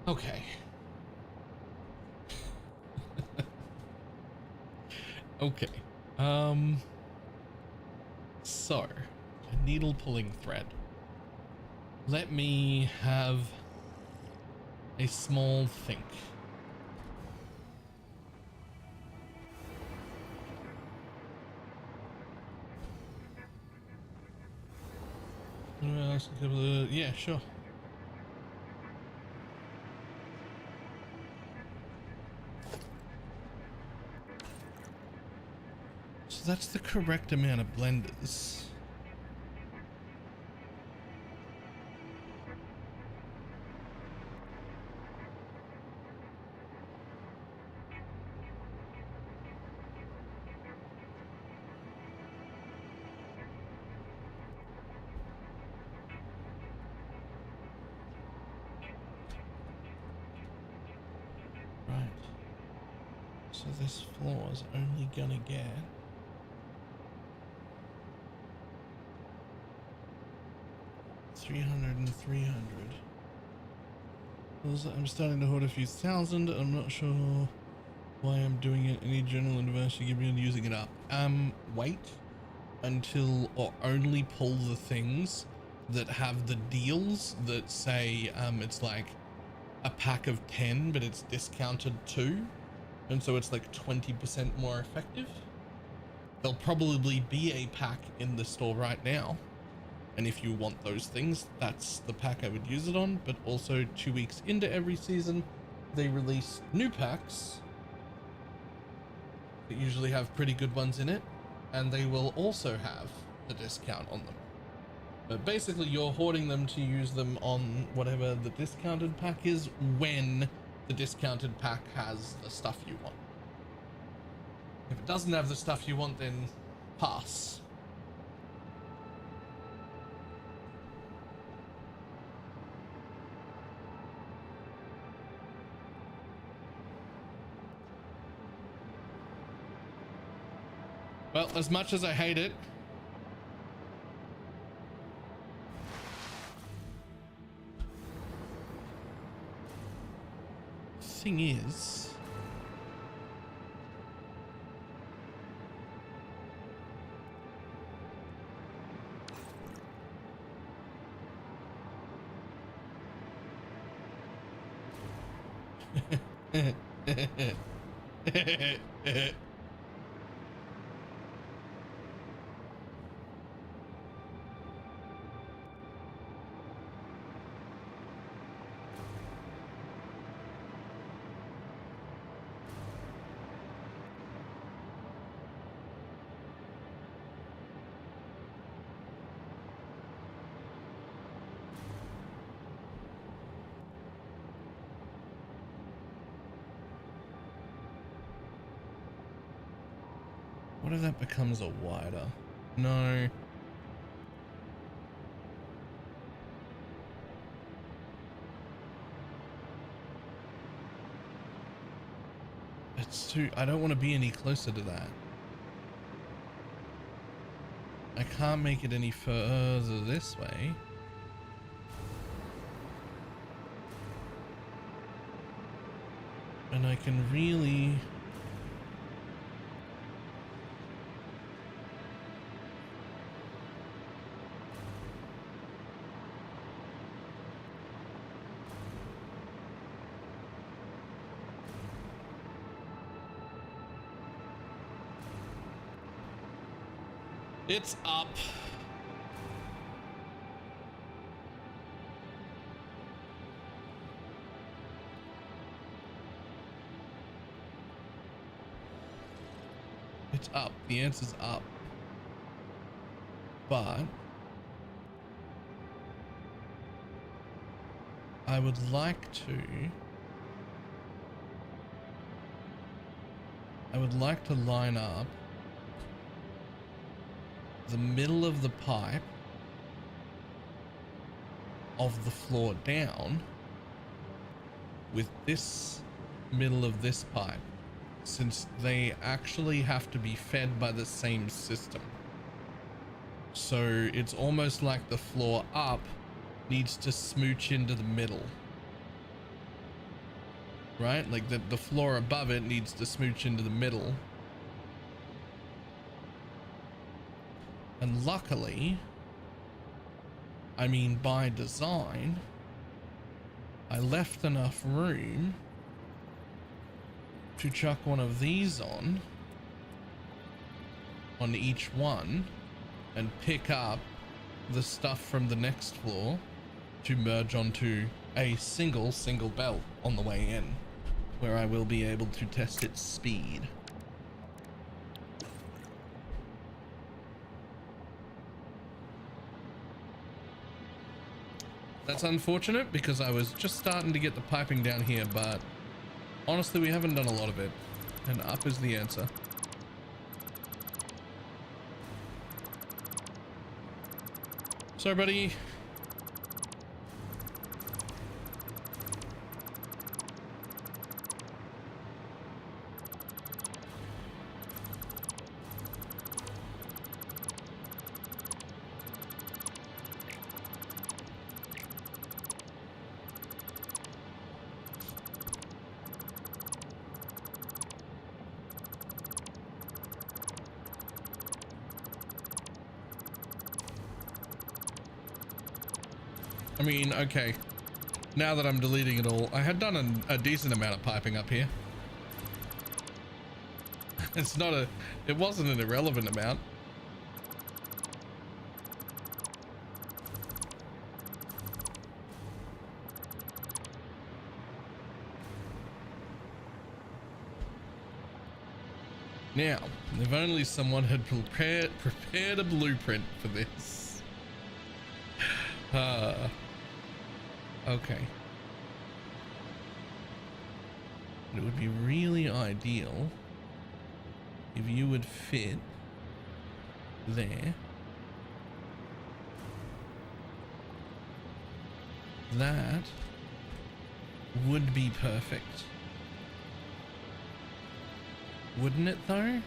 Okay. Okay. So, a needle pulling thread. Let me have a small think. Yeah, sure. So that's the correct amount of blenders. Right. So this floor is only gonna get 300 and 300. I'm starting to hoard a few thousand. I'm not sure why I'm doing it. Any general advice you give me on using it up? Wait until, or only pull the things that have the deals that say it's like a pack of 10 but it's discounted 2, and so it's like 20% more effective. There'll probably be a pack in the store right now, and if you want those things, that's the pack I would use it on. But also 2 weeks into every season they release new packs that usually have pretty good ones in it, and they will also have the discount on them. But basically you're hoarding them to use them on whatever the discounted pack is when the discounted pack has the stuff you want. If it doesn't have the stuff you want, then pass. Well, as much as I hate it, thing is, what if that becomes a wider? No. It's too, I don't want to be any closer to that. I can't make it any further this way. And I can really... It's up. It's up. The answer's up. But I would like to line up the middle of the pipe of the floor down with this middle of this pipe, since they actually have to be fed by the same system. So it's almost like the floor up needs to smooch into the middle. right? Like the floor above it needs to smooch into the middle. And luckily, I mean by design, I left enough room to chuck one of these on each one and pick up the stuff from the next floor to merge onto a single belt on the way in, where I will be able to test its speed. That's unfortunate because I was just starting to get the piping down here, but honestly, we haven't done a lot of it, and up is the answer. Sorry, buddy. I mean, okay, now that I'm deleting it all, I had done a decent amount of piping up here. It wasn't an irrelevant amount. Now, if only someone had prepared a blueprint for this. Okay. It would be really ideal if you would fit there. That would be perfect. Wouldn't it though?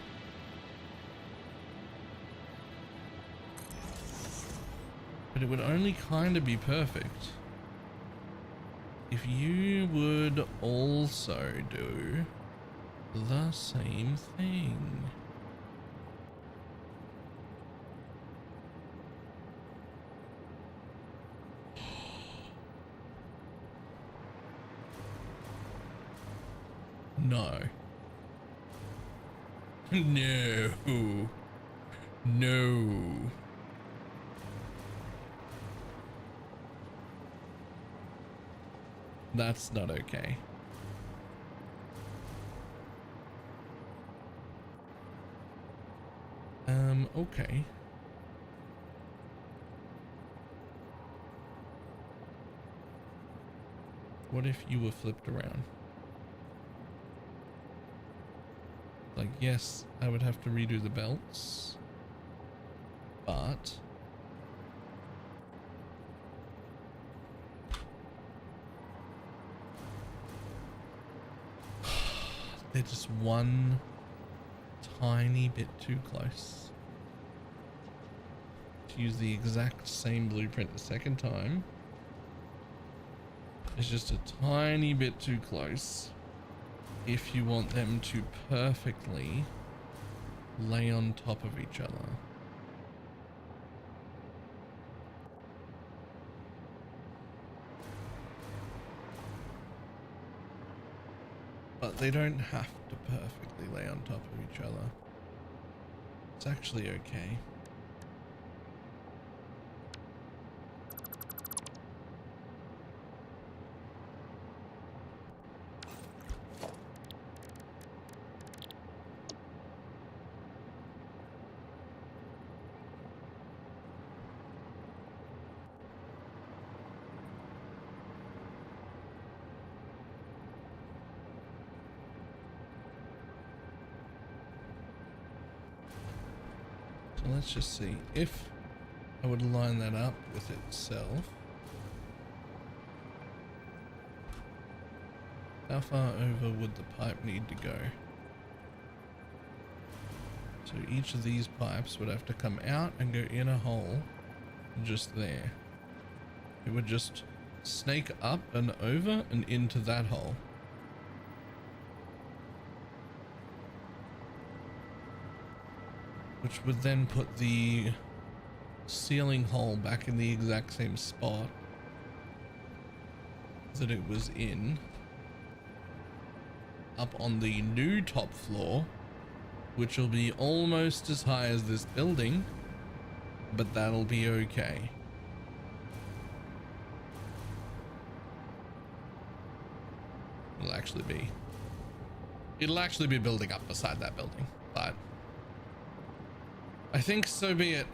But it would only kind of be perfect if you would also do the same thing. No. No. No. That's not okay. Okay. What if you were flipped around? Like, yes, I would have to redo the belts, but they're just one tiny bit too close to use the exact same blueprint the second time. It's just a tiny bit too close if you want them to perfectly lay on top of each other. But they don't have to perfectly lay on top of each other. It's actually okay. Let's just see if I would line that up with itself. How far over would the pipe need to go? So each of these pipes would have to come out and go in a hole just there. It would just snake up and over and into that hole. which would then put the ceiling hole back in the exact same spot that it was in, up on the new top floor, which will be almost as high as this building, but that'll be okay. It'll actually be building up beside that building, but I think so be it.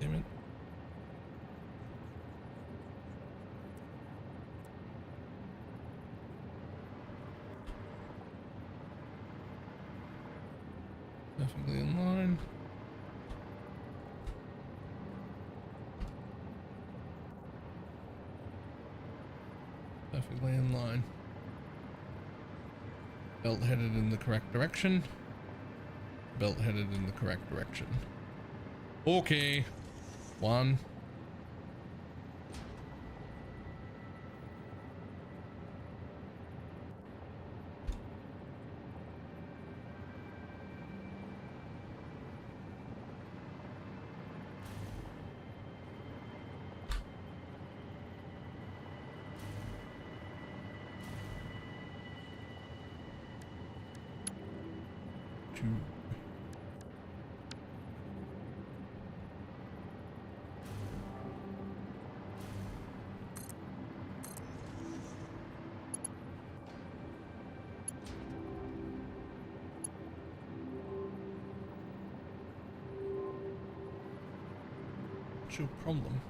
Damn it. Perfectly in line. Perfectly in line. Belt headed in the correct direction. Belt headed in the correct direction. Okay. 1. What's your problem?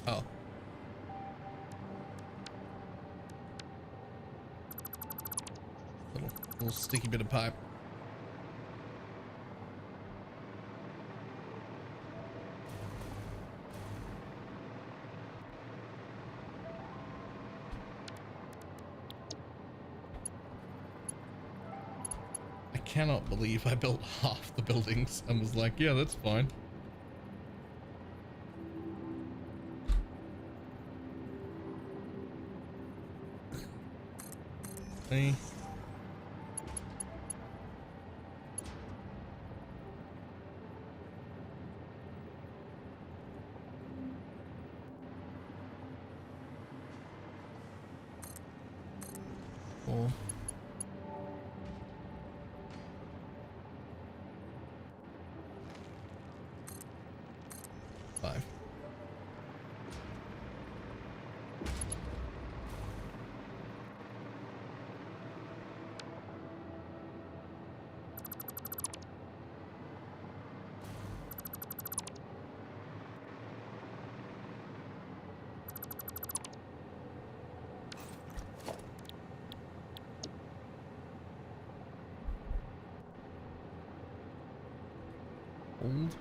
Oh. Little sticky bit of pipe. I cannot believe I built half the buildings and was like, yeah, that's fine. Hey. Four. Five. Hold.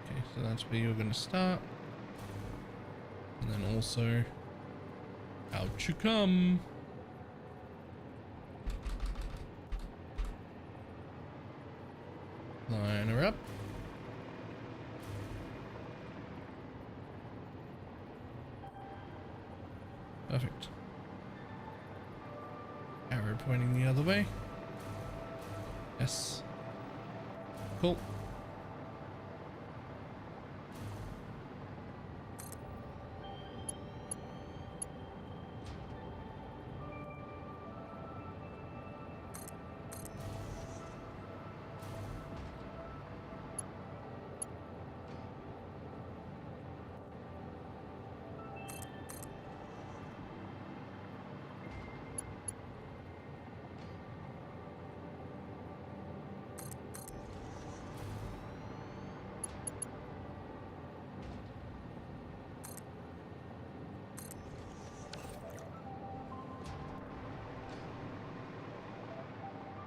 Okay, so that's where you're going to start. And then also, out you come. Line her up. Perfect. Arrow pointing the other way. Yes. Cool.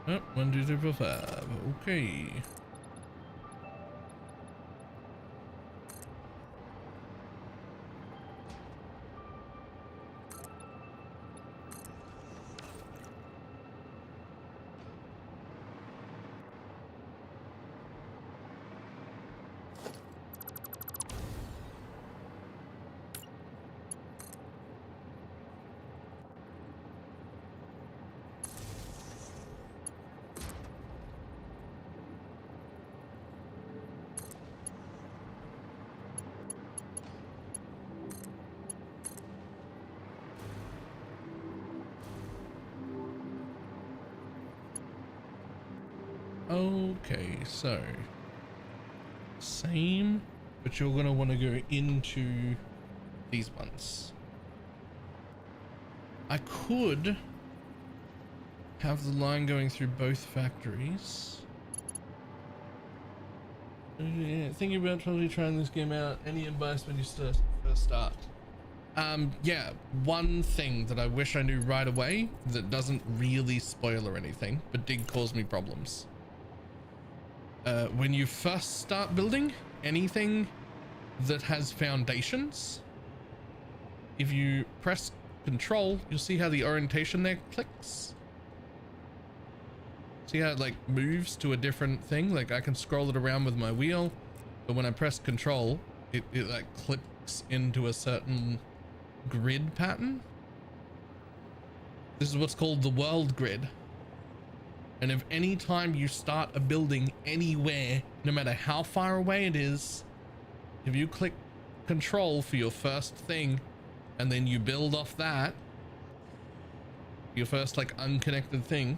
Oh, 1, 2, 3, 4, 5. Okay. Okay, so same, but you're gonna want to go into these ones. I could have the line going through both factories. Yeah, thinking about probably trying this game out. Any advice when you first start? Yeah, one thing that I wish I knew right away that doesn't really spoil or anything, but did cause me problems. When you first start building anything that has foundations, if you press control, you'll see how the orientation there clicks. See how it like moves to a different thing? Like I can scroll it around with my wheel, but when I press control, it like clicks into a certain grid pattern. This is what's called the world grid. And if any time you start a building anywhere, no matter how far away it is, if you click control for your first thing and then you build off that, your first like unconnected thing,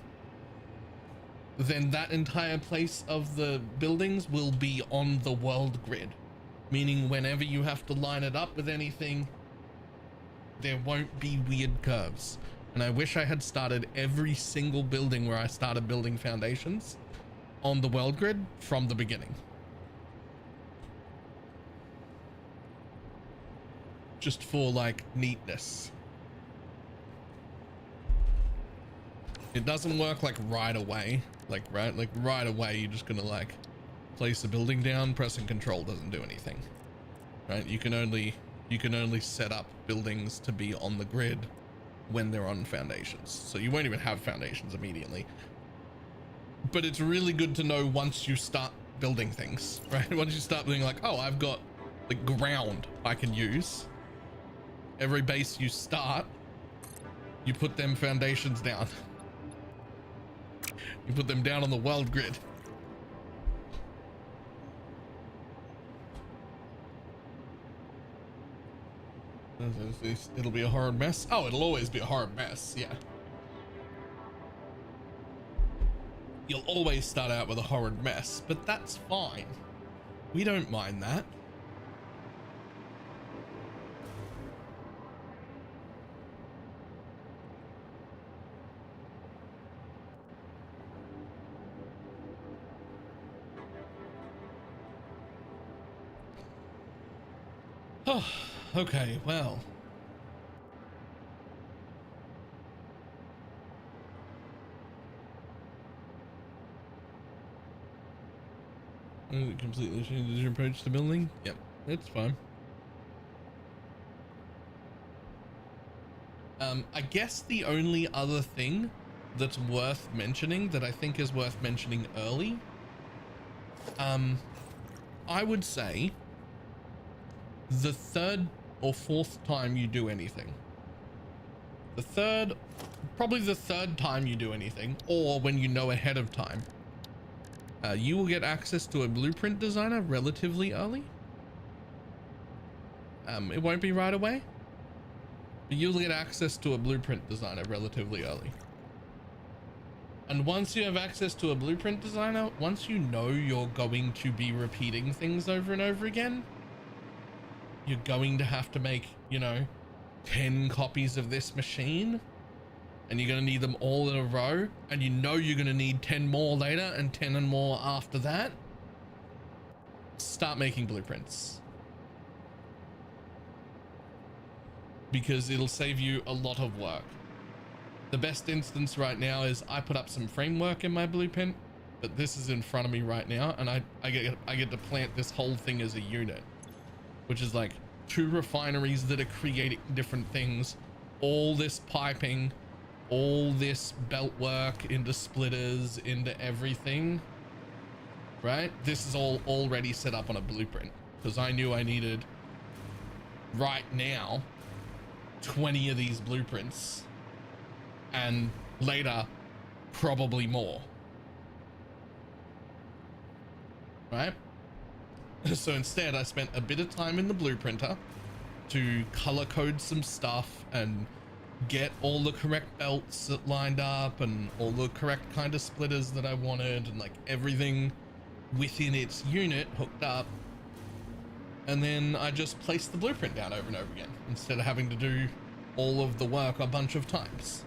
then that entire place of the buildings will be on the world grid, meaning whenever you have to line it up with anything, there won't be weird curves. And I wish I had started every single building where I started building foundations on the world grid from the beginning. Just for like neatness. It doesn't work like right away. Like right away you're just gonna like place the building down. Pressing control doesn't do anything. Right? You can only set up buildings to be on the grid when they're on foundations, so you won't even have foundations immediately. But it's really good to know once you start building things, right? Once you start being like, oh, I've got the ground I can use. Every base you start, you put them foundations down. You put them down on the world grid. It'll be a horrid mess. Oh, it'll always be a horrid mess. Yeah. You'll always start out with a horrid mess, but that's fine. We don't mind that. Oh, okay, well. Completely changes your approach to building? Yep, it's fine. I guess the only other thing that's worth mentioning, that I think is worth mentioning early, I would say the third or fourth time you do anything, probably the third time you do anything, or when you know ahead of time, you will get access to a blueprint designer relatively early. It won't be right away, but you'll get access to a blueprint designer relatively early. And once you have access to a blueprint designer, once you know you're going to be repeating things over and over again, you're going to have to make, you know, 10 copies of this machine, and you're going to need them all in a row, and you know you're going to need 10 more later and 10 and more after that. Start making blueprints, because it'll save you a lot of work. The best instance right now is I put up some framework in my blueprint, but this is in front of me right now, and I get to plant this whole thing as a unit, which is like 2 refineries that are creating different things, all this piping, all this belt work into splitters, into everything, right? This is all already set up on a blueprint because I knew I needed right now 20 of these blueprints, and later probably more, right? So instead I spent a bit of time in the blueprinter to color code some stuff and get all the correct belts lined up and all the correct kind of splitters that I wanted, and like everything within its unit hooked up. And then I just placed the blueprint down over and over again instead of having to do all of the work a bunch of times.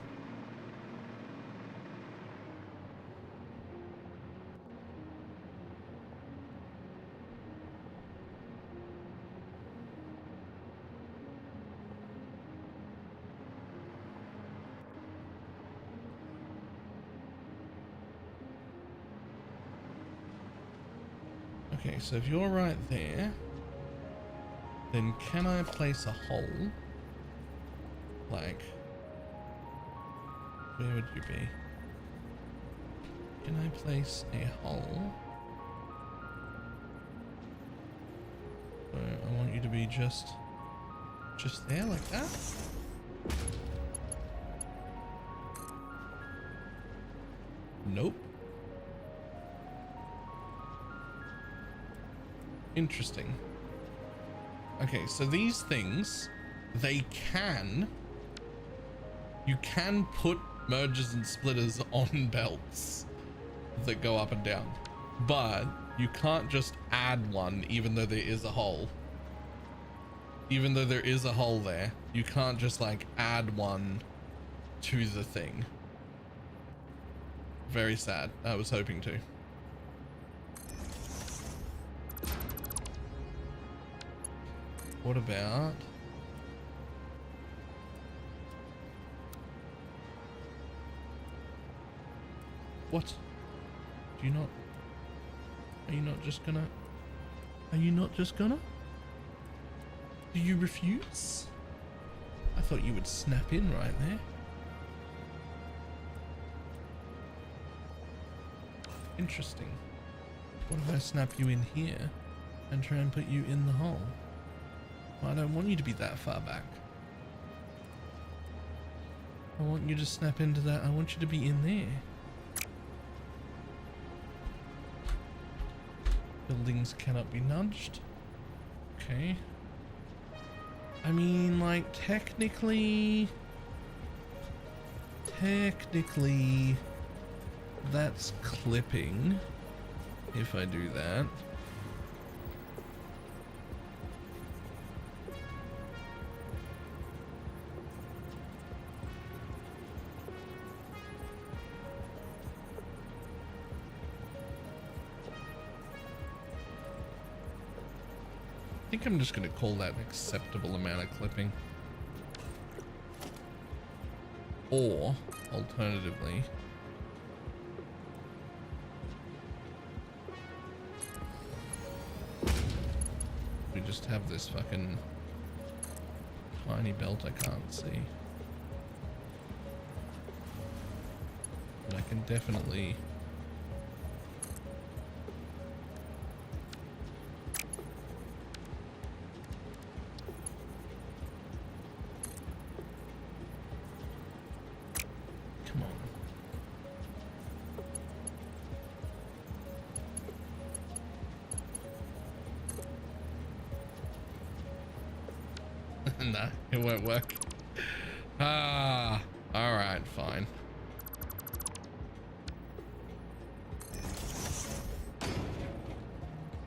Okay, so if you're right there, then can I place a hole? Like, where would you be? Can I place a hole? So I want you to be just there like that. Nope. Interesting. Okay, so these things, you can put mergers and splitters on belts that go up and down, but you can't just add one even though there is a hole. Even though there is a hole there, you can't just like add one to the thing. Very sad. I was hoping to. What about what? Do you not? Are you not just gonna? Are you not just gonna? Do you refuse? I thought you would snap in right there. Interesting. What if I snap you in here and try and put you in the hole? I don't want you to be that far back. I want you to snap into that. I want you to be in there. Buildings cannot be nudged. Okay. I mean, like, technically, that's clipping if I do that. I think I'm just going to call that an acceptable amount of clipping. Or, alternatively, we just have this fucking tiny belt I can't see. But I can definitely... Nah, it won't work. Ah, all right, fine.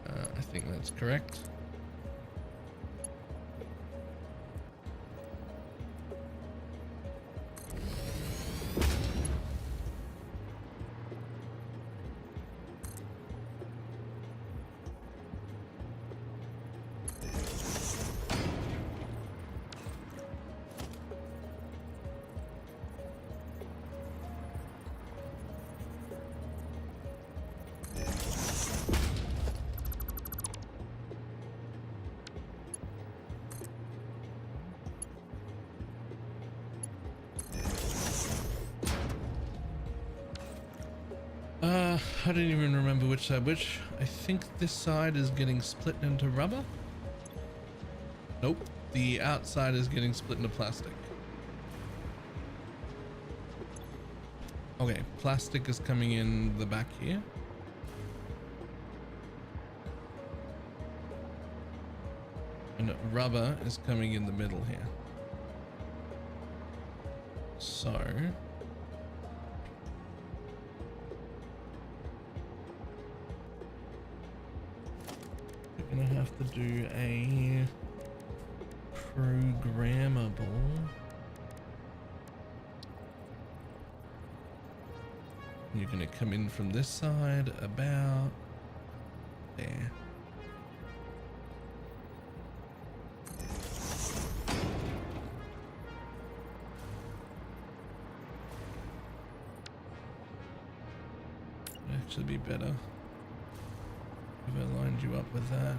I think that's correct. I don't even remember which side which. I think this side is getting split into rubber. Nope, the outside is getting split into plastic. Okay, plastic is coming in the back here. And rubber is coming in the middle here. So we're gonna have to do a programmable. You're gonna come in from this side about there. It'd actually be better if I lined you up with that.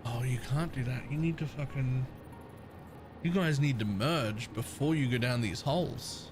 Oh, you can't do that. You need to fucking... You guys need to merge before you go down these holes.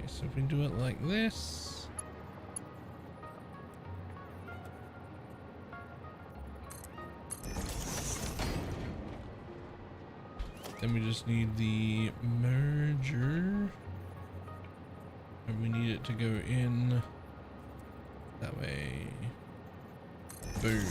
So if we do it like this, then we just need the merger, and we need it to go in that way. Boom.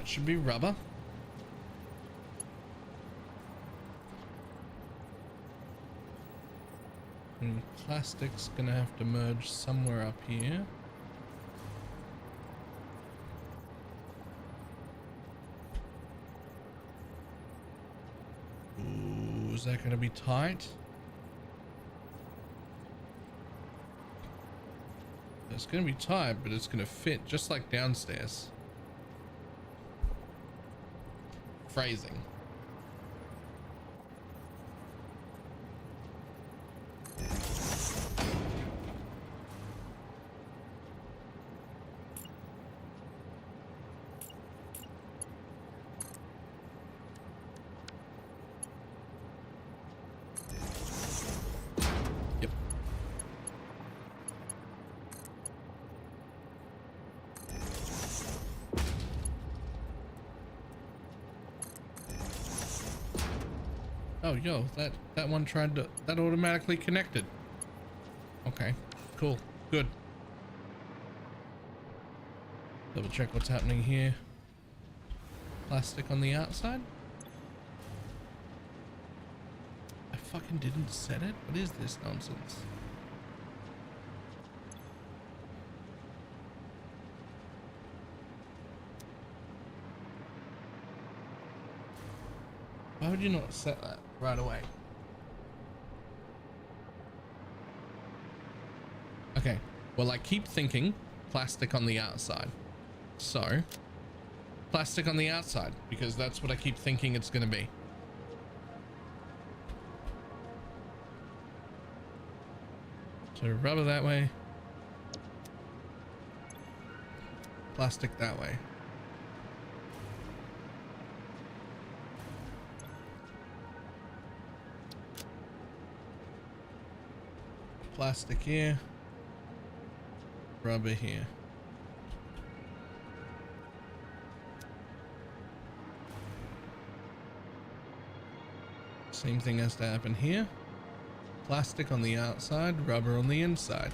Should be rubber. And plastic's gonna have to merge somewhere up here. Ooh, is that gonna be tight? It's gonna be tight, but it's gonna fit just like downstairs. Phrasing. Yep. Oh, yo, that one tried to, that automatically connected. Okay, cool, good. Double check what's happening here. Plastic on the outside. I fucking didn't set it. What is this nonsense? Why would you not set that right away? Okay, well, I keep thinking plastic on the outside. So, plastic on the outside, because that's what I keep thinking it's going to be. So rubber that way. Plastic that way. Plastic here. Rubber here. Same thing has to happen here. Plastic on the outside, rubber on the inside.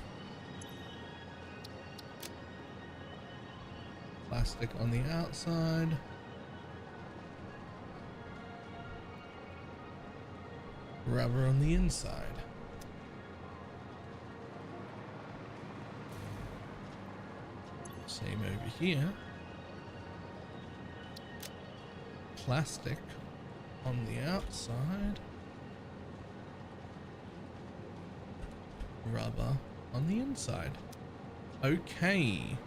Plastic on the outside. Rubber on the inside. Same over here. Plastic on the outside. Rubber on the inside. Okay.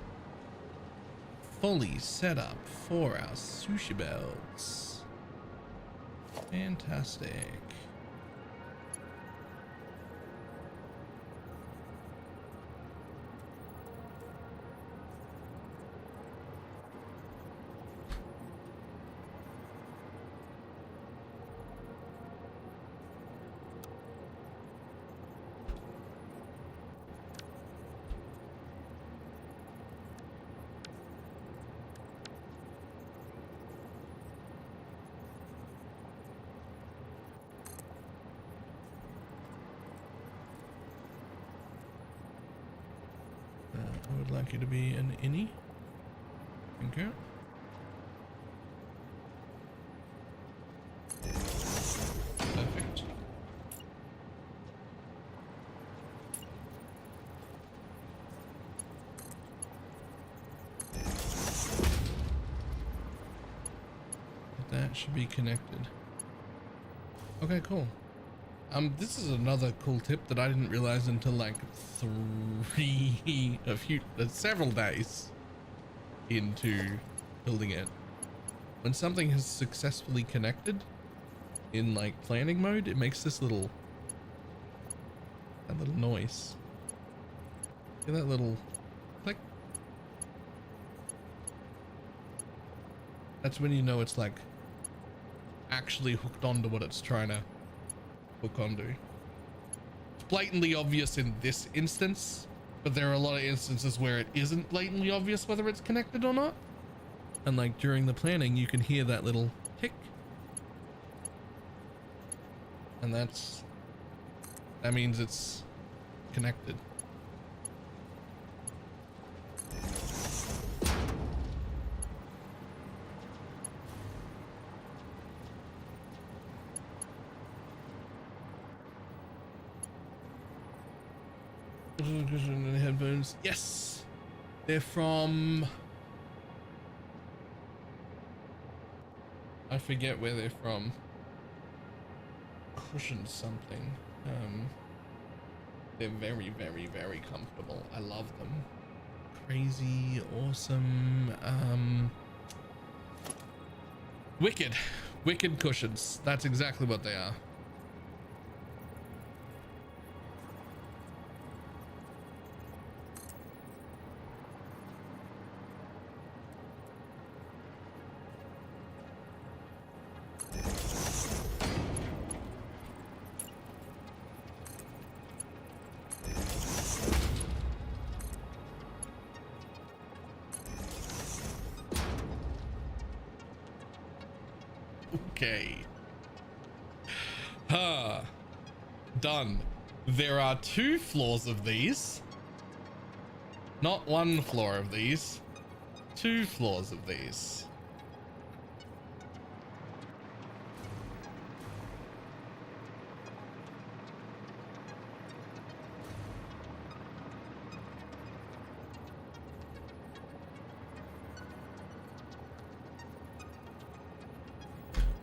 Fully set up for our sushi belts. Fantastic. I would like you to be an innie. Thank you. Perfect. That should be connected. Okay, cool. This is another cool tip that I didn't realize until like several days into building it. When something has successfully connected in like planning mode, it makes this little noise. Hear that little click? That's when you know it's like actually hooked onto what it's trying to hook onto. It's blatantly obvious in this instance, but there are a lot of instances where it isn't blatantly obvious whether it's connected or not. And like during the planning, you can hear that little tick. And that means it's connected. Headphones, yes, they're from, I forget where they're from. Cushion something. They're very, very, very comfortable. I love them. Crazy, awesome. Wicked cushions. That's exactly what they are. Okay. Done. There are 2 floors of these. Not 1 floor of these. 2 floors of these.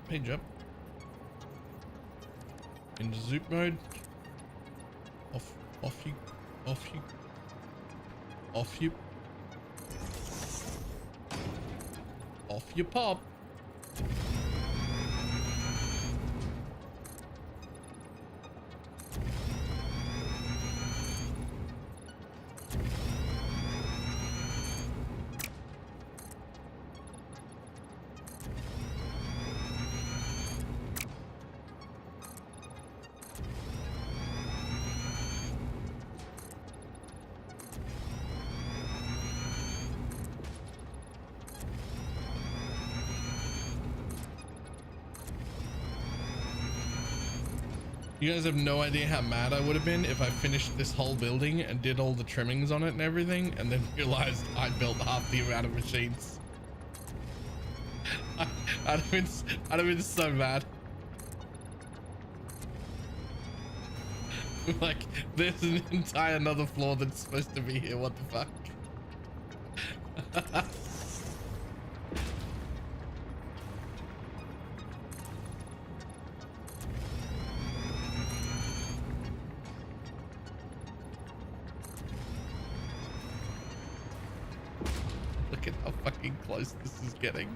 Page up. Into zoop mode. Off you pop. You guys have no idea how mad I would have been if I finished this whole building and did all the trimmings on it and everything, and then realized I built half the amount of machines. I'd have been so mad. Like, there's an entire another floor that's supposed to be here. What the fuck? Look at how fucking close this is getting.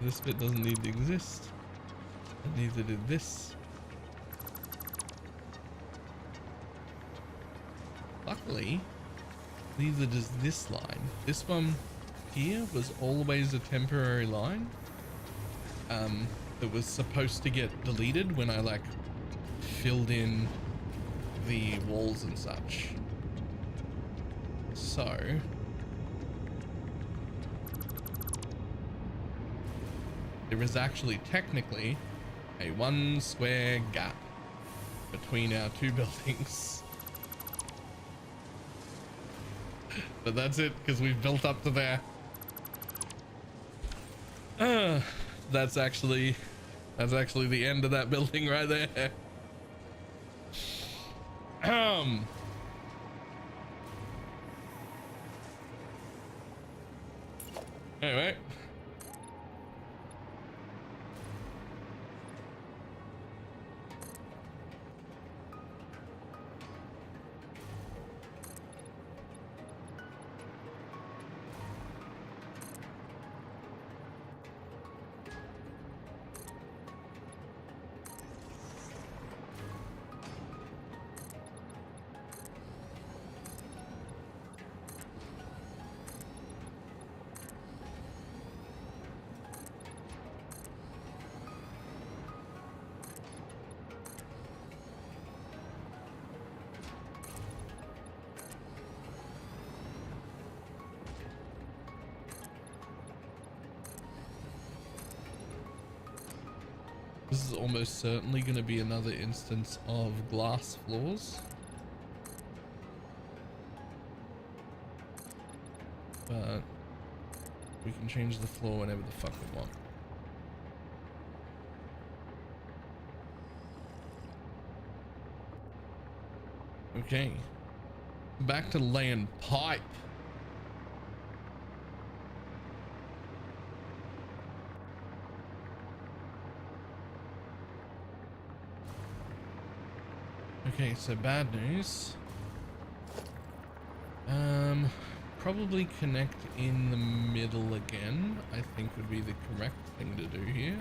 This bit doesn't need to exist. And neither did this. Luckily, neither does this line. This one here was always a temporary line. That was supposed to get deleted when I like filled in the walls and such. So there is actually technically a 1 square gap between our 2 buildings. But that's it, because we've built up to there. That's actually the end of that building right there. Anyway. This is almost certainly going to be another instance of glass floors. But we can change the floor whenever the fuck we want. Okay. Back to laying pipe. Okay, so bad news. Probably connect in the middle again, I think would be the correct thing to do here.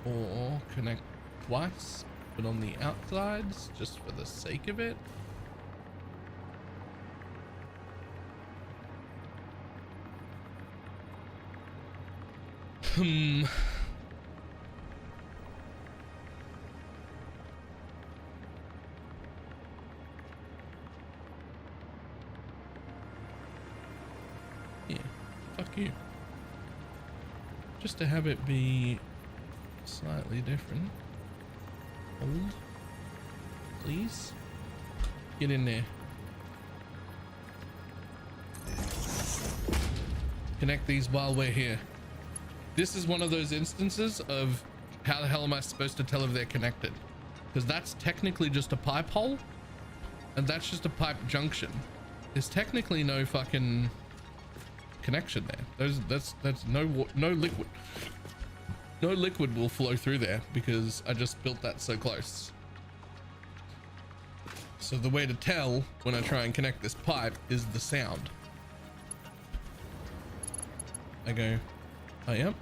Or connect twice, but on the outsides, just for the sake of it. Fuck you. Just to have it be slightly different. Hold. Please. Get in there. Connect these while we're here. This is one of those instances of how the hell am I supposed to tell if they're connected? Because that's technically just a pipe hole. And that's just a pipe junction. There's technically no fucking connection there. That's no liquid. No liquid will flow through there because I just built that so close. So the way to tell when I try and connect this pipe is the sound. I go, oh yep.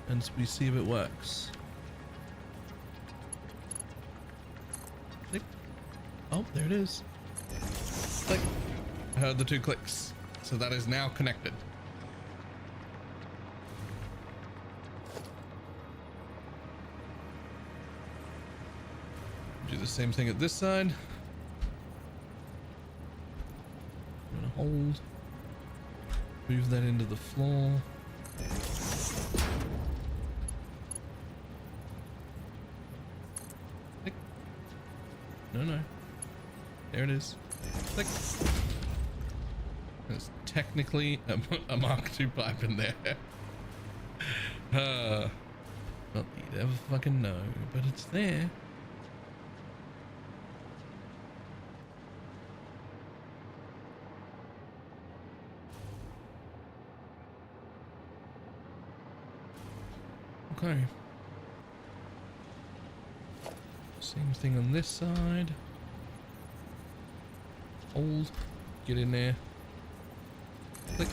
And we see if it works. Click. Oh, there it is. Click. I heard the 2 clicks, so that is now connected. Do the same thing at this side. I'm gonna hold. Move that into the floor. Click. No. There it is. Click. There's technically a Mark II pipe in there. Not that you'd ever fucking know, but it's there. Okay. Same thing on this side. Hold. Get in there. Click.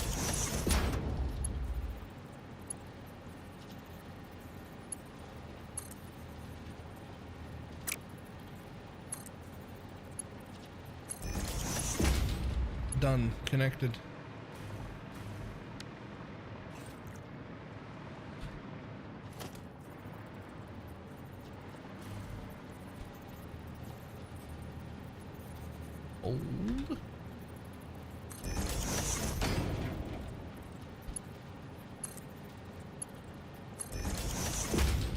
Done. Connected. Hold.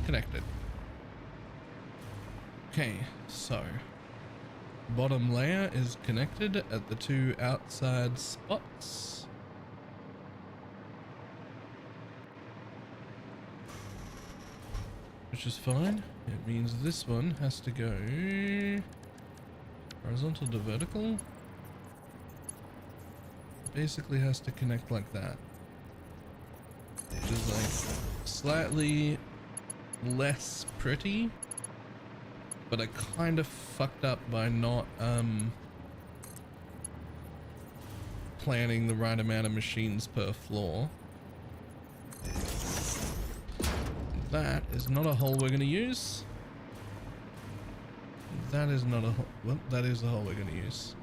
Connected. Okay, so bottom layer is connected at the two outside spots. Which is fine. It means this one has to go horizontal to vertical. Basically has to connect like that. Which is like slightly less pretty. But I kind of fucked up by not planning the right amount of machines per floor. That is not a hole we're going to use. That is not a hole. Well, that is the hole we're going to use.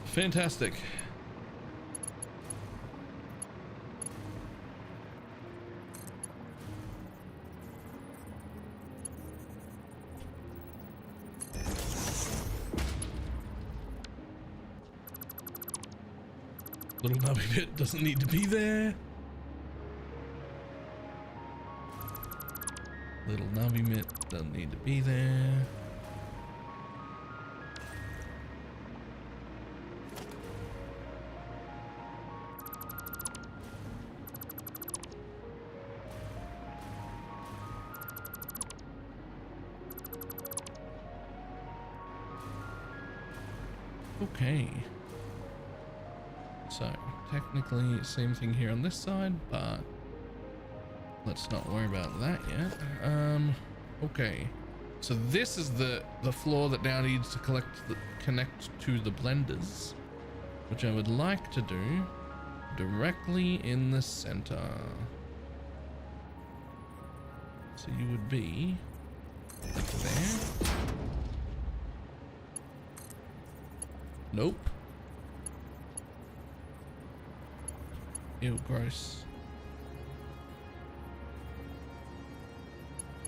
Fantastic. Little nubby bit doesn't need to be there. Little nubby bit doesn't need to be there. Okay. So, technically, same thing here on this side, but let's not worry about that yet. Okay. So this is the floor that now needs to connect to the blenders, which I would like to do directly in the center. So you would be like there. Nope. Ew, gross.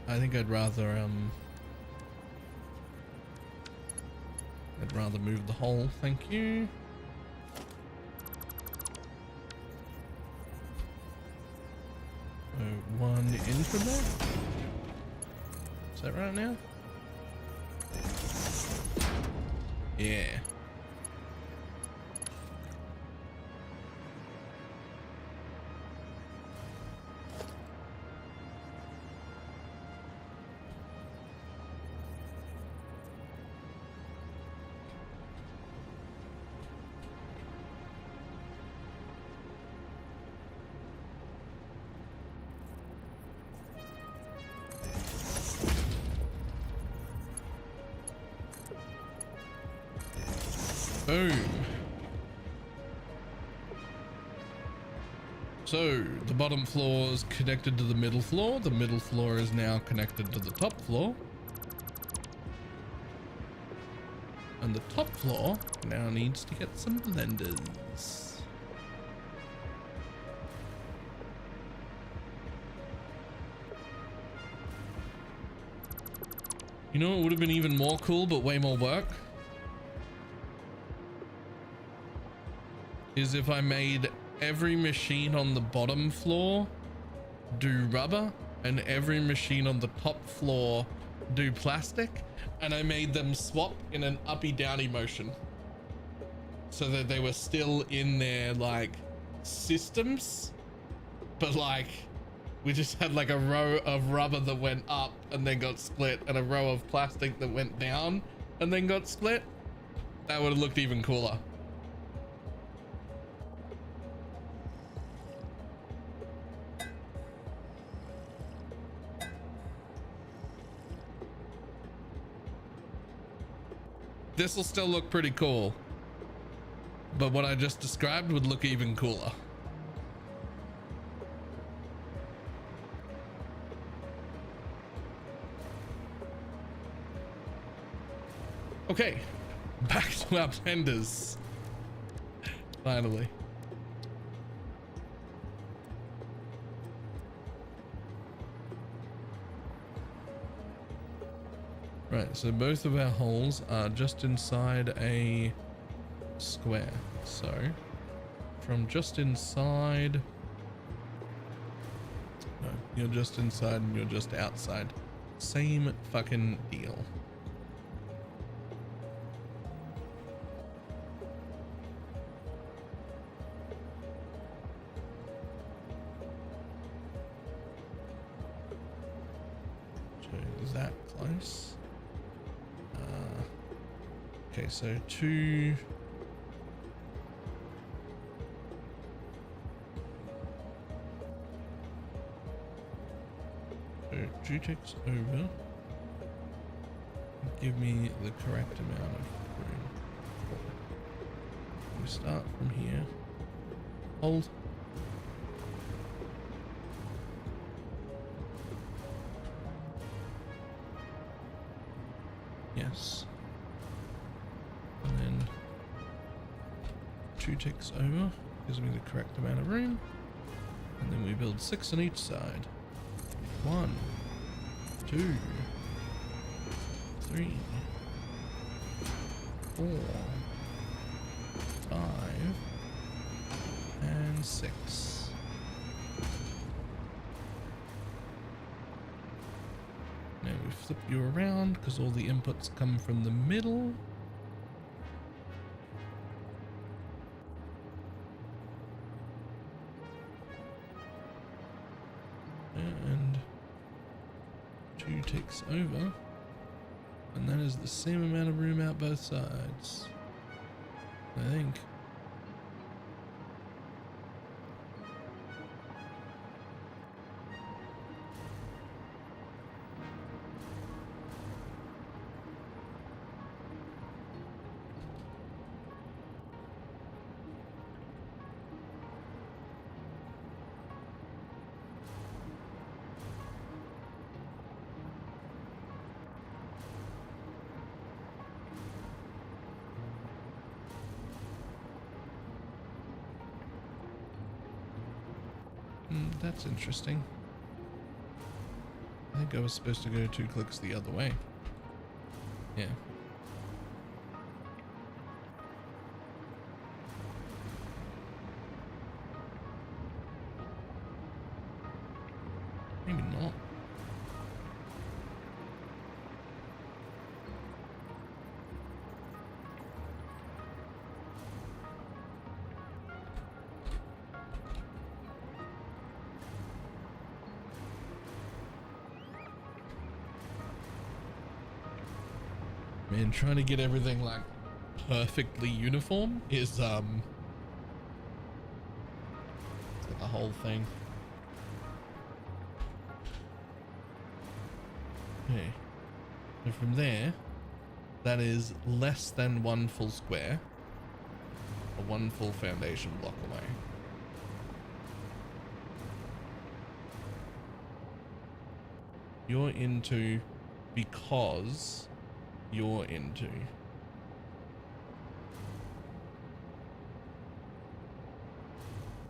I think I'd rather move the hole, thank you. One in from there. Is that right now? Yeah. Boom. So the bottom floor is connected to the middle floor. The middle floor is now connected to the top floor. And the top floor now needs to get some blenders. You know what would have been even more cool, but way more work? Is if I made every machine on the bottom floor do rubber and every machine on the top floor do plastic, and I made them swap in an uppy downy motion so that they were still in their like systems, but like we just had like a row of rubber that went up and then got split and a row of plastic that went down and then got split. That would have looked even cooler. This will still look pretty cool, but what I just described would look even cooler. Okay, back to our blenders. Finally. Right, so both of our holes are just inside a square. So from just inside, no, you're just inside and you're just outside. Same fucking deal. So is that close? Okay, so two ticks over. Give me the correct amount of room. We start from here. Hold. Yes. And then 2 ticks over gives me the correct amount of room. And then we build 6 on each side. 1, 2, 3, 4, 5, and 6. Now we flip you around because all the inputs come from the middle. And 2 ticks over, and that is the same amount of room out both sides, I think. That's interesting. I think I was supposed to go 2 clicks the other way. Yeah. Maybe not. Man, trying to get everything like perfectly uniform is it's like the whole thing. Okay, so from there, that is less than 1 full square, or 1 full foundation block away. You're into because you're into.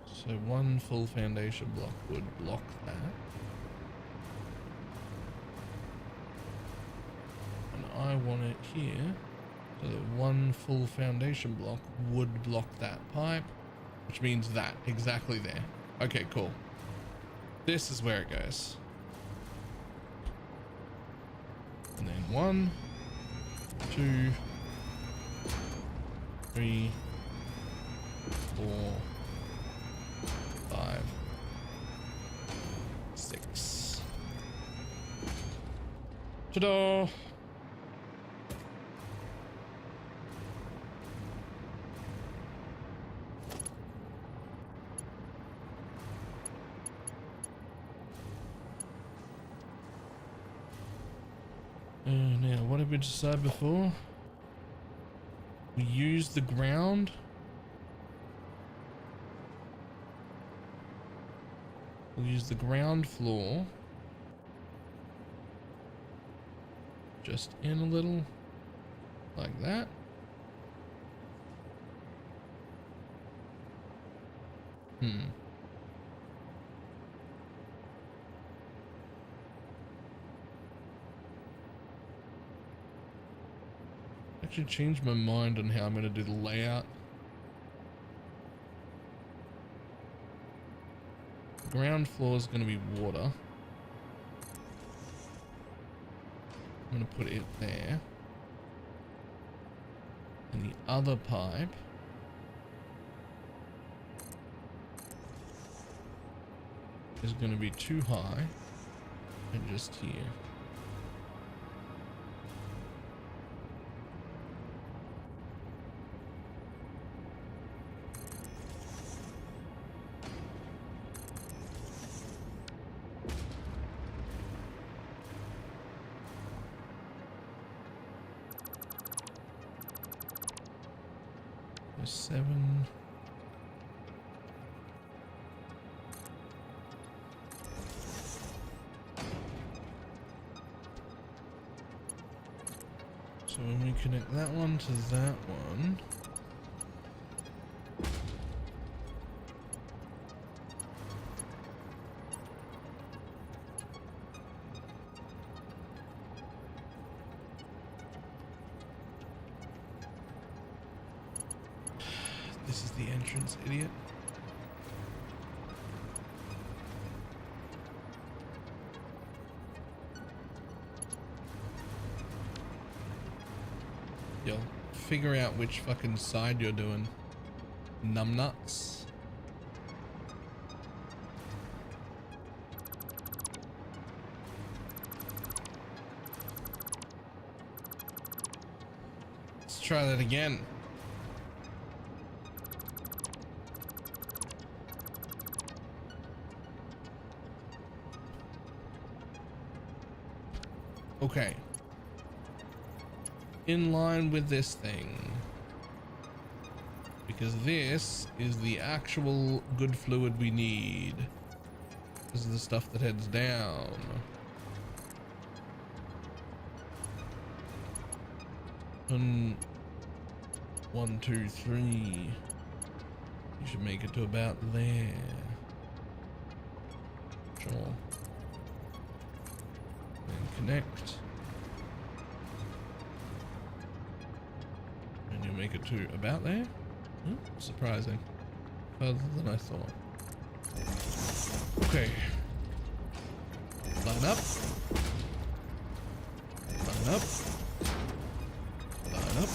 So 1 full foundation block would block that. I want it here so that one full foundation block would block that pipe, which means that exactly there. Okay, cool. This is where it goes. And then 1, 2, 3, 4, 5, 6. Ta-da! Now, what did we decide before? We use the ground. We'll use the ground floor. Just in a little, like that. Actually changed my mind on how I'm going to do the layout. The ground floor is going to be water. I'm going to put it there. And the other pipe is going to be too high and just here. There's 7. So when we connect that one to that one, this is the entrance, idiot. Yo, figure out which fucking side you're doing, numbnuts. Let's try that again. Okay. In line with this thing, because this is the actual good fluid we need. This is the stuff that heads down. And 1, 2, 3. You should make it to about there. Sure. And connect. And you make it to about there. Surprising. Further than I thought. Okay. Line up. Line up. Line up.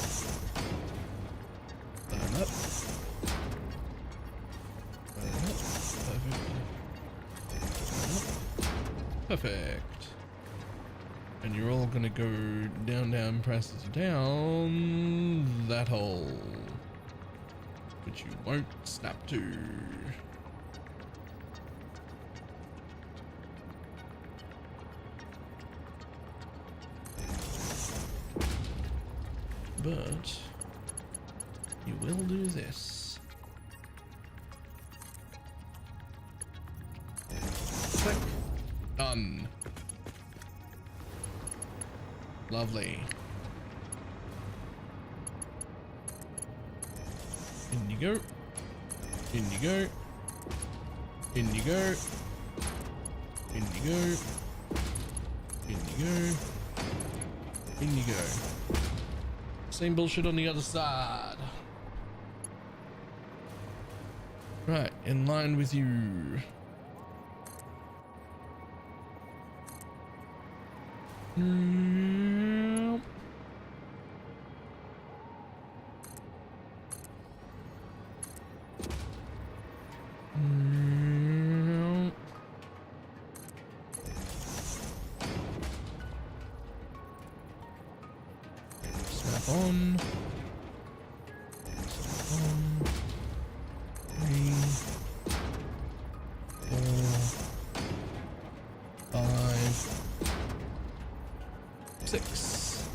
Line up. Line up. Perfect. Perfect. And you're all gonna go down, down, presses down that hole, which you won't snap to. But you will do this. Click. Done. Lovely. In you go. In you go. In you go. In you go. In you go. In you go. Same bullshit on the other side. Right, in line with you. Snap on. Snap on. 3, 4, 5, 6.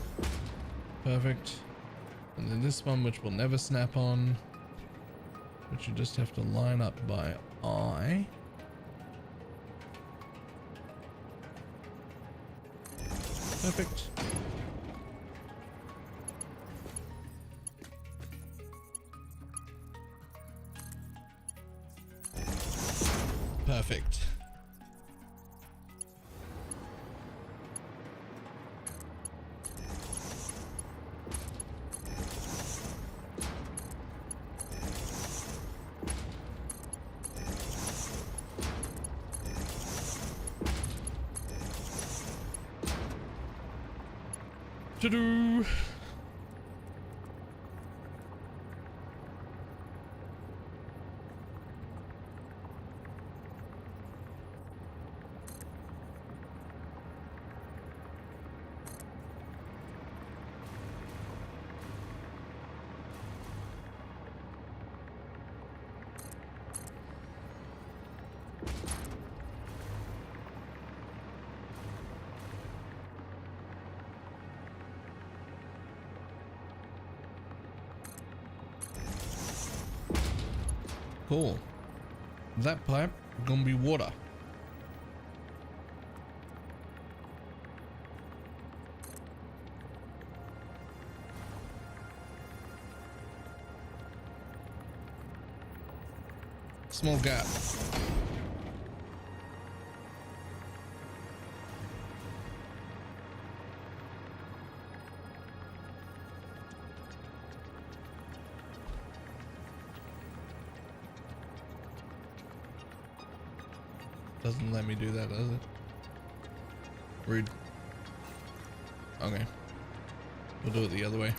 Perfect. And then this one, which will never snap on, which you just have to line up by eye. Perfect. Perfect. To-do. Cool. That pipe gonna be water. Small gap. Doesn't let me do that, does it? Rude. Okay. We'll do it the other way.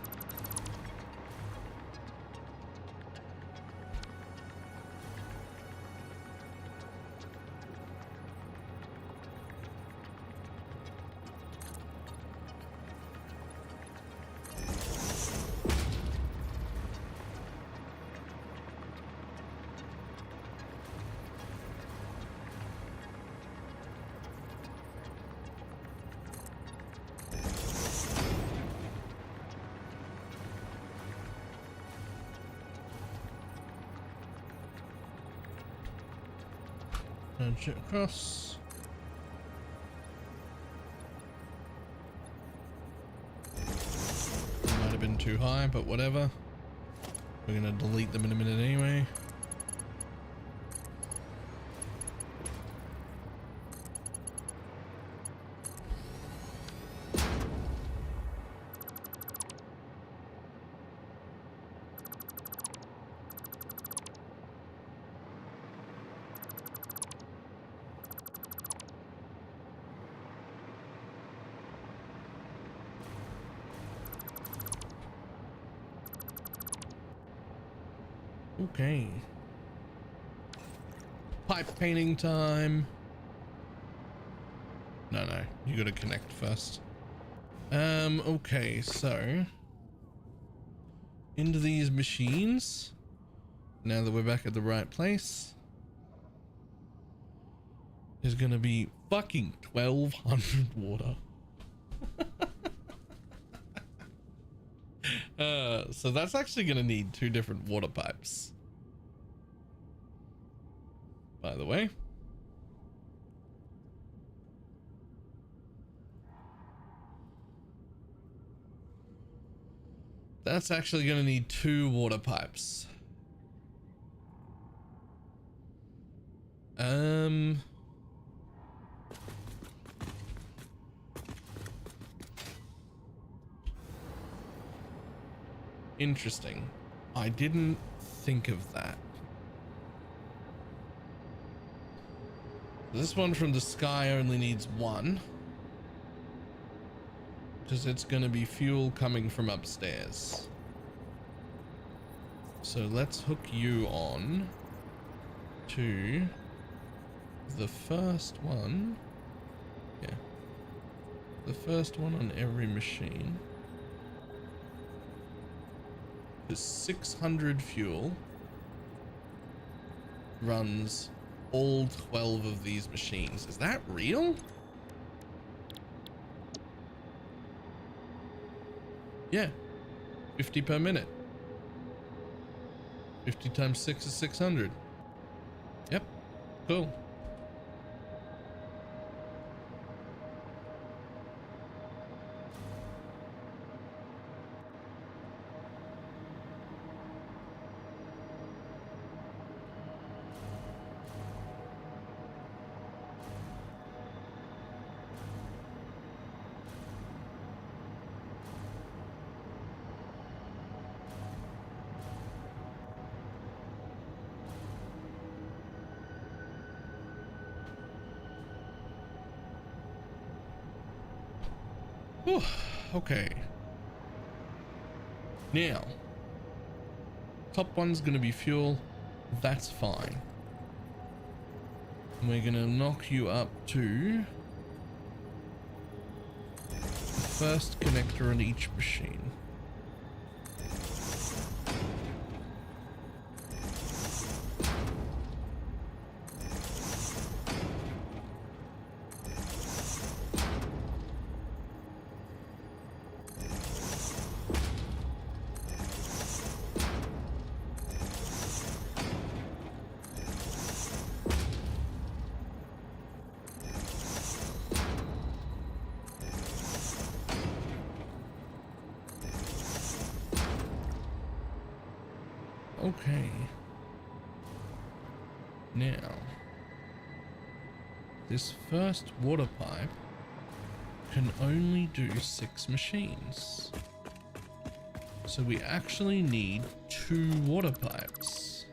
Punch it across. Might have been too high, but whatever. We're gonna delete them in a minute anyway. Okay. Pipe painting time. No, you gotta connect first. Okay, so into these machines. Now that we're back at the right place, is gonna be fucking 1200 water. So that's actually gonna need 2 different water pipes, by the way. That's actually gonna need 2 water pipes. Interesting. I didn't think of that. This one from the sky only needs one, because it's going to be fuel coming from upstairs. So let's hook you on to the first one. Yeah. The first one on every machine. The 600 fuel runs all 12 of these machines. Is that real? Yeah. 50 per minute. 50 times 6 is 600. Yep. Cool. Whew, okay. Now, top one's gonna be fuel. That's fine. And we're gonna knock you up to the first connector on each machine. Okay. Now, this first water pipe can only do 6 machines. So we actually need 2 water pipes.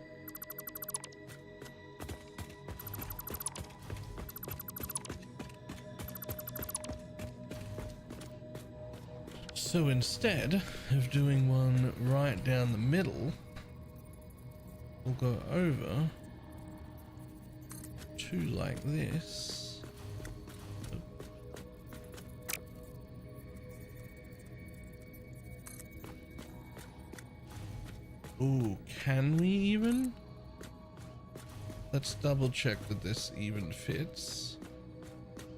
So instead of doing one right down the middle, we'll go over 2 like this. Ooh, can we even? Let's double check that this even fits.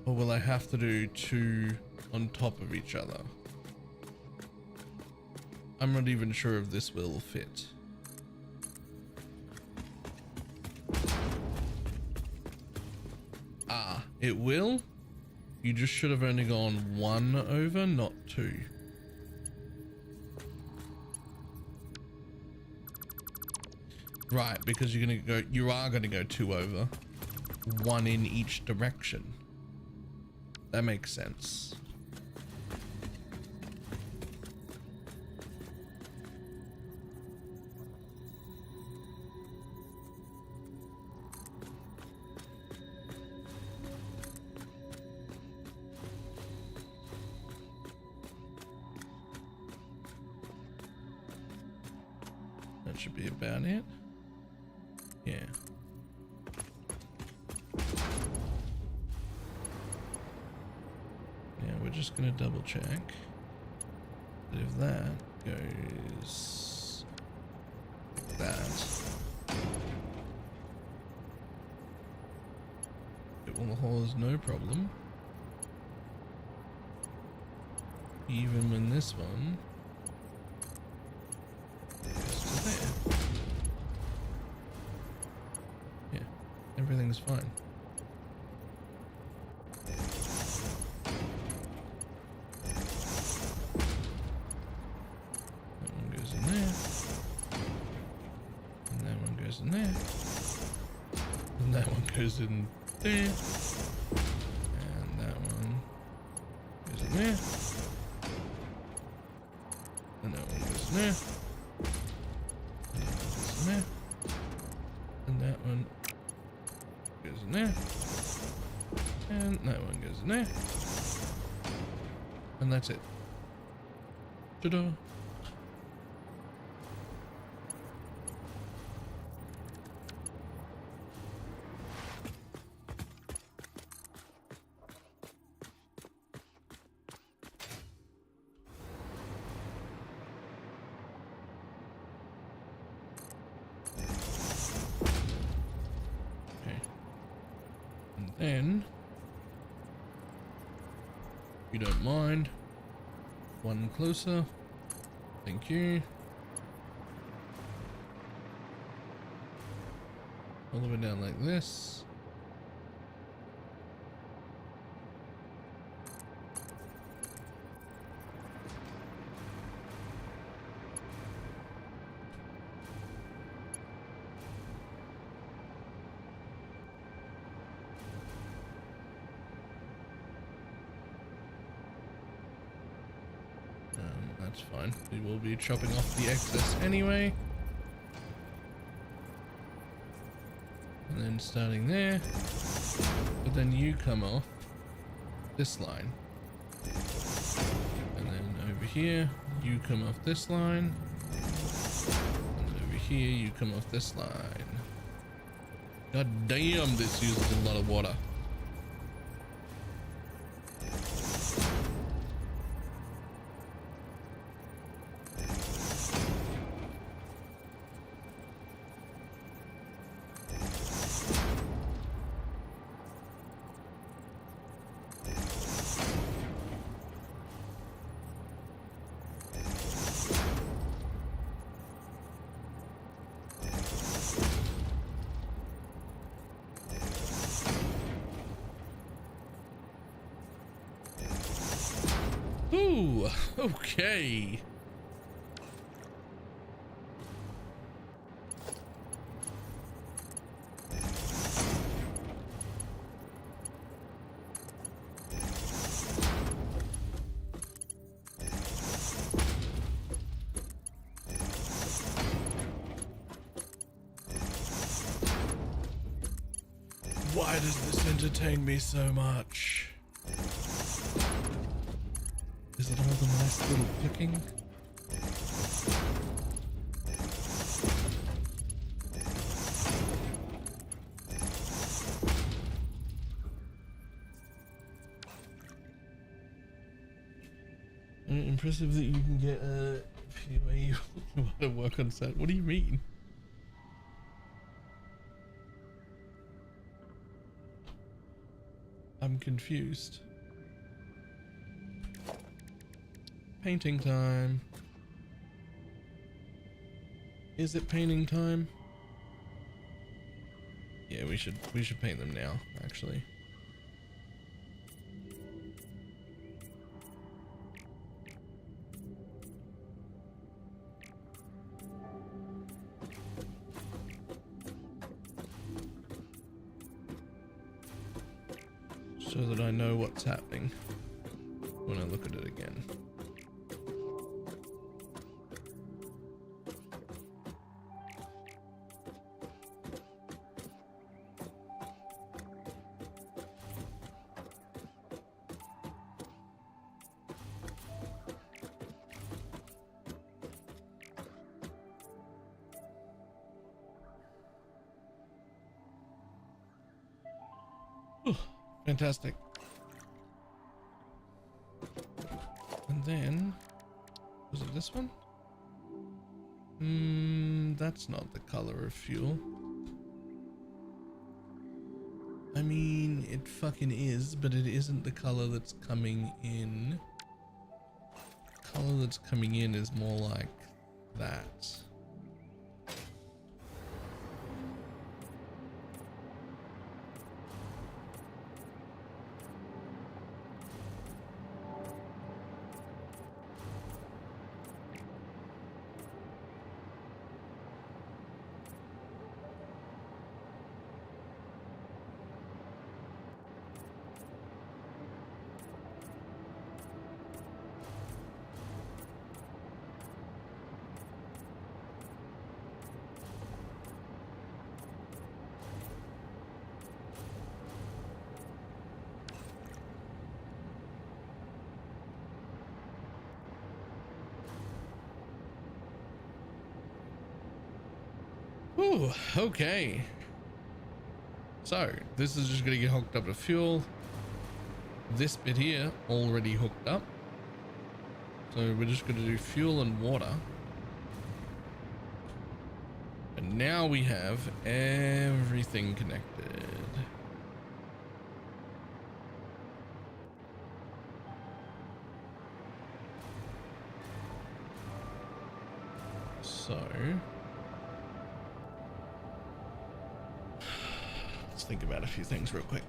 Or will I have to do 2 on top of each other? I'm not even sure if this will fit. Ah, it will? You just should have only gone 1 over, not 2. Right, because you are gonna go 2 over. 1 in each direction. That makes sense. That should be about it. Yeah. Yeah, we're just gonna double check that if that goes like that, it will hold no problem. Even when this one goes to there. Yeah, everything's fine. That one goes in there. And that one goes in there. And that one goes in there. And that one goes in there. And that one goes in there. And that one goes in there. And that's it. Ta-da. Then, if you don't mind, one closer. Thank you. All the way down like this. That's fine. We will be chopping off the excess anyway. And then starting there. But then you come off this line. And then over here, you come off this line. And over here, you come off this line. God damn, this uses a lot of water. Ooh, okay. Why does this entertain me so much? Is it all the nice little clicking? Impressive that you can get a PUA want to work on set. What do you mean? I'm confused. Painting time. Is it painting time? Yeah, we should paint them now, actually. So that I know what's happening when I look at it again. Fantastic. And then, was it this one? That's not the color of fuel. I mean, it fucking is, but it isn't the color that's coming in. The color that's coming in is more like that. Whew, okay. So this is just gonna get hooked up to fuel. This bit here already hooked up. So we're just gonna do fuel and water. And now we have everything connected. So let's think about a few things real quick.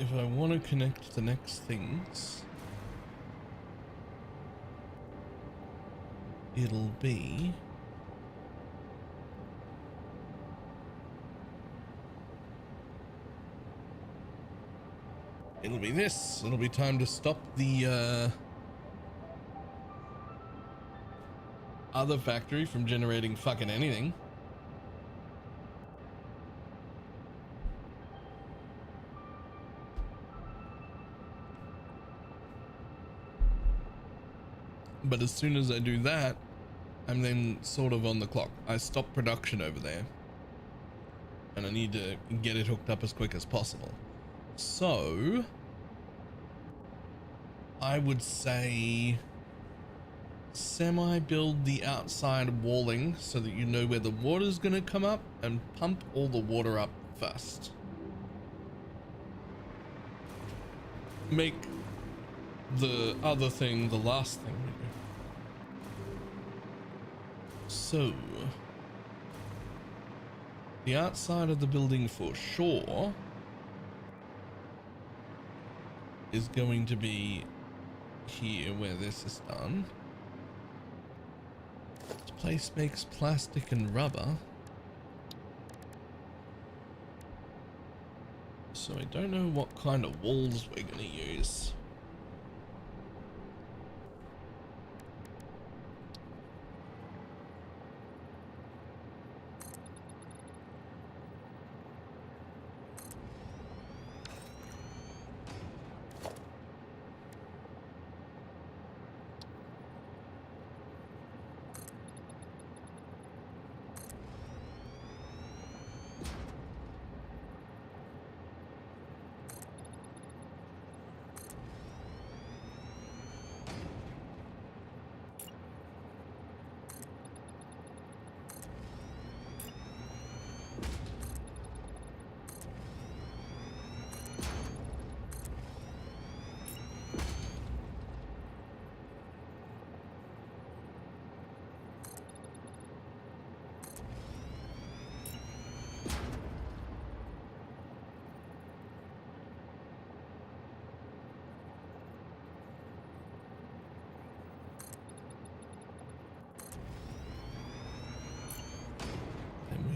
If I want to connect the next things, it'll be this. It'll be time to stop the other factory from generating fucking anything. But as soon as I do that, I'm then sort of on the clock. I stop production over there and I need to get it hooked up as quick as possible. So I would say semi-build the outside walling so that you know where the water's gonna come up, and pump all the water up first. Make the other thing the last thing we do. So the outside of the building for sure is going to be here where this is done. This place makes plastic and rubber, so I don't know what kind of walls we're going to use.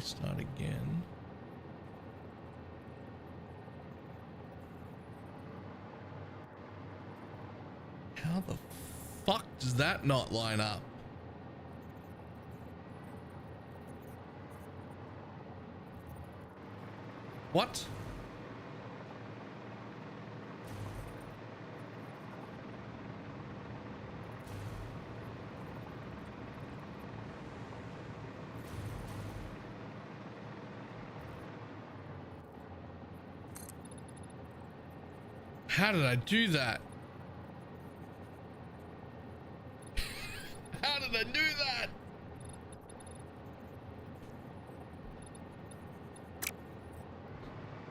Start again. How the fuck does that not line up? What? How did I do that? How did I do that?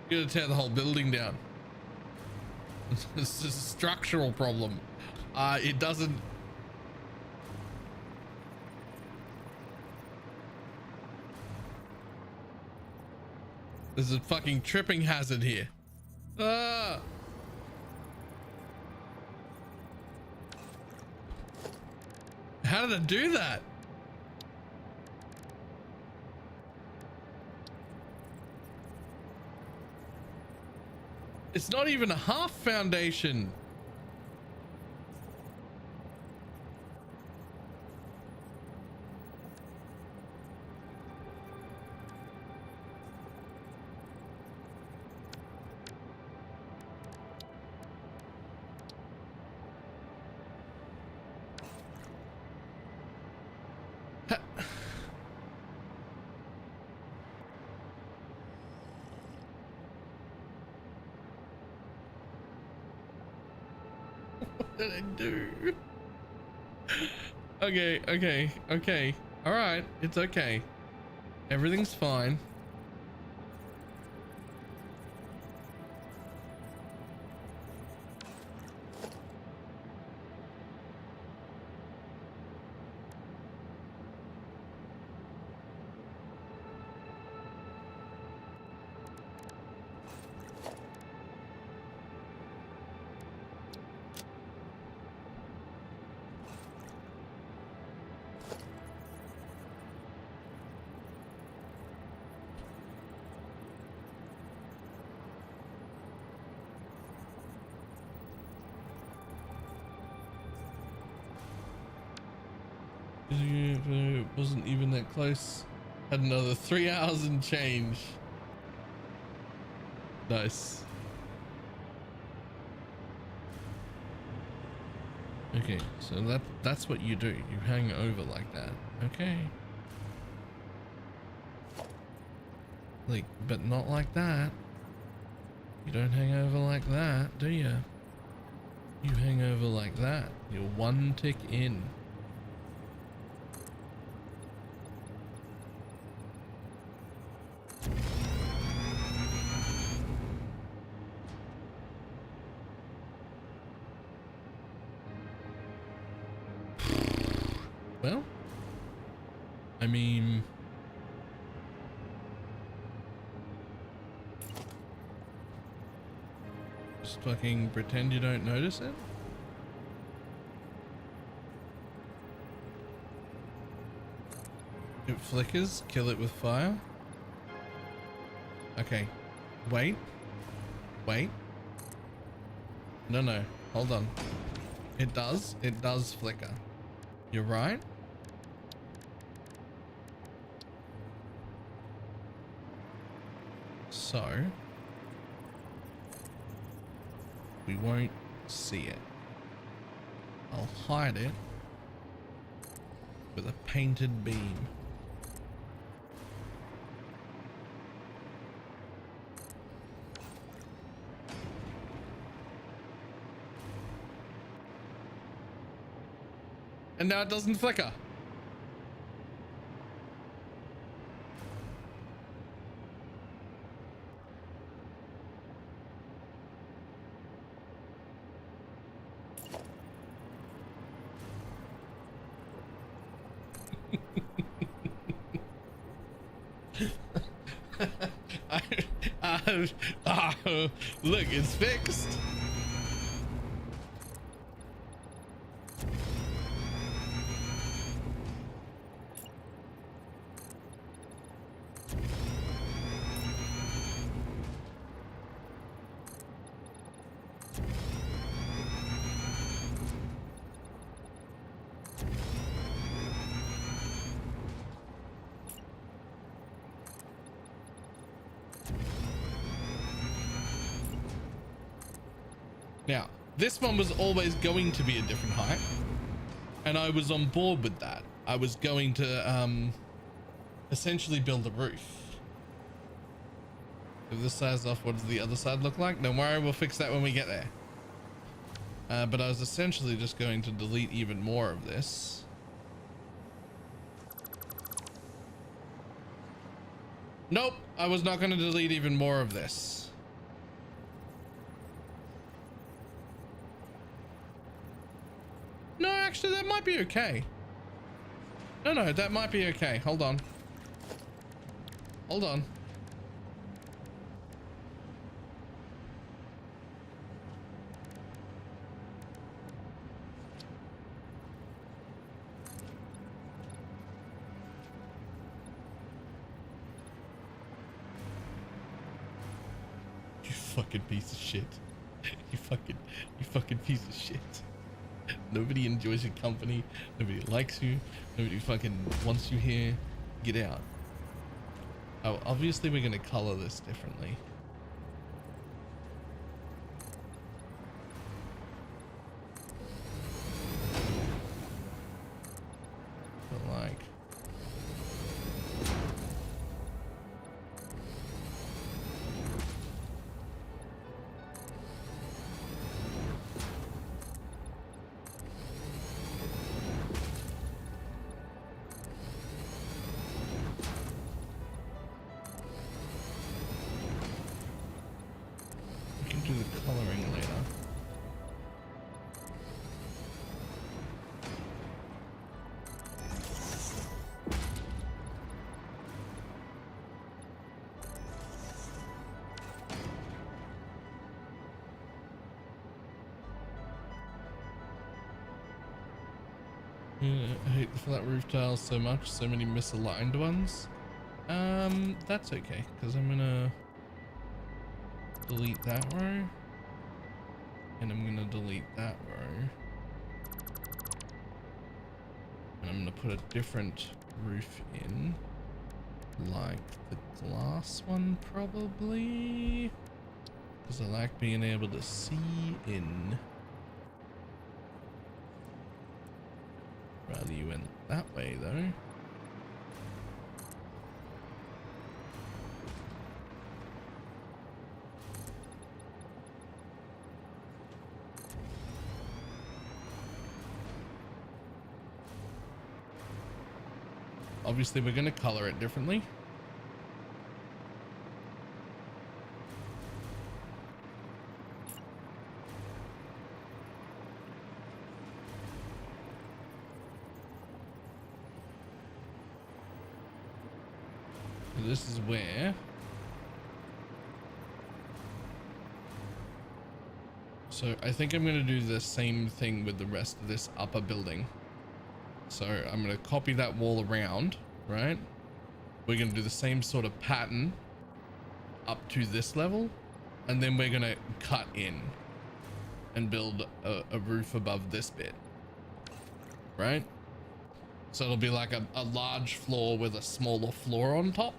You're gonna tear the whole building down. This is a structural problem. It doesn't. There's a fucking tripping hazard here. Ah! How did I do that? It's not even a half foundation. did I do? Okay. All right, it's okay. Everything's fine. It wasn't even that close. Had another 3 hours and change. Nice. Okay, so that's what you do. You hang over like that. Okay. Like, but not like that. You don't hang over like that, do you? You hang over like that. You're one tick in. Well, I mean, just fucking pretend you don't notice it. It flickers, kill it with fire. Okay, wait. No, hold on. It does flicker. You're right. So we won't see it. I'll hide it with a painted beam. And now it doesn't flicker. Look, it's fixed. Now, this one was always going to be a different height, and I was on board with that. I was going to essentially build a roof. If this side's off, what does the other side look like? Don't worry, we'll fix that when we get there. But I was essentially just going to delete even more of this. Nope, I was not going to delete even more of this. No, actually, that might be okay. No, that might be okay. Hold on. You fucking piece of shit. You fucking piece of shit. Nobody enjoys your company. Nobody likes you. Nobody fucking wants you here. Get out. Oh, obviously we're gonna color this differently. But like, I hate the flat roof tiles so much. So many misaligned ones. That's okay, because I'm gonna delete that row. And I'm gonna delete that row. And I'm gonna put a different roof in. Like the glass one, probably. Because I like being able to see in. Rather you went that way though. Obviously we're going to color it differently. This is where I think I'm going to do the same thing with the rest of this upper building. So I'm going to copy that wall around, right? We're going to do the same sort of pattern up to this level, and then we're going to cut in and build a roof above this bit, right? So it'll be like a large floor with a smaller floor on top.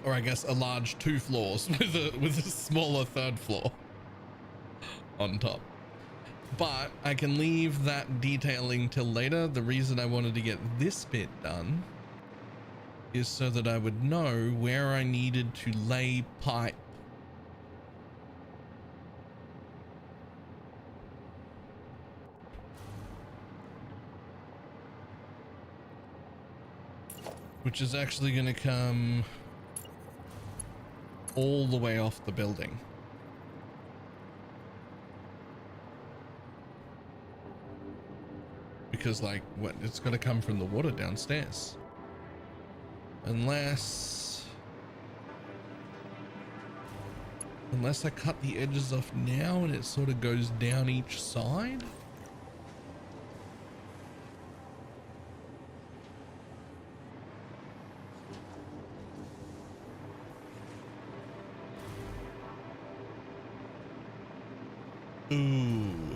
Or I guess a large 2 floors with a smaller 3rd floor on top. But I can leave that detailing till later. The reason I wanted to get this bit done is so that I would know where I needed to lay pipe. Which is actually going to come all the way off the building. Because like what, it's going to come from the water downstairs. Unless I cut the edges off now and it sort of goes down each side. Ooh.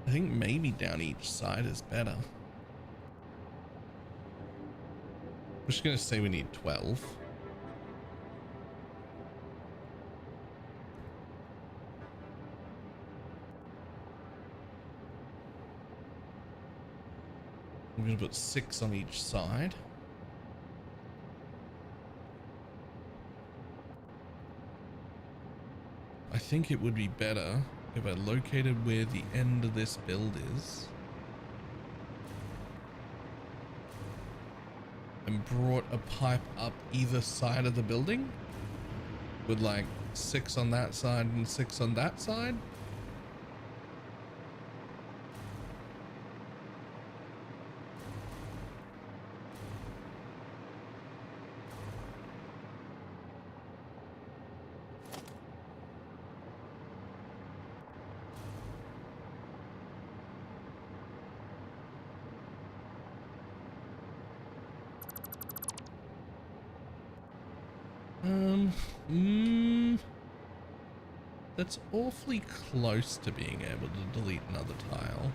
I think maybe down each side is better. I'm just going to say we need 12. I'm going to put 6 on each side. I think it would be better if I located where the end of this build is and brought a pipe up either side of the building with like 6 on that side and 6 on that side. That's awfully close to being able to delete another tile.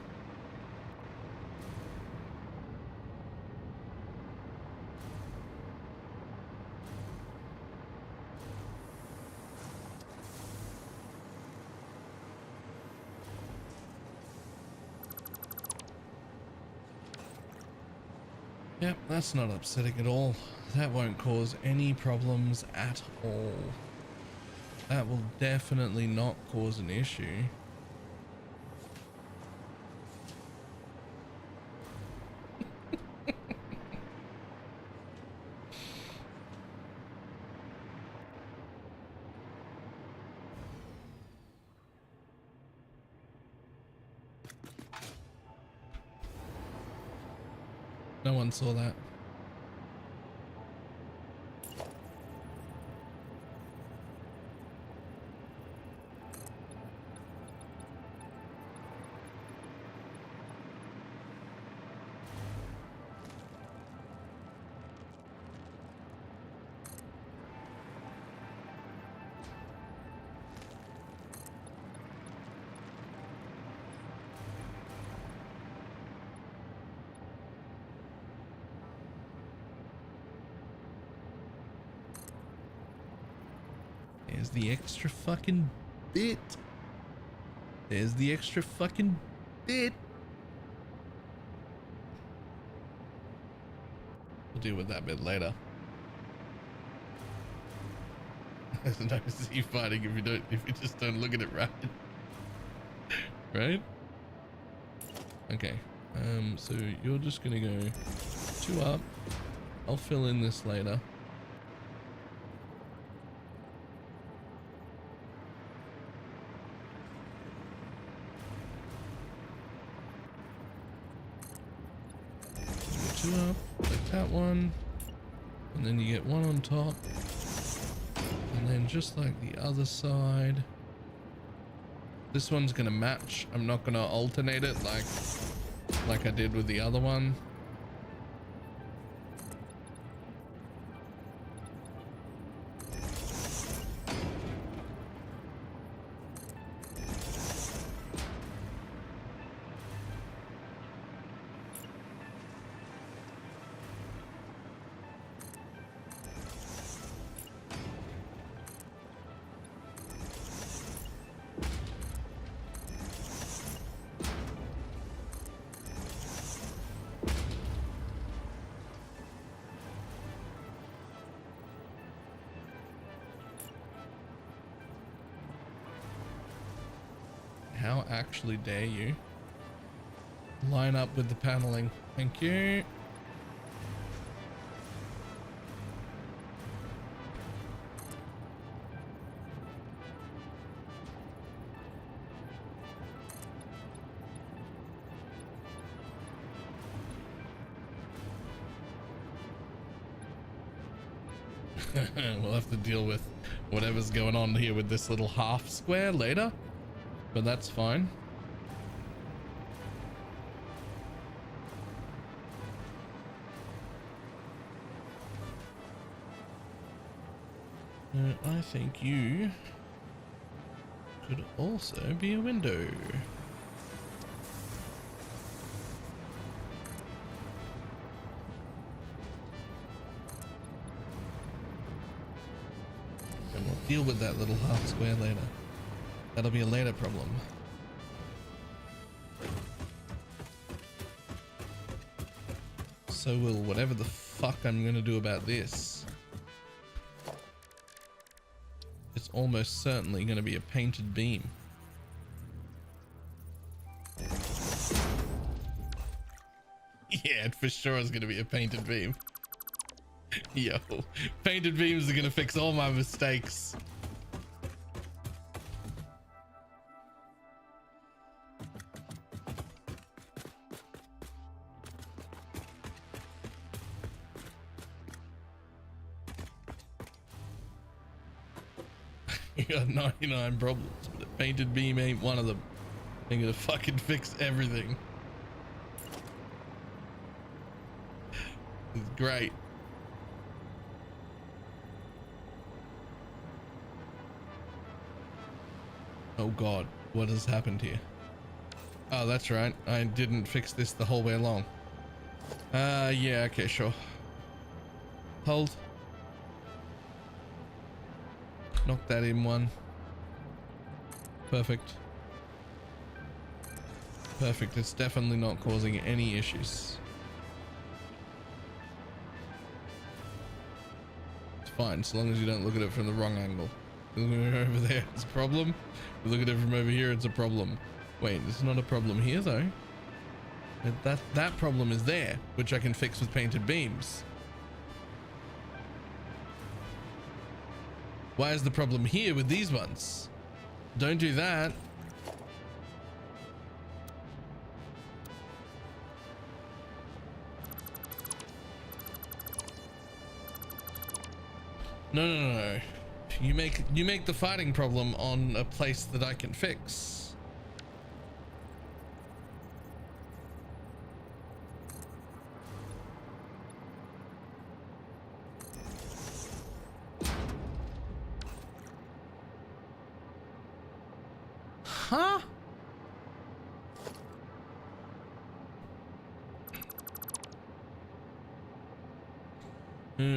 Yep, that's not upsetting at all. That won't cause any problems at all. That will definitely not cause an issue. No one saw that. There's the extra fucking bit. There's the extra fucking bit. We'll deal with that bit later. There's no sea fighting if you just don't look at it right. Right? Okay. So you're just gonna go 2 up. I'll fill in this later. Two up, like that one, and then you get one on top, and then just like the other side, this one's gonna match. I'm not gonna alternate it like I did with the other one. How actually dare you line up with the paneling? Thank you. We'll have to deal with whatever's going on here with this little half square later. But that's fine. I think you could also be a window. And we'll deal with that little half square later. That'll be a later problem. So will whatever the fuck I'm gonna do about this. It's almost certainly gonna be a painted beam. Yeah, it for sure is gonna be a painted beam. Yo, painted beams are gonna fix all my mistakes. You got 99 problems, but a painted beam ain't one of them. They're gonna fucking fix everything. It's great. Oh god, what has happened here? Oh, that's right. I didn't fix this the whole way along. Yeah, okay, sure. Hold. Knock that in one. Perfect. Perfect. It's definitely not causing any issues. It's fine, so long as you don't look at it from the wrong angle. Over there, it's a problem. You look at it from over here, it's a problem. Wait, it's not a problem here though. That problem is there, which I can fix with painted beams. Why is the problem here with these ones? Don't do that. No, no, no, no. You make the fighting problem on a place that I can fix. Huh?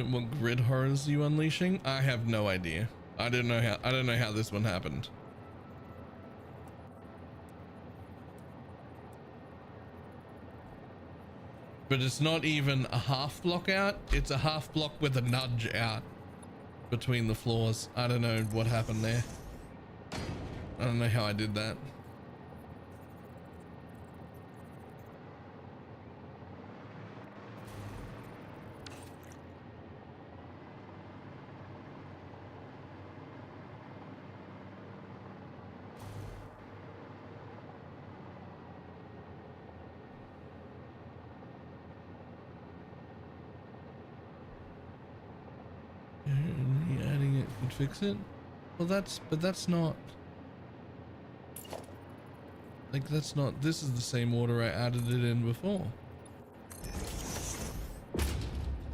What grid horrors are you unleashing? I have no idea. I don't know how this one happened. But it's not even a half block out, it's a half block with a nudge out between the floors. I don't know what happened there. I don't know how I did that. Adding it could fix it. Well, that's not like, that's not, this is the same order I added it in before,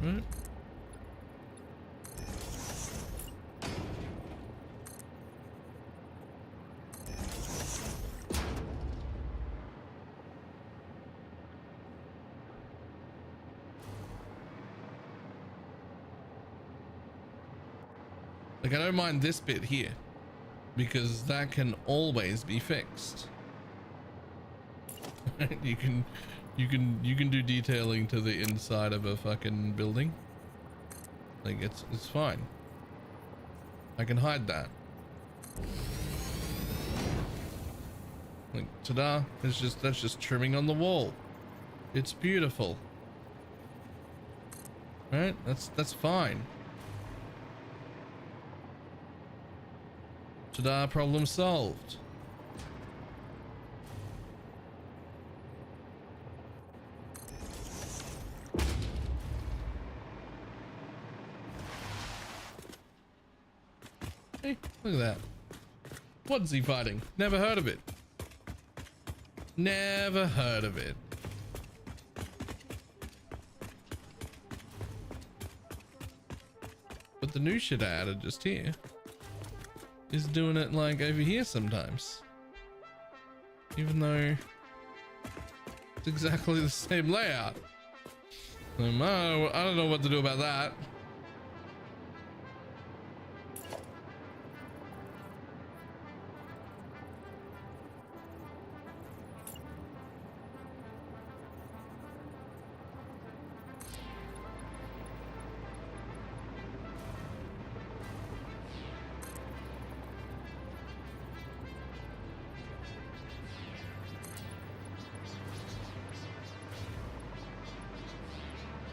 right? Like, I don't mind this bit here because that can always be fixed. you can do detailing to the inside of a fucking building. Like, it's fine. I can hide that. Like, ta-da! That's just trimming on the wall. It's beautiful. Right? That's fine. Ta-da, problem solved. Hey, look at that. What's he fighting? Never heard of it. Never heard of it. But the new shit I added just here is doing it like over here sometimes, even though it's exactly the same layout. I don't know what to do about that.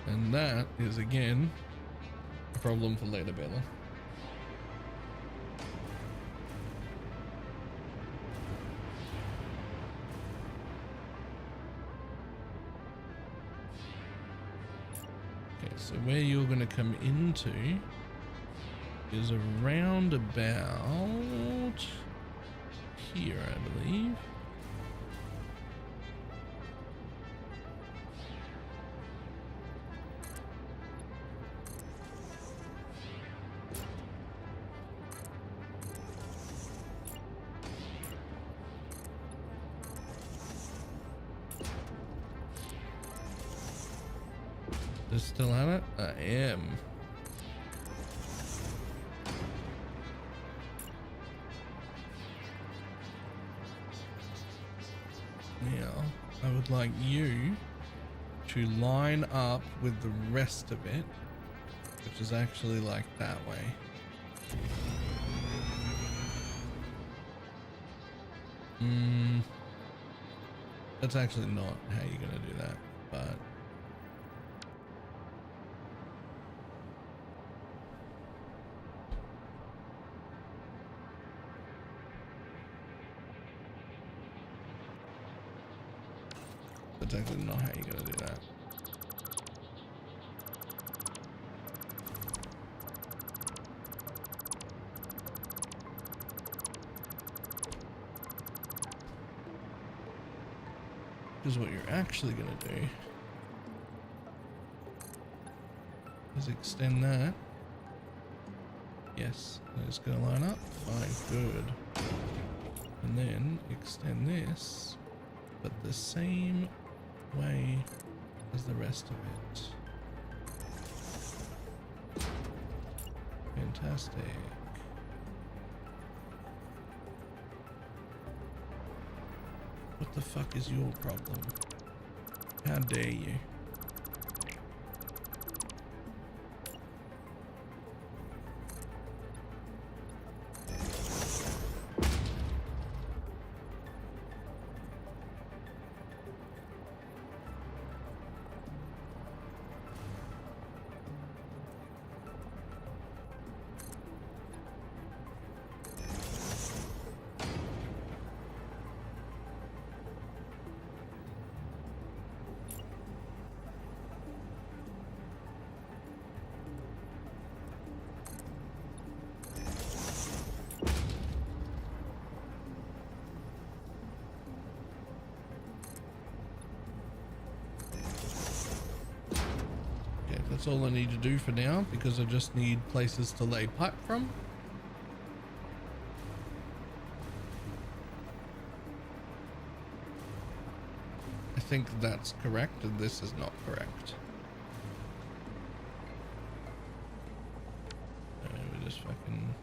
And that is again a problem for later, Balor. Okay, so where you're going to come into is around about here, I believe. Still at it? I am. Now, I would like you to line up with the rest of it, which is actually like that way. That's actually not how you're gonna do that, but that's actually not how you're gonna do that. is what you're actually going to do is extend that. Yes, it's going to line up. Fine, good. And then extend this, but the same way as the rest of it. Fantastic. What the fuck is your problem? How dare you? That's all I need to do for now, because I just need places to lay pipe from. I think that's correct, and this is not correct. We just fucking...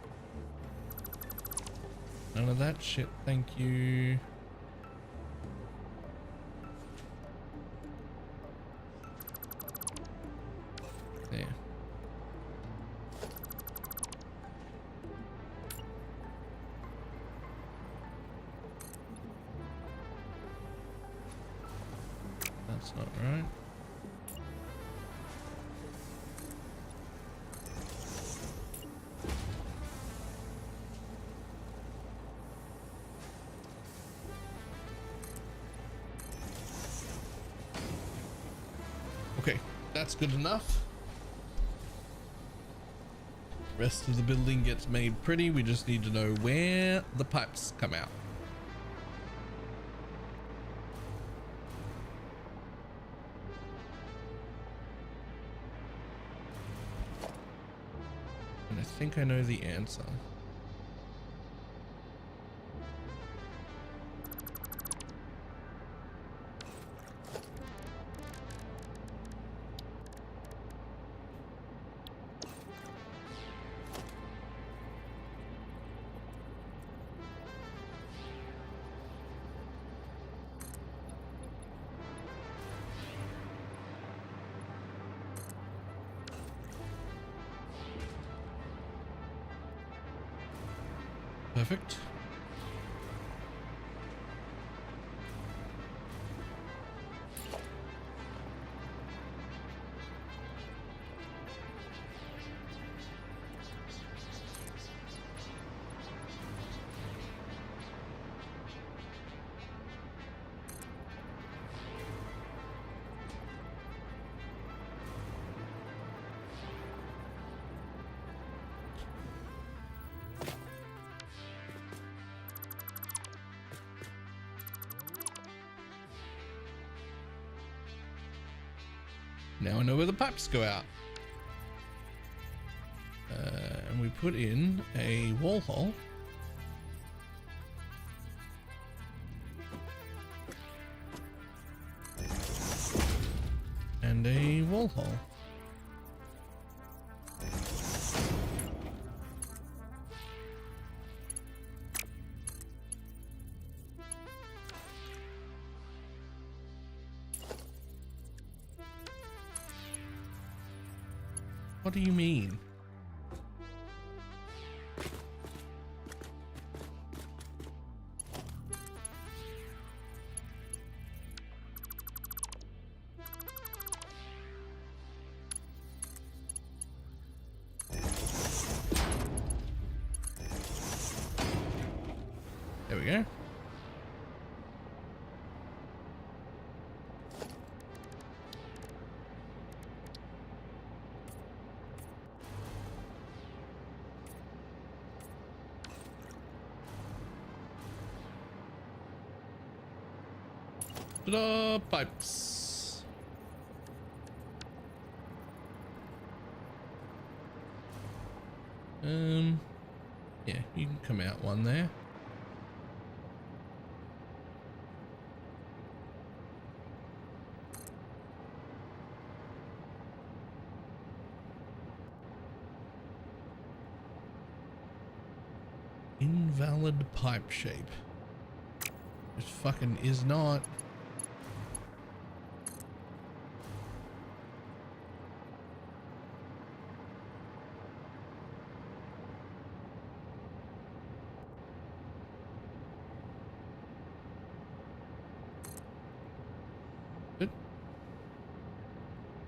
None of that shit, thank you. There. That's not right. Okay, that's good enough. Rest of the building gets made pretty. We just need to know where the pipes come out. And I think I know the answer. Perfect. Now I know where the pipes go out. And we put in a wall hole. And a wall hole. What do you mean? There we go. Ta-da! Pipes. Yeah, you can come out one there. Invalid pipe shape. It fucking is not.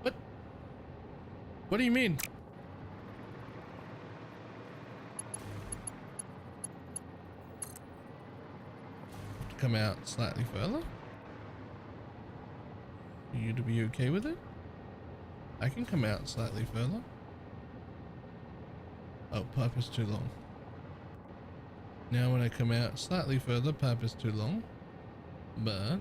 What? What do you mean? Come out slightly further for you to be okay with it. I can come out slightly further. Oh, pipe is too long. Now when I come out slightly further, pipe is too long, but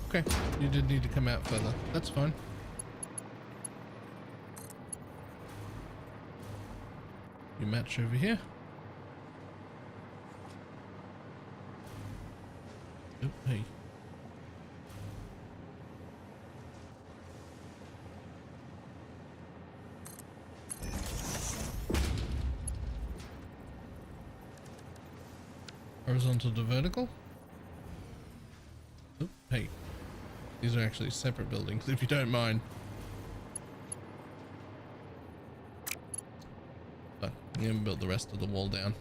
okay, you did need to come out further. That's fine. You match over here. Oh, hey. Horizontal to vertical. Oh, hey. These are actually separate buildings, if you don't mind. I'm gonna build the rest of the wall down.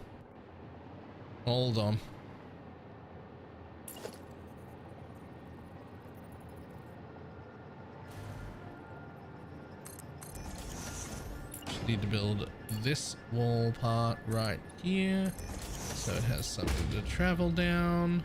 Hold on. Just need to build this wall part right here, so it has something to travel down.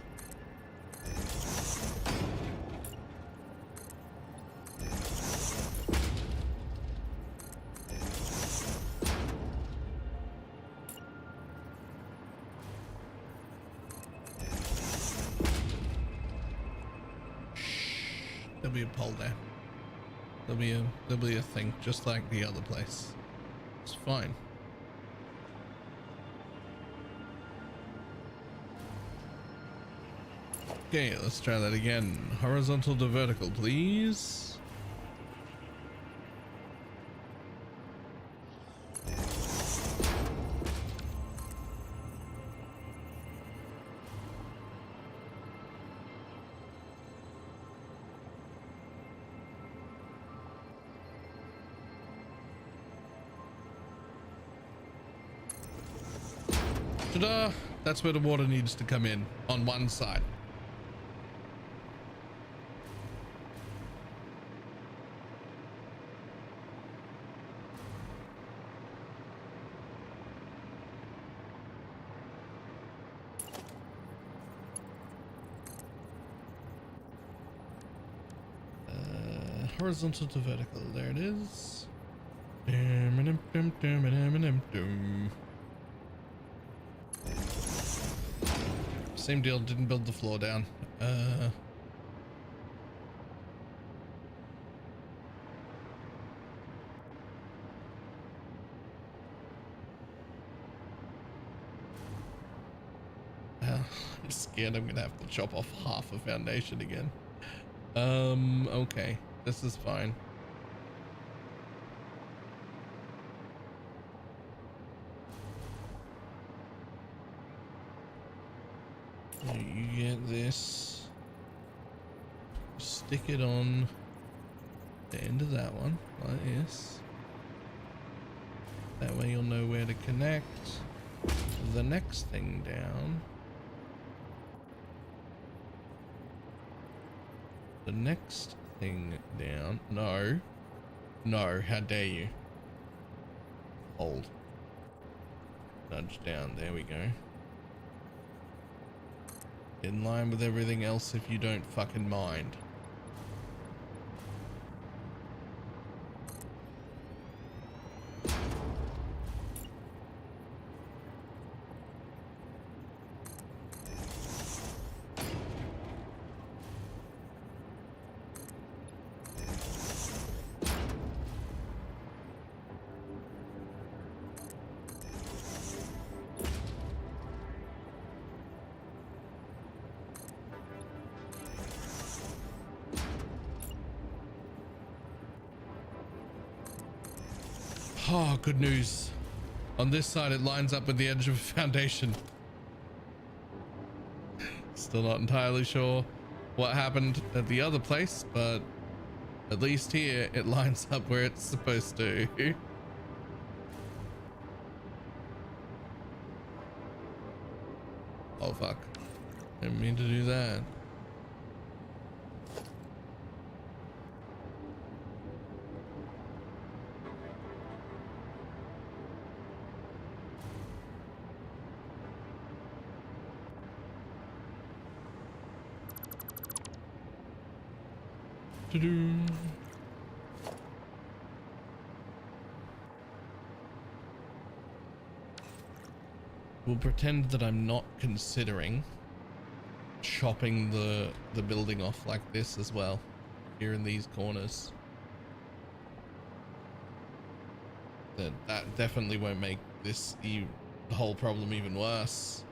There'll be a pole there. There'll be a thing just like the other place. It's fine. Okay, let's try that again. Horizontal to vertical, please. Ta-da! That's where the water needs to come in, on one side. Horizontal to vertical, there it is. Same deal, didn't build the floor down. I'm scared I'm gonna have to chop off half a foundation again. Okay, this is fine. You get this, stick it on the end of that one like this. That way you'll know where to connect the next thing down. The next thing down. No, how dare you. Hold. Nudge down, there we go. In line with everything else if you don't fucking mind. Oh, good news. On this side, it lines up with the edge of a foundation. Still not entirely sure what happened at the other place, but at least here it lines up where it's supposed to. Oh fuck. Didn't mean to do that. Ta-doo. We'll pretend that I'm not considering chopping the building off like this as well here in these corners. That definitely won't make this the whole problem even worse.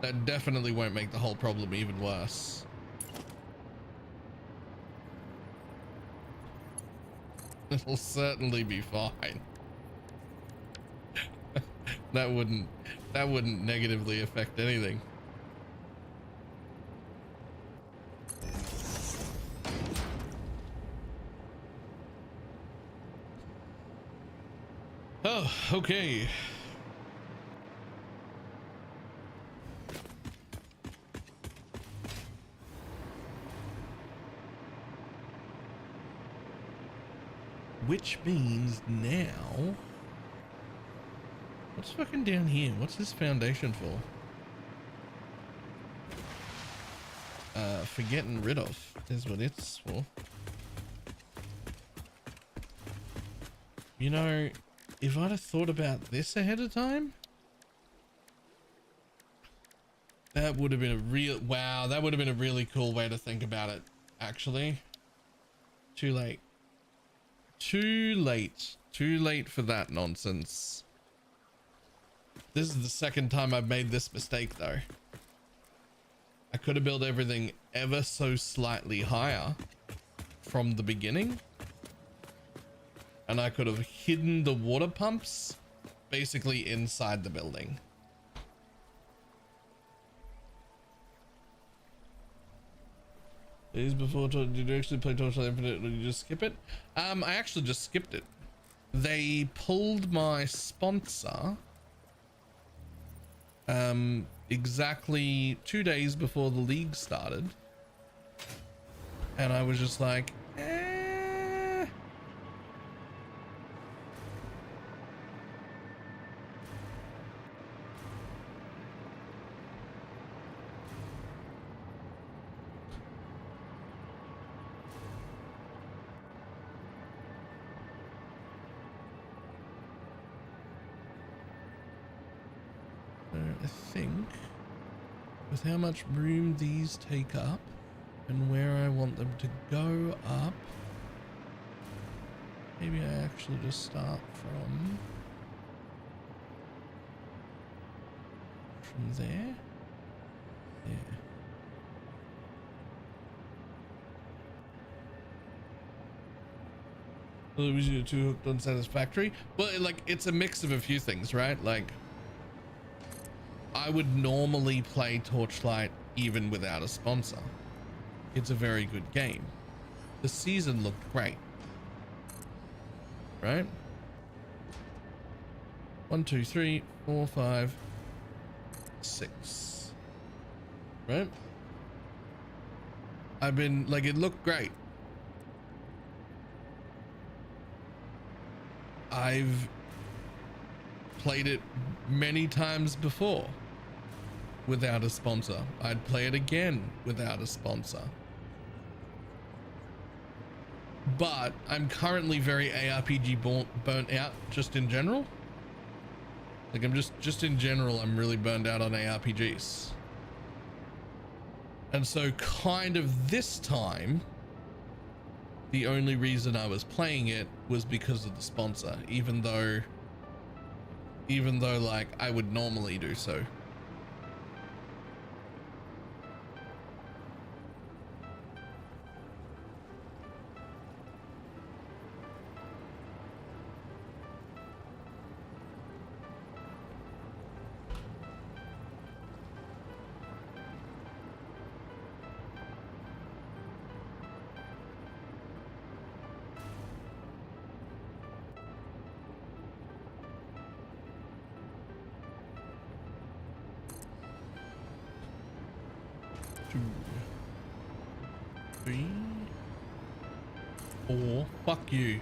That definitely won't make the whole problem even worse. It'll certainly be fine. That wouldn't negatively affect anything. Oh, okay. Which means now, what's fucking down here? What's this foundation for? For getting rid of is what it's for. You know, if I'd have thought about this ahead of time, that would have been a real, wow, that would have been a really cool way to think about it, actually. Too late. Too late. Too late for that nonsense. This is the second time I've made this mistake though. I could have built everything ever so slightly higher from the beginning. And I could have hidden the water pumps basically inside the building. Days before, did you actually play Torchlight Infinite or did you just skip it? I actually just skipped it. They pulled my sponsor exactly 2 days before the league started. And I was just like, eh. I think with how much room these take up and where I want them to go up, maybe I actually just start from there. Yeah. Well, it was you too hooked on satisfactory. Well, like it's a mix of a few things, right? Like I would normally play Torchlight even without a sponsor. It's a very good game. The season looked great, right? 1, 2, 3, 4, 5, 6, right? I've been like, it looked great. I've played it many times before without a sponsor. I'd play it again without a sponsor. But I'm currently very ARPG burnt out just in general. Like I'm just in general, I'm really burned out on ARPGs. And so kind of this time, the only reason I was playing it was because of the sponsor, even though like I would normally do so. 2, 3, 4. Fuck you.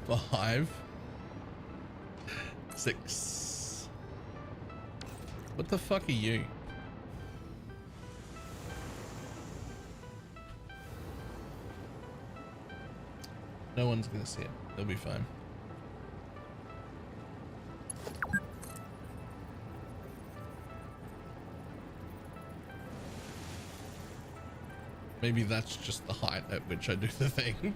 5, 6. What the fuck are you? No one's gonna see it. They'll be fine. Maybe that's just the height at which I do the thing.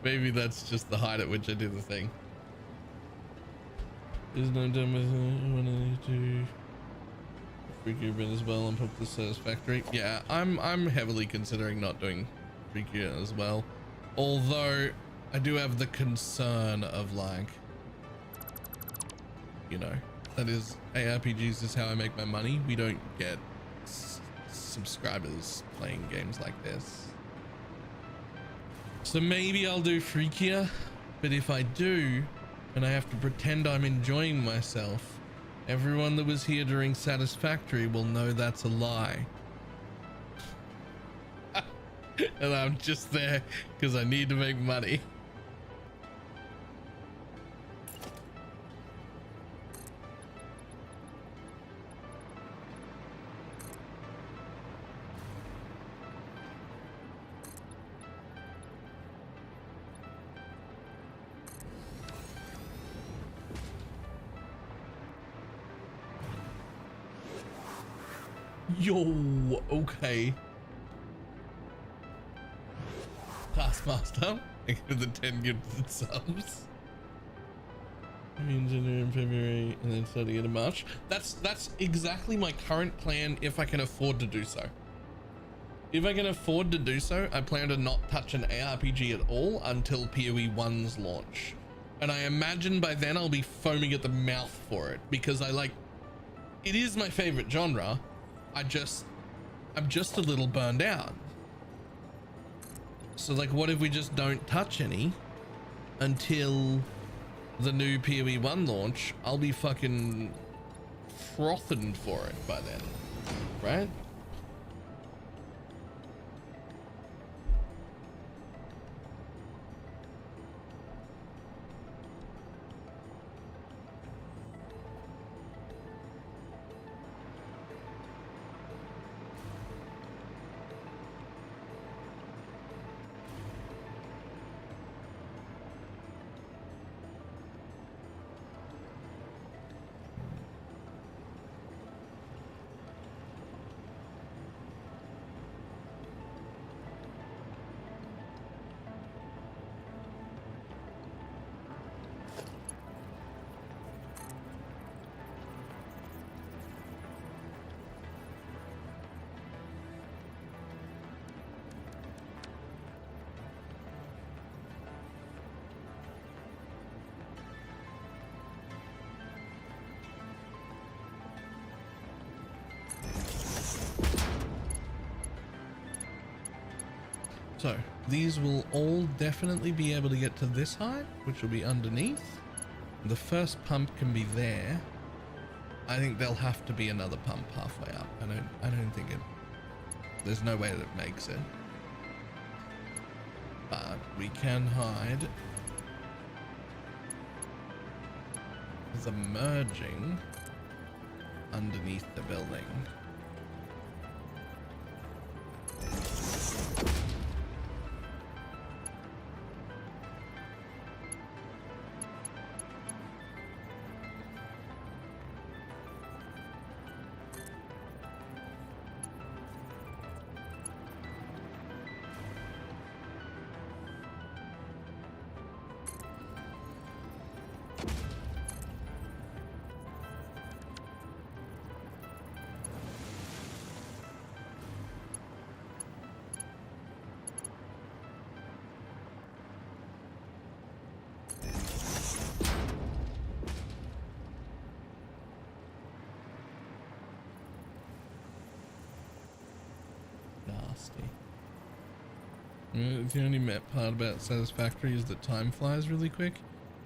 Maybe that's just the height at which I do the thing. There's no done to freakier bit as well and put the satisfactory. Yeah, I'm heavily considering not doing freakier as well. Although I do have the concern of like, you know, that is ARPGs is how I make my money. We don't get subscribers playing games like this. So maybe I'll do freakier, but if I do, and I have to pretend I'm enjoying myself, everyone that was here during satisfactory will know that's a lie. And I'm just there because I need to make money. Yo, okay. Taskmaster, thank you for the 10 gifted subs. In February and then starting in March. That's exactly my current plan if I can afford to do so. If I can afford to do so, I plan to not touch an ARPG at all until PoE 1's launch. And I imagine by then I'll be foaming at the mouth for it because it is my favorite genre. I'm just a little burned out. So like, what if we just don't touch any until the new PoE 1 launch? I'll be fucking frothing for it by then, right? So these will all definitely be able to get to this height, which will be underneath. The first pump can be there. I think there'll have to be another pump halfway up. I don't think there's no way that makes it. But we can hide the merging underneath the building. The only part about satisfactory is that time flies really quick.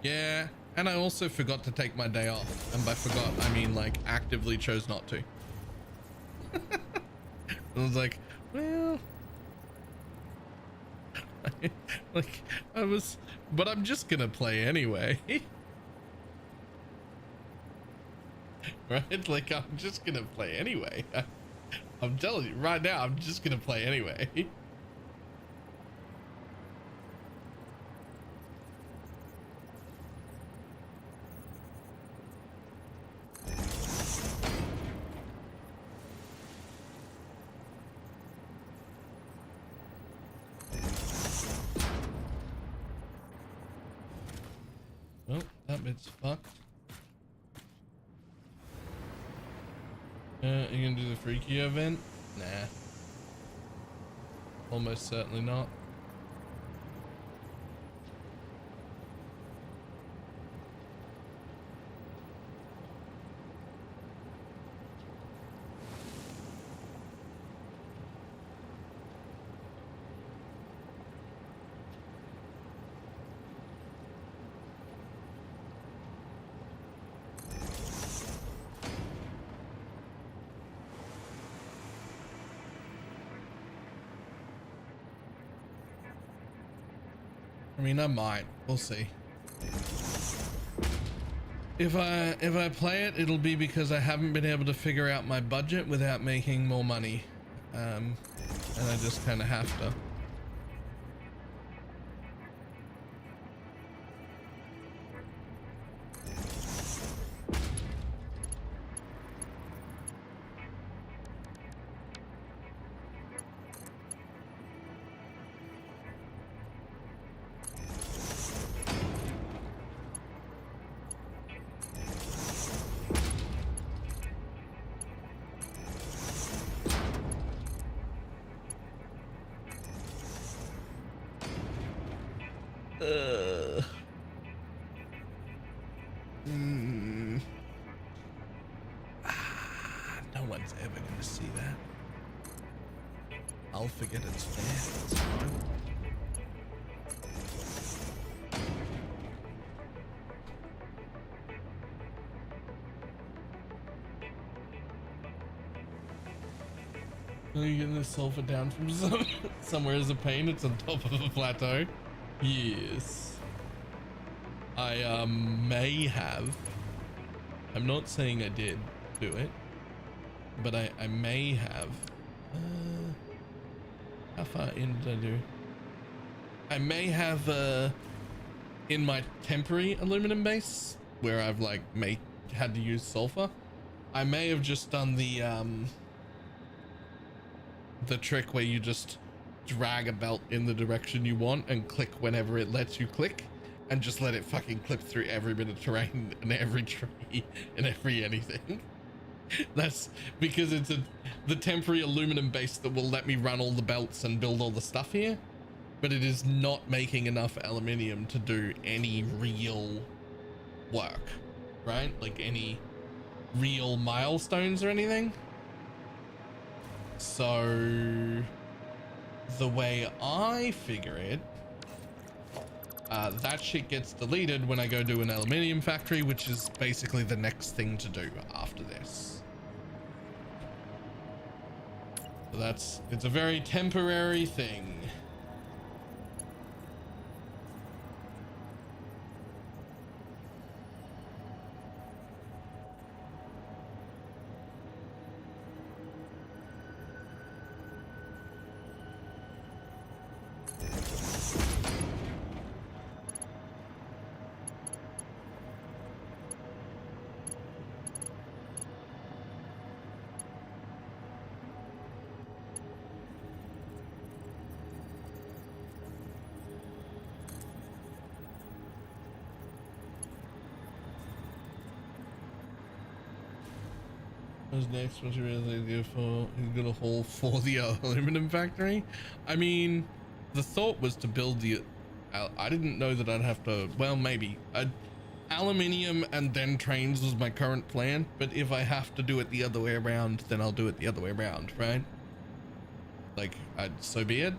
Yeah, and I also forgot to take my day off, and by forgot I mean like actively chose not to. I was like, well, like but I'm just gonna play anyway. Right? Like, I'm just gonna play anyway. I'm telling you right now, I'm just gonna play anyway. Well, that bit's fucked. You gonna do the Freaky event? Nah. Almost certainly not. I mean, I might. We'll see. If I play it, it'll be because I haven't been able to figure out my budget without making more money. And I just kind of have to. No one's ever gonna see that. I'll forget it's fair. It's fine. Are you getting the sulfur down from somewhere as a pain? It's on top of a plateau. Yes. I may have. I'm not saying I did do it, but I may have. How far in did I do? I may have in my temporary aluminum base where I've like had to use sulfur. I may have just done the trick where you just drag a belt in the direction you want and click whenever it lets you click, and just let it fucking clip through every bit of terrain and every tree and every anything. That's because it's the temporary aluminum base that will let me run all the belts and build all the stuff here, but it is not making enough aluminium to do any real work, right? Like any real milestones or anything. So the way I figure it, that shit gets deleted when I go do an aluminium factory, which is basically the next thing to do after this. So it's a very temporary thing. What's next? What's your really good for? He's gonna haul for the aluminum factory. I mean, the thought was to build the. I didn't know that I'd have to. Well, maybe aluminium and then trains was my current plan. But if I have to do it the other way around, then I'll do it the other way around, right? Like, so be it.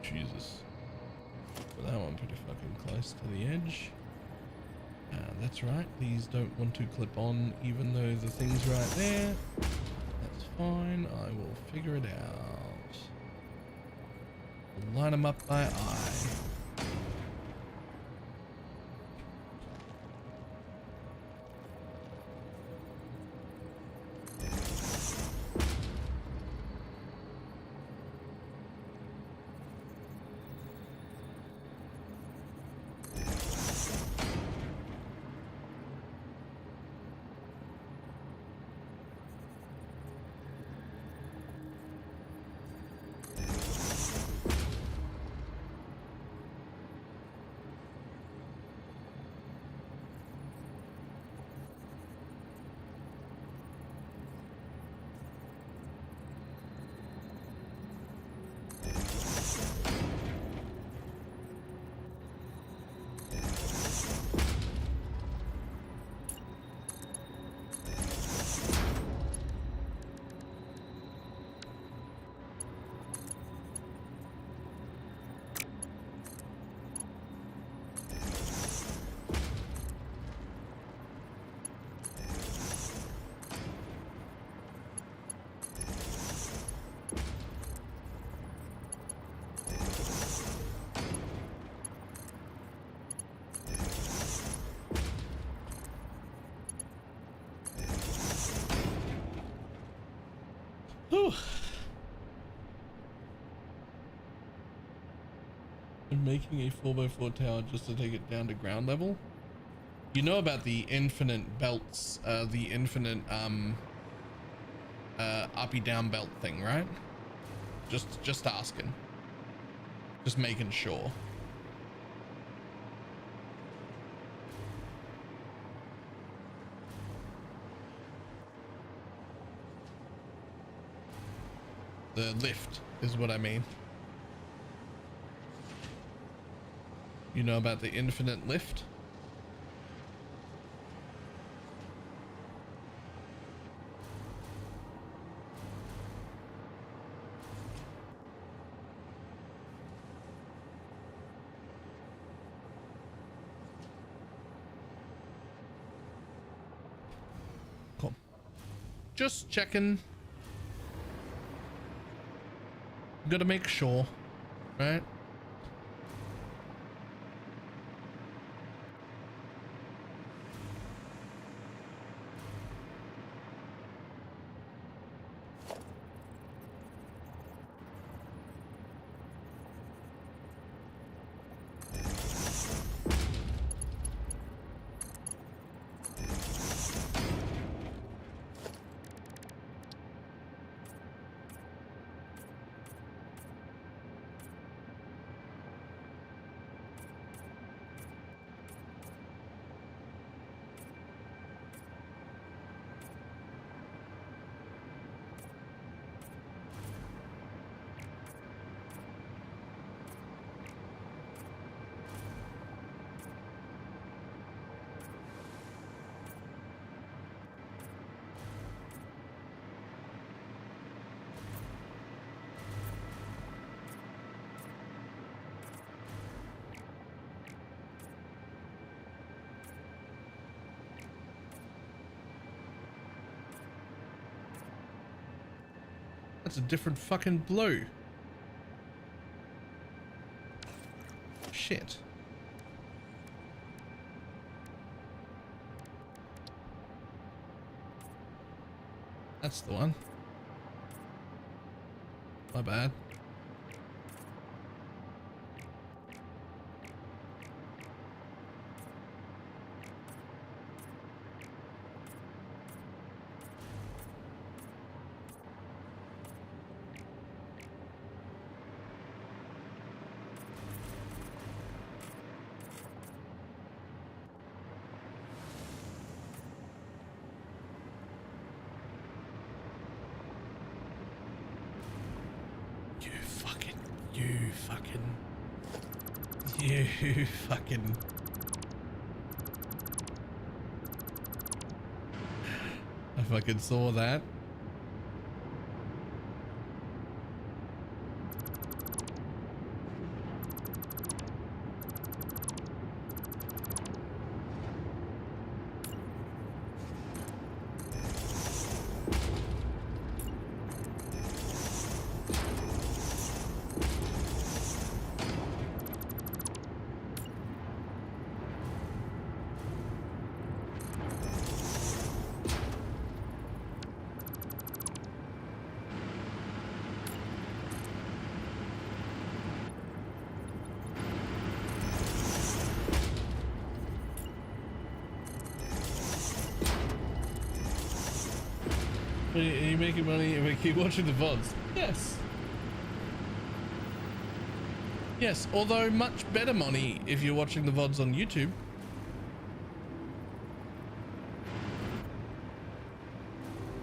Jesus. Put that one pretty fucking close to the edge. That's right. These don't want to clip on even though the thing's right there. That's fine. I will figure it out. Line them up by eye. Whew. I'm making a 4x4 tower just to take it down to ground level. You know about the infinite belts, the infinite uppy down belt thing, right? Just asking. Just making sure. The lift is what I mean. You know about the infinite lift? Cool. Just checking. Gotta make sure, right? That's a different fucking blue. Shit. That's the one. My bad. You fucking. I fucking saw that. Are you making money if I keep watching the VODs? Yes. Yes, although much better money if you're watching the VODs on YouTube.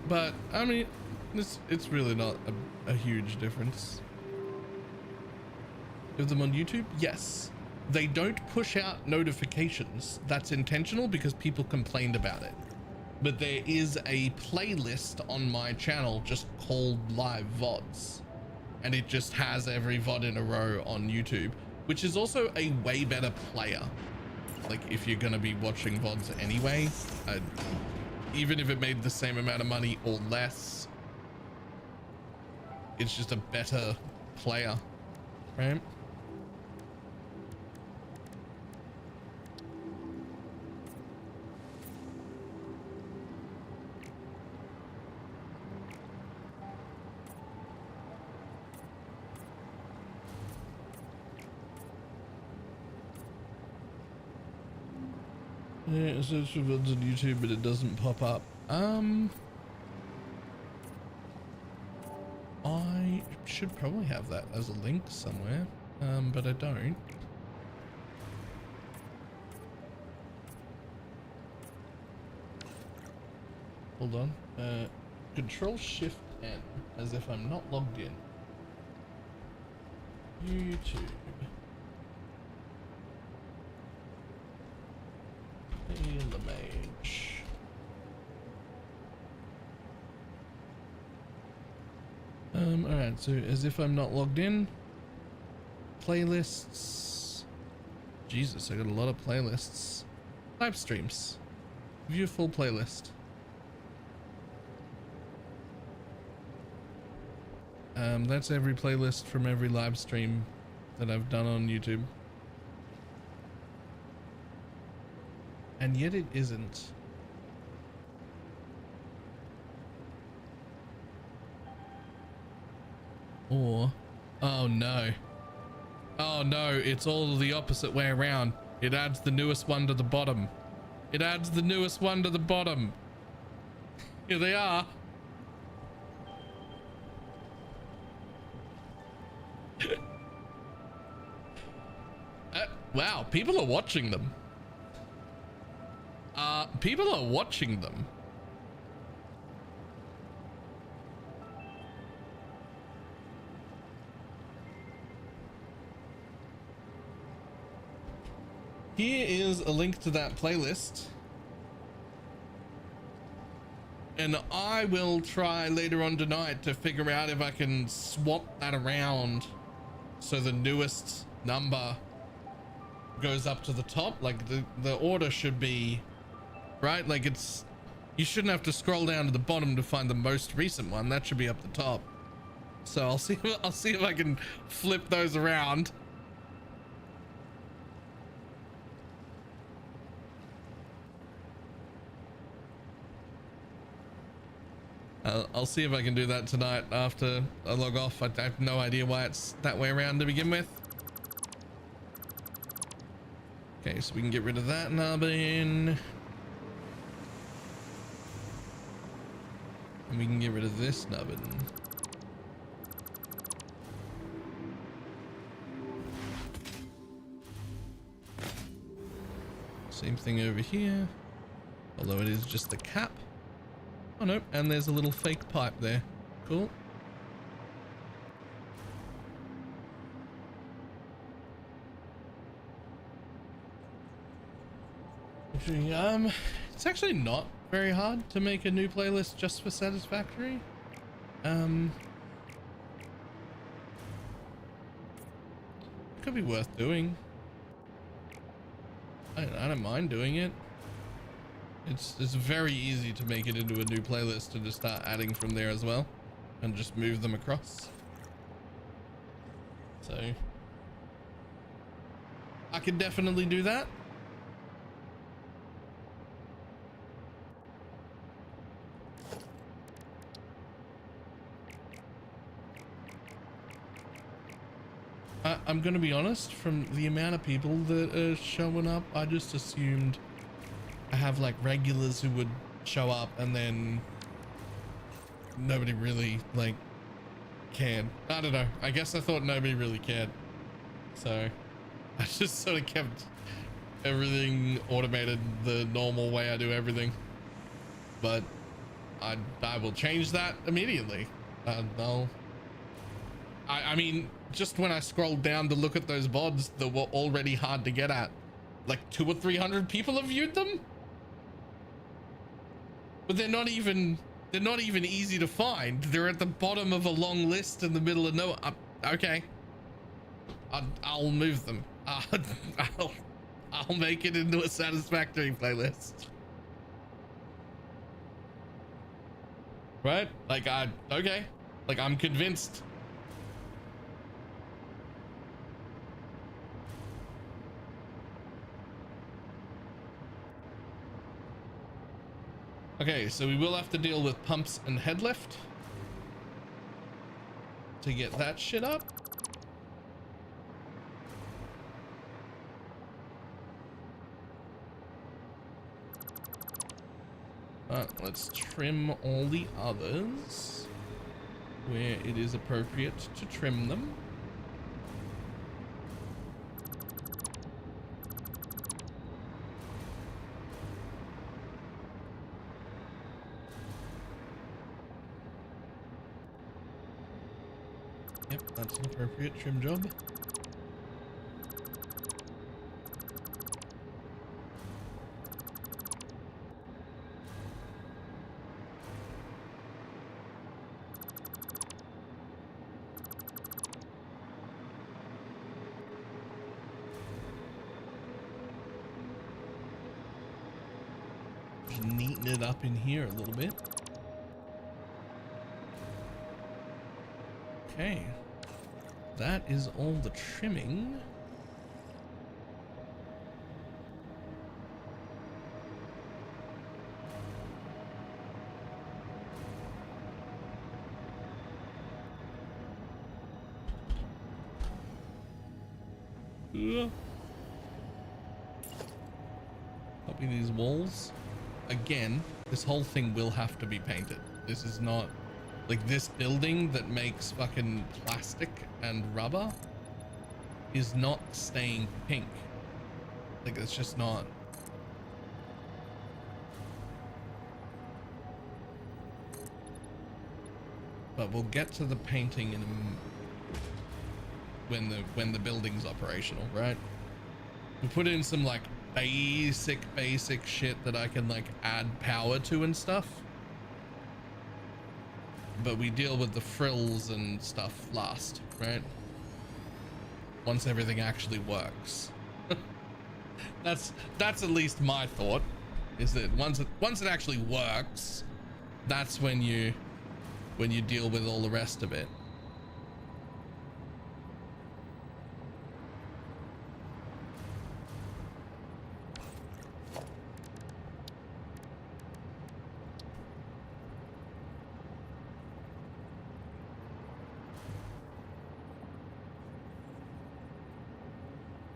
But, I mean, it's really not a huge difference. With them on YouTube? Yes. They don't push out notifications. That's intentional because people complained about it. But there is a playlist on my channel just called Live VODs. And it just has every VOD in a row on YouTube, which is also a way better player. Like if you're going to be watching VODs anyway, even if it made the same amount of money or less, it's just a better player, right? Yeah, it search for VODs on YouTube, but it doesn't pop up. I should probably have that as a link somewhere, but I don't. Hold on. Control Shift N, as if I'm not logged in. YouTube. BalorMage. Alright, so as if I'm not logged in. Playlists. Jesus, I got a lot of playlists. Live streams. View full playlist. That's every playlist from every live stream that I've done on YouTube. And yet it isn't. Or, oh no. Oh no, it's all the opposite way around. It adds the newest one to the bottom. It adds the newest one to the bottom. Here they are. Wow, people are watching them. People are watching them. Here is a link to that playlist. And I will try later on tonight to figure out if I can swap that around so the newest number goes up to the top. Like the order should be right, like it's, you shouldn't have to scroll down to the bottom to find the most recent one. That should be up the top. So I'll see if I can flip those around. I'll see if I can do that tonight after I log off. I have no idea why it's that way around to begin with. Okay, so we can get rid of that nubbin. And we can get rid of this nubbin. Same thing over here, although it is just the cap. Oh no, and there's a little fake pipe there. Cool. It's actually not very hard to make a new playlist just for Satisfactory. Could be worth doing. I don't mind doing it. It's very easy to make it into a new playlist and just start adding from there as well and just move them across. So I can definitely do that. I'm gonna be honest, from the amount of people that are showing up, I just assumed I have like regulars who would show up and then nobody really like cared. I don't know. I guess I thought nobody really cared. So I just sort of kept everything automated the normal way I do everything. But I will change that immediately. I mean, just when I scrolled down to look at those VODs that were already hard to get at, like 200 or 300 people have viewed them, but they're not even easy to find. They're at the bottom of a long list in the middle of nowhere. Okay, I'll move them. I'll make it into a satisfactory playlist. Right? Like okay. Like I'm convinced. Okay, so we will have to deal with pumps and head lift to get that shit up. Let's trim all the others where it is appropriate to trim them. Yep, that's an appropriate trim job. Neaten it up in here a little bit. Okay, that is all the trimming. Copy these walls. Again, this whole thing will have to be painted. This is not like this building that makes fucking plastic and rubber is not staying pink. Like it's just not. But we'll get to the painting in when the building's operational, right? We put in some like basic shit that I can like add power to and stuff, but we deal with the frills and stuff last, right? Once everything actually works. that's at least my thought, is that once it actually works, that's when you deal with all the rest of it.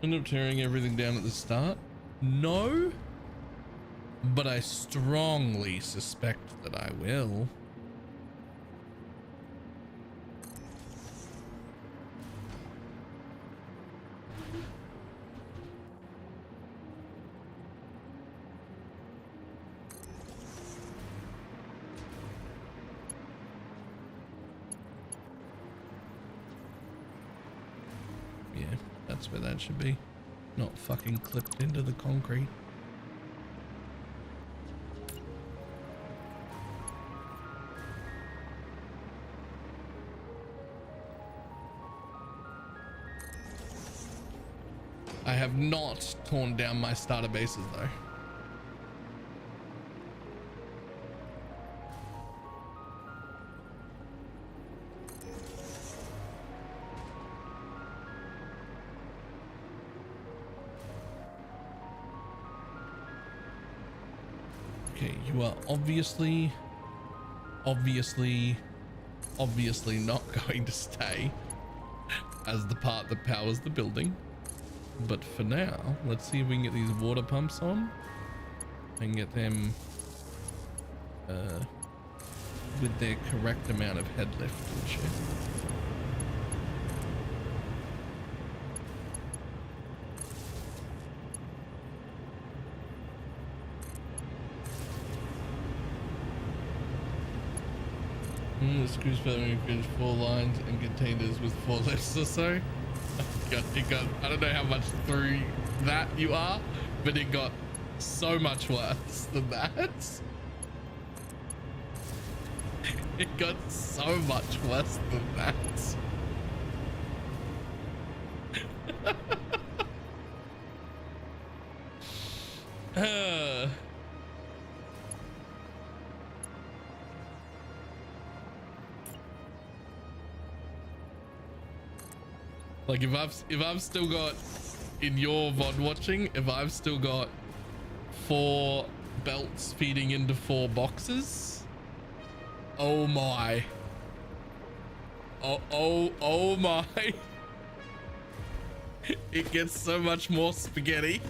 End up tearing everything down at the start? No, but I strongly suspect that I will. Yeah, that's where that should be. Not fucking clipped into the concrete. I have not torn down my starter bases though. Okay, you are obviously not going to stay as the part that powers the building. But for now, let's see if we can get these water pumps on and get them with their correct amount of head lift and shit. The screws finish 4 lines and containers with 4 lifts or so. It got, I don't know how much through that you are, but it got so much worse than that. It got so much worse than that. Like if I've still got, in your VOD watching, if I've still got 4 belts feeding into 4 boxes, oh my, oh my, it gets so much more spaghetti.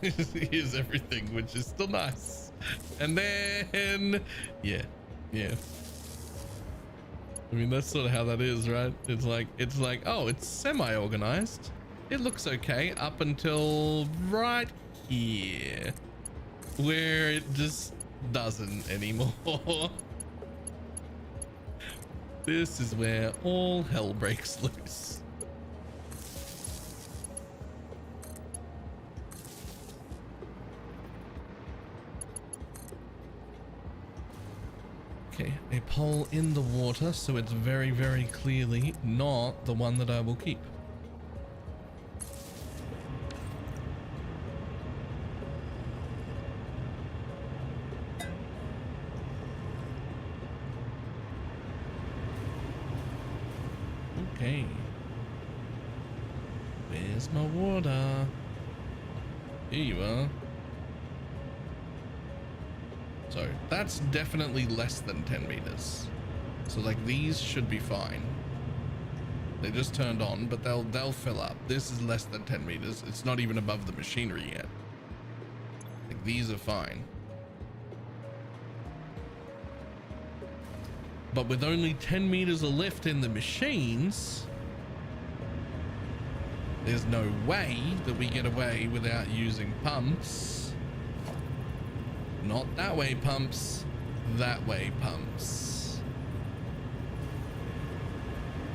Here's everything, which is still nice. And then yeah, I mean, that's sort of how that is, right? It's like oh, it's semi-organized, it looks okay up until right here where it just doesn't anymore. This is where all hell breaks loose. Okay, a pole in the water, so it's very, very clearly not the one that I will keep. Okay. Where's my water? Here you are. So that's definitely less than 10 meters. So like these should be fine. They just turned on, but they'll fill up. This is less than 10 meters. It's not even above the machinery yet. Like these are fine. But with only 10 meters of lift in the machines, there's no way that we get away without using pumps. Not that way pumps, that way pumps.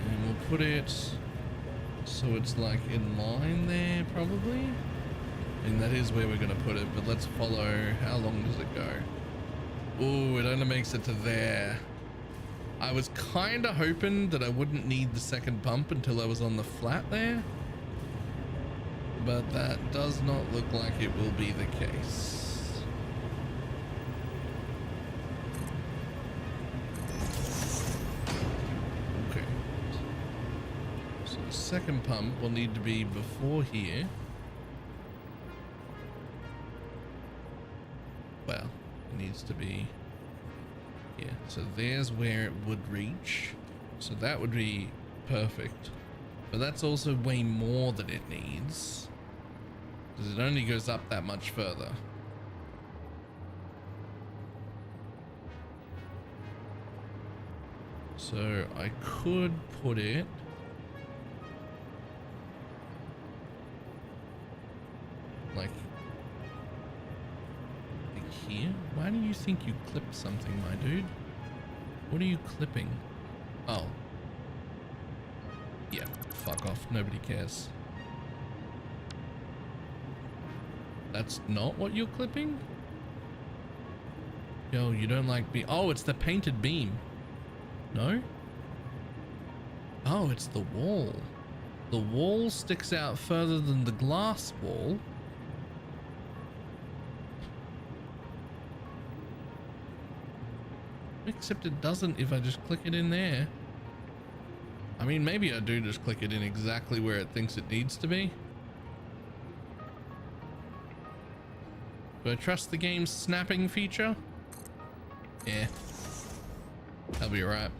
And we'll put it so it's like in line there probably. And that is where we're gonna put it, but let's follow. How long does it go? Oh, it only makes it to there. I was kind of hoping that I wouldn't need the second pump until I was on the flat there, but that does not look like it will be the case. Okay, so the second pump will need to be before here. Well, it needs to be, yeah, so there's where it would reach. So that would be perfect. But that's also way more than it needs, because it only goes up that much further. So I could put it like here. Why do you think you clipped something, my dude? What are you clipping? Oh. Yeah, fuck off. Nobody cares. That's not what you're clipping? Yo, you don't like beam. Oh, it's the painted beam. No? Oh, it's the wall. The wall sticks out further than the glass wall. Except it doesn't if I just click it in there. I mean, maybe I do just click it in exactly where it thinks it needs to be. Do I trust the game's snapping feature? Yeah. That'll be alright.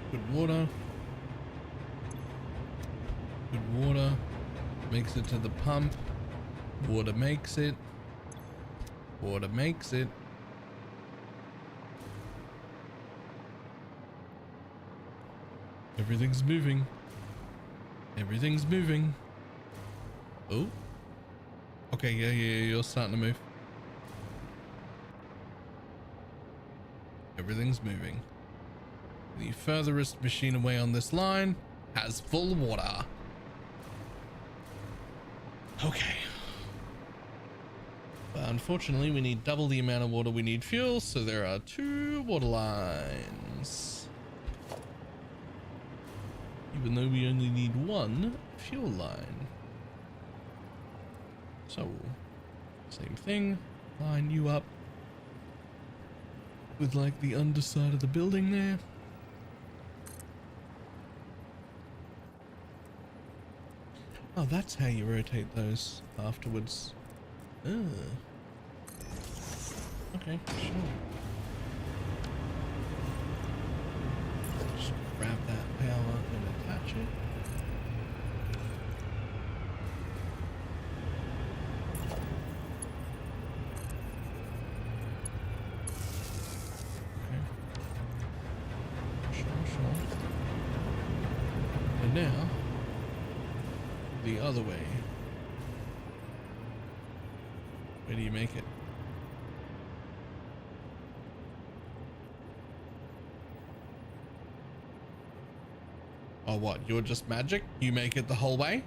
Good water. Good water. Makes it to the pump. Water makes it. Water makes it. Everything's moving. Everything's moving. Oh. Okay, yeah, you're starting to move. Everything's moving. The furthest machine away on this line has full water. Okay. But unfortunately, we need double the amount of water we need fuel, so there are 2 water lines. Even though we only need 1 fuel line. So, same thing. Line you up with like the underside of the building there. Oh, that's how you rotate those afterwards. Okay, sure. Just grab that power and attach it. Okay. Sure. And now, the other way. Where do you make it? Oh, what? You're just magic? You make it the whole way?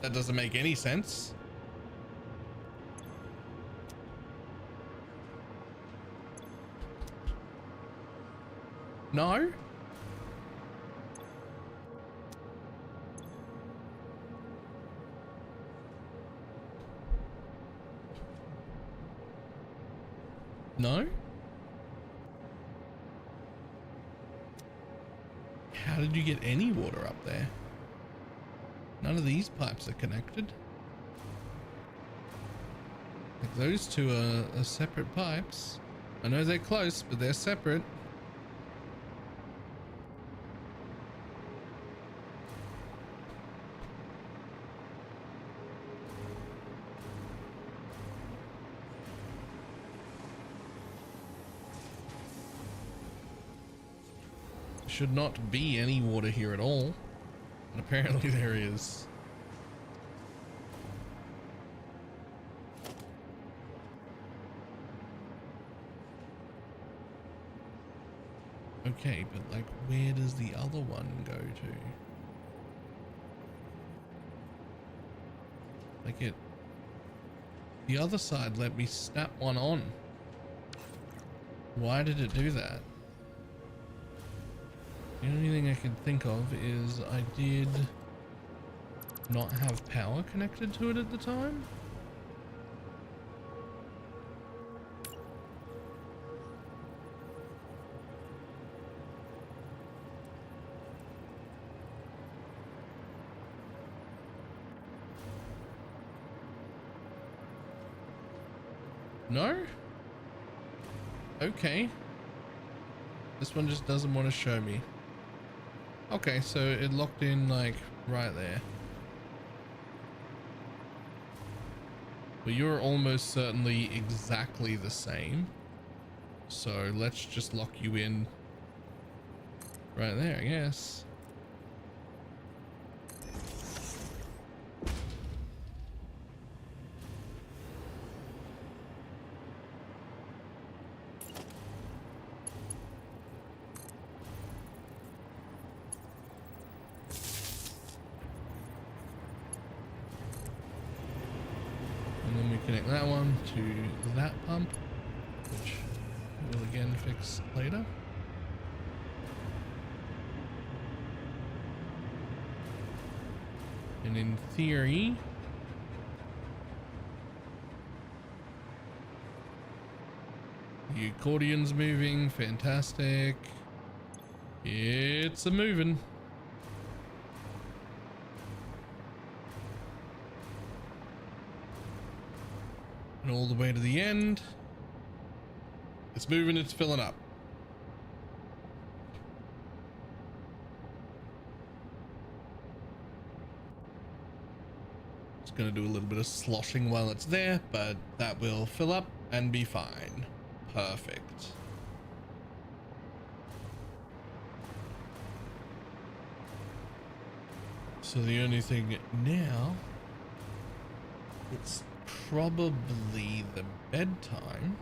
That doesn't make any sense. No? No? How did you get any water up there? None of these pipes are connected. Like those two are separate pipes. I know they're close, but they're separate. Should not be any water here at all, and apparently there is. Okay, but like, where does the other one go to? Like it, the other side let me snap one on. Why did it do that? The only thing I can think of is I did not have power connected to it at the time. No? Okay. This one just doesn't want to show me. Okay, so it locked in like right there. But you're almost certainly exactly the same. So let's just lock you in right there, I guess. And then we connect that one to that pump, which we'll again fix later. And in theory, the accordion's moving. Fantastic. It's a moving. And all the way to the end. It's moving, it's filling up. It's going to do a little bit of sloshing while it's there, but that will fill up and be fine. Perfect. So the only thing now, it's probably the bedtime.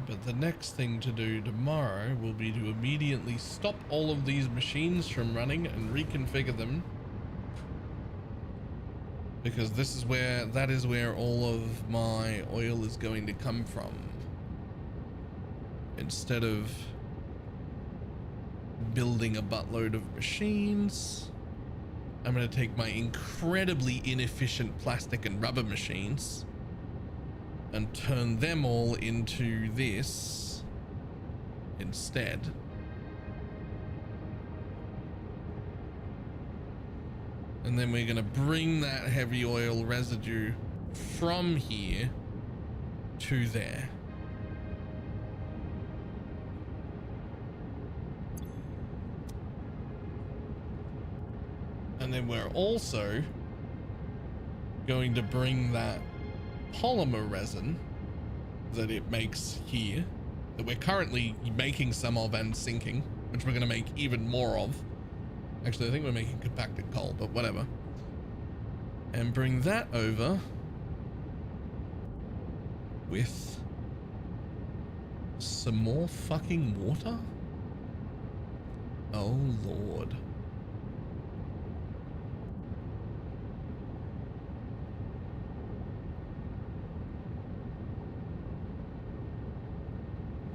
But the next thing to do tomorrow will be to immediately stop all of these machines from running and reconfigure them. Because that is where all of my oil is going to come from. Instead of building a buttload of machines, I'm going to take my incredibly inefficient plastic and rubber machines and turn them all into this instead. And then we're going to bring that heavy oil residue from here to there. And then we're also going to bring that polymer resin that it makes here, that we're currently making some of and sinking, which we're going to make even more of. Actually, I think we're making compacted coal, but whatever. And bring that over with some more fucking water. Oh Lord.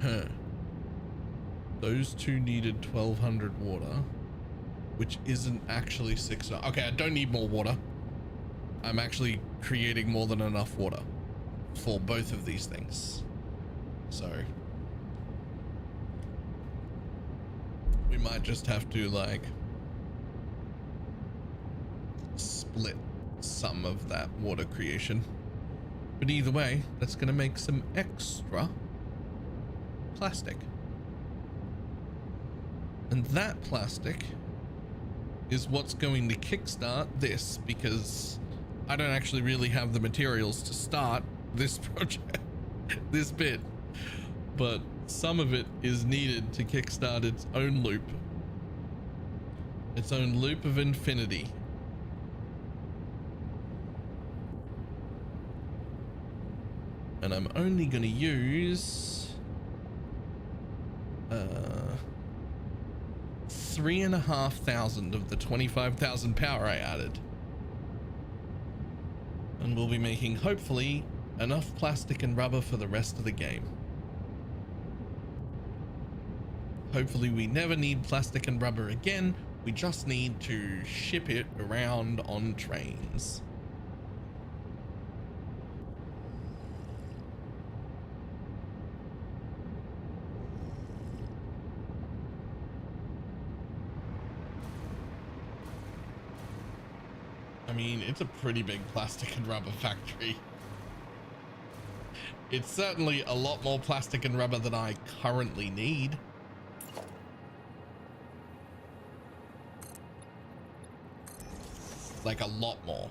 Huh. Those two needed 1200 water, which isn't actually 600. Okay, I don't need more water. I'm actually creating more than enough water for both of these things. So we might just have to like split some of that water creation. But either way, that's going to make some extra plastic. And that plastic is what's going to kickstart this, because I don't actually really have the materials to start this project, this bit, but some of it is needed to kickstart its own loop of infinity. And I'm only going to use 3,500 of the 25,000 power I added, and we'll be making hopefully enough plastic and rubber for the rest of the game. Hopefully we never need plastic and rubber again. We just need to ship it around on trains. I mean, it's a pretty big plastic and rubber factory. It's certainly a lot more plastic and rubber than I currently need. like a lot more,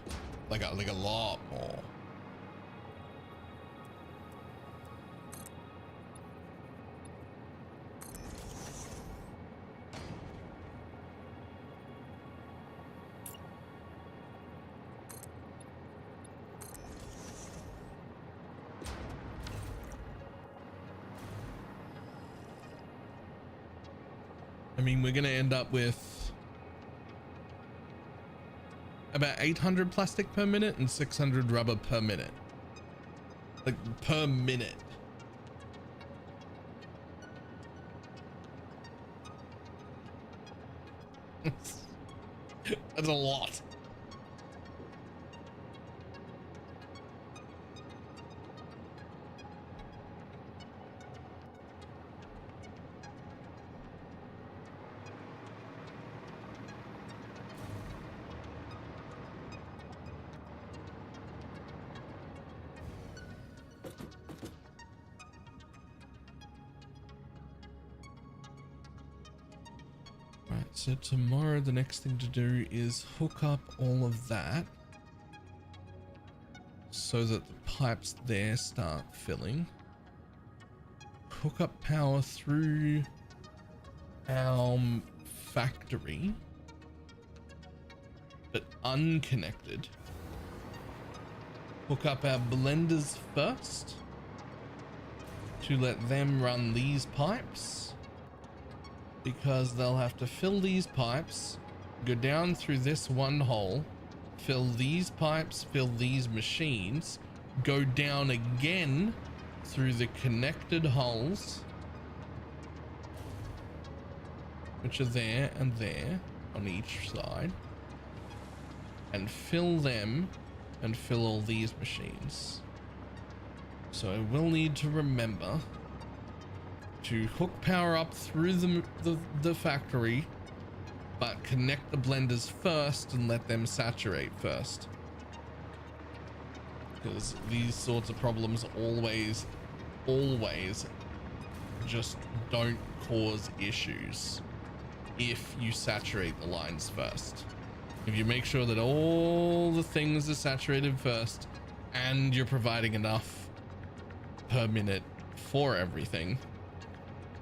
like a lot more. I mean, we're gonna end up with about 800 plastic per minute and 600 rubber per minute. Like, per minute. That's a lot. So tomorrow the next thing to do is hook up all of that so that the pipes there start filling. Hook up power through our factory, but unconnected. Hook up our blenders first to let them run these pipes, because they'll have to fill these pipes, go down through this one hole, fill these pipes, fill these machines, go down again through the connected holes, which are there and there on each side, and fill them and fill all these machines. So I will need to remember to hook power up through the factory, but connect the blenders first and let them saturate first, because these sorts of problems always just don't cause issues if you saturate the lines first. If you make sure that all the things are saturated first and you're providing enough per minute for everything,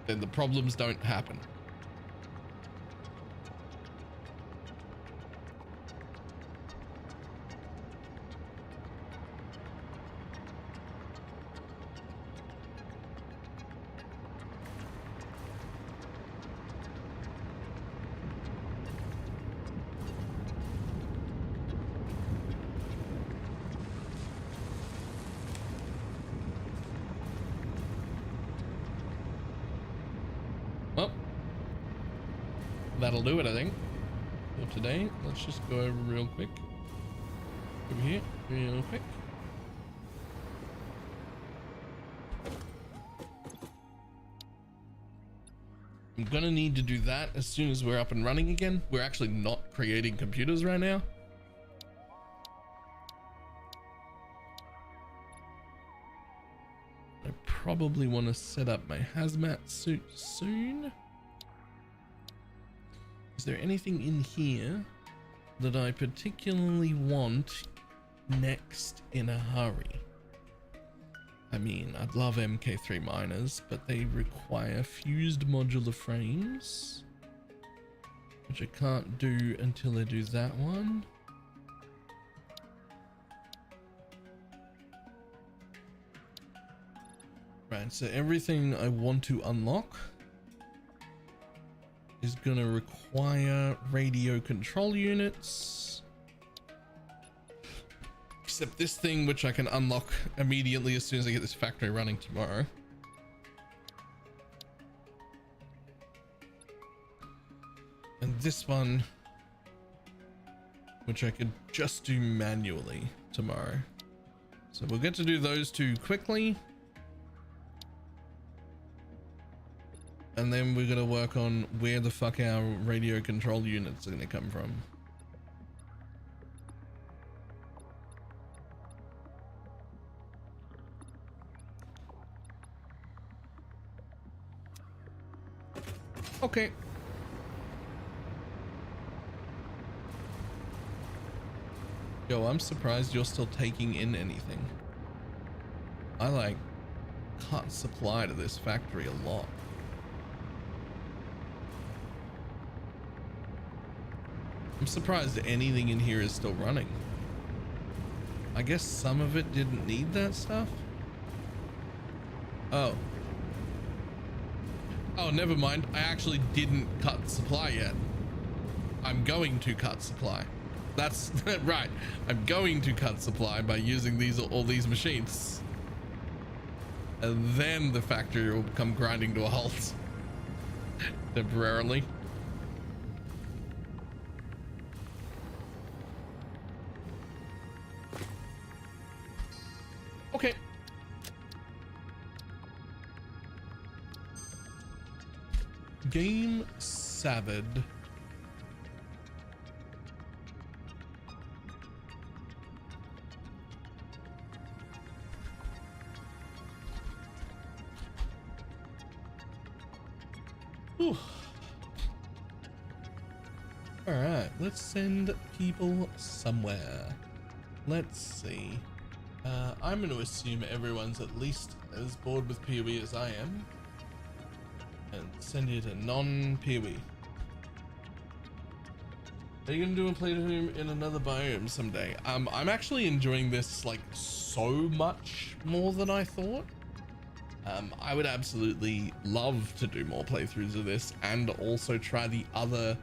then the problems don't happen. That'll do it, I think, for today. Let's just go over real quick. Over here, real quick. I'm gonna need to do that as soon as we're up and running again. We're actually not creating computers right now. I probably want to set up my hazmat suit soon. Is there anything in here that I particularly want next in a hurry? I mean, I'd love MK3 miners, but they require fused modular frames, which I can't do until I do that one. Right, so everything I want to unlock is gonna require radio control units, except this thing, which I can unlock immediately as soon as I get this factory running tomorrow. And this one, which I could just do manually tomorrow. So we'll get to do those two quickly. And then we're gonna work on where the fuck our radio control units are gonna come from. Okay. Yo, I'm surprised you're still taking in anything. I like cut supply to this factory a lot. I'm surprised anything in here is still running. I guess some of it didn't need that stuff. Oh. Oh, never mind. I actually didn't cut supply yet. I'm going to cut supply. That's right. I'm going to cut supply by using all these machines. And then the factory will come grinding to a halt. Temporarily. Okay. Game Saved. Whew. All right, let's send people somewhere. Let's see. I'm going to assume everyone's at least as bored with PoE as I am, and send you to non-PoE. Are you going to do a playthrough in another biome someday? I'm actually enjoying this like so much more than I thought. I would absolutely love to do more playthroughs of this and also try the other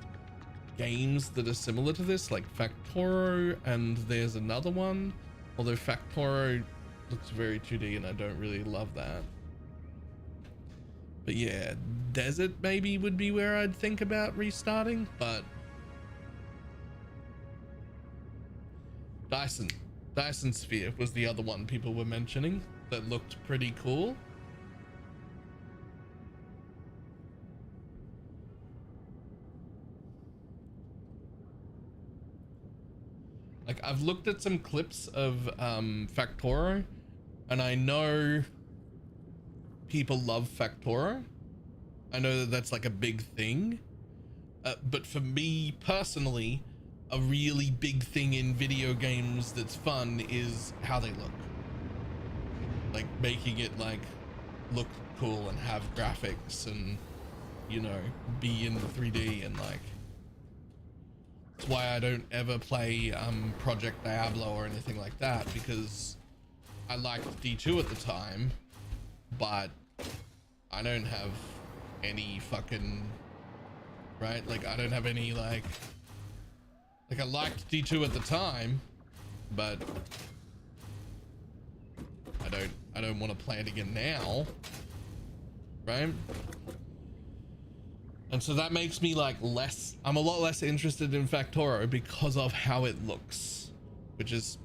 games that are similar to this, like Factoro, and there's another one, although Factoro looks very 2D and I don't really love that. But yeah, Desert maybe would be where I'd think about restarting, but Dyson Sphere was the other one people were mentioning that looked pretty cool. Like, I've looked at some clips of Factoro, and I know people love Factoro. I know that that's like a big thing, but for me personally, a really big thing in video games that's fun is how they look. Like making it like look cool and have graphics and, you know, be in 3D, and like, that's why I don't ever play Project Diablo or anything like that, because I liked D2 at the time, but I don't have any fucking, right? Like, I don't have any like I liked D2 at the time, but I don't want to play it again now, right? And so that makes me like I'm a lot less interested in Factoro because of how it looks, which is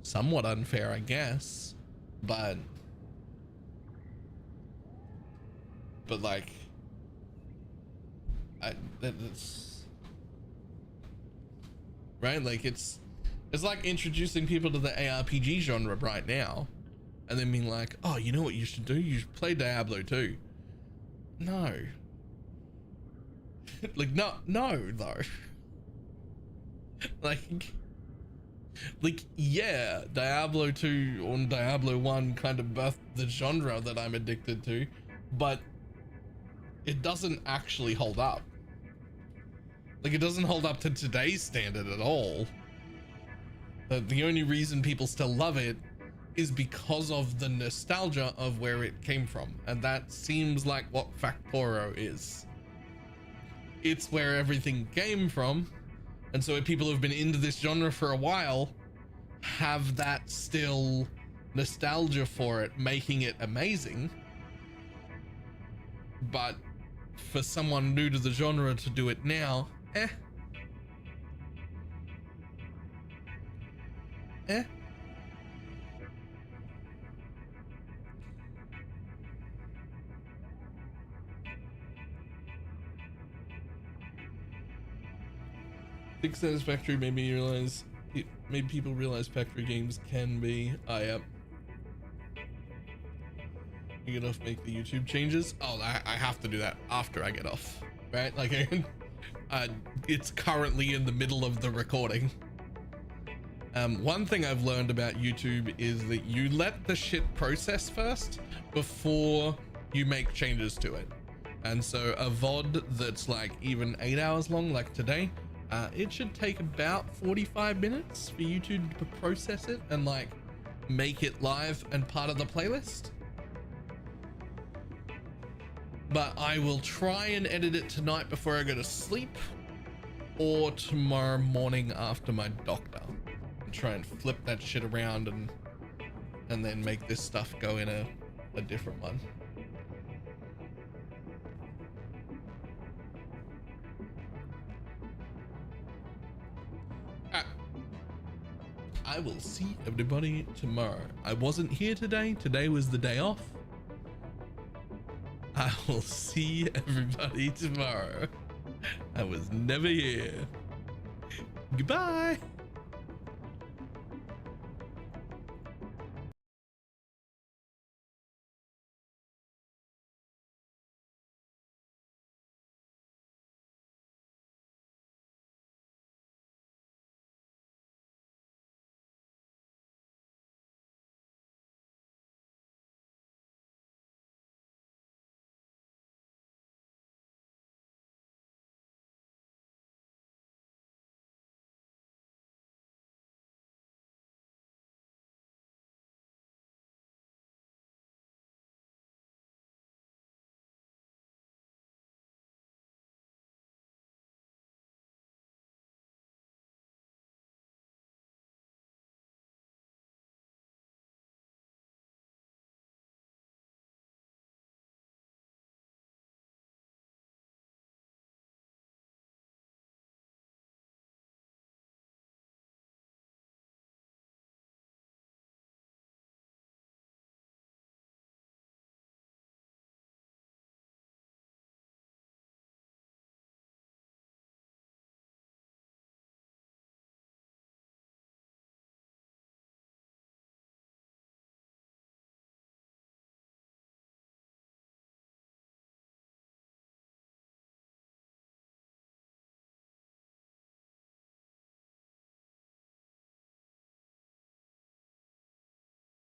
somewhat unfair, I guess, but like, it's right. Like it's like introducing people to the ARPG genre right now, and then being like, oh, you know what you should do? You should play Diablo 2. No. Like, no though. like yeah, Diablo 2 or Diablo 1 kind of birthed the genre that I'm addicted to, but it doesn't actually hold up. Like, it doesn't hold up to today's standard at all. The only reason people still love it is because of the nostalgia of where it came from, and that seems like what Factoro is. It's where everything came from, and so if people who've been into this genre for a while have that still nostalgia for it, making it amazing. But for someone new to the genre to do it now, eh. Big Satisfactory made me realize, it made people realize factory games can be. Yep. You get off, make the YouTube changes. Oh, I have to do that after I get off, right? Like, it's currently in the middle of the recording, One thing I've learned about YouTube is that you let the shit process first before you make changes to it. And so a VOD that's like even 8 hours long, like today, it should take about 45 minutes for YouTube to process it and like make it live and part of the playlist. But I will try and edit it tonight before I go to sleep, or tomorrow morning after my doctor, and try and flip that shit around and then make this stuff go in a different one. I will see everybody tomorrow. I wasn't here today. Today was the day off. I will see everybody tomorrow. I was never here. Goodbye.